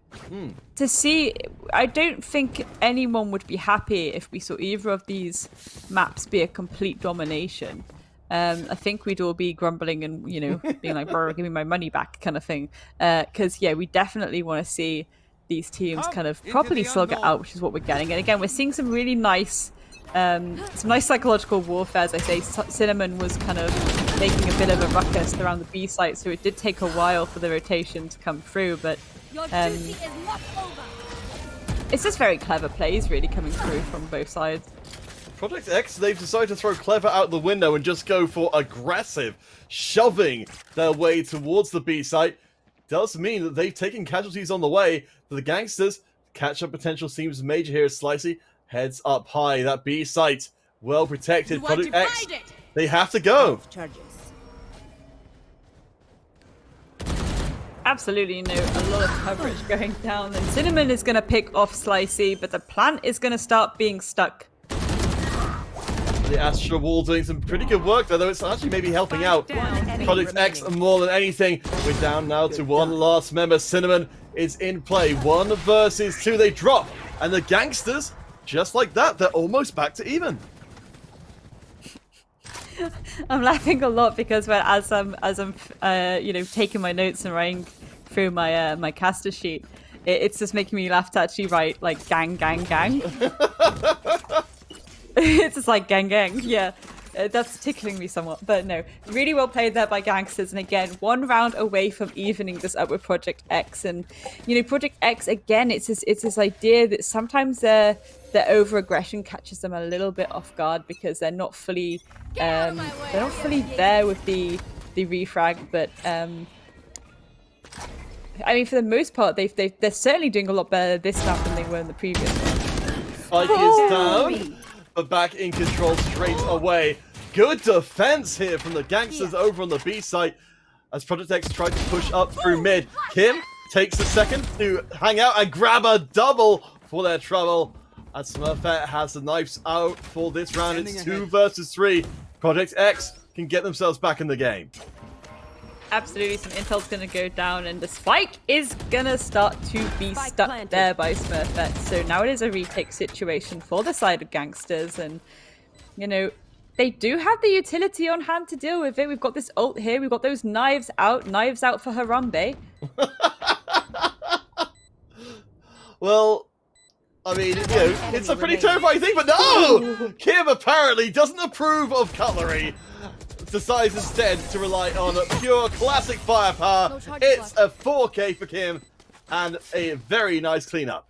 To see, I don't think anyone would be happy if we saw either of these maps be a complete domination. I think we'd all be grumbling and, you know, being like, bro, give me my money back kind of thing. Because, yeah, we definitely want to see these teams kind of properly slug it out, which is what we're getting. And again, we're seeing some really nice some nice psychological warfare, as I say. Cinnamon was kind of making a bit of a ruckus around the B site, so it did take a while for the rotation to come through, but it's just very clever plays really coming through from both sides. Project X, they've decided to throw clever out the window and just go for aggressive, shoving their way towards the B site. Does mean that they've taken casualties on the way. For the Gangsters, catch-up potential seems major here as Slicey heads up high. That B site, well protected. Project X, they have to go. Absolutely, you know, a lot of coverage going down. And Cinnamon is going to pick off Slicey, but the plant is going to start being stuck. The Astra Wall doing some pretty good work, though it's actually maybe helping out Project X more than anything. We're down now to one last member. Cinnamon is in play. 1 versus 2. They drop, and the Gangsters, just like that, they're almost back to even. I'm laughing a lot because as I'm you know, taking my notes and writing through my my caster sheet, it's just making me laugh to actually write like gang gang gang. It's just like gang gang, yeah. That's tickling me somewhat, but no, really well played there by Gangsters. And again, 1 round away from evening this up with Project X. And you know, Project X again, it's this idea that sometimes their over-aggression catches them a little bit off guard because they're not fully there with the refrag. But I mean, for the most part, they're certainly doing a lot better this snap than they were in the previous one. Spike is down, but back in control straight away. Good defense here from the Gangsters over on the B site as Project X tried to push up through mid. Kim takes a second to hang out and grab a double for their trouble. As Smurfette has the knives out for this round. It's 2 versus 3. Project X can get themselves back in the game. Absolutely, some intel's going to go down, and the spike is going to start to be stuck there by Smurfette. So now it is a retake situation for the side of Gangsters, and, you know, they do have the utility on hand to deal with it. We've got this ult here. We've got those knives out for Harambe. Well, I mean, you know, it's a pretty terrifying thing, but no! Kim apparently doesn't approve of cutlery. Decides instead to rely on pure classic firepower. It's a 4K for Kim and a very nice cleanup.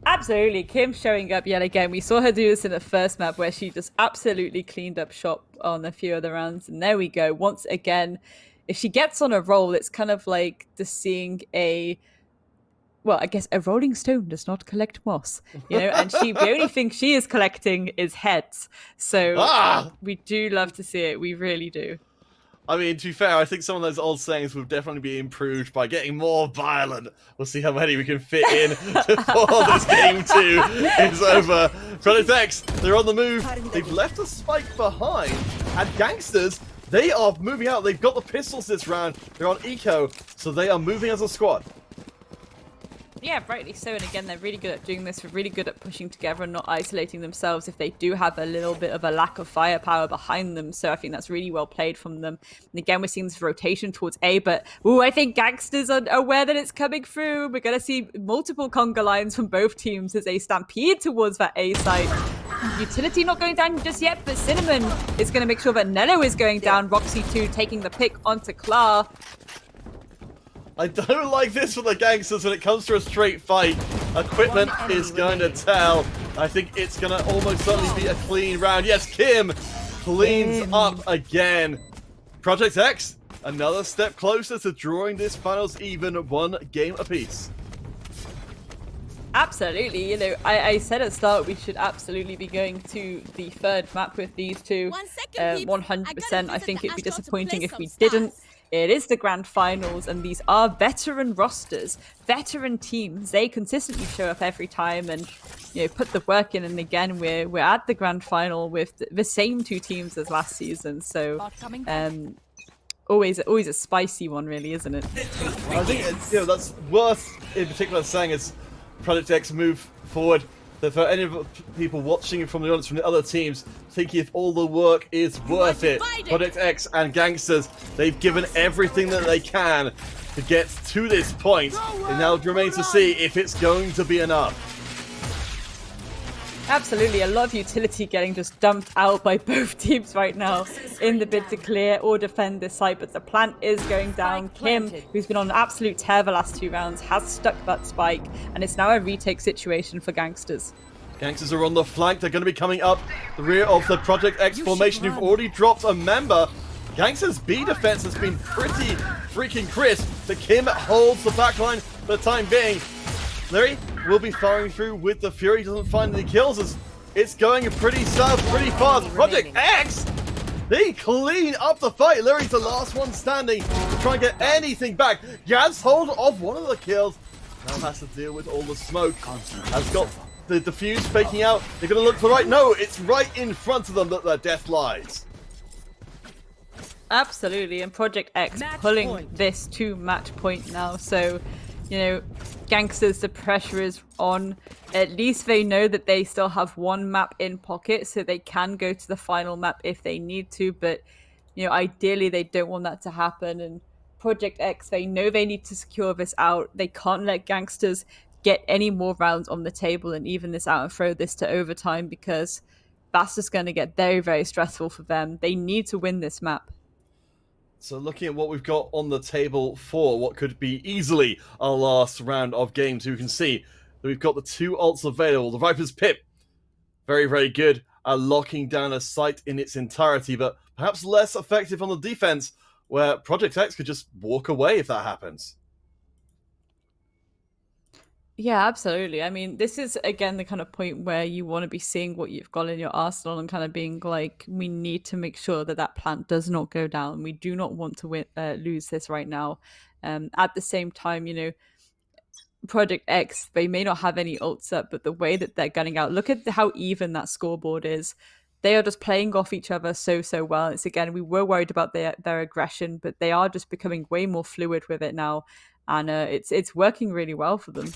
Absolutely, Kim showing up yet again. We saw her do this in the first map where she just absolutely cleaned up shop on a few of the rounds. And there we go. Once again, if she gets on a roll, it's kind of like just seeing well, I guess a rolling stone does not collect moss, you know, and the only thing she is collecting is heads. So we do love to see it. We really do. I mean, to be fair, I think some of those old sayings will definitely be improved by getting more violent. We'll see how many we can fit in before this game 2 is over. Project X, they're on the move. They've left a spike behind. And Gangsters, they are moving out. They've got the pistols this round. They're on eco, so they are moving as a squad. Yeah, rightly so. And again, they're really good at doing this. They're really good at pushing together and not isolating themselves if they do have a little bit of a lack of firepower behind them. So I think that's really well played from them. And again, we're seeing this rotation towards A, but I think Gangsters are aware that it's coming through. We're going to see multiple conga lines from both teams as they stampede towards that A side. Utility not going down just yet, but Cinnamon is going to make sure that Nello is going down. Roxy 2 taking the pick onto Klar. I don't like this for the Gangsters when it comes to a straight fight. Equipment is going to tell. I think it's going to almost certainly be a clean round. Yes, Kim cleans up again. Project X, another step closer to drawing this finals even, 1 game apiece. Absolutely. You know, I said at the start we should absolutely be going to the 3rd map with these two. 100%. I think it'd be disappointing if we didn't. It is the grand finals, and these are veteran rosters, veteran teams. They consistently show up every time and, you know, put the work in. And again, we're at the grand final with the same 2 teams as last season. So, always a spicy one, really, isn't it? I think it's, you know, that's worth in particular saying as Project X move forward. That for any of the people watching from the audience from the other teams, thinking if all the work is worth it, Project X and Gangsters, they've given everything that they can to get to this point. It now remains to see if it's going to be enough. Absolutely, a lot of utility getting just dumped out by both teams right now in the bid to clear or defend this site, but the plant is going down. Kim, who's been on an absolute tear the last 2 rounds, has stuck that spike, and it's now a retake situation for Gangsters. Gangsters are on the flank. They're going to be coming up the rear of the Project X formation, who've already dropped a member. Gangsters' B defense has been pretty freaking crisp, but Kim holds the backline for the time being. Larry will be firing through with the Fury. Doesn't find any kills as it's going pretty south, pretty fast. Project X, they clean up the fight. Larry's the last one standing to try and get anything back. Yaz hold of one of the kills. Now has to deal with all the smoke. Has got the defuse faking out. They're going to look for the right. No, it's right in front of them that their death lies. Absolutely, and Project X pulling this to match point now. So, you know, Gangsters, the pressure is on. At least they know that they still have 1 map in pocket, so they can go to the final map if they need to. But, you know, ideally they don't want that to happen. And Project X, they know they need to secure this out. They can't let Gangsters get any more rounds on the table and even this out and throw this to overtime, because that's just going to get very, very stressful for them. They need to win this map. So looking at what we've got on the table for what could be easily our last round of games, you can see that we've got the 2 ults available. The Viper's Pip, very, very good at locking down a site in its entirety, but perhaps less effective on the defense, where Project X could just walk away if that happens. Yeah, absolutely. I mean, this is, again, the kind of point where you want to be seeing what you've got in your arsenal and kind of being like, we need to make sure that that plant does not go down. We do not want to lose this right now. At the same time, you know, Project X, they may not have any ults up, but the way that they're gunning out, look at how even that scoreboard is. They are just playing off each other so well. It's, again, we were worried about their aggression, but they are just becoming way more fluid with it now. And it's working really well for them.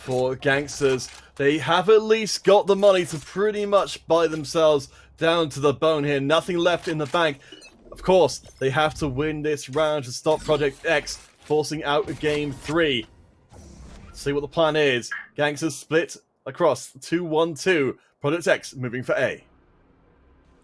For Gangsters, they have at least got the money to pretty much buy themselves down to the bone here. Nothing left in the bank. Of course, they have to win this round to stop Project X, forcing out game 3. See what the plan is. Gangsters split across 2-1-2. Project X moving for A.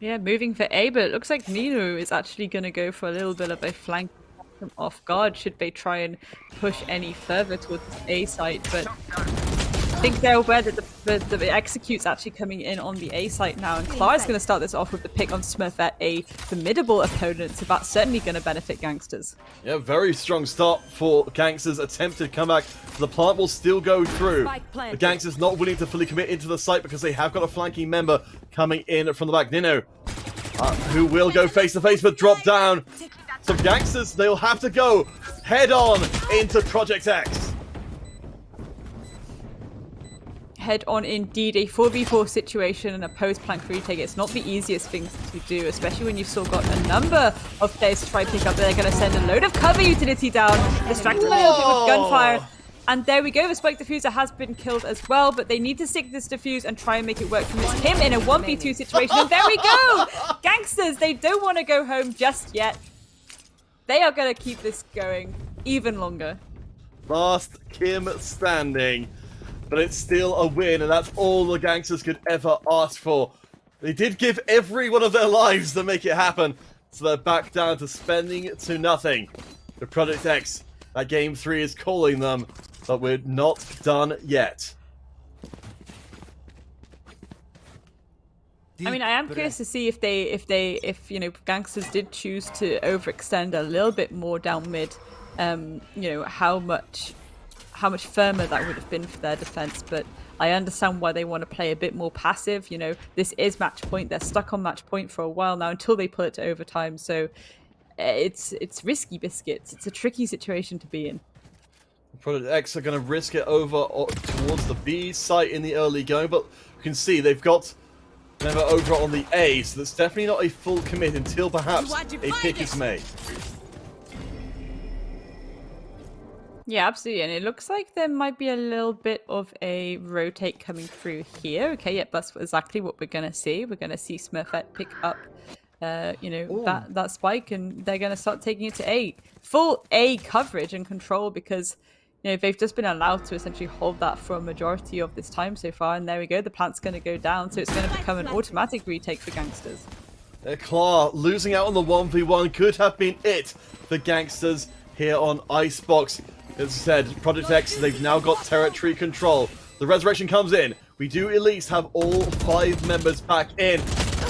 Yeah, moving for A, but it looks like Nino is actually going to go for a little bit of a flank from off guard should they try and push any further towards the A site. But I think they're aware that the execute's actually coming in on the A site now, and Clara's going to start this off with the pick on Smurfette, a formidable opponent, so that's certainly going to benefit Gangsters. Yeah, very strong start for Gangsters. Attempted comeback. The plant will still go through. The Gangsters not willing to fully commit into the site because they have got a flanking member coming in from the back. Nino, who will go face to face but drop down. So Gangsters, they'll have to go head on into Project X. Head on indeed, a 4v4 situation and a post-plank retake. It's not the easiest thing to do, especially when you've still got a number of players to try to pick up. They're going to send a load of cover utility down, distract them a little bit with gunfire. And there we go, the spike diffuser has been killed as well, but they need to stick this diffuse and try and make it work from this Kim in a 1v2 situation. And there we go! Gangsters, they don't want to go home just yet. They are going to keep this going even longer. Last Kim standing. But it's still a win, and that's all the Gangsters could ever ask for. They did give every one of their lives to make it happen, so they're back down to spending to nothing. The Project X, that game 3 is calling them, but we're not done yet. I mean, I am curious to see if you know, Gangsters did choose to overextend a little bit more down mid, you know, how much firmer that would have been for their defense. But I understand why they want to play a bit more passive. You know, this is match point. They're stuck on match point for a while now until they pull it to overtime. So it's risky biscuits. It's a tricky situation to be in. Project X are going to risk it over towards the B site in the early going, but you can see they've got never over on the A, so that's definitely not a full commit until perhaps a pick is made. Yeah, absolutely. And it looks like there might be a little bit of a rotate coming through here. Okay, yeah, that's exactly what we're going to see. We're going to see Smurfette pick up, you know, that spike, and they're going to start taking it to A. Full A coverage and control because, you know, they've just been allowed to essentially hold that for a majority of this time so far. And there we go. The plant's going to go down, so it's going to become an automatic retake for Gangsters. Claw losing out on the 1v1 could have been it for Gangsters here on Icebox. As I said, Project X, they've now got territory control. The resurrection comes in. We do at least have all 5 members back in.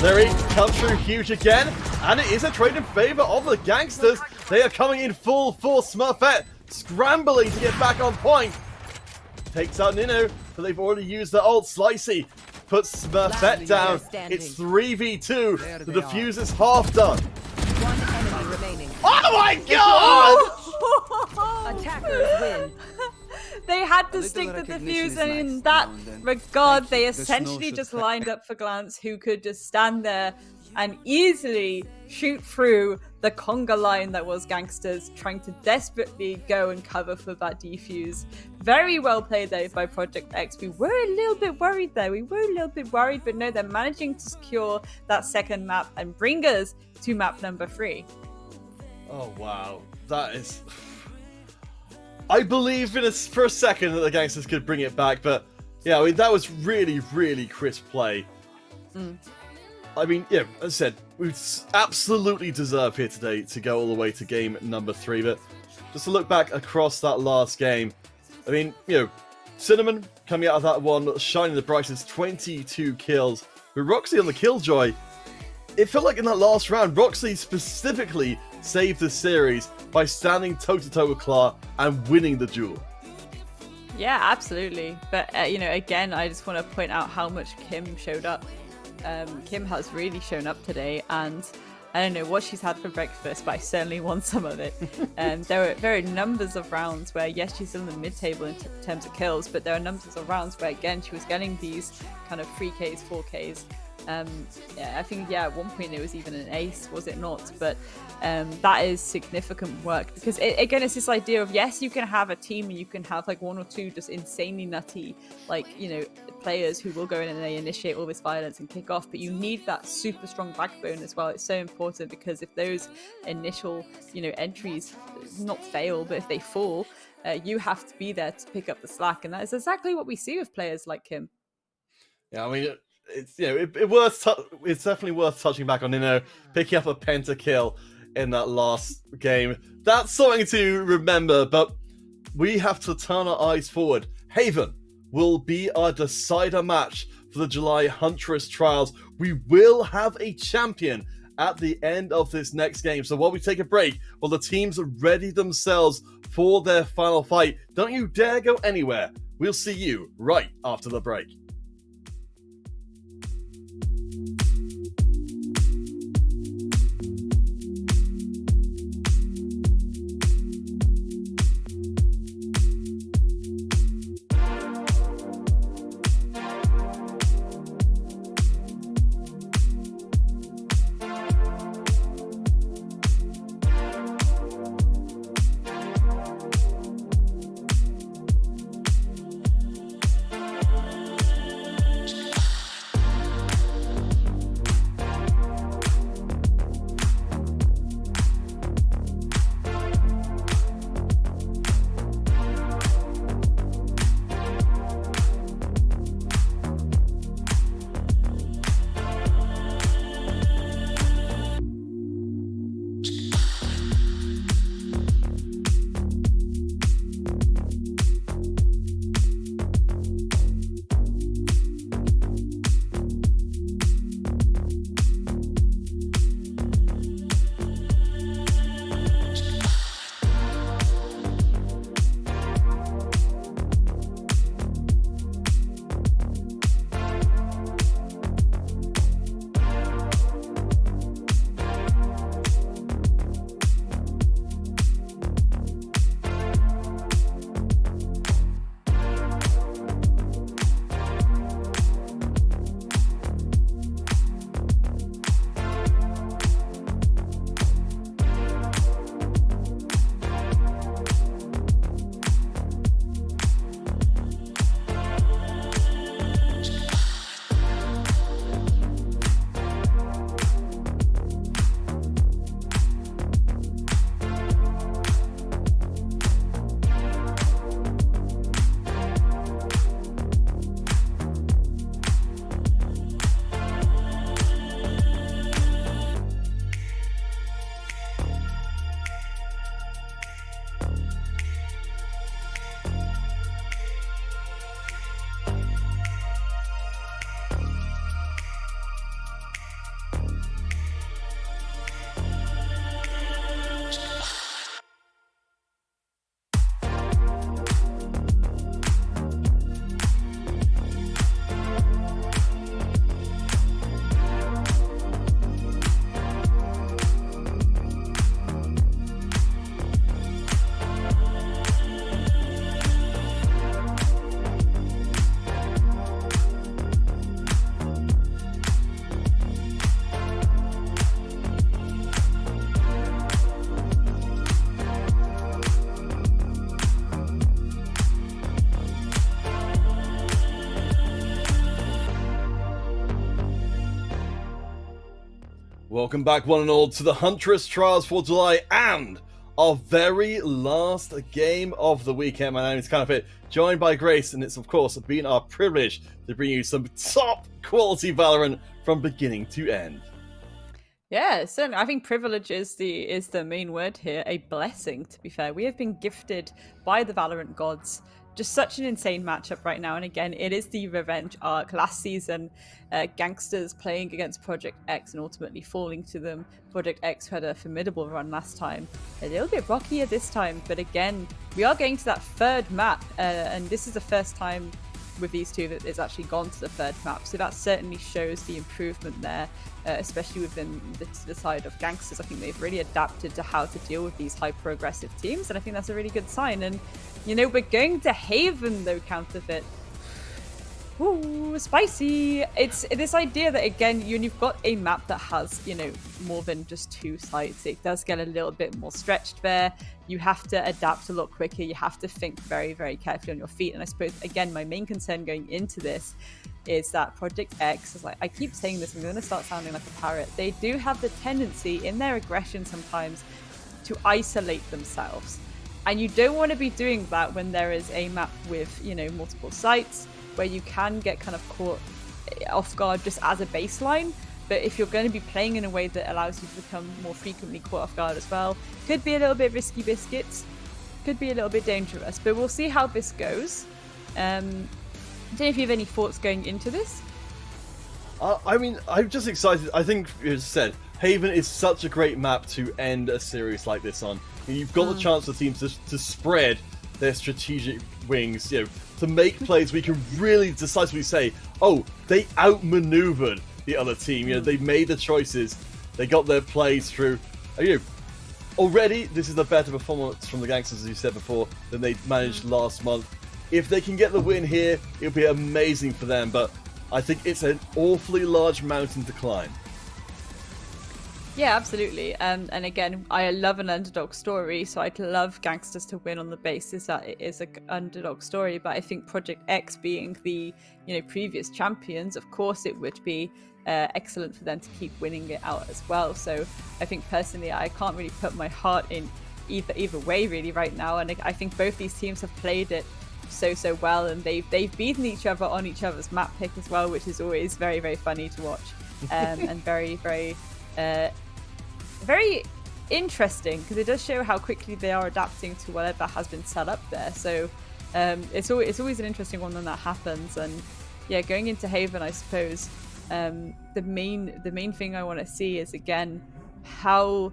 Larry comes through huge again, and it is a trade in favor of the Gangsters. They are coming in full force. Smurfette scrambling to get back on point. Takes out Nino, but they've already used their ult. Slicey puts Smurfette down. It's 3v2. The defuse is half done. One enemy remaining. Oh my god! Attackers win. They had to stick the defuse, and in that regard, they essentially just lined up for Glance, who could just stand there and easily shoot through the conga line that was Gangsters, trying to desperately go and cover for that defuse. Very well played there by Project X. We were a little bit worried there. But no, they're managing to secure that second map and bring us to map number 3. Oh wow, that is... I believe for a second that the Gangsters could bring it back, but yeah, I mean, that was really, really crisp play. I mean, yeah, as I said, we absolutely deserve here today to go all the way to game number 3, but just to look back across that last game, I mean, you know, Cinnamon coming out of that one, shining the brightest, 22 kills, but Roxy on the Killjoy, it felt like in that last round, Roxy specifically saved the series by standing toe-to-toe with Clark and winning the duel. Yeah, absolutely. But, you know, again, I just want to point out how much Kim showed up. Kim has really shown up today, and I don't know what she's had for breakfast, but I certainly want some of it. There are numbers of rounds where, yes, she's in the mid-table in terms of kills, but there are numbers of rounds where, again, she was getting these kind of 3Ks, 4Ks, Yeah, I think at one point it was even an ace, was it not? But that is significant work because again, it's this idea of yes, you can have a team and you can have like one or two just insanely nutty, like players who will go in and they initiate all this violence and kick off, but you need that super strong backbone as well. It's so important because if those initial entries not fail, but if they fall, you have to be there to pick up the slack, and that is exactly what we see with players like him. Yeah, I mean, it's it's definitely worth touching back on. Picking up a pentakill in that last game. That's something to remember. But we have to turn our eyes forward. Haven will be our decider match for the July Huntress trials. We will have a champion at the end of this next game. So while we take a break, while the teams ready themselves for their final fight, don't you dare go anywhere. We'll see you right after the break. Welcome back, one and all, to the Huntress Trials for July and our very last game of the weekend. My name is Kind, joined by Grace, and it's of course been our privilege to bring you some top quality Valorant from beginning to end. Yeah, certainly. I think privilege is the main word here. A blessing, to be fair. We have been gifted by the Valorant gods. Just such an insane matchup right now. And again, it is the revenge arc. Last season, Gangsters playing against Project X and ultimately falling to them. Project X had a formidable run last time. A little bit rockier this time. But again, we are going to that third map. And this is the first time with these two that it's actually gone to the third map. So that certainly shows the improvement there. Especially within the side of Gangsters. I think they've really adapted to how to deal with these hyper-aggressive teams, and I think that's a really good sign. And, we're going to Haven, though, Counterfeit. Ooh, spicy! It's this idea that again, you've got a map that has, more than just 2 sites. It does get a little bit more stretched there. You have to adapt a lot quicker. You have to think very, very carefully on your feet. And I suppose again, my main concern going into this is that Project X is like, I keep saying this, I'm going to start sounding like a parrot. They do have the tendency in their aggression sometimes to isolate themselves. And you don't want to be doing that when there is a map with, multiple sites where you can get kind of caught off guard just as a baseline. But if you're going to be playing in a way that allows you to become more frequently caught off guard as well, could be a little bit risky biscuits, could be a little bit dangerous. But we'll see how this goes. I don't know if you have any thoughts going into this. I mean, I'm just excited. I think, as I said, Haven is such a great map to end a series like this on. You've got the chance for teams to spread their strategic wings, to make plays we can really decisively say, oh, they outmaneuvered the other team. They made the choices, they got their plays through. Already, this is a better performance from the Gangsters, as you said before, than they managed last month. If they can get the win here, it'll be amazing for them, but I think it's an awfully large mountain to climb. Yeah, absolutely. And again, I love an underdog story, so I'd love Gangsters to win on the basis that it is an underdog story. But I think Project X being the previous champions, of course, it would be excellent for them to keep winning it out as well. So I think personally, I can't really put my heart in either way really right now. And I think both these teams have played it so well, and they've beaten each other on each other's map pick as well, which is always very, very funny to watch, and very, very very interesting, because it does show how quickly they are adapting to whatever has been set up there. So it's always an interesting one when that happens. And yeah, going into Haven, I suppose the main thing I want to see is again how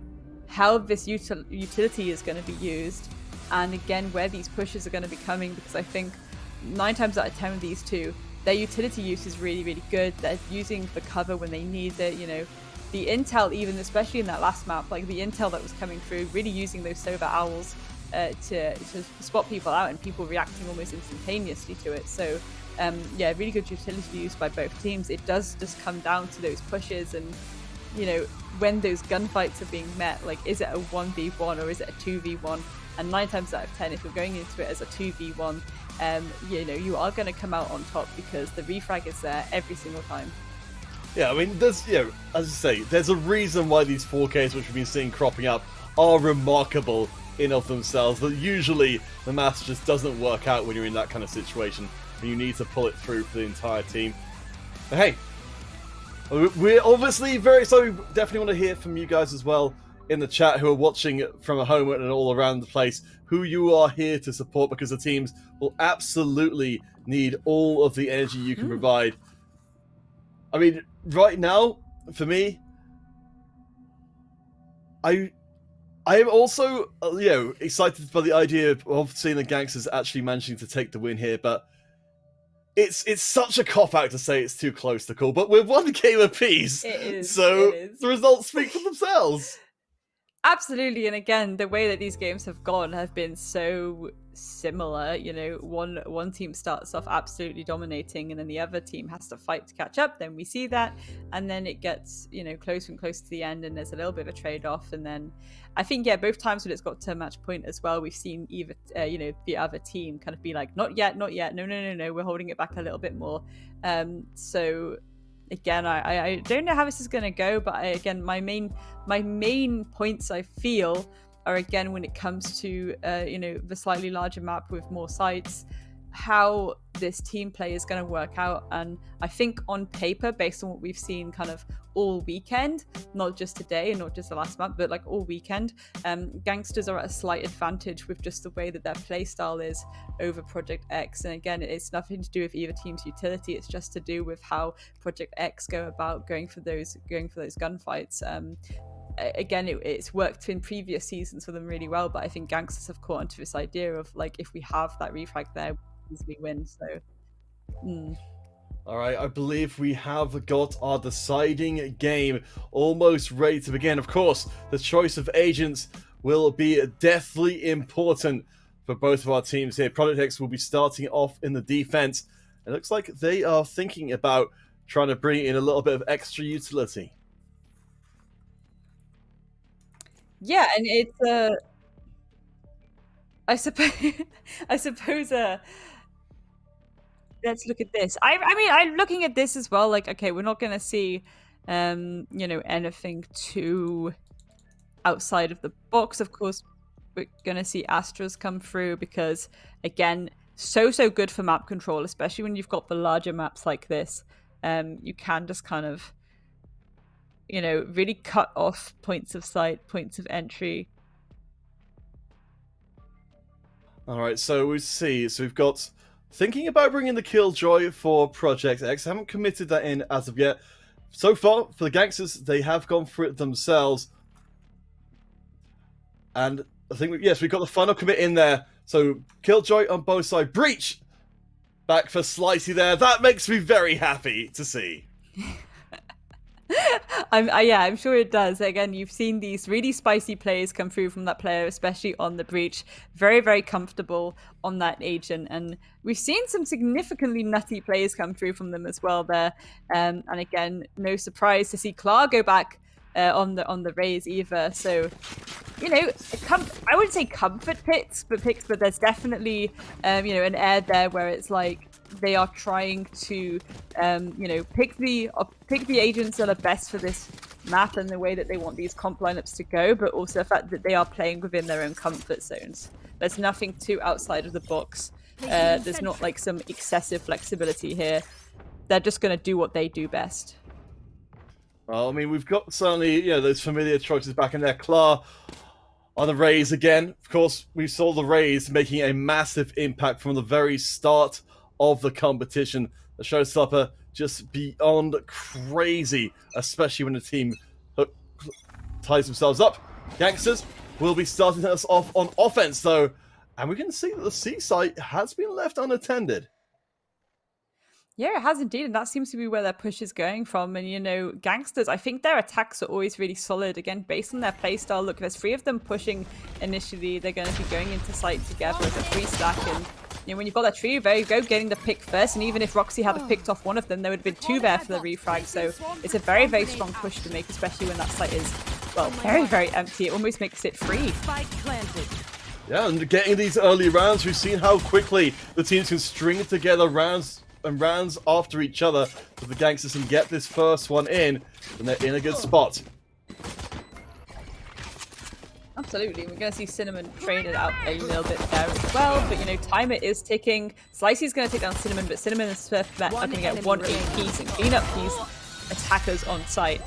this utility is going to be used, and again where these pushes are going to be coming, because I think 9 times out of 10 of these two, their utility use is really, really good. They're using the cover when they need it, the intel, even especially in that last map, like the intel that was coming through, really using those Sova owls to spot people out, and people reacting almost instantaneously to it. So yeah, really good utility use by both teams. It does just come down to those pushes, and when those gunfights are being met, like is it a 1v1 or is it a 2v1? And 9 times out of 10, if you're going into it as a 2v1, you are going to come out on top, because the refrag is there every single time. Yeah, I mean, there's, as I say, there's a reason why these 4Ks, which we've been seeing cropping up, are remarkable in of themselves. That usually the maths just doesn't work out when you're in that kind of situation, and you need to pull it through for the entire team. But hey, we're obviously very excited. We definitely want to hear from you guys as well in the chat, who are watching from home and all around the place, who you are here to support, because the teams will absolutely need all of the energy you can provide. I mean, right now, for me, I am also, excited by the idea of seeing the Gangsters actually managing to take the win here, but it's such a cop-out to say it's too close to call, but we're 1 game apiece, so the results speak for themselves. Absolutely, and again, the way that these games have gone have been so similar. One team starts off absolutely dominating, and then the other team has to fight to catch up. Then we see that, and then it gets closer and closer to the end, and there's a little bit of a trade-off. And then I think both times when it's got to a match point as well, we've seen either the other team kind of be like, not yet, no, we're holding it back a little bit more. So again, I don't know how this is going to go, but my main points I feel are, again, when it comes to the slightly larger map with more sites, how this team play is going to work out. And I think on paper, based on what we've seen kind of all weekend, not just today and not just the last month, but like all weekend, Gangsters are at a slight advantage with just the way that their play style is over Project X. And again, it's nothing to do with either team's utility, it's just to do with how Project X go about going for those gunfights. Again, it's worked in previous seasons for them really well, but I think Gangsters have caught onto this idea of, like, if we have that refrag there, we easily win. So all right, I believe we have got our deciding game almost ready to begin. Of course, the choice of agents will be deathly important for both of our teams here. Project X will be starting off in the defense, It looks like they are thinking about trying to bring in a little bit of extra utility. Yeah, and it's I suppose I suppose let's look at this. I mean, I'm looking at this as well. Like, okay, we're not gonna see, you know, anything too outside of the box. Of course, we're gonna see Astras come through because, again, so good for map control, especially when you've got the larger maps like this. You can just kind of, you know, really cut off points of sight, points of entry. All right, so we see. So we've got thinking about bringing the Killjoy for Project X. I haven't committed that in as of yet. So far, for the gangsters, they have gone for it themselves. And I think, yes, we've got the final commit in there. So Killjoy on both sides. Breach back for Slicey there. That makes me very happy to see. Yeah, I'm sure it does. Again, you've seen these really spicy plays come through from that player, especially on the breach. Very comfortable on that agent, and we've seen some significantly nutty plays come through from them as well there. And again, no surprise to see Klar go back on the Raze either. So, you know, I wouldn't say comfort picks, but there's definitely you know, an air there where it's like they are trying to you know, pick the agents that are best for this map and the way that they want these comp lineups to go, but also the fact that they are playing within their own comfort zones. There's nothing too outside of the box. There's not like some excessive flexibility here. They're just going to do what they do best. Well, I mean, we've got certainly, you know, those familiar choices back in there. Klar on the Raze again. Of course, we saw the Raze making a massive impact from the very start of the competition. The showstopper just beyond crazy, especially when the team ties themselves up. Gangsters will be starting us off on offense, though, and we can see that the C site has been left unattended. Yeah, it has indeed, and that seems to be where their push is going from. And, you know, Gangsters, I think their attacks are always really solid. Again, based on their playstyle, look, there's 3 of them pushing initially. They're going to be going into site together as a 3-stack, and you know, when you've got that trio, there you go, getting the pick first, and even if Roxy had picked off one of them, there would have been 2 there for the refrag, so it's a very strong push to make, especially when that site is, well, very empty. It almost makes it free. Yeah, and getting these early rounds, we've seen how quickly the teams can string together rounds and rounds after each other, so the Gangsters can get this first one in, and they're in a good spot. Absolutely, we're going to see Cinnamon traded out a little bit there as well, but you know, timer is ticking. Slicey's going to take down Cinnamon, but Cinnamon and Surf are going to get 1 apiece and clean up these attackers on site.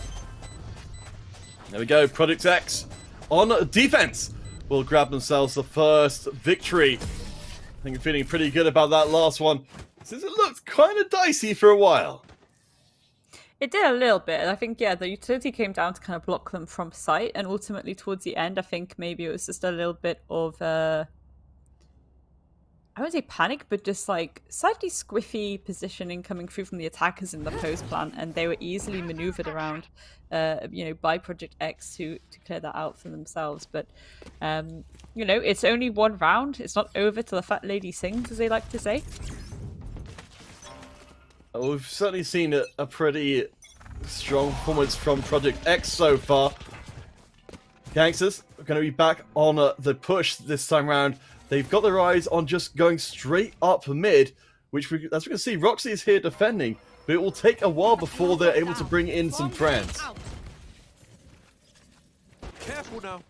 There we go, Project X on defense will grab themselves the first victory. I think I'm feeling pretty good about that last one, since it looked kind of dicey for a while. It did a little bit. I think, yeah, the utility came down to kind of block them from sight, and ultimately towards the end, I think maybe it was just a little bit of, I wouldn't say panic, but just like slightly squiffy positioning coming through from the attackers in the post plant, and they were easily maneuvered around, you know, by Project X to clear that out for themselves. But, you know, it's only 1 round. It's not over till the fat lady sings, as they like to say. We've certainly seen a pretty strong performance from Project X so far. Gangsters are going to be back on the push this time round. They've got their eyes on just going straight up mid, which, as we can see, Roxy is here defending, but it will take a while before they're able to bring in some friends. Careful now.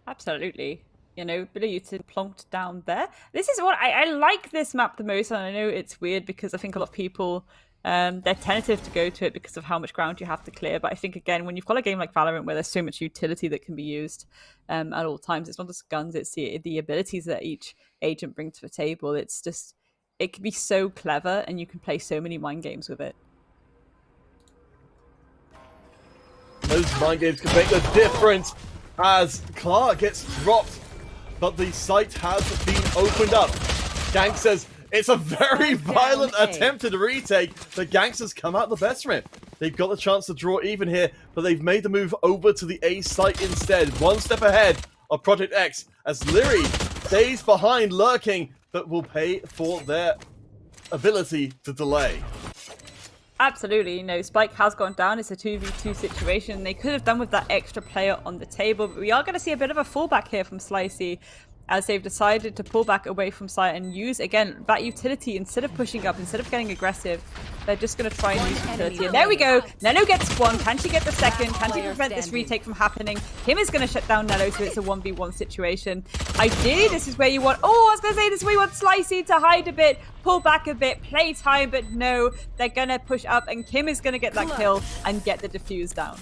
Absolutely. You know, bit of utility plonked down there. This is what I like this map the most, and I know it's weird because I think a lot of people, they're tentative to go to it because of how much ground you have to clear. But I think, again, when you've got a game like Valorant where there's so much utility that can be used at all times, it's not just guns, it's the abilities that each agent brings to the table. It's just, it can be so clever, and you can play so many mind games with it. Those mind games can make the difference as Klar gets dropped, but the site has been opened up. Gangsters, it's a very violent attempted retake. The Gangsters come out the best from it. They've got the chance to draw even here, but they've made the move over to the A site instead. 1 step ahead of Project X as Leary stays behind, lurking, but will pay for their ability to delay. Absolutely, you know, Spike has gone down. It's a 2v2 situation. They could have done with that extra player on the table, but we are going to see a bit of a fallback here from Slicey as they've decided to pull back away from site and use, again, that utility. Instead of pushing up, instead of getting aggressive, they're just going to try and use utility. And there we go. Neno gets one. Can she get the second? Can she prevent this retake from happening? Kim is going to shut down Nello, so it's a 1v1 situation. Ideally, this is where you want... Oh, I was going to say this is where you want Slicey to hide a bit, pull back a bit, play time, but no, they're going to push up, and Kim is going to get that kill and get the defuse down.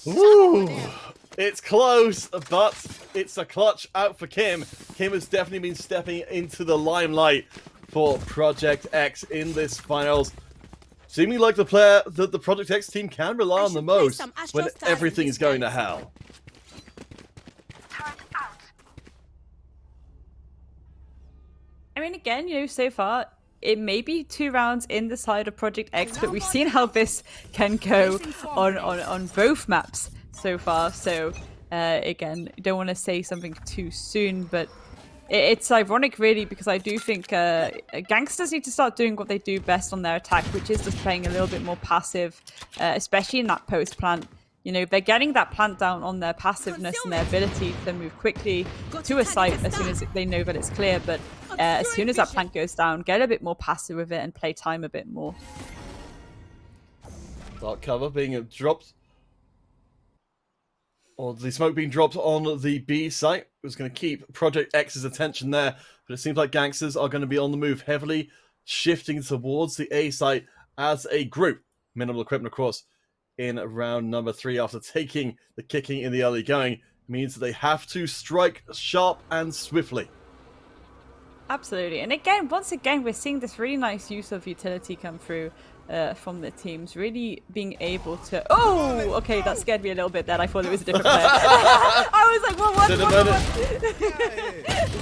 Ooh, it's close, but it's a clutch out for Kim. Kim has definitely been stepping into the limelight for Project X in this finals. Seeming like the player that the Project X team can rely on the most when everything is going to hell. I mean, again, you know, so far, it may be 2 rounds in the side of Project X, but we've seen how this can go on both maps so far. So, again, don't want to say something too soon, but it's ironic, really, because I do think gangsters need to start doing what they do best on their attack, which is just playing a little bit more passive, especially in that post plant. You know, they're getting that plant down on their passiveness and their ability to move quickly to a site as soon as they know that it's clear. But as soon as that plant goes down, get a bit more passive with it and play time a bit more. Dark cover being dropped. Or the smoke being dropped on the B site. It was going to keep Project X's attention there. But it seems like gangsters are going to be on the move heavily, shifting towards the A site as a group. Minimal equipment, of course, in round number 3 after taking the kicking in the early going. Means that they have to strike sharp and swiftly. Absolutely. And again, once again, we're seeing this really nice use of utility come through from the teams, really being able to... Oh, okay, that scared me a little bit then. I thought it was a different player. I was like, well, what?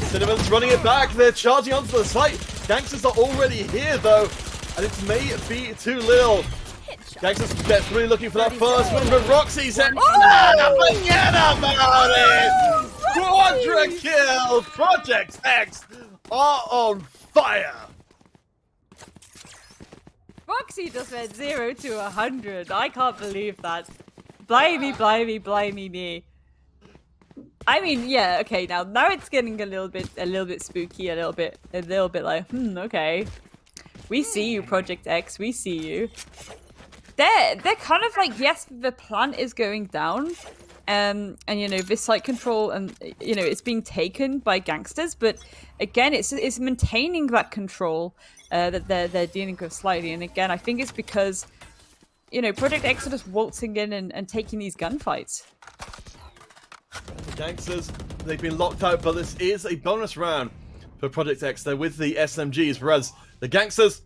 Cinnamon's running it back. They're charging onto the site. Gangsters are already here, though, and it may be too little. Gangsters desperately looking for that first win, but Roxy said, forget about it! Quadra kill! Project X are on fire! Roxy just went 0 to 100. I can't believe that. Blimey, blimey, blimey me. I mean, yeah, okay, now it's getting a little bit spooky, a little bit like, okay. We see you, Project X, we see you. They're kind of like, yes, the plant is going down, and you know, this site control, and you know, it's being taken by gangsters, but again, it's maintaining that control that they're dealing with slightly. And again, I think it's because, you know, Project X are just waltzing in and taking these gunfights. The gangsters, they've been locked out, but this is a bonus round for Project X. They're with the SMGs, whereas the gangsters,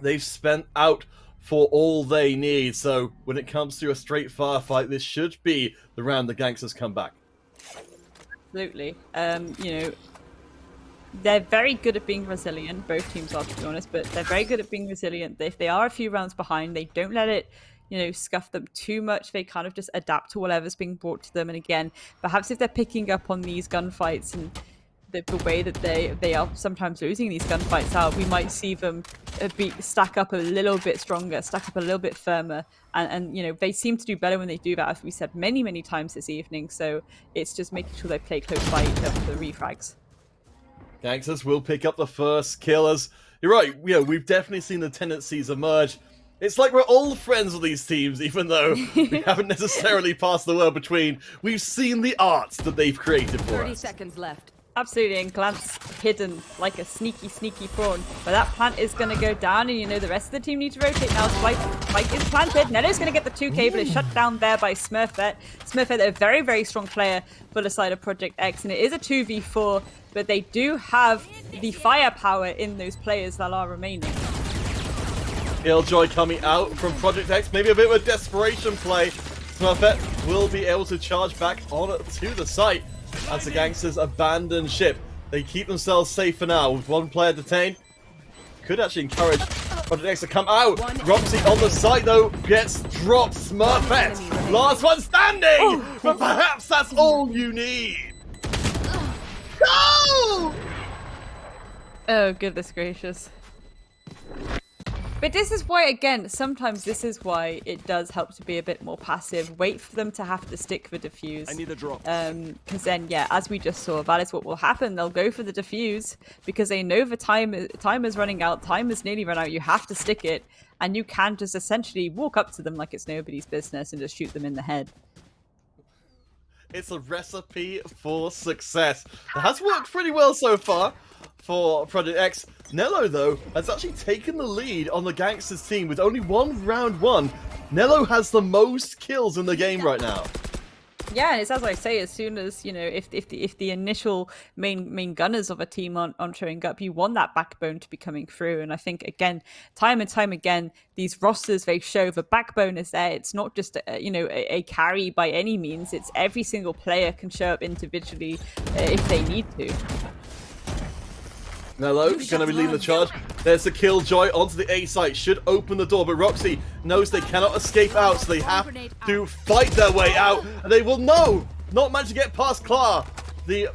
they've spent out for all they need. So when it comes to a straight firefight, this should be the round the gangsters come back. Absolutely. You know, they're very good at being resilient. Both teams are, to be honest, but they're very good at being resilient. If they are a few rounds behind, they don't let it, you know, scuff them too much. They kind of just adapt to whatever's being brought to them. And again, perhaps if they're picking up on these gunfights and the way that they are sometimes losing these gunfights out, we might see them stack up a little bit stronger, stack up a little bit firmer, and you know, they seem to do better when they do that, as we said many times this evening. So it's just making sure they play close by each other for the refrags. Gangsters will pick up the first killers. You're right, you know, we've definitely seen the tendencies emerge. It's like we're all friends with these teams, even though we haven't necessarily passed the word between. We've seen the arts that they've created for 30 us. seconds left. Absolutely, and Glance hidden like a sneaky prawn. But that plant is going to go down, and you know, the rest of the team need to rotate now. Spike is planted. Nelo's going to get the 2k, but it's shut down there by Smurfette. Smurfette, a very strong player for the side of Project X, and it is a 2v4, but they do have the firepower in those players that are remaining. Killjoy coming out from Project X, maybe a bit of a desperation play. Smurfette will be able to charge back on to the site as the gangsters abandon ship. They keep themselves safe for now with one player detained. Could actually encourage Project X to come out. Roxy on the site though gets dropped. Smurfette, last one standing, but perhaps that's all you need. No! Oh, goodness gracious. But this is why, again, sometimes this is why it does help to be a bit more passive. Wait for them to have to stick for defuse. I need a drop. Because then, yeah, as we just saw, that is what will happen. They'll go for the defuse because they know the time is running out. Time is nearly run out. You have to stick it. And you can just essentially walk up to them like it's nobody's business and just shoot them in the head. It's a recipe for success. It has worked pretty well so far for Project X. Nello, though, has actually taken the lead on the Gangsters team with only round one. Nello has the most kills in the game right now. Yeah, and it's as I say, as soon as, you know, if the initial main gunners of a team aren't showing up, you want that backbone to be coming through. And I think, again, time and time again, these rosters, they show the backbone is there. It's not just, a carry by any means. It's every single player can show up individually if they need to. Nello going to be leading the charge. There's the Killjoy onto the A site. Should open the door, but Roxy knows they cannot escape out, so they have to fight their way out. And they will not manage to get past Klar. The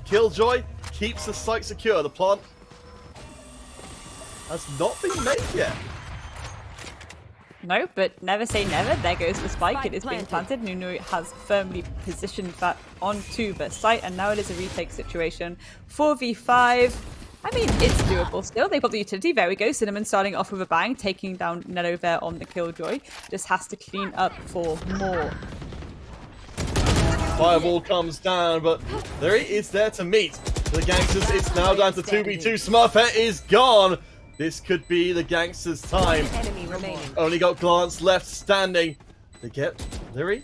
Killjoy keeps the site secure. The plant has not been made yet. No, but never say never. There goes the spike. It is being planted. Nunu has firmly positioned that onto the site, and now it is a retake situation. 4v5. I mean, it's doable still. They've got the utility. There we go. Cinnamon starting off with a bang, taking down Nello there on the Killjoy. Just has to clean up for more. Fireball comes down, but there he is there to meet the Gangsters. It's now down to 2v2. Smurfette is gone. This could be the Gangsters' time. Enemy remaining. Only got Glance left standing. They get Lyri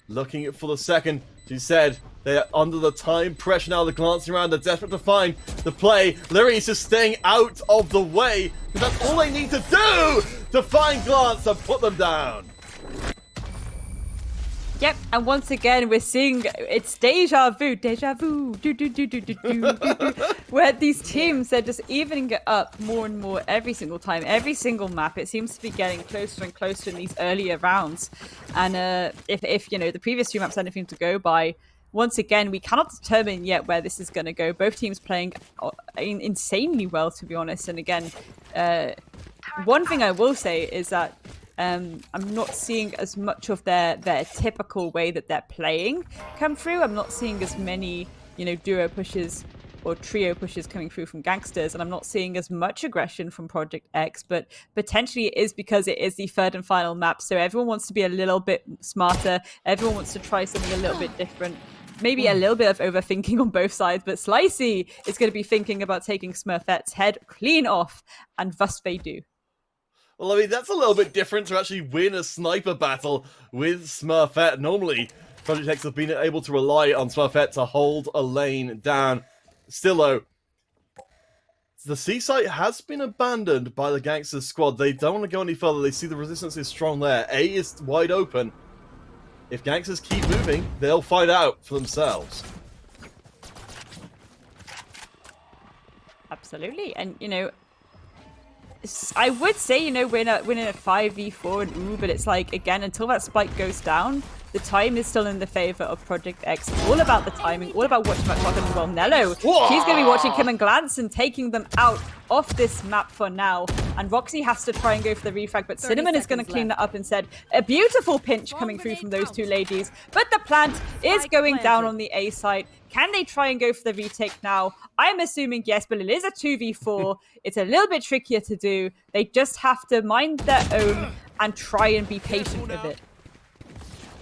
looking for the second. She said they're under the time pressure now. They're glancing around. They're desperate to find the play. Lyri is just staying out of the way. That's all they need to do to find Glance and put them down. Yep, and once again we're seeing it's deja vu, where these teams are just evening it up more and more every single time, every single map. It seems to be getting closer and closer in these earlier rounds. And if you know the previous two maps had anything to go by, once again we cannot determine yet where this is going to go. Both teams playing insanely well, to be honest. And again, one thing I will say is that I'm not seeing as much of their typical way that they're playing come through. I'm not seeing as many, duo pushes or trio pushes coming through from Gangsters, and I'm not seeing as much aggression from Project X, but potentially it is because it is the third and final map, so everyone wants to be a little bit smarter, everyone wants to try something a little bit different. Maybe a little bit of overthinking on both sides, but Slicey is going to be thinking about taking Smurfette's head clean off, and thus they do. Well, I mean, that's a little bit different to actually win a sniper battle with Smurfette. Normally, Project X have been able to rely on Smurfette to hold a lane down. Still, though, the C site has been abandoned by the Gangsters squad. They don't want to go any further. They see the resistance is strong there. A is wide open. If Gangsters keep moving, they'll find out for themselves. Absolutely. And, I would say, we're in a 5v4 and ooh, but it's like, again, until that spike goes down, the time is still in the favor of Project X. It's all about the timing, all about watching that clock. And well, Nello, she's going to be watching Kim and Glance and taking them out off this map for now. And Roxy has to try and go for the refrag, but Cinnamon is going to clean that up and said, a beautiful pinch coming through from those two ladies. But the plant is going down on the A side. Can they try and go for the retake now? I'm assuming yes, but it is a 2v4. It's a little bit trickier to do. They just have to mind their own and try and be patient with it.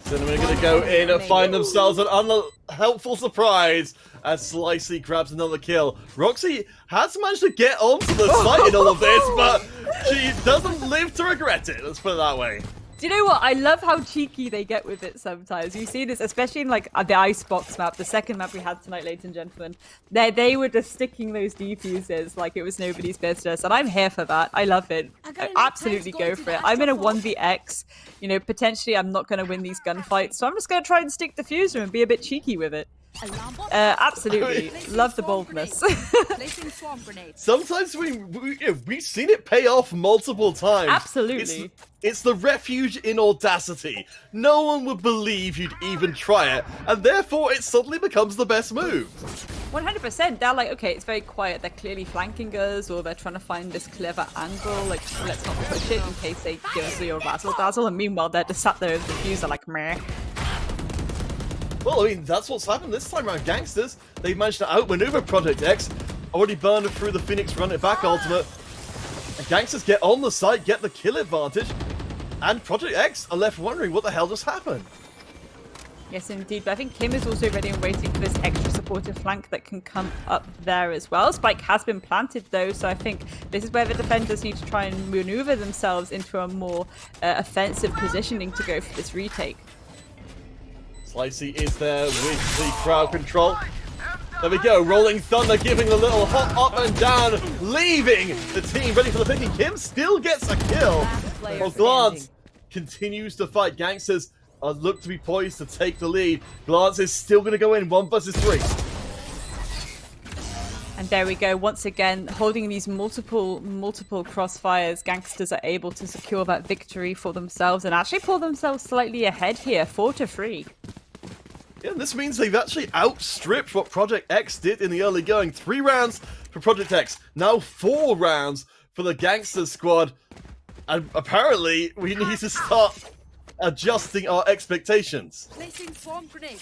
Cinnamon are going to go in and find themselves an unhelpful surprise as Slicey grabs another kill. Roxy has managed to get onto the site in all of this, but she doesn't live to regret it. Let's put it that way. Do you know what? I love how cheeky they get with it sometimes. You see this, especially in like the Icebox map, the second map we had tonight, ladies and gentlemen. They were just sticking those defuses like it was nobody's business, and I'm here for that. I love it. I absolutely go for it. I'm in a 1vx. Potentially I'm not going to win these gunfights, so I'm just going to try and stick diffuser and be a bit cheeky with it. Absolutely. Love the boldness. Sometimes we've seen it pay off multiple times. Absolutely. It's the refuge in audacity. No one would believe you'd even try it, and therefore it suddenly becomes the best move. 100%. They're like, okay, it's very quiet. They're clearly flanking us, or they're trying to find this clever angle. Like, let's not push it in case they give us the razzle dazzle. And meanwhile, they're just sat there with the diffuser, like, meh. Well, I mean, that's what's happened this time around. Gangsters, they've managed to outmaneuver Project X. Already burned through the Phoenix Run It Back ultimate. And Gangsters get on the site, get the kill advantage. And Project X are left wondering what the hell just happened. Yes, indeed. But I think Kim is also ready and waiting for this extra supportive flank that can come up there as well. Spike has been planted, though, so I think this is where the defenders need to try and maneuver themselves into a more offensive positioning to go for this retake. Slicey is there with the crowd control. There we go, Rolling Thunder giving the little hop up and down, leaving the team ready for the pick. And Kim still gets a kill. While Glance continues to fight. Gangsters look to be poised to take the lead. Glance is still going to go in 1 versus 3. And there we go. Once again, holding these multiple crossfires, Gangsters are able to secure that victory for themselves and actually pull themselves slightly ahead here, 4-3. Yeah, this means they've actually outstripped what Project X did in the early going. 3 rounds for Project X, now 4 rounds for the Gangsters squad. And apparently, we need to start adjusting our expectations. Placing swarm grenade.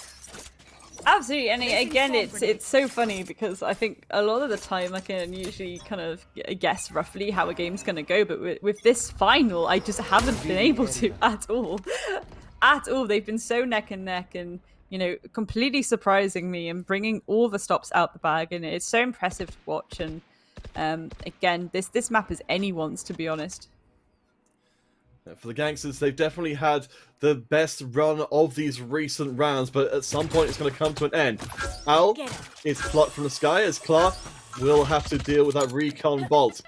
Absolutely, and again, it's so funny because I think a lot of the time I can usually kind of guess roughly how a game's going to go, but with this final, I just haven't been able to at all. At all. They've been so neck and neck and, you know, completely surprising me and bringing all the stops out the bag, and it's so impressive to watch. And again, this map is anyone's, to be honest. For the Gangsters, they've definitely had the best run of these recent rounds, but at some point it's going to come to an end. Al is plucked from the sky as Clark will have to deal with that recon bolt.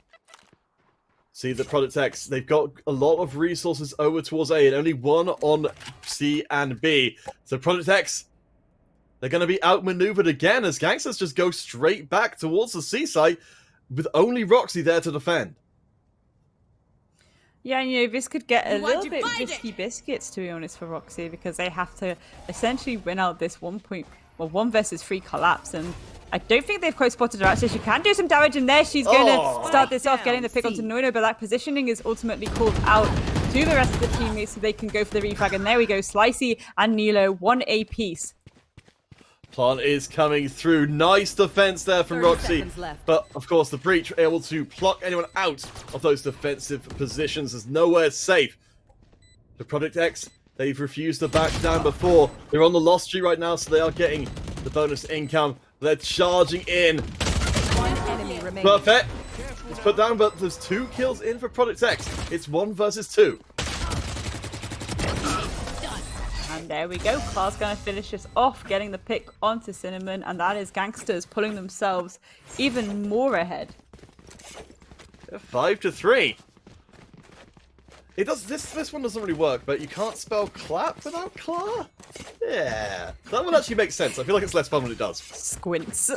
See the Project X, they've got a lot of resources over towards A and only one on C and B. So Project X, they're going to be outmaneuvered again as Gangsters just go straight back towards the C site with only Roxy there to defend. Yeah, and you know, this could get a little bit risky biscuits, to be honest, for Roxy, because they have to essentially win out this 1 versus 3 collapse, and I don't think they've quite spotted her out, so she can do some damage, and there she's going to start this off, getting the pick onto Noino, but that positioning is ultimately called out to the rest of the teammates so they can go for the refrag, and there we go, Slicey and Nilo, 1 apiece. Plant is coming through. Nice defense there from Roxy. But, of course, the Breach able to pluck anyone out of those defensive positions. There's nowhere safe. The Project X, they've refused to back down before. They're on the loss streak right now, so they are getting the bonus income. They're charging in. One enemy remaining. Perfect. It's put down, but there's 2 kills in for Project X. It's 1 versus 2. And there we go. Clark's going to finish this off, getting the pick onto Cinnamon, and that is Gangsters pulling themselves even more ahead. 5-3. It does this one doesn't really work, but you can't spell clap without claw? Yeah. That one actually makes sense. I feel like it's less fun when it does. Squints.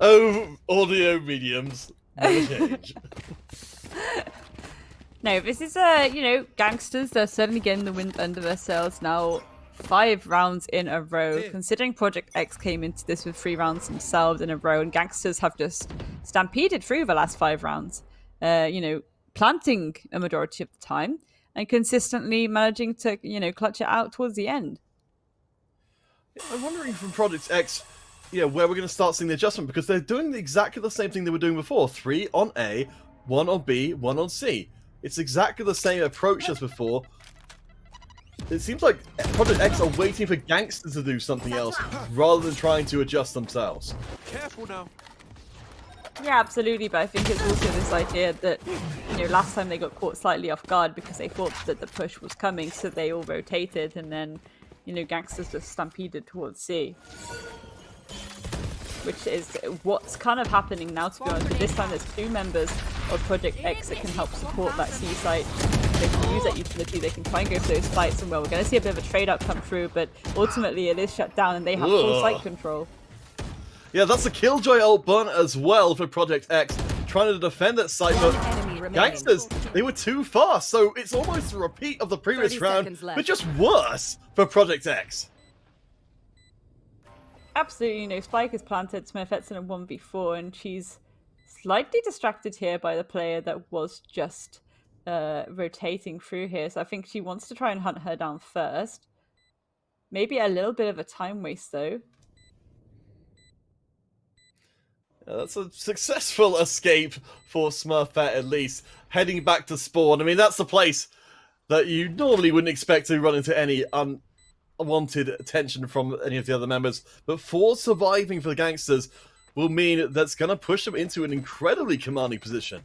Oh, audio mediums never change. No, this is, you know, Gangsters, they're certainly getting the wind under their sails now. 5 rounds in a row, considering Project X came into this with 3 rounds themselves in a row, and Gangsters have just stampeded through the last 5 rounds, you know, planting a majority of the time and consistently managing to, you know, clutch it out towards the end. I'm wondering from Project X, where we're going to start seeing the adjustment, because they're doing exactly the same thing they were doing before. 3 on A, 1 on B, 1 on C. It's exactly the same approach as before. It seems like Project X are waiting for Gangsters to do something else rather than trying to adjust themselves. Careful now. Yeah, absolutely, but I think it's also this idea that, you know, last time they got caught slightly off guard because they thought that the push was coming, so they all rotated, and then, you know, Gangsters just stampeded towards C. Which is what's kind of happening now, to be honest. This time there's 2 members of Project X that can help support that C site. They can use that utility, they can try and go for those fights, and well, we're going to see a bit of a trade-up come through, but ultimately it is shut down and they have full site control. Yeah, that's a Killjoy ult burn as well for Project X, trying to defend that site, but Gangsters, they were too fast, so it's almost a repeat of the previous round, but just worse for Project X. Absolutely, you know, Spike is planted, Smurfette's in a 1v4, and she's slightly distracted here by the player that was just rotating through here. So I think she wants to try and hunt her down first. Maybe a little bit of a time waste, though. That's a successful escape for Smurfette, at least. Heading back to spawn. I mean, that's the place that you normally wouldn't expect to run into any unwanted attention from any of the other members. But for surviving for the gangsters will mean that's going to push them into an incredibly commanding position.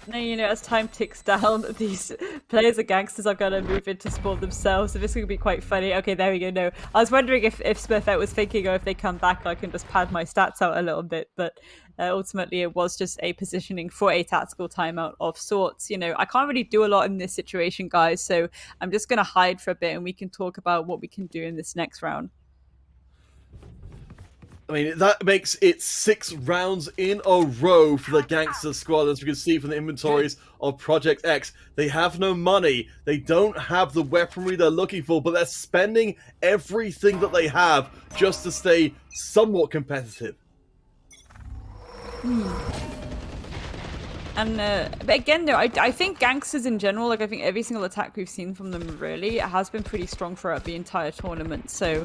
Now, you know, as time ticks down, these players and gangsters are going to move into spawn themselves, so this is going to be quite funny. Okay, there we go. No, I was wondering if Smurfette was thinking, oh, if they come back, I can just pad my stats out a little bit, but ultimately it was just a positioning for a tactical timeout of sorts. You know, I can't really do a lot in this situation, guys, so I'm just going to hide for a bit and we can talk about what we can do in this next round. I mean, that makes it 6 rounds in a row for the Gangster Squad, as we can see from the inventories of Project X. They have no money, they don't have the weaponry they're looking for, but they're spending everything that they have just to stay somewhat competitive. And but again, though, I think gangsters in general, like I think every single attack we've seen from them really has been pretty strong throughout the entire tournament. So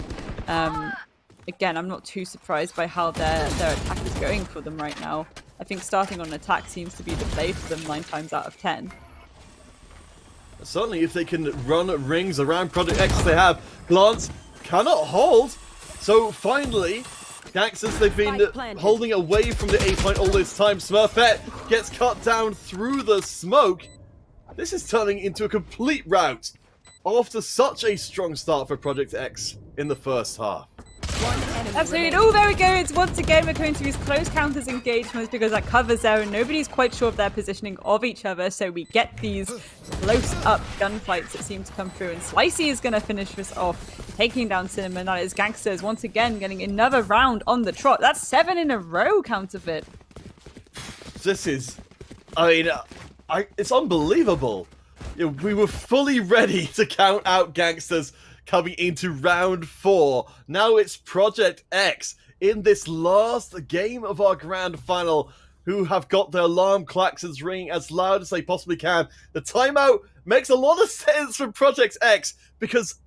again, I'm not too surprised by how their attack is going for them right now. I think starting on attack seems to be the play for them 9 times out of 10. Certainly, if they can run rings around Project X, they have. Glance cannot hold. So finally, Gangsters, they've been holding away from the A point all this time. Smurfette gets cut down through the smoke. This is turning into a complete rout after such a strong start for Project X in the first half. Absolutely. Oh, there we go. It's once again we're going to use close counters engagements because that covers there and nobody's quite sure of their positioning of each other. So we get these close-up gunfights that seem to come through. And Slicey is going to finish this off, taking down Cinnamon. That is Gangsters once again getting another round on the trot. That's 7 in a row, Counterfeit. This is, I mean, it's unbelievable. You know, we were fully ready to count out Gangsters coming into round 4. Now it's Project X in this last game of our grand final, who have got their alarm klaxons ringing as loud as they possibly can. The timeout makes a lot of sense for Project X because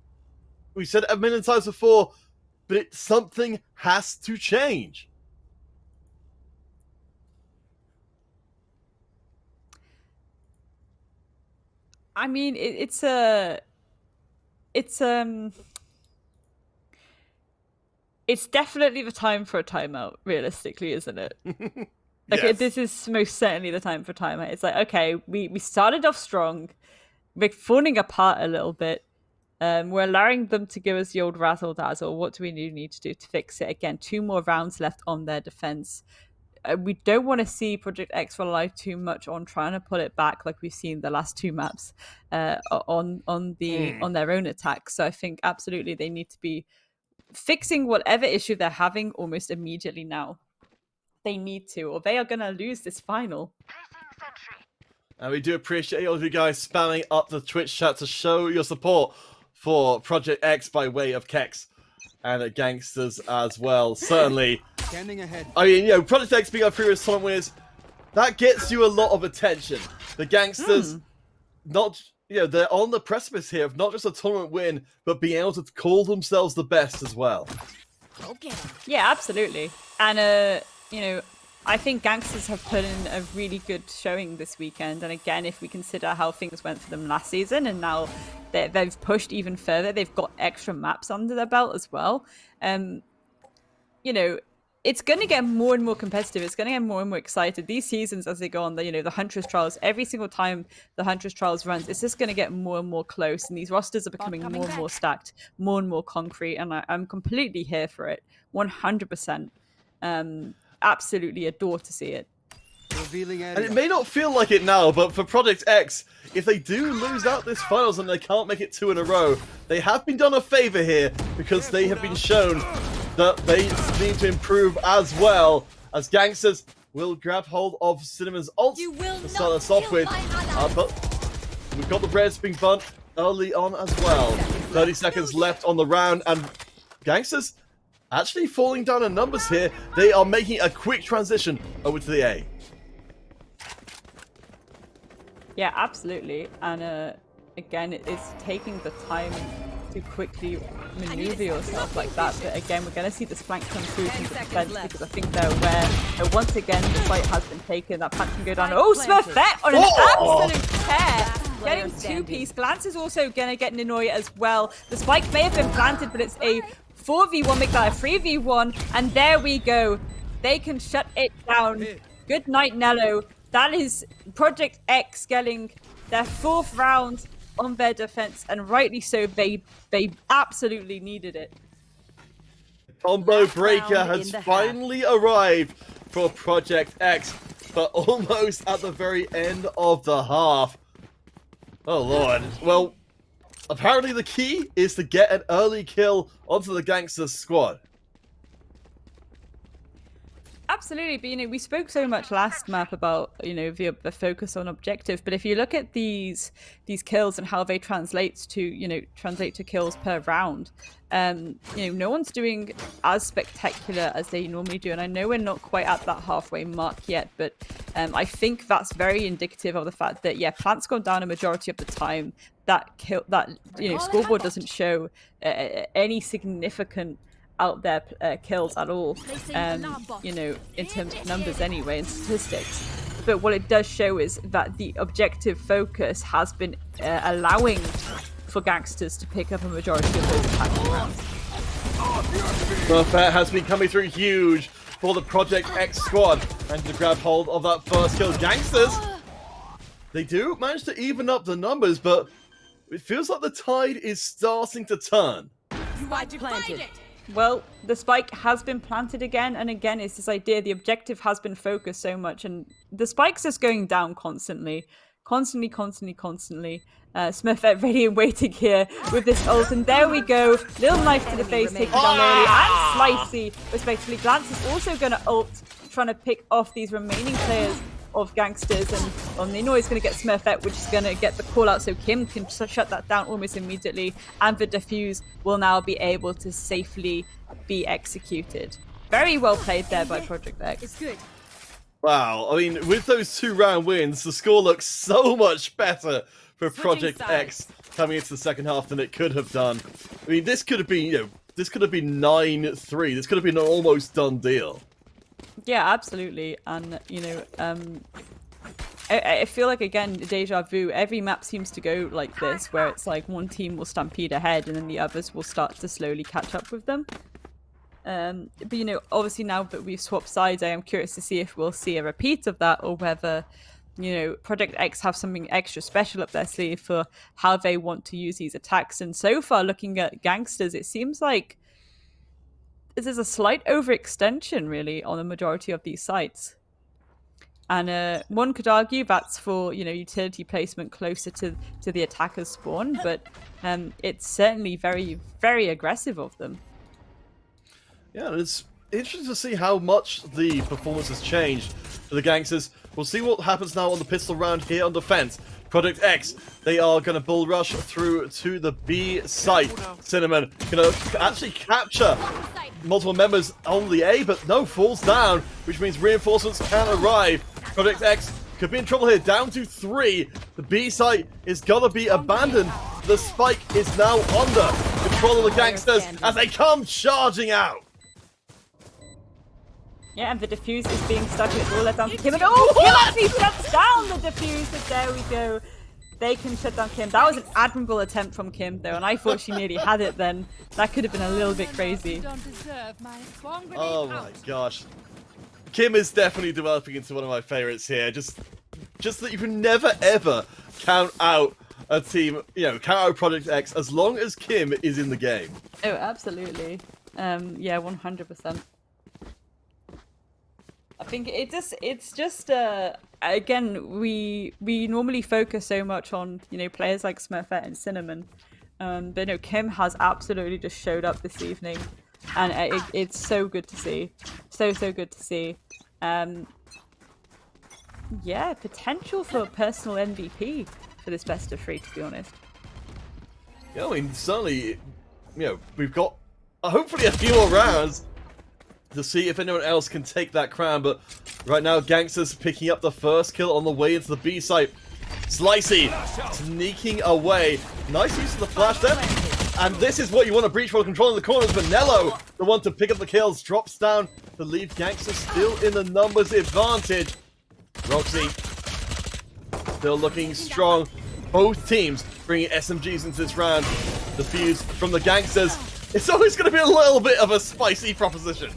we said it a million times before, but something has to change. I mean, it's definitely the time for a timeout, realistically, isn't it? Like, Yes. this is most certainly the time for timeout. It's like, okay, we started off strong, we're falling apart a little bit, we're allowing them to give us the old razzle dazzle. What do we need to do to fix it? Again, 2 more rounds left on their defense. We don't want to see Project X rely too much on trying to pull it back like we've seen the last 2 maps on their own attack. So I think absolutely they need to be fixing whatever issue they're having almost immediately now. They need to, or they are going to lose this final. And we do appreciate all of you guys spamming up the Twitch chat to show your support for Project X by way of Kex and Gangsters as well. Certainly. Standing ahead. I mean, you know, Project X being our previous tournament winners, that gets you a lot of attention. The Gangsters, not, you know, they're on the precipice here of not just a tournament win, but being able to call themselves the best as well. Okay. Yeah, absolutely. And, you know, I think Gangsters have put in a really good showing this weekend. And again, if we consider how things went for them last season, and now they've pushed even further, they've got extra maps under their belt as well. You know, it's going to get more and more competitive. It's going to get more and more excited. These seasons, as they go on, the Huntress Trials, every single time the Huntress Trials runs, it's just going to get more and more close. And these rosters are becoming more and more stacked, more and more concrete. And I'm completely here for it, 100%. Absolutely adore to see it. Revealing area. And it may not feel like it now, but for Project X, if they do lose out this finals and they can't make it 2 in a row, they have been done a favor here because they have been shown that they need to improve as well, as Gangsters will grab hold of Cinnamon's ult to start us off with. But we've got the breads being burnt early on as well. 30 seconds left on the round, and Gangsters, actually falling down in numbers here. They are making a quick transition over to the A. Yeah, absolutely. And again, it's taking the time to quickly maneuver yourself like that. But again, we're going to see this flank come through from the defense because I think they're aware that once again the site has been taken. That plant can go down. Oh, Smurfette on an absolute tear. Getting two-piece. Glance is also going to get Ninoy as well. The spike may have been planted, but it's a 4v1, make that a 3v1. And there we go. They can shut it down. Good night, Nello. That is Project X getting their 4th round on their defense, and rightly so. They absolutely needed it. Combo breaker has finally arrived for Project X, but almost at the very end of the half. Oh lord. Well, apparently the key is to get an early kill onto the Gangsters squad. Absolutely, but we spoke so much last map about the focus on objective, but if you look at these kills and how they translate to kills per round, no one's doing as spectacular as they normally do, and I know we're not quite at that halfway mark yet, but I think that's very indicative of the fact that plant's gone down a majority of the time. That scoreboard doesn't show any significant out there kills at all, in terms of numbers anyway and statistics. But what it does show is that the objective focus has been allowing for Gangsters to pick up a majority of those attacking rounds. Smurfette has been coming through huge for the Project X squad, and to grab hold of that first kill. Gangsters, they do manage to even up the numbers, but it feels like the tide is starting to turn. Planted. Well, the spike has been planted again, and again, it's this idea the objective has been focused so much, and the spike's just going down constantly. Smurfette ready and waiting here with this ult, and there we go. Little knife to the face, taken down early, and Slicey, respectively. Glance is also going to ult, trying to pick off these remaining players of Gangsters, and Ninoy is going to get Smurfette, which is going to get the call out, so Kim can shut that down almost immediately, and the defuse will now be able to safely be executed. Very well played there by Project X. It's good. Wow, I mean, with those 2-round wins, the score looks so much better for Project X coming into the second half than it could have done. I mean, this could have been, this could have been 9-3. This could have been an almost done deal. Yeah, absolutely. And, I feel like, again, deja vu, every map seems to go like this, where it's like one team will stampede ahead and then the others will start to slowly catch up with them. But, obviously now that we've swapped sides, I am curious to see if we'll see a repeat of that, or whether, Project X have something extra special up their sleeve for how they want to use these attacks. And so far, looking at Gangsters, it seems like there's a slight overextension, really, on the majority of these sites. And one could argue that's for, utility placement closer to the attacker's spawn, but it's certainly very, very aggressive of them. Yeah, and it's interesting to see how much the performance has changed for the Gangsters. We'll see what happens now on the pistol round here on defense. Project X, they are going to bull rush through to the B site. Cinnamon going to actually capture multiple members on the A, but no, falls down, which means reinforcements can arrive. Project X could be in trouble here, down to 3. The B site is going to be abandoned. The spike is now under control of the Gangsters as they come charging out. Yeah, and the defuse is being stuck. It's all let down to Kim. And Kim actually shuts down the defuse. And there we go. They can shut down Kim. That was an admirable attempt from Kim, though, and I thought she nearly had it then. That could have been a little bit crazy. Oh my gosh. Kim is definitely developing into one of my favorites here. Just that you can never, ever count out a team, count out Project X as long as Kim is in the game. Oh, absolutely. Yeah, 100%. I think it's just again, we normally focus so much on players like Smurfette and Cinnamon, but no, Kim has absolutely just showed up this evening, and it's so good to see, so good to see. Yeah, potential for a personal MVP for this best of 3, to be honest. Yeah, I mean, certainly, we've got hopefully a few more rounds to see if anyone else can take that crown. But right now, Gangsters picking up the first kill on the way into the B site. Slicey sneaking away. Nice use of the flash there. And this is what you want to breach while controlling the corners. But Nello, the one to pick up the kills, drops down to leave Gangsters still in the numbers advantage. Roxy still looking strong. Both teams bringing SMGs into this round. The fuse from the Gangsters. It's always going to be a little bit of a spicy proposition.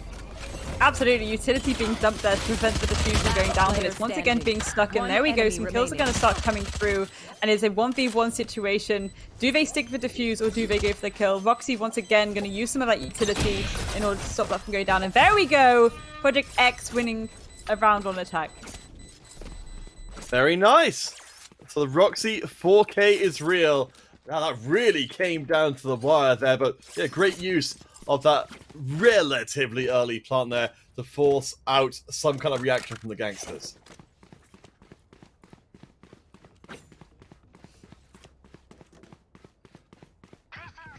Absolutely, utility being dumped there to prevent the defuse from going down, but it's once again being stuck in. There we go, some kills are going to start coming through, and it's a 1v1 situation. Do they stick the defuse or do they go for the kill? Roxy once again going to use some of that utility in order to stop that from going down, and there we go! Project X winning a round on attack. Very nice! So the Roxy 4K is real. Now that really came down to the wire there, but yeah, great use of that relatively early plant there to force out some kind of reaction from the Gangsters.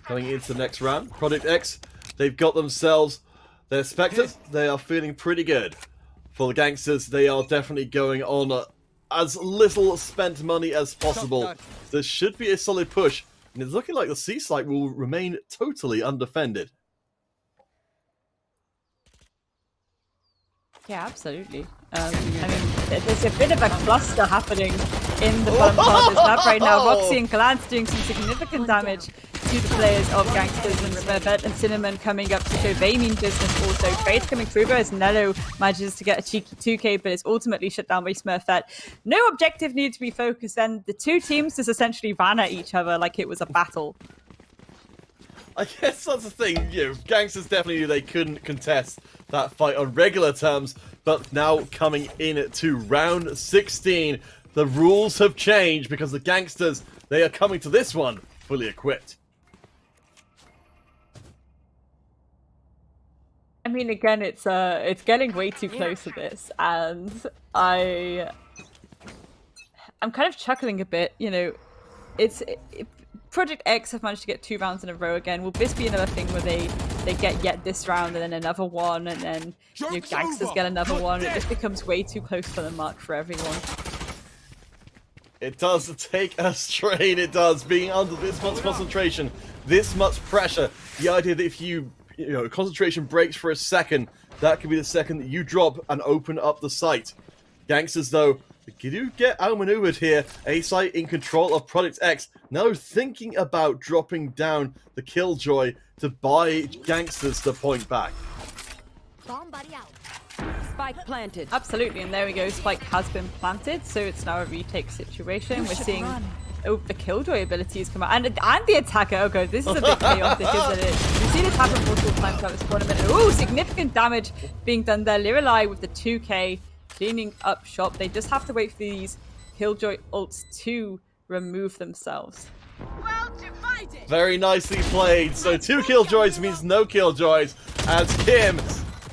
Going into the next round, Project X, they've got themselves their Spectres. They are feeling pretty good. For the Gangsters, they are definitely going on as little spent money as possible. There should be a solid push, and it's looking like the C site will remain totally undefended. Yeah, absolutely. I mean, there's a bit of a cluster happening in the bottom part of this map right now. Roxy and Glance doing some significant damage to the players of Gangsters, and Smurfette and Cinnamon coming up to show they mean business also. Trades coming through as Nello manages to get a cheeky 2k, but it's ultimately shut down by Smurfette. No objective needed to be focused, and the two teams just essentially ran at each other like it was a battle. I guess that's the thing, you know, Gangsters definitely knew they couldn't contest that fight on regular terms, but now coming in to round 16, the rules have changed because the Gangsters, they are coming to this one fully equipped. I mean, again, it's getting way too close to this, and I'm kind of chuckling a bit, you know, Project X have managed to get 2 rounds in a row again. Will this be another thing where they get yet this round and then another one, and then you know, Gangsters get another one? It just becomes way too close to the mark for everyone. It does take a strain, it does, being under this much concentration, this much pressure. The idea that if you know, concentration breaks for a second, that could be the second that you drop and open up the site. Gangsters, though, do get outmaneuvered here. A site in control of Project X, now thinking about dropping down the Killjoy to buy Gangsters the point back. Bomb buddy out. Spike planted. Absolutely, and there we go. Spike has been planted, so it's now a retake situation. We're seeing the Killjoy abilities come out, and the attacker. Oh god, this is a bit chaotic, isn't it? We've seen it happen multiple times throughout this tournament. Oh, significant damage being done there. Lirelai with the 2k. Cleaning up shop. They just have to wait for these Killjoy ults to remove themselves. Very nicely played. So 2 Killjoys means no Killjoys, as Kim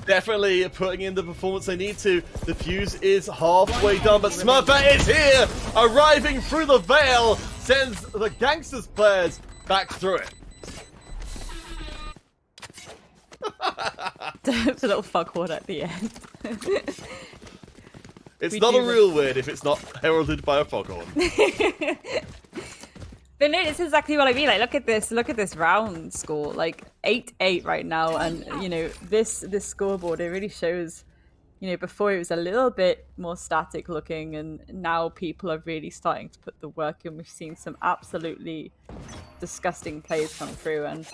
definitely putting in the performance they need to. The fuse is halfway done, but Smurfette is here, arriving through the veil, sends the Gangsters players back through it. It's a little fuckward at the end. It's not a real win if it's not heralded by a foghorn. But no, this is exactly what I mean. Like, look at this round score, like 8-8 right now, and you know this scoreboard, it really shows. You know, before it was a little bit more static looking, and now people are really starting to put the work in. We've seen some absolutely disgusting plays come through, and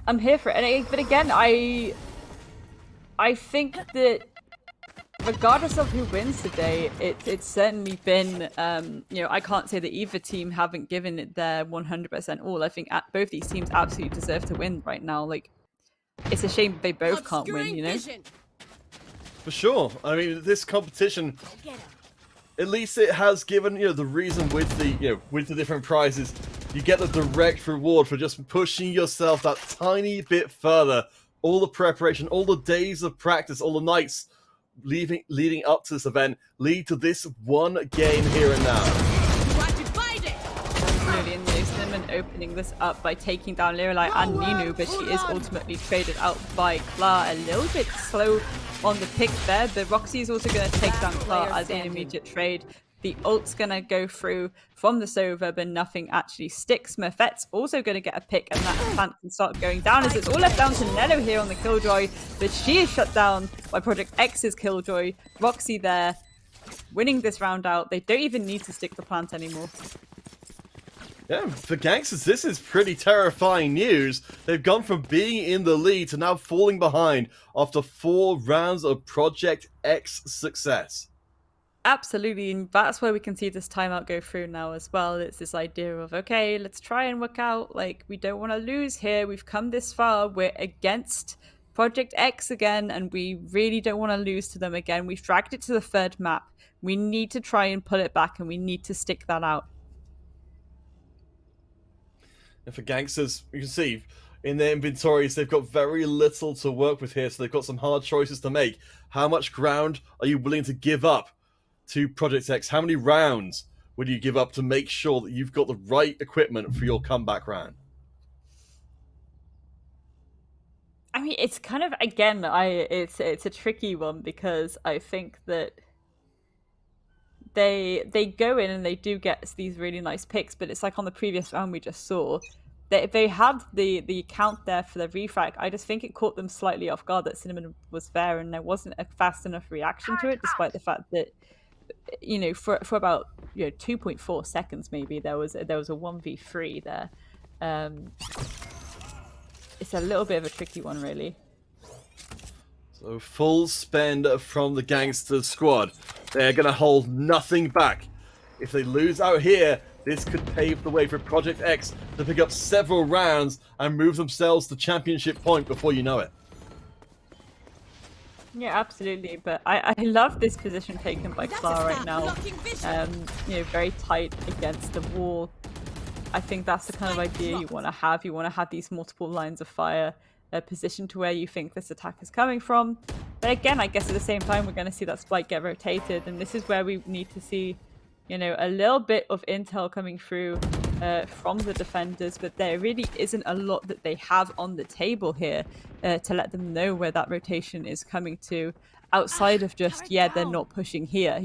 I'm here for it. But again, I think that regardless of who wins today, it's certainly been, you know, I can't say that either team haven't given it their 100% all. I think both these teams absolutely deserve to win right now. Like, it's a shame they both can't win, you know? For sure. I mean, this competition, at least it has given, you know, the reason with the, you know, with the different prizes, you get the direct reward for just pushing yourself that tiny bit further. All the preparation, all the days of practice, all the nights leading up to this event lead to this one game here and now. Absolutely, and you know, Cinnamon opening this up by taking down Lirelai and Ninu, but she is ultimately traded out by Klar. A little bit slow on the pick there, but Roxy is also going to take down Klar as an immediate trade. The ult's going to go through from the Sova, but nothing actually sticks. Murphette's also going to get a pick, and that plant can start going down as it's all left down to Nello here on the Killjoy, but she is shut down by Project X's Killjoy. Roxy there, winning this round out. They don't even need to stick the plant anymore. Yeah, for Gangsters, this is pretty terrifying news. They've gone from being in the lead to now falling behind after 4 rounds of Project X success. Absolutely, and that's where we can see this timeout go through now as well. It's this idea of, okay, let's try and work out, like, we don't want to lose here. We've come this far. We're against Project X again, and we really don't want to lose to them again. We've dragged it to the 3rd map. We need to try and pull it back, and we need to stick that out. And for Gangsters, you can see in their inventories, they've got very little to work with here, so they've got some hard choices to make. How much ground are you willing to give up to Project X? How many rounds would you give up to make sure that you've got the right equipment for your comeback round? I mean, it's kind of, again, it's a tricky one, because I think that they go in and they do get these really nice picks, but it's like on the previous round we just saw, they had the account there for the refrag. I just think it caught them slightly off guard that Cinnamon was there, and there wasn't a fast enough reaction to it, despite the fact that, you know, for about 2.4 seconds maybe there was a 1v3 there. It's a little bit of a tricky one, really. So full spend from the Gangsters squad. They're going to hold nothing back. If they lose out here, this could pave the way for Project X to pick up several rounds and move themselves to championship point before you know it. Yeah, absolutely. But I love this position taken by Klar right now. Very tight against the wall. I think that's the kind of idea you want to have. You want to have these multiple lines of fire positioned to where you think this attack is coming from. But again, I guess at the same time, we're going to see that spike get rotated. And this is where we need to see, a little bit of intel coming through from the defenders. But there really isn't a lot that they have on the table here to let them know where that rotation is coming to, outside of just, they're not pushing here,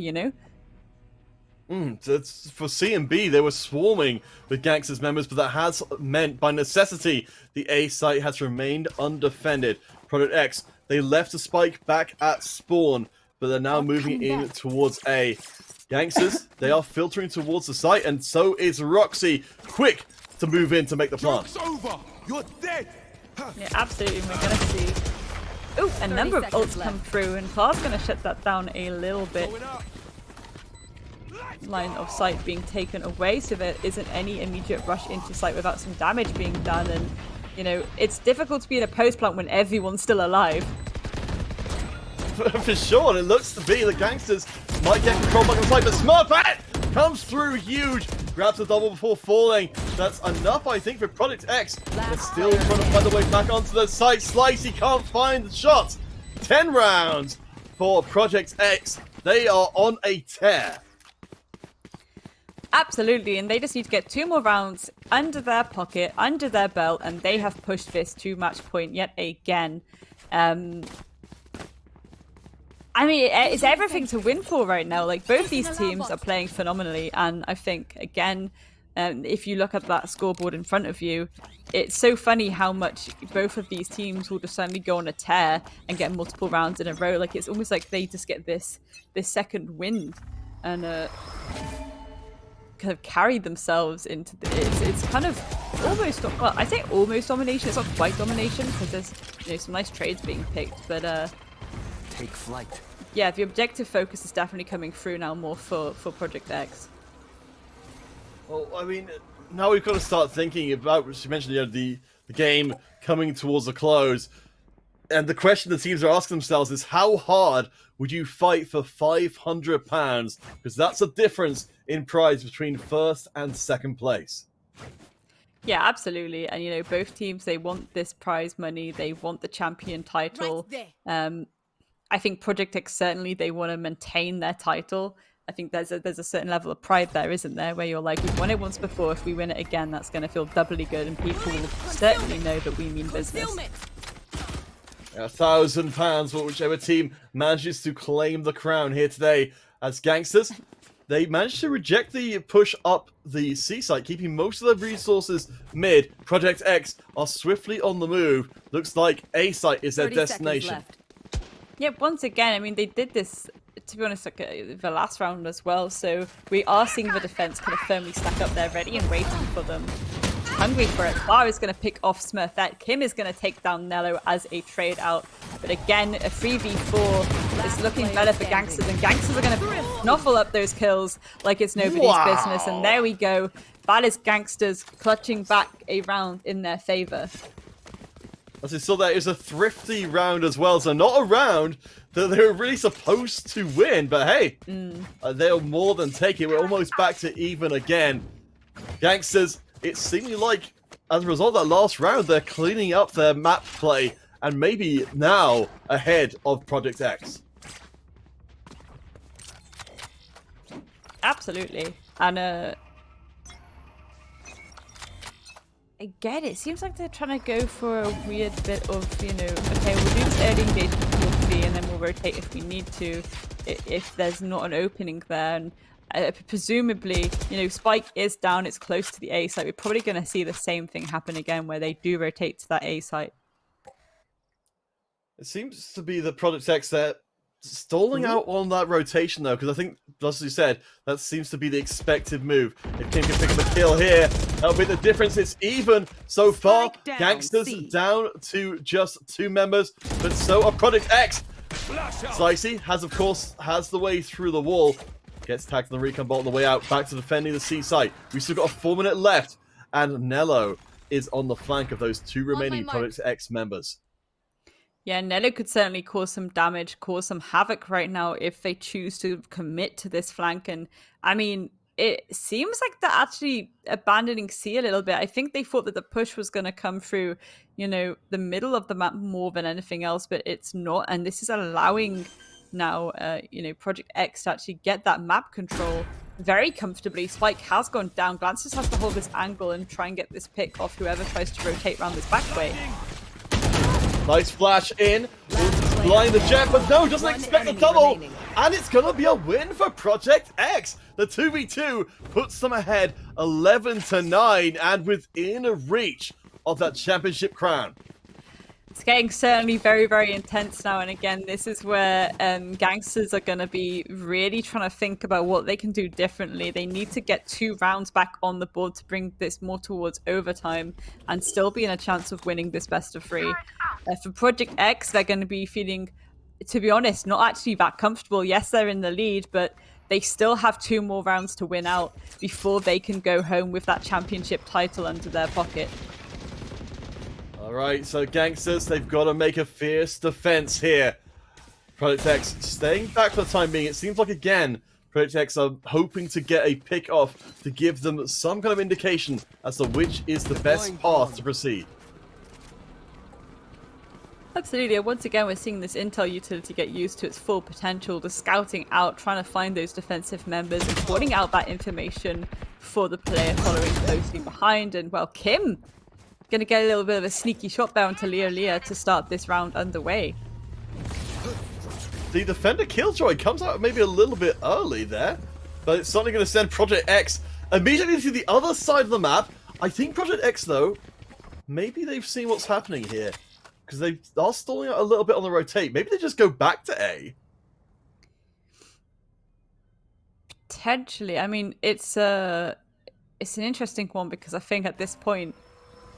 That's for C and B, they were swarming with Gangsters members, but that has meant, by necessity, the A site has remained undefended. Project X, they left a spike back at spawn, but they're now moving in towards A. Gangsters, they are filtering towards the site, and so is Roxy, quick to move in to make the plant. Joke's over! You're dead! Yeah, absolutely, and we're going to see a number of ults come through, and Klar's going to shut that down a little bit. Line of sight being taken away, so there isn't any immediate rush into sight without some damage being done. And it's difficult to be in a post plant when everyone's still alive. For sure, and it looks to be the Gangsters might get control back on the site, but Smurfette comes through huge, grabs the double before falling. That's enough, I think, for Project X. They're still trying to find the way back onto the site. Slicey can't find the shot. 10 rounds for Project X. They are on a tear. Absolutely, and they just need to get 2 more rounds under their pocket, under their belt, and they have pushed this to match point yet again. It's everything to win for right now. Like, both these teams are playing phenomenally, and I think, again, if you look at that scoreboard in front of you, it's so funny how much both of these teams will just suddenly go on a tear and get multiple rounds in a row. Like, it's almost like they just get this second wind and kind of carry themselves into it's kind of almost, well, I say almost domination. It's not quite domination because there's some nice trades being picked, but Take flight. yeah, the objective focus is definitely coming through now more for Project X. Well, I mean, now we've got to start thinking about, as you mentioned, the game coming towards a close. And the question the teams are asking themselves is, how hard would you fight for £500? Because that's a difference in prize between first and second place. Yeah, absolutely. And, both teams, they want this prize money. They want the champion title. Right there. I think Project X, certainly, they want to maintain their title. I think there's a certain level of pride there, isn't there, where you're like, we've won it once before. If we win it again, that's going to feel doubly good, and people will certainly know that we mean business. £1,000 for whichever team manages to claim the crown here today. As Gangsters, they managed to reject the push up the C site, keeping most of their resources mid. Project X are swiftly on the move. Looks like A site is their 30 seconds destination. left. Yeah, once again, I mean, they did this, to be honest, like the last round as well. So we are seeing the defense kind of firmly stack up there, ready and waiting for them. Hungry for it. Bar is going to pick off Smurfette. Kim is going to take down Nello as a trade out. But again, a 3v4 is looking better for Gangsters, and Gangsters are going to snuffle up those kills like it's nobody's business. And there we go. That is Gangsters clutching back a round in their favor. As we saw, that is a thrifty round as well. So not a round that they were really supposed to win. But hey, they'll more than take it. We're almost back to even again. Gangsters, it seemed like, as a result of that last round, they're cleaning up their map play and maybe now ahead of Project X. Absolutely. And again, it seems like they're trying to go for a weird bit of, you know, okay, we'll do this early engagement quickly and then we'll rotate if we need to, if there's not an opening there. And presumably, you know, Spike is down, it's close to the A site. We're probably going to see the same thing happen again where they do rotate to that A site. It seems to be the Project X that stalling out on that rotation, though, because I think, as you said, that seems to be the expected move. If Kim can pick up a kill here, that'll be the difference. It's even so far. Gangsters down to just 2 members, but so are Project X. Slicey has, of course, the way through the wall. Gets tagged on the recon bolt on the way out, back to defending the C site. We've still got a 4-minute left, and Nello is on the flank of those 2 remaining Project X members. Yeah, Nello could certainly cause some damage, cause some havoc right now if they choose to commit to this flank. And I mean, it seems like they're actually abandoning C a little bit. I think they thought that the push was going to come through, you know, the middle of the map more than anything else, but it's not. And this is allowing now, you know, Project X to actually get that map control very comfortably. Spike has gone down. Glance just has to hold this angle and try and get this pick off whoever tries to rotate around this back way. Nice flash in, blind the jet, but no, doesn't expect the double, and it's gonna be a win for Project X. The 2v2 puts them ahead 11-9 and within reach of that championship crown. It's getting certainly very, very intense now. And again, this is where Gangsters are going to be really trying to think about what they can do differently. They need to get 2 rounds back on the board to bring this more towards overtime and still be in a chance of winning this best of 3. For Project X, they're going to be feeling, to be honest, not actually that comfortable. Yes, they're in the lead, but they still have 2 more rounds to win out before they can go home with that championship title under their pocket. Alright, so Gangsters, they've got to make a fierce defense here. Project X staying back for the time being. It seems like, again, Project X are hoping to get a pick off to give them some kind of indication as to which is the best path to proceed. Absolutely. Once again, we're seeing this intel utility get used to its full potential, the scouting out, trying to find those defensive members and putting out that information for the player following closely behind. And, well, Kim going to get a little bit of a sneaky shot down to Leah to start this round underway. The defender killjoy comes out maybe a little bit early there, but it's certainly going to send Project X immediately to the other side of the map. I think Project X, though, maybe they've seen what's happening here, because they are stalling out a little bit on the rotate. Maybe they just go back to A. Potentially. I mean, it's an interesting one, because I think at this point,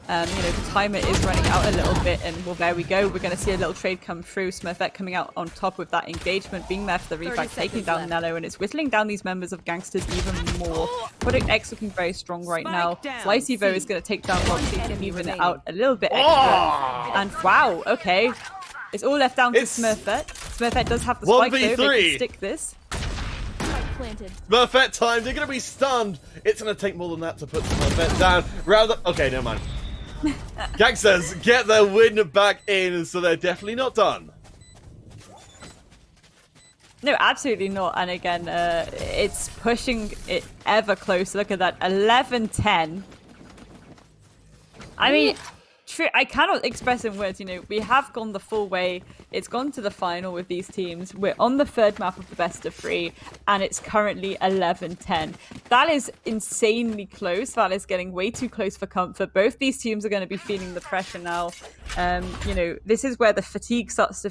you know, the timer is running out a little bit, and well, there we go. We're going to see a little trade come through. Smurfette coming out on top with that engagement, being there for the reback, taking down Nello, and it's whittling down these members of Gangsters even more. Project X looking very strong right now. Slicey, though, is going to take down Roxy to even it out a little bit extra. And wow, okay. It's all left down to Smurfette. Smurfette does have the spike, though. They can stick this. Smurfette time. They're going to be stunned. It's going to take more than that to put Smurfette down. Okay, never mind. Gangsters get their win back in, so they're definitely not done. No, absolutely not. And again, it's pushing it ever closer. Look at that, 11-10. I mean, I cannot express in words, you know, we have gone the full way. It's gone to the final with these teams. We're on the third map of the best of 3, and it's currently 11-10. That is insanely close. That is getting way too close for comfort. Both these teams are going to be feeling the pressure now. You know, this is where the fatigue starts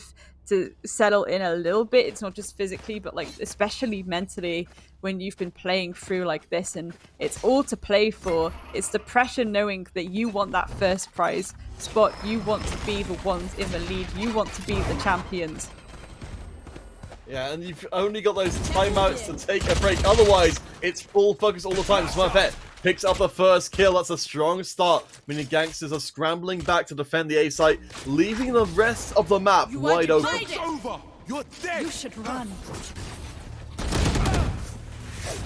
to settle in a little bit. It's not just physically, but like especially mentally when you've been playing through like this and it's all to play for. It's the pressure knowing that you want that first prize spot. You want to be the ones in the lead. You want to be the champions. Yeah, and you've only got those timeouts to take a break. Otherwise, it's full focus all the time. Smurfette picks up the first kill. That's a strong start. Meaning Gangsters are scrambling back to defend the A site, leaving the rest of the map wide open. It's over. You're dead. You should run.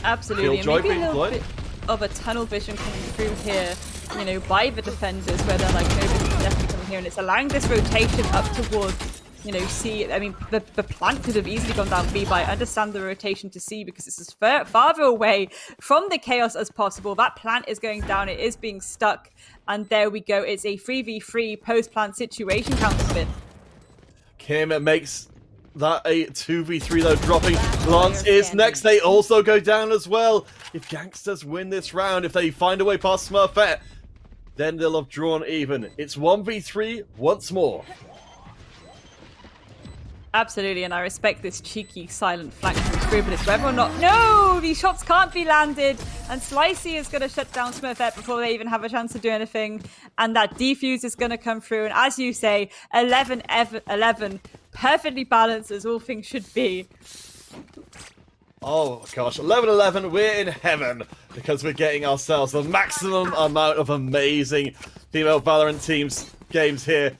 Absolutely. And Killjoy maybe a being little deployed. bit of a tunnel vision coming through here, you know, by the defenders, where they're like, no, this is definitely coming here, and it's allowing this rotation up towards, you know, C. I mean, the plant could have easily gone down B, but I understand the rotation to C because this is farther away from the chaos as possible. That plant is going down. It is being stuck. And there we go. It's a 3v3 post-plant situation, Counterfeit. Kim makes that a 2v3 though, dropping. Glance is next. They also go down as well. If Gangsters win this round, if they find a way past Smurfette, then they'll have drawn even. It's 1v3 once more. Absolutely, and I respect this cheeky silent flank coming through, but it's whether or not... No! These shots can't be landed, and Slicey is going to shut down Smurfette before they even have a chance to do anything, and that defuse is going to come through, and as you say, 11-11, perfectly balanced as all things should be. Oh gosh, 11-11, we're in heaven because we're getting ourselves the maximum amount of amazing female Valorant teams games here.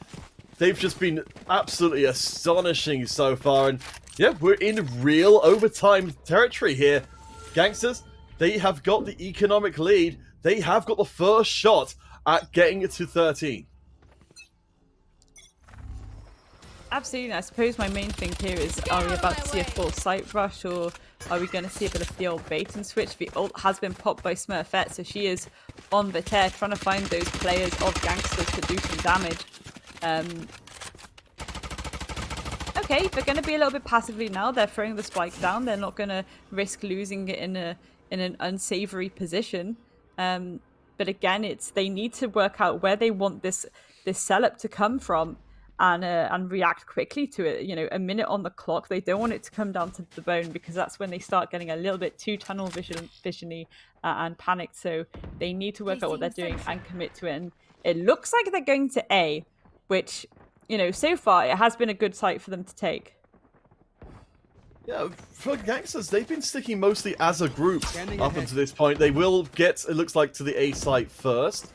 They've just been absolutely astonishing so far, and yeah, we're in real overtime territory here. Gangsters, they have got the economic lead. They have got the first shot at getting it to 13. Absolutely, I suppose my main thing here is, are we about to see a full site rush, or are we going to see a bit of the old bait and switch? The ult has been popped by Smurfette, so she is on the tear, trying to find those players of Gangsters to do some damage. Okay, they're going to be a little bit passively now. They're throwing the spike down. They're not going to risk losing it in an unsavory position. But again, they need to work out where they want this sell-up to come from and react quickly to it. You know, a minute on the clock. They don't want it to come down to the bone because that's when they start getting a little bit too tunnel vision-y and panicked. So they need to work out what they're doing and commit to it. And it looks like they're going to A, which, you know, so far it has been a good site for them to take. Yeah, for Gangsters, they've been sticking mostly as a group up until this point. They will get, it looks like, to the A site first.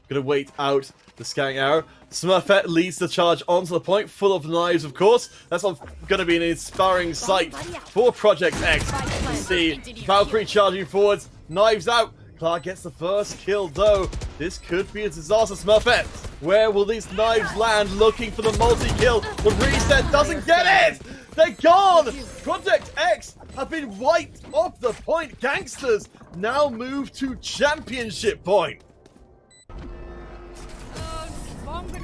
Gonna wait out the scouting arrow. Smurfette leads the charge onto the point, full of knives, of course. That's gonna be an inspiring sight for Project X. You see Valkyrie charging forwards, knives out. Clark gets the first kill, though. This could be a disaster. Smurfette, where will these knives land? Looking for the multi-kill. The reset doesn't get it! They're gone! Project X have been wiped off the point. Gangsters now move to championship point.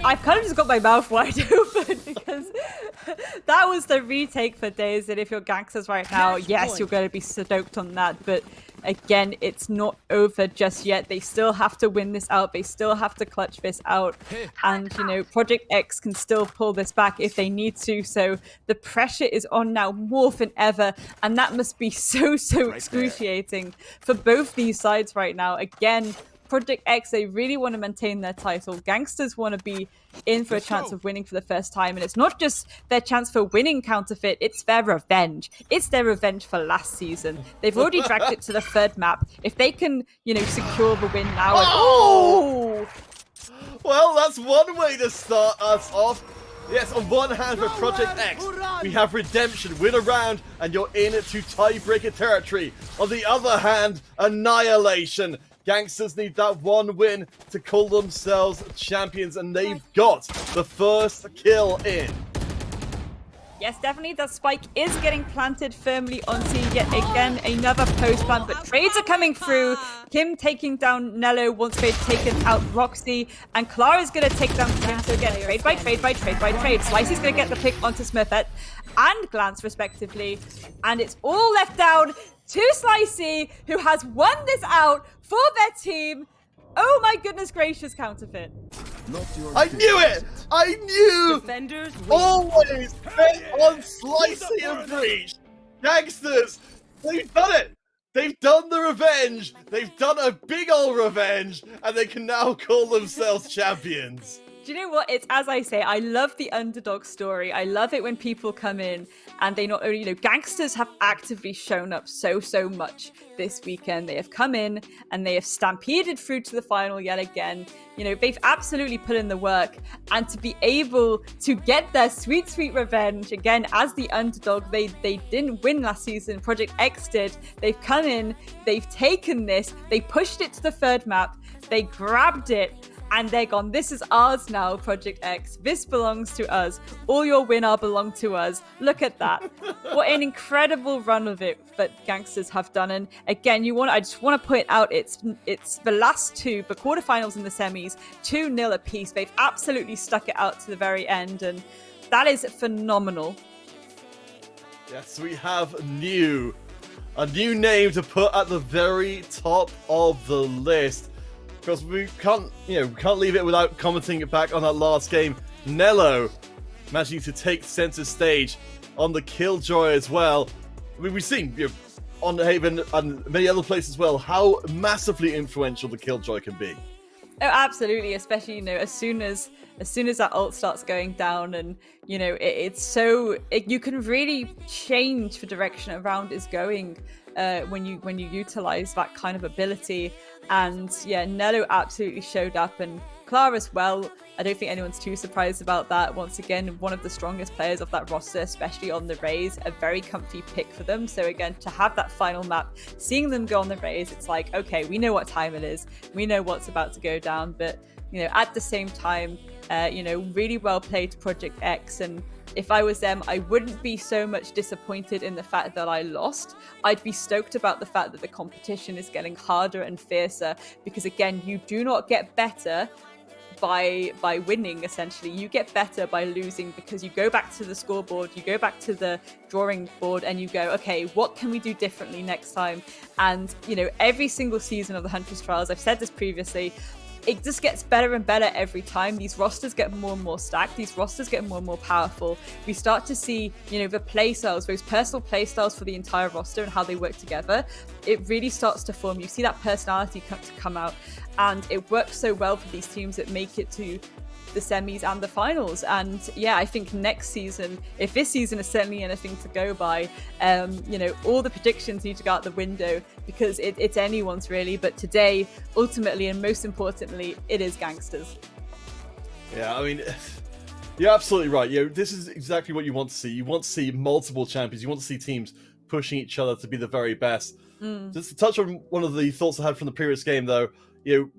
I've kind of just got my mouth wide open because that was the retake for days. And if you're Gangsters right now, yes, you're going to be stoked on that. But again, it's not over just yet. They still have to win this out. They still have to clutch this out. And, you know, Project X can still pull this back if they need to. So the pressure is on now more than ever. And that must be so excruciating for both these sides right now. Again, Project X, they really want to maintain their title. Gangsters want to be in for a chance of winning for the first time. And it's not just their chance for winning Counterfeit, it's their revenge. It's their revenge for last season. They've already dragged it to the third map. If they can, you know, secure the win now... Oh! Well, that's one way to start us off. Yes, on one hand for Project X, we have redemption, win a round, and you're in to tiebreaker territory. On the other hand, annihilation. Gangsters need that one win to call themselves champions, and they've got the first kill in. Yes, definitely. That spike is getting planted firmly onto yet again another post plant, but trades are coming through. Kim taking down Nello, once they've taken out Roxy, and Clara's going to take down Kim. So again, trade by trade by trade by trade. Slicey's going to get the pick onto Smurfette and Glance, respectively. And it's all left down to Slicey, who has won this out for their team. Oh my goodness gracious, Counterfeit. I knew it! I knew! Defenders win. Always bet on Slicey and Breach. Gangsters, they've done it! They've done the revenge! They've done a big ol' revenge, and they can now call themselves champions. Do you know what? It's as I say, I love the underdog story. I love it when people come in and they not only, gangsters have actively shown up so much this weekend. They have come in and they have stampeded through to the final yet again. They've absolutely put in the work, and to be able to get their sweet revenge again as the underdog. They didn't win last season. Project X did. They've come in, they've taken this, they pushed it to the third map, they grabbed it, and they're gone. This is ours now, Project X. This belongs to us. All your winner belong to us. Look at that. What an incredible run of it that gangsters have done. And again, I just want to point out it's the last two, the quarterfinals and the semis, 2-0 apiece. They've absolutely stuck it out to the very end, and that is phenomenal. Yes, we have a new name to put at the very top of the list. Because we can't leave it without commenting back on that last game. Nello managing to take center stage on the Killjoy as well. I mean, we've seen on Haven and many other places as well how massively influential the Killjoy can be. Oh, absolutely, especially as soon as that ult starts going down, and you can really change the direction a round is going when you utilize that kind of ability. And yeah, Nello absolutely showed up, and Clara as well. I don't think anyone's too surprised about that. Once again, one of the strongest players of that roster, especially on the Raze, a very comfy pick for them. So again, to have that final map, seeing them go on the Raze, it's like, okay, we know what time it is. We know what's about to go down. But, at the same time, really well played to Project X. And if I was them, I wouldn't be so much disappointed in the fact that I lost. I'd be stoked about the fact that the competition is getting harder and fiercer, because again, you do not get better by winning. Essentially, you get better by losing, because you go back to the scoreboard, you go back to the drawing board, and you go, okay, what can we do differently next time? And every single season of the Huntress Trials, I've said this previously, it just gets better and better every time. These rosters get more and more stacked. These rosters get more and more powerful. We start to see, the play styles, those personal play styles for the entire roster and how they work together. It really starts to form. You see that personality come out, and it works so well for these teams that make it to the semis and the finals. And yeah, I think next season, if this season is certainly anything to go by, all the predictions need to go out the window, because it's anyone's really. But today, ultimately and most importantly, it is gangsters. Yeah, I mean, you're absolutely right. This is exactly what you want to see. You want to see multiple champions. You want to see teams pushing each other to be the very best. Just to touch on one of the thoughts I had from the previous game, though,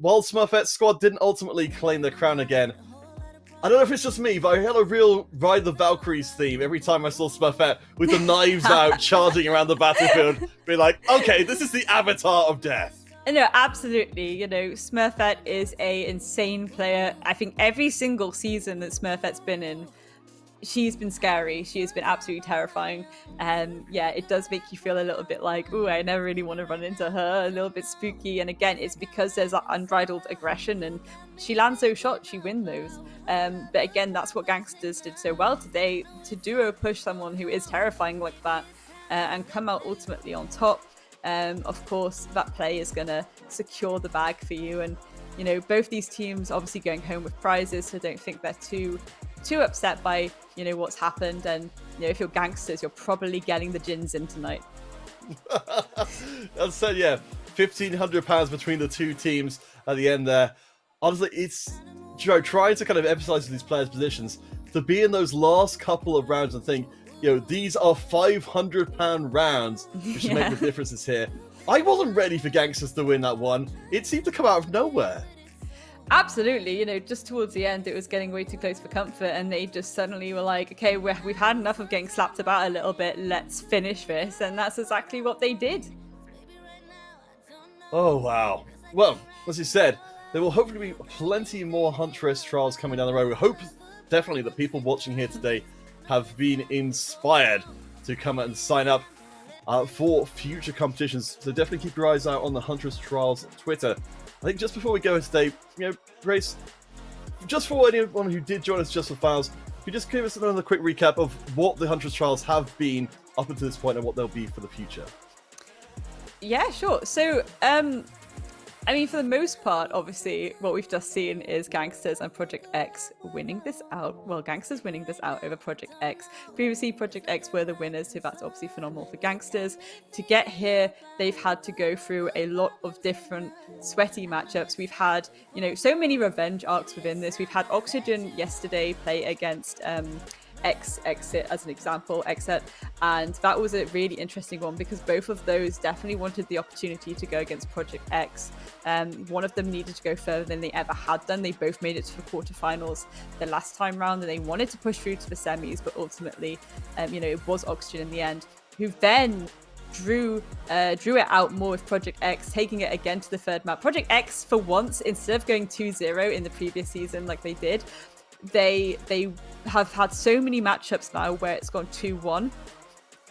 while Smurfette's squad didn't ultimately claim their crown again, I don't know if it's just me, but I had a real Ride the Valkyries theme every time I saw Smurfette with the knives out, charging around the battlefield, being like, okay, this is the avatar of death. No, absolutely. Smurfette is a insane player. I think every single season that Smurfette's been in, she's been scary. She has been absolutely terrifying. And yeah, it does make you feel a little bit like, ooh, I never really want to run into her, a little bit spooky. And again, it's because there's that unbridled aggression, and she lands those shots, she wins those. But again, that's what gangsters did so well today, to duo push someone who is terrifying like that, and come out ultimately on top. Of course, that play is going to secure the bag for you. And, both these teams obviously going home with prizes, so don't think they're too upset by, what's happened. And, if you're gangsters, you're probably getting the gins in tonight. As said, yeah, £1,500 between the two teams at the end there. Honestly, it's trying to kind of emphasize these players' positions, to be in those last couple of rounds and think, these are £500 rounds, which should make the differences here. I wasn't ready for gangsters to win that one. It seemed to come out of nowhere. Absolutely, just towards the end, it was getting way too close for comfort, and they just suddenly were like, okay, we've had enough of getting slapped about a little bit, let's finish this, and that's exactly what they did. Oh, wow. Well, as you said, there will hopefully be plenty more Huntress trials coming down the road. We hope definitely that people watching here today have been inspired to come and sign up for future competitions. So definitely keep your eyes out on the Huntress Trials Twitter. I think just before we go today, Grace, just for anyone who did join us just for finals, could you just give us another quick recap of what the Huntress Trials have been up until this point and what they'll be for the future? Yeah, sure. So, for the most part, obviously, what we've just seen is Gangsters and Project X winning this out. Well, Gangsters winning this out over Project X. Previously, Project X were the winners, so that's obviously phenomenal for Gangsters. To get here, they've had to go through a lot of different sweaty matchups. We've had, so many revenge arcs within this. We've had Oxygen yesterday play against Exit as an example, Exit, and that was a really interesting one because both of those definitely wanted the opportunity to go against Project X. One of them needed to go further than they ever had done. They both made it to the quarterfinals the last time round, and they wanted to push through to the semis, but ultimately, it was Oxygen in the end, who then drew it out more with Project X, taking it again to the third map. Project X, for once, instead of going 2-0 in the previous season like they did, they have had so many matchups now where it's gone 2-1.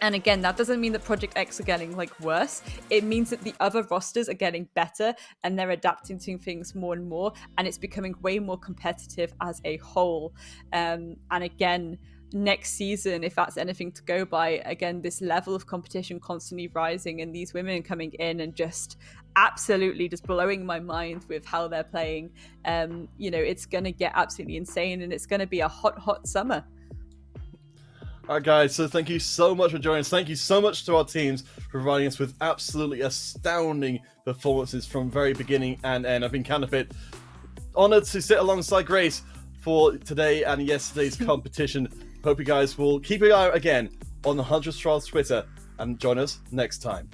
And again, that doesn't mean that Project X are getting worse. It means that the other rosters are getting better and they're adapting to things more and more, and it's becoming way more competitive as a whole. And again, next season, if that's anything to go by, again, this level of competition constantly rising and these women coming in and just absolutely just blowing my mind with how they're playing. It's going to get absolutely insane, and it's going to be a hot summer. All right, guys, so thank you so much for joining us. Thank you so much to our teams for providing us with absolutely astounding performances from very beginning and end. I've been kind of honored to sit alongside Grace for today and yesterday's competition. Hope you guys will keep your eye out again on the Huntress Trials Twitter and join us next time.